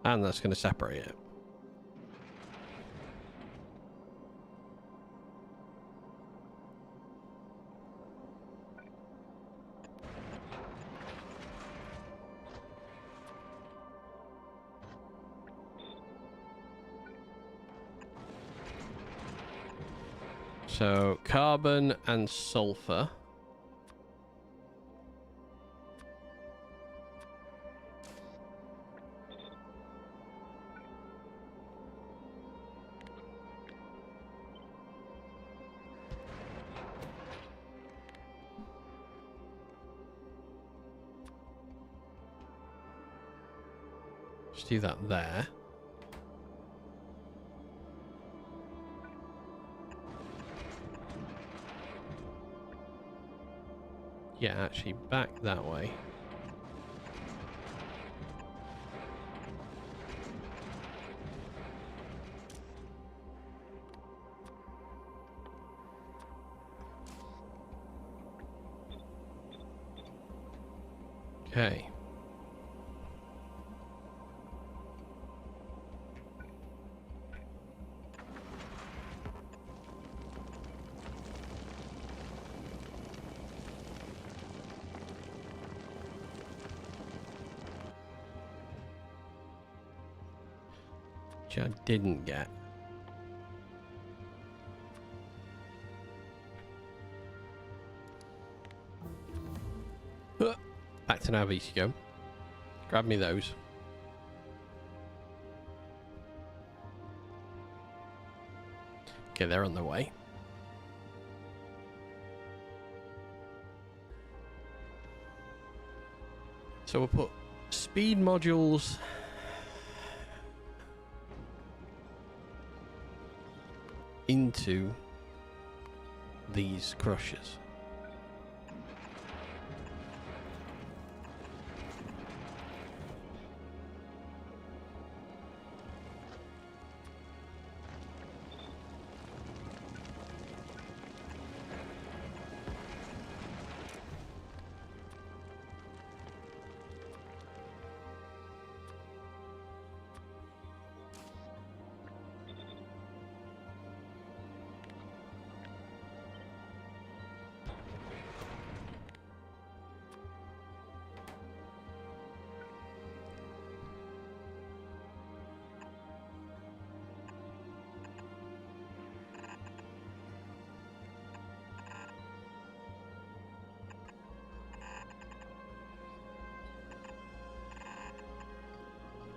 And that's going to separate it. So carbon and sulfur. Just do that there. Yeah, actually back that way. Okay. Which I didn't get. Back to Navis you go. Grab me those. Okay, they're on their way. So we'll put speed modules into these crushers.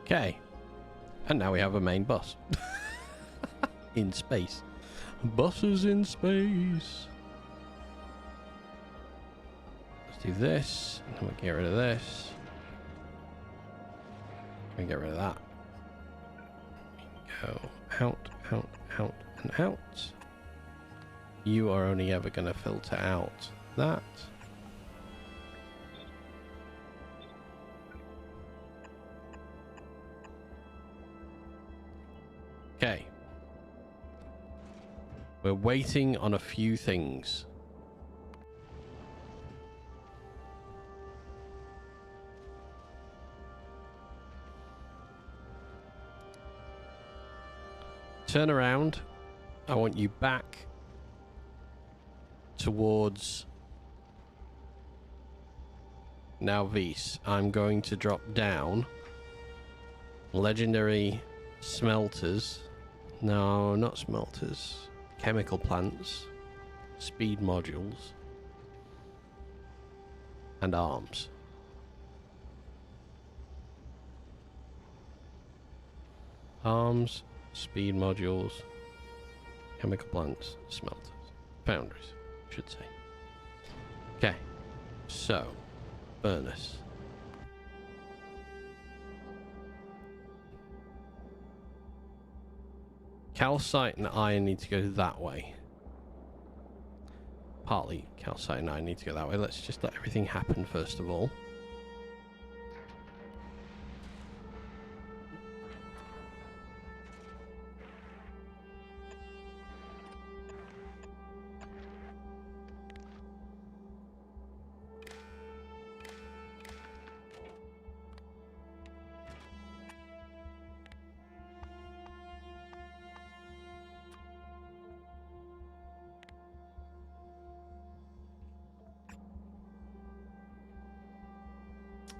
Okay, and now we have a main bus in space. Buses in space. Let's do this, and then we'll get rid of this. We get rid of that. Go out, out, out, and out. You are only ever going to filter out that. Okay. We're waiting on a few things. Turn around. I want you back towards now Vis. I'm going to drop down legendary smelters. No, not smelters. Chemical plants, speed modules, and arms. Arms, speed modules, chemical plants, smelters, foundries, I should say. Okay, so, furnace. Calcite and iron need to go that way. Partly calcite and iron need to go that way. Let's just let everything happen first of all.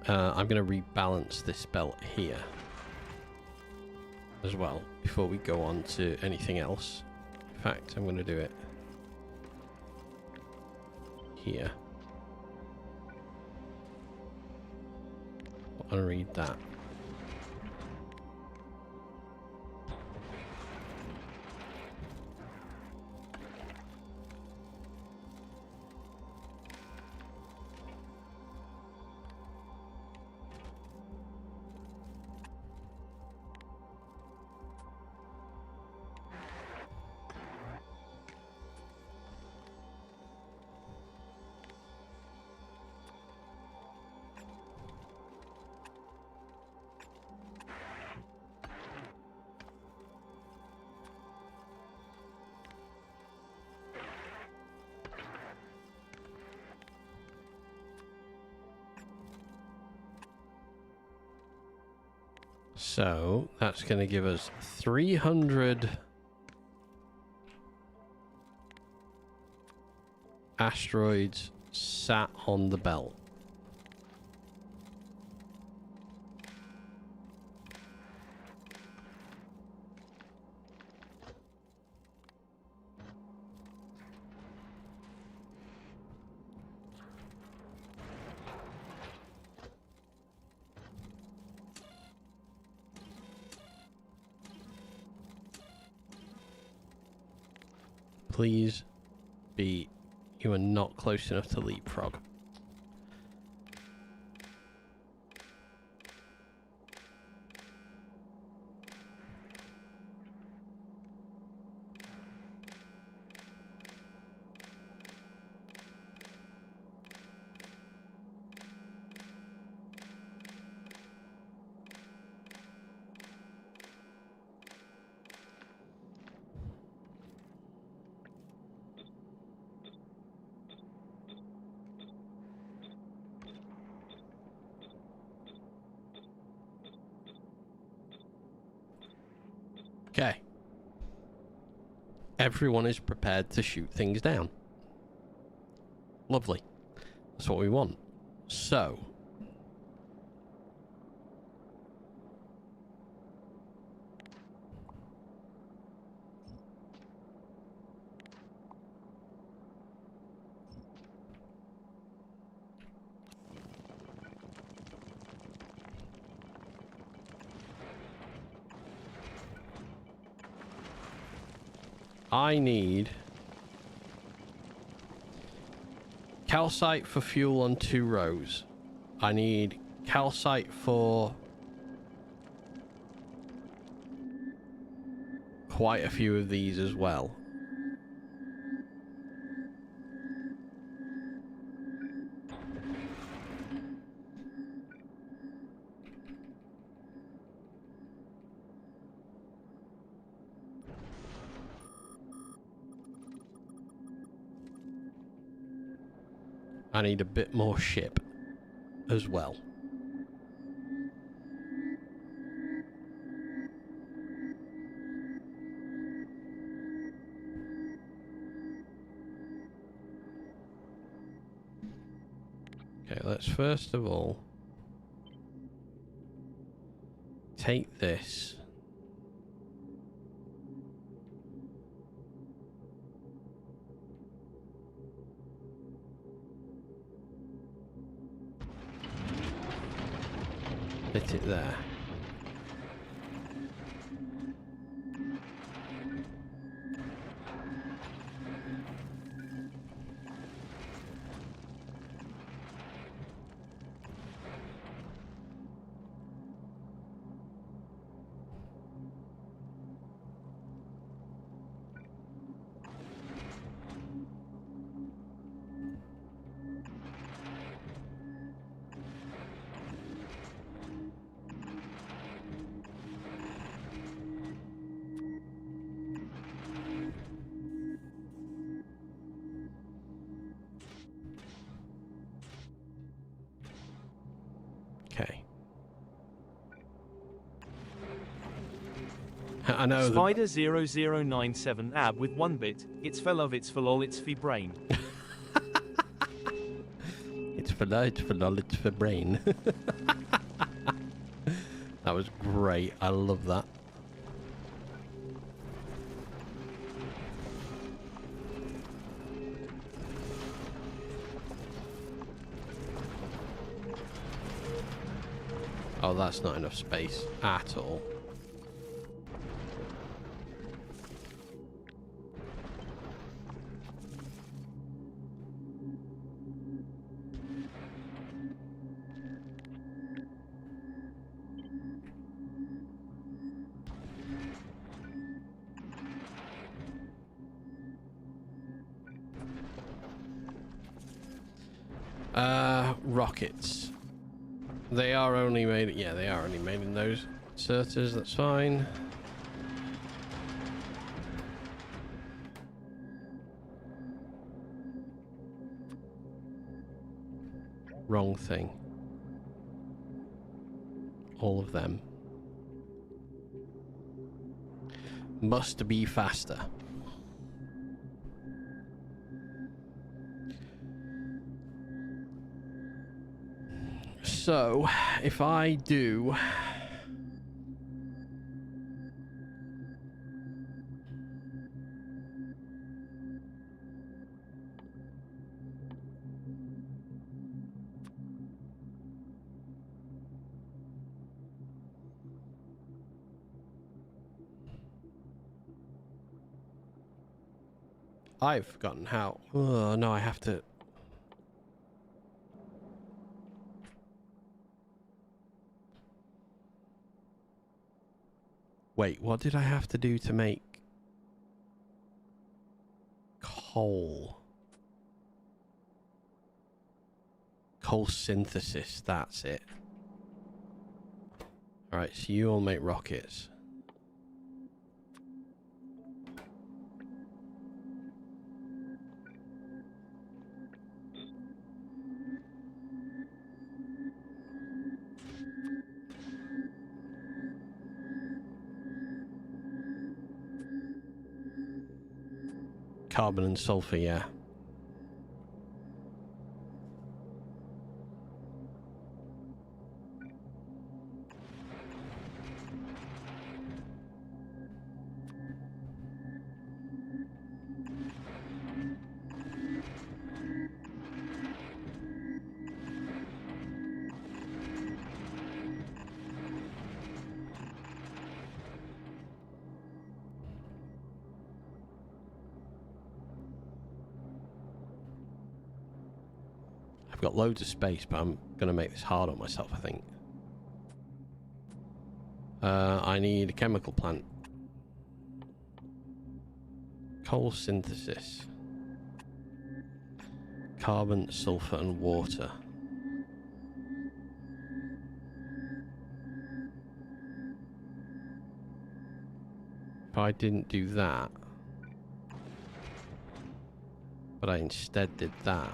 I'm going to rebalance this belt here as well before we go on to anything else. In fact, I'm going to do it here. I'll read that. So that's going to give us 300 asteroids sat on the belt. Please be... You are not close enough to leapfrog. Okay. Everyone is prepared to shoot things down. Lovely. That's what we want. So. I need calcite for fuel on 2 rows. I need calcite for quite a few of these as well. I need a bit more ship as well. Okay, let's first of all take this. Fit it there. Okay. I know Spider 0097 ab with 1 bit. It's for love, it's for lol, it's for brain. It's for lol, it's for lol, it's for brain. That was great. I love that. Oh, that's not enough space at all. Rockets. They are only made... Yeah, they are only made in those inserters. That's fine. Wrong thing. All of them. Must be faster. So, if I do... I've forgotten how. Oh, no, I have to... Wait, what did I have to do to make coal? Coal synthesis, that's it. Alright, so you all make rockets. Carbon and sulfur, yeah. I've got loads of space, but I'm going to make this hard on myself, I think. I need a chemical plant. Coal synthesis. Carbon, sulfur, and water. If I didn't do that, but I instead did that,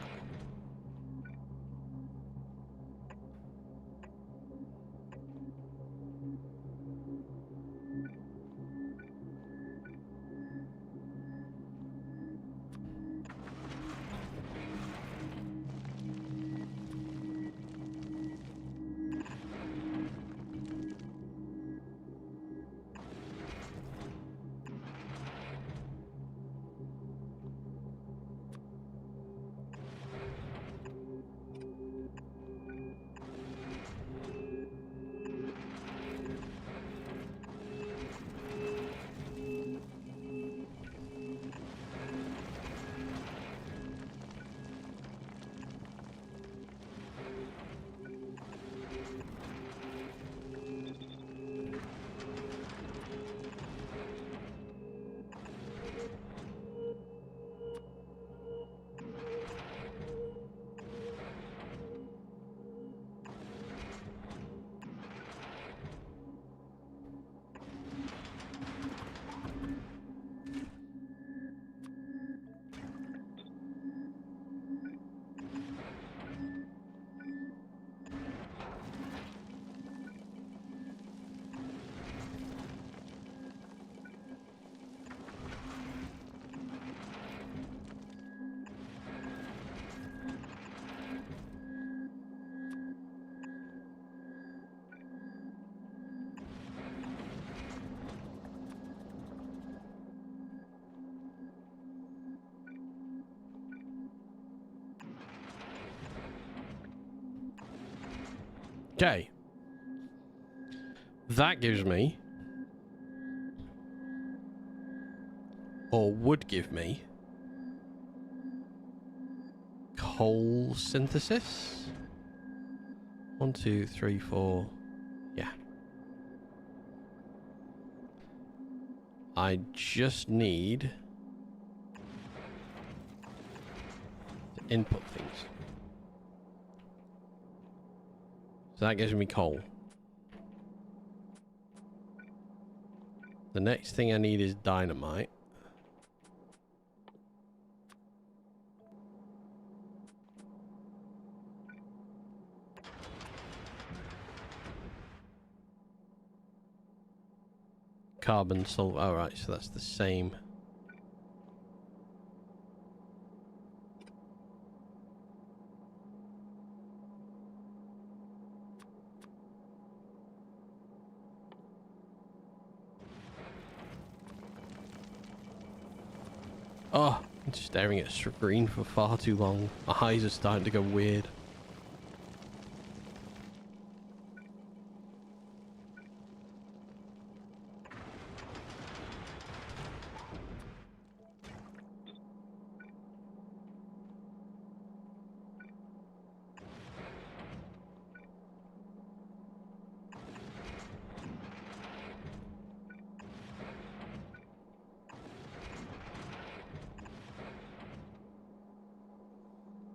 okay. that gives me, or would give me, coal synthesis. 1, 2, 3, 4. Yeah. I just need to input things. So that gives me coal. The next thing I need is dynamite. Carbon sulfur. All right, so that's the same. Oh, I'm staring at a screen for far too long. My eyes are starting to go weird.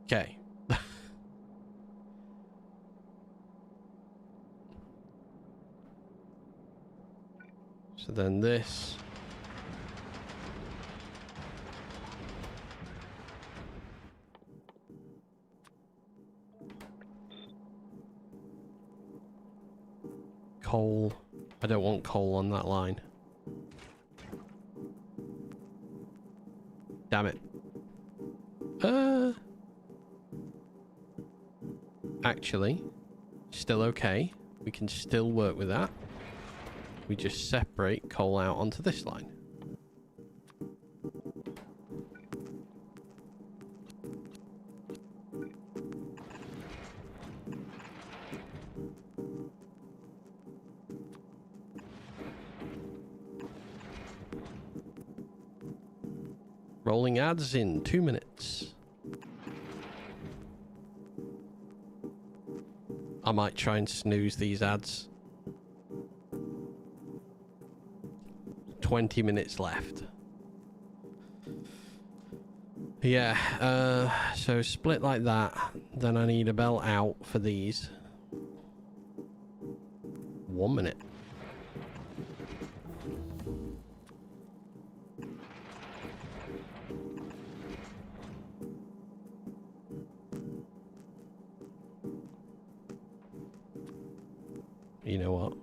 Okay. So then this. Coal. I don't want coal on that line. Damn it. Actually, still okay. We can still work with that. We just separate coal out onto this line. Rolling ads in 2 minutes. I might try and snooze these ads. 20 minutes left. Yeah, so split like that. Then I need a bell out for these. 1 minute. You know what?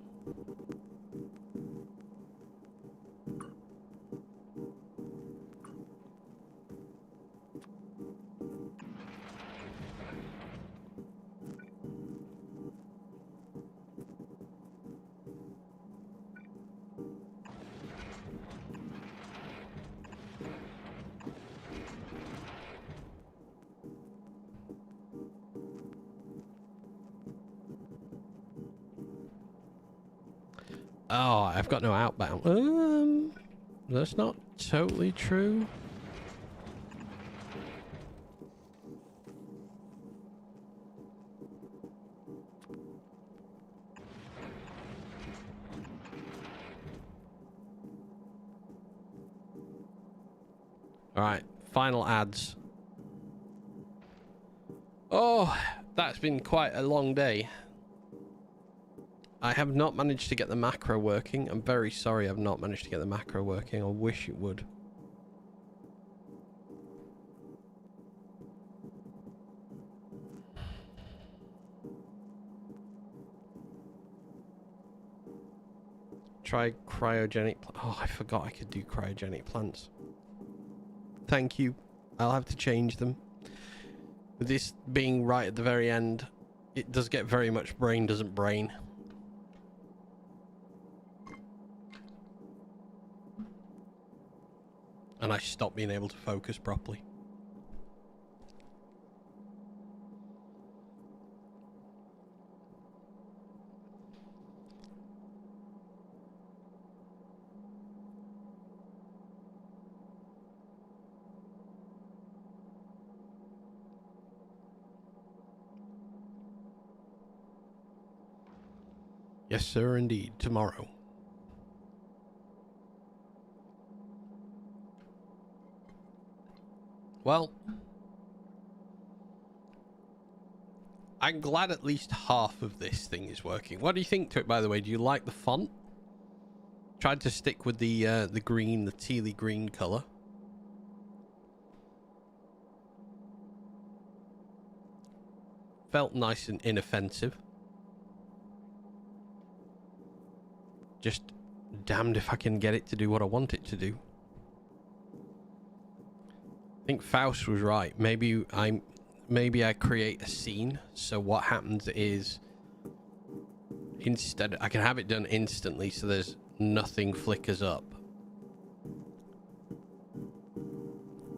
Oh, I've got no outbound. That's not totally true. All right, final ads. Oh, that's been quite a long day. I have not managed to get the macro working. I'm very sorry I've not managed to get the macro working. I wish it would. Try cryogenic. Oh, I forgot I could do cryogenic plants. Thank you. I'll have to change them. With this being right at the very end, it does get very much brain doesn't brain. And I stop being able to focus properly. Yes, sir, indeed. Tomorrow. Well, I'm glad at least half of this thing is working. What do you think to it, by the way? Do you like the font? Tried to stick with the green, the tealy green color. Felt nice and inoffensive. Just damned if I can get it to do what I want it to do. I think Faust was right. Maybe I create a scene. So what happens is, instead I can have it done instantly, so there's nothing flickers up.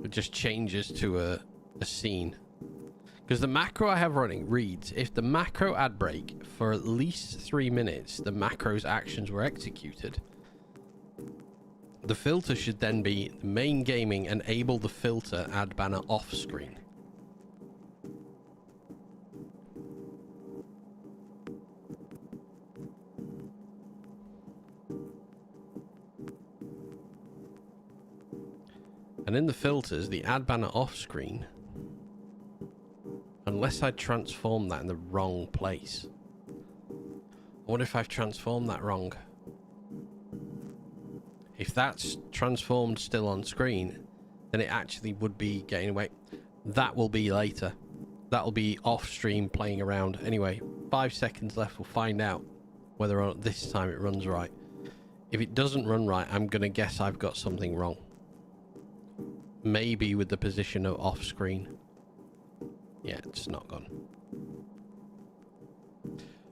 It just changes to a scene. Because the macro I have running reads, if the macro ad break for at least 3 minutes, the macro's actions were executed. The filter should then be the main gaming, enable the filter ad banner off screen. And in the filters, the ad banner off screen, unless I transform that in the wrong place. What if I've transformed that wrong? If that's transformed still on screen, then it actually would be getting away. That will be later. That'll be off stream playing around. Anyway, 5 seconds left. We'll find out whether or not this time it runs right. If it doesn't run right, I'm going to guess I've got something wrong. Maybe with the position of off screen. Yeah, it's not gone.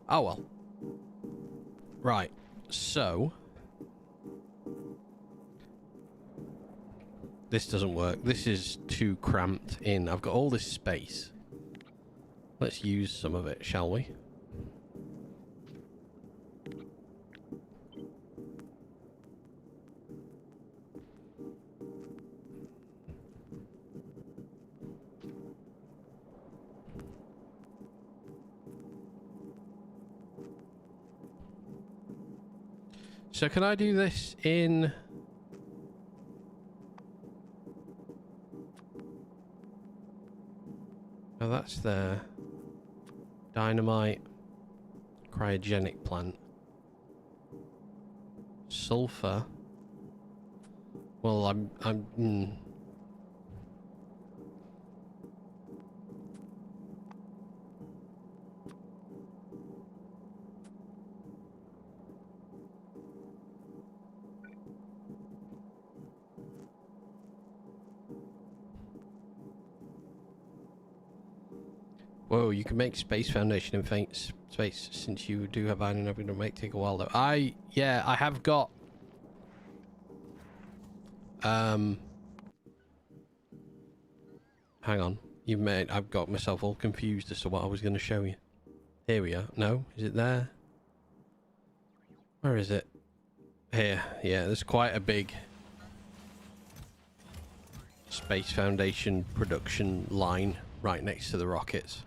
Oh well. Right, so this doesn't work. This is too cramped in. I've got all this space. Let's use some of it, shall we? So can I do this in... Oh, that's the dynamite cryogenic plant. Sulfur. Well, I'm Whoa, you can make Space Foundation in faint space. Since you do have iron, I'm going to make take a while though. Yeah, I have got hang on. I've got myself all confused as to what I was going to show you. Here we are. No, is it there? Where is it? Here. Yeah, there's quite a big Space Foundation production line right next to the rockets.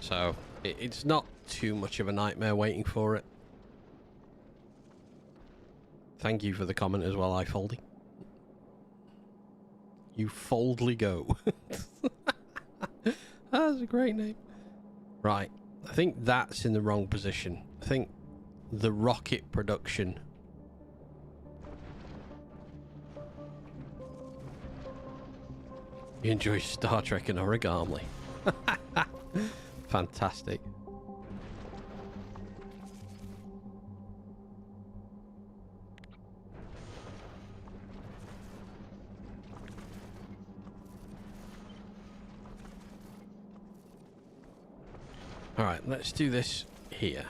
So it's not too much of a nightmare waiting for it. Thank you for the comment as well, iFoldy. You foldly go. That's a great name. Right. I think that's in the wrong position. I think the rocket production. You enjoy Star Trek and origami. Fantastic. Alright, let's do this here.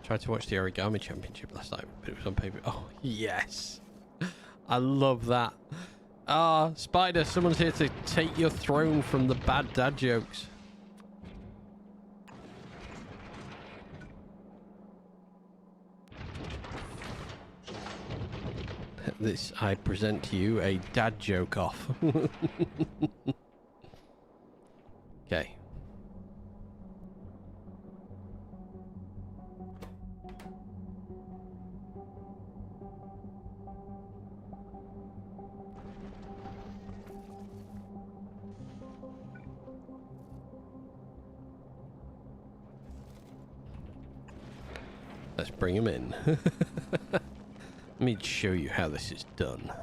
Tried to watch the Origami Championship last night, but it was on paper. Oh, yes. I love that. Ah, Spider, someone's here to take your throne from the bad dad jokes. This, I present to you a dad joke off. Okay. Let's bring him in. Let me show you how this is done.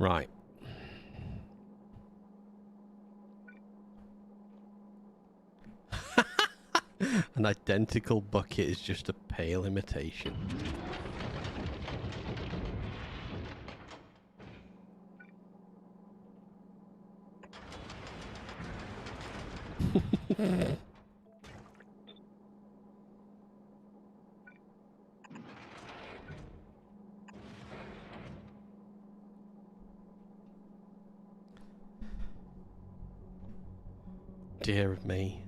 Right. An identical bucket is just a pale imitation. Dear me.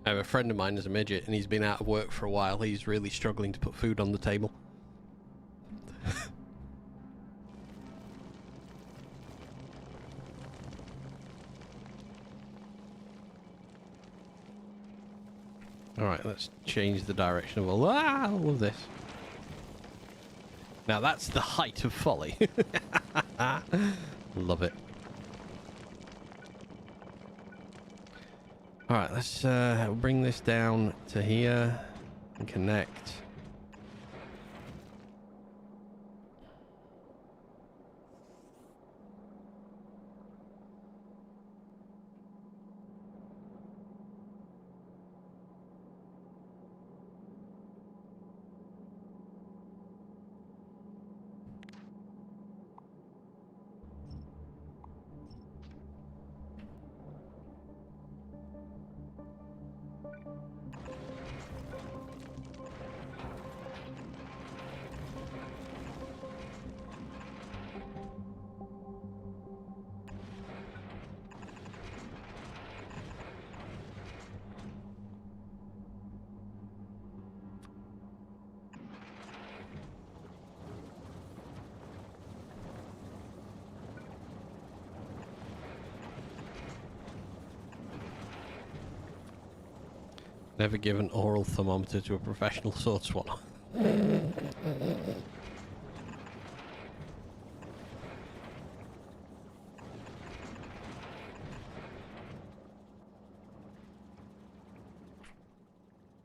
I have a friend of mine who's a midget and he's been out of work for a while. He's really struggling to put food on the table. Alright, let's change the direction of all of this. Now that's the height of folly. Love it. Alright, let's bring this down to here and connect. Never give an oral thermometer to a professional sword swallower.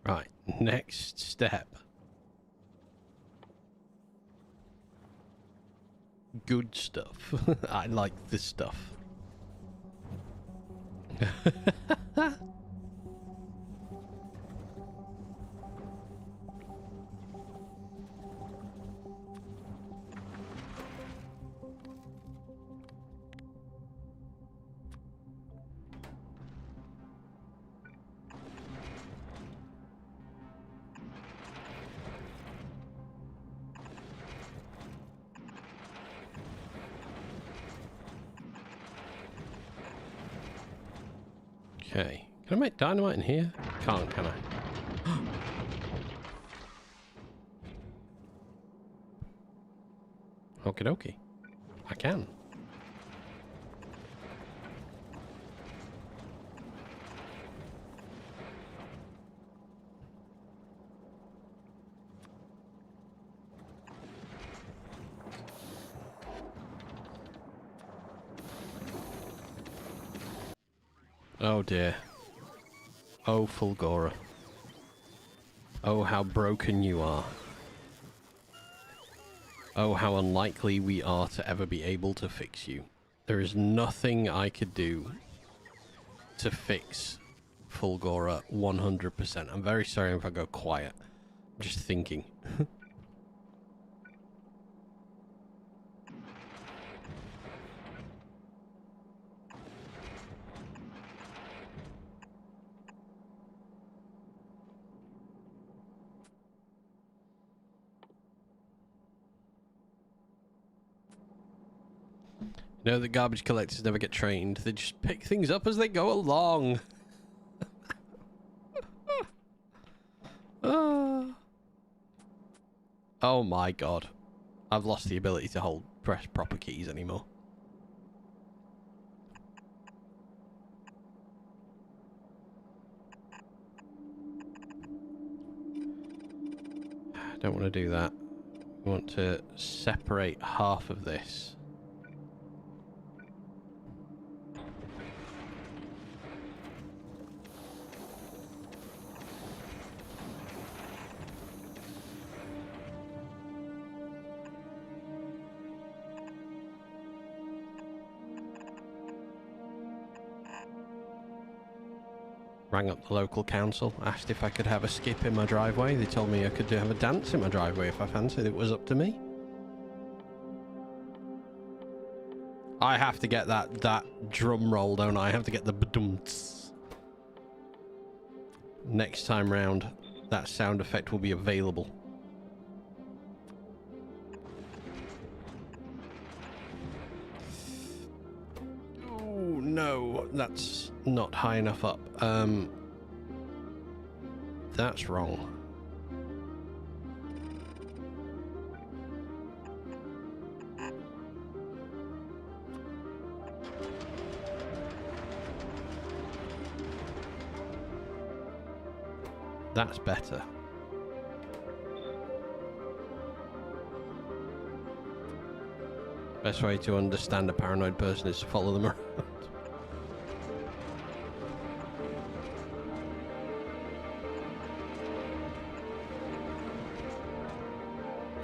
Right, next step. Good stuff. I like this stuff. Okay, Can I make dynamite in here? Can't, can I? Okie dokie. I can. Oh dear. Oh, Fulgora. Oh, how broken you are. Oh, how unlikely we are to ever be able to fix you. There is nothing I could do to fix Fulgora 100%. I'm very sorry if I go quiet. I'm just thinking. You know, the garbage collectors never get trained. They just pick things up as they go along. Oh my god. I've lost the ability to press proper keys anymore. I don't want to do that. We want to separate half of this. Rang up the local council, asked if I could have a skip in my driveway. They told me I could have a dance in my driveway if I fancied. It was up to me. I have to get that drum roll, don't I? I have to get the badumts. Next time round, that sound effect will be available. Oh no, that's not high enough up. That's wrong. That's better. Best way to understand a paranoid person is to follow them around.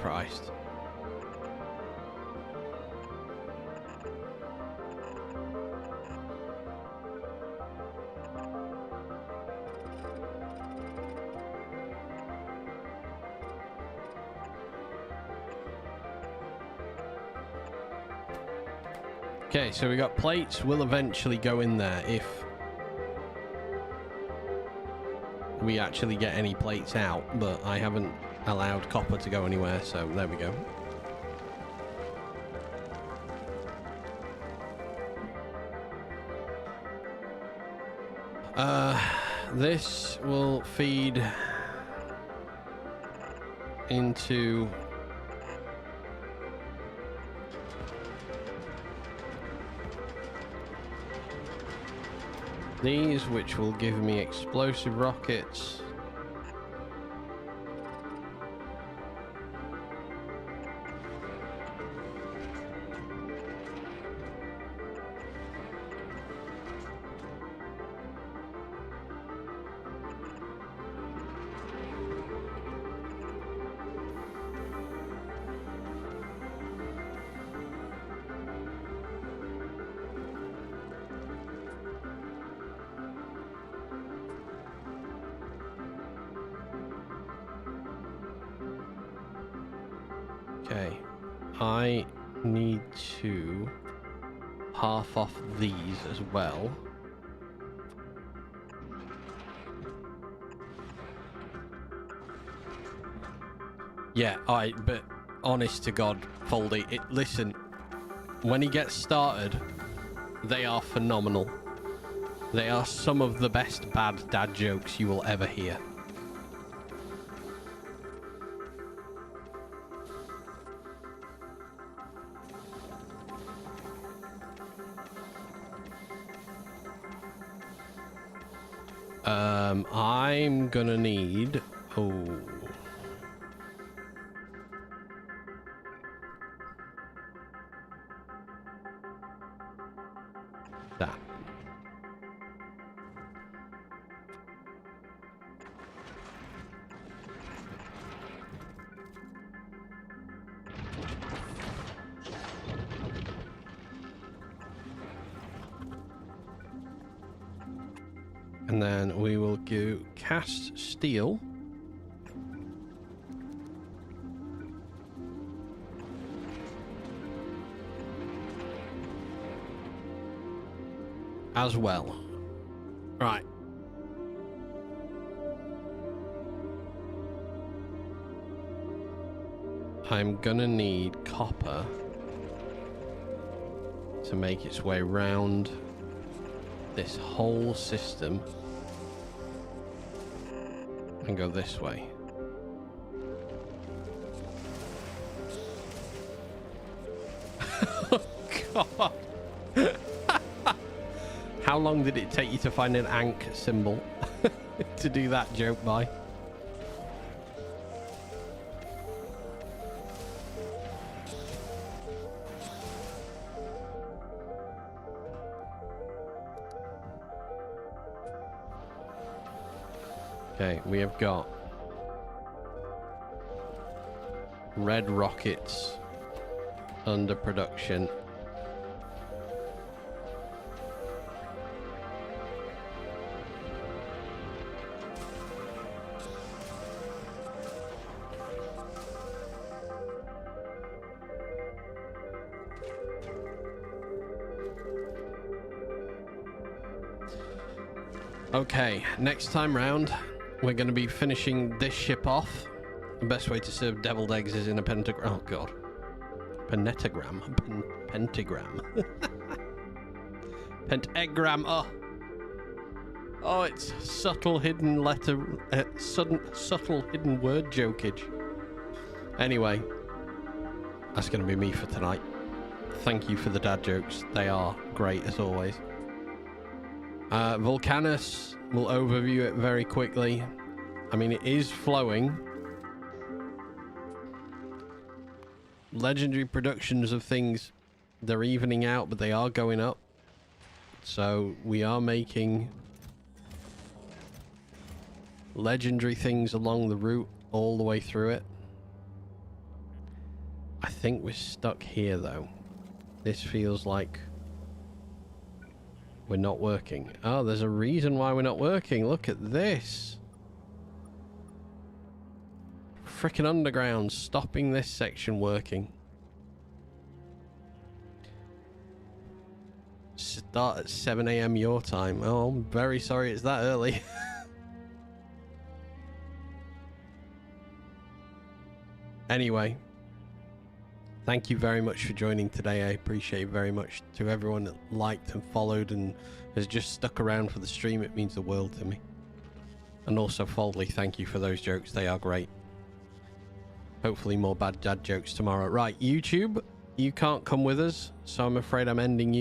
Christ. Okay, so we got plates. We'll eventually go in there if we actually get any plates out, but I haven't allowed copper to go anywhere, so there we go. This will feed into these, which will give me explosive rockets. Okay, I need to half off these as well. Yeah, but honest to God, Foldy, listen, when he gets started, they are phenomenal. They are some of the best bad dad jokes you will ever hear. I'm gonna need... Oh. That. And then we will do cast steel. As well. Right. I'm gonna need copper to make its way round this whole system and go this way. Oh, God. How long did it take you to find an Ankh symbol to do that joke by? Okay, we have got red rockets under production. Okay, next time round, we're going to be finishing this ship off. The best way to serve deviled eggs is in a pentagram. Oh, God. Pentagram. Pentagram. Pentagram. Oh. Oh, it's subtle hidden letter... subtle hidden word jokage. Anyway, that's going to be me for tonight. Thank you for the dad jokes. They are great, as always. Volcanus will overview it very quickly. I mean, it is flowing. Legendary productions of things, they're evening out, but they are going up. So we are making legendary things along the route all the way through it. I think we're stuck here, though. This feels like we're not working. Oh, there's a reason why we're not working. Look at this. Frickin' underground stopping this section working. Start at 7 AM your time. Oh, I'm very sorry it's that early. Anyway, thank you very much for joining today. I appreciate it very much. To everyone that liked and followed and has just stuck around for the stream, it means the world to me. And also, Foldley, thank you for those jokes. They are great. Hopefully more bad dad jokes tomorrow. Right, YouTube, you can't come with us, so I'm afraid I'm ending you.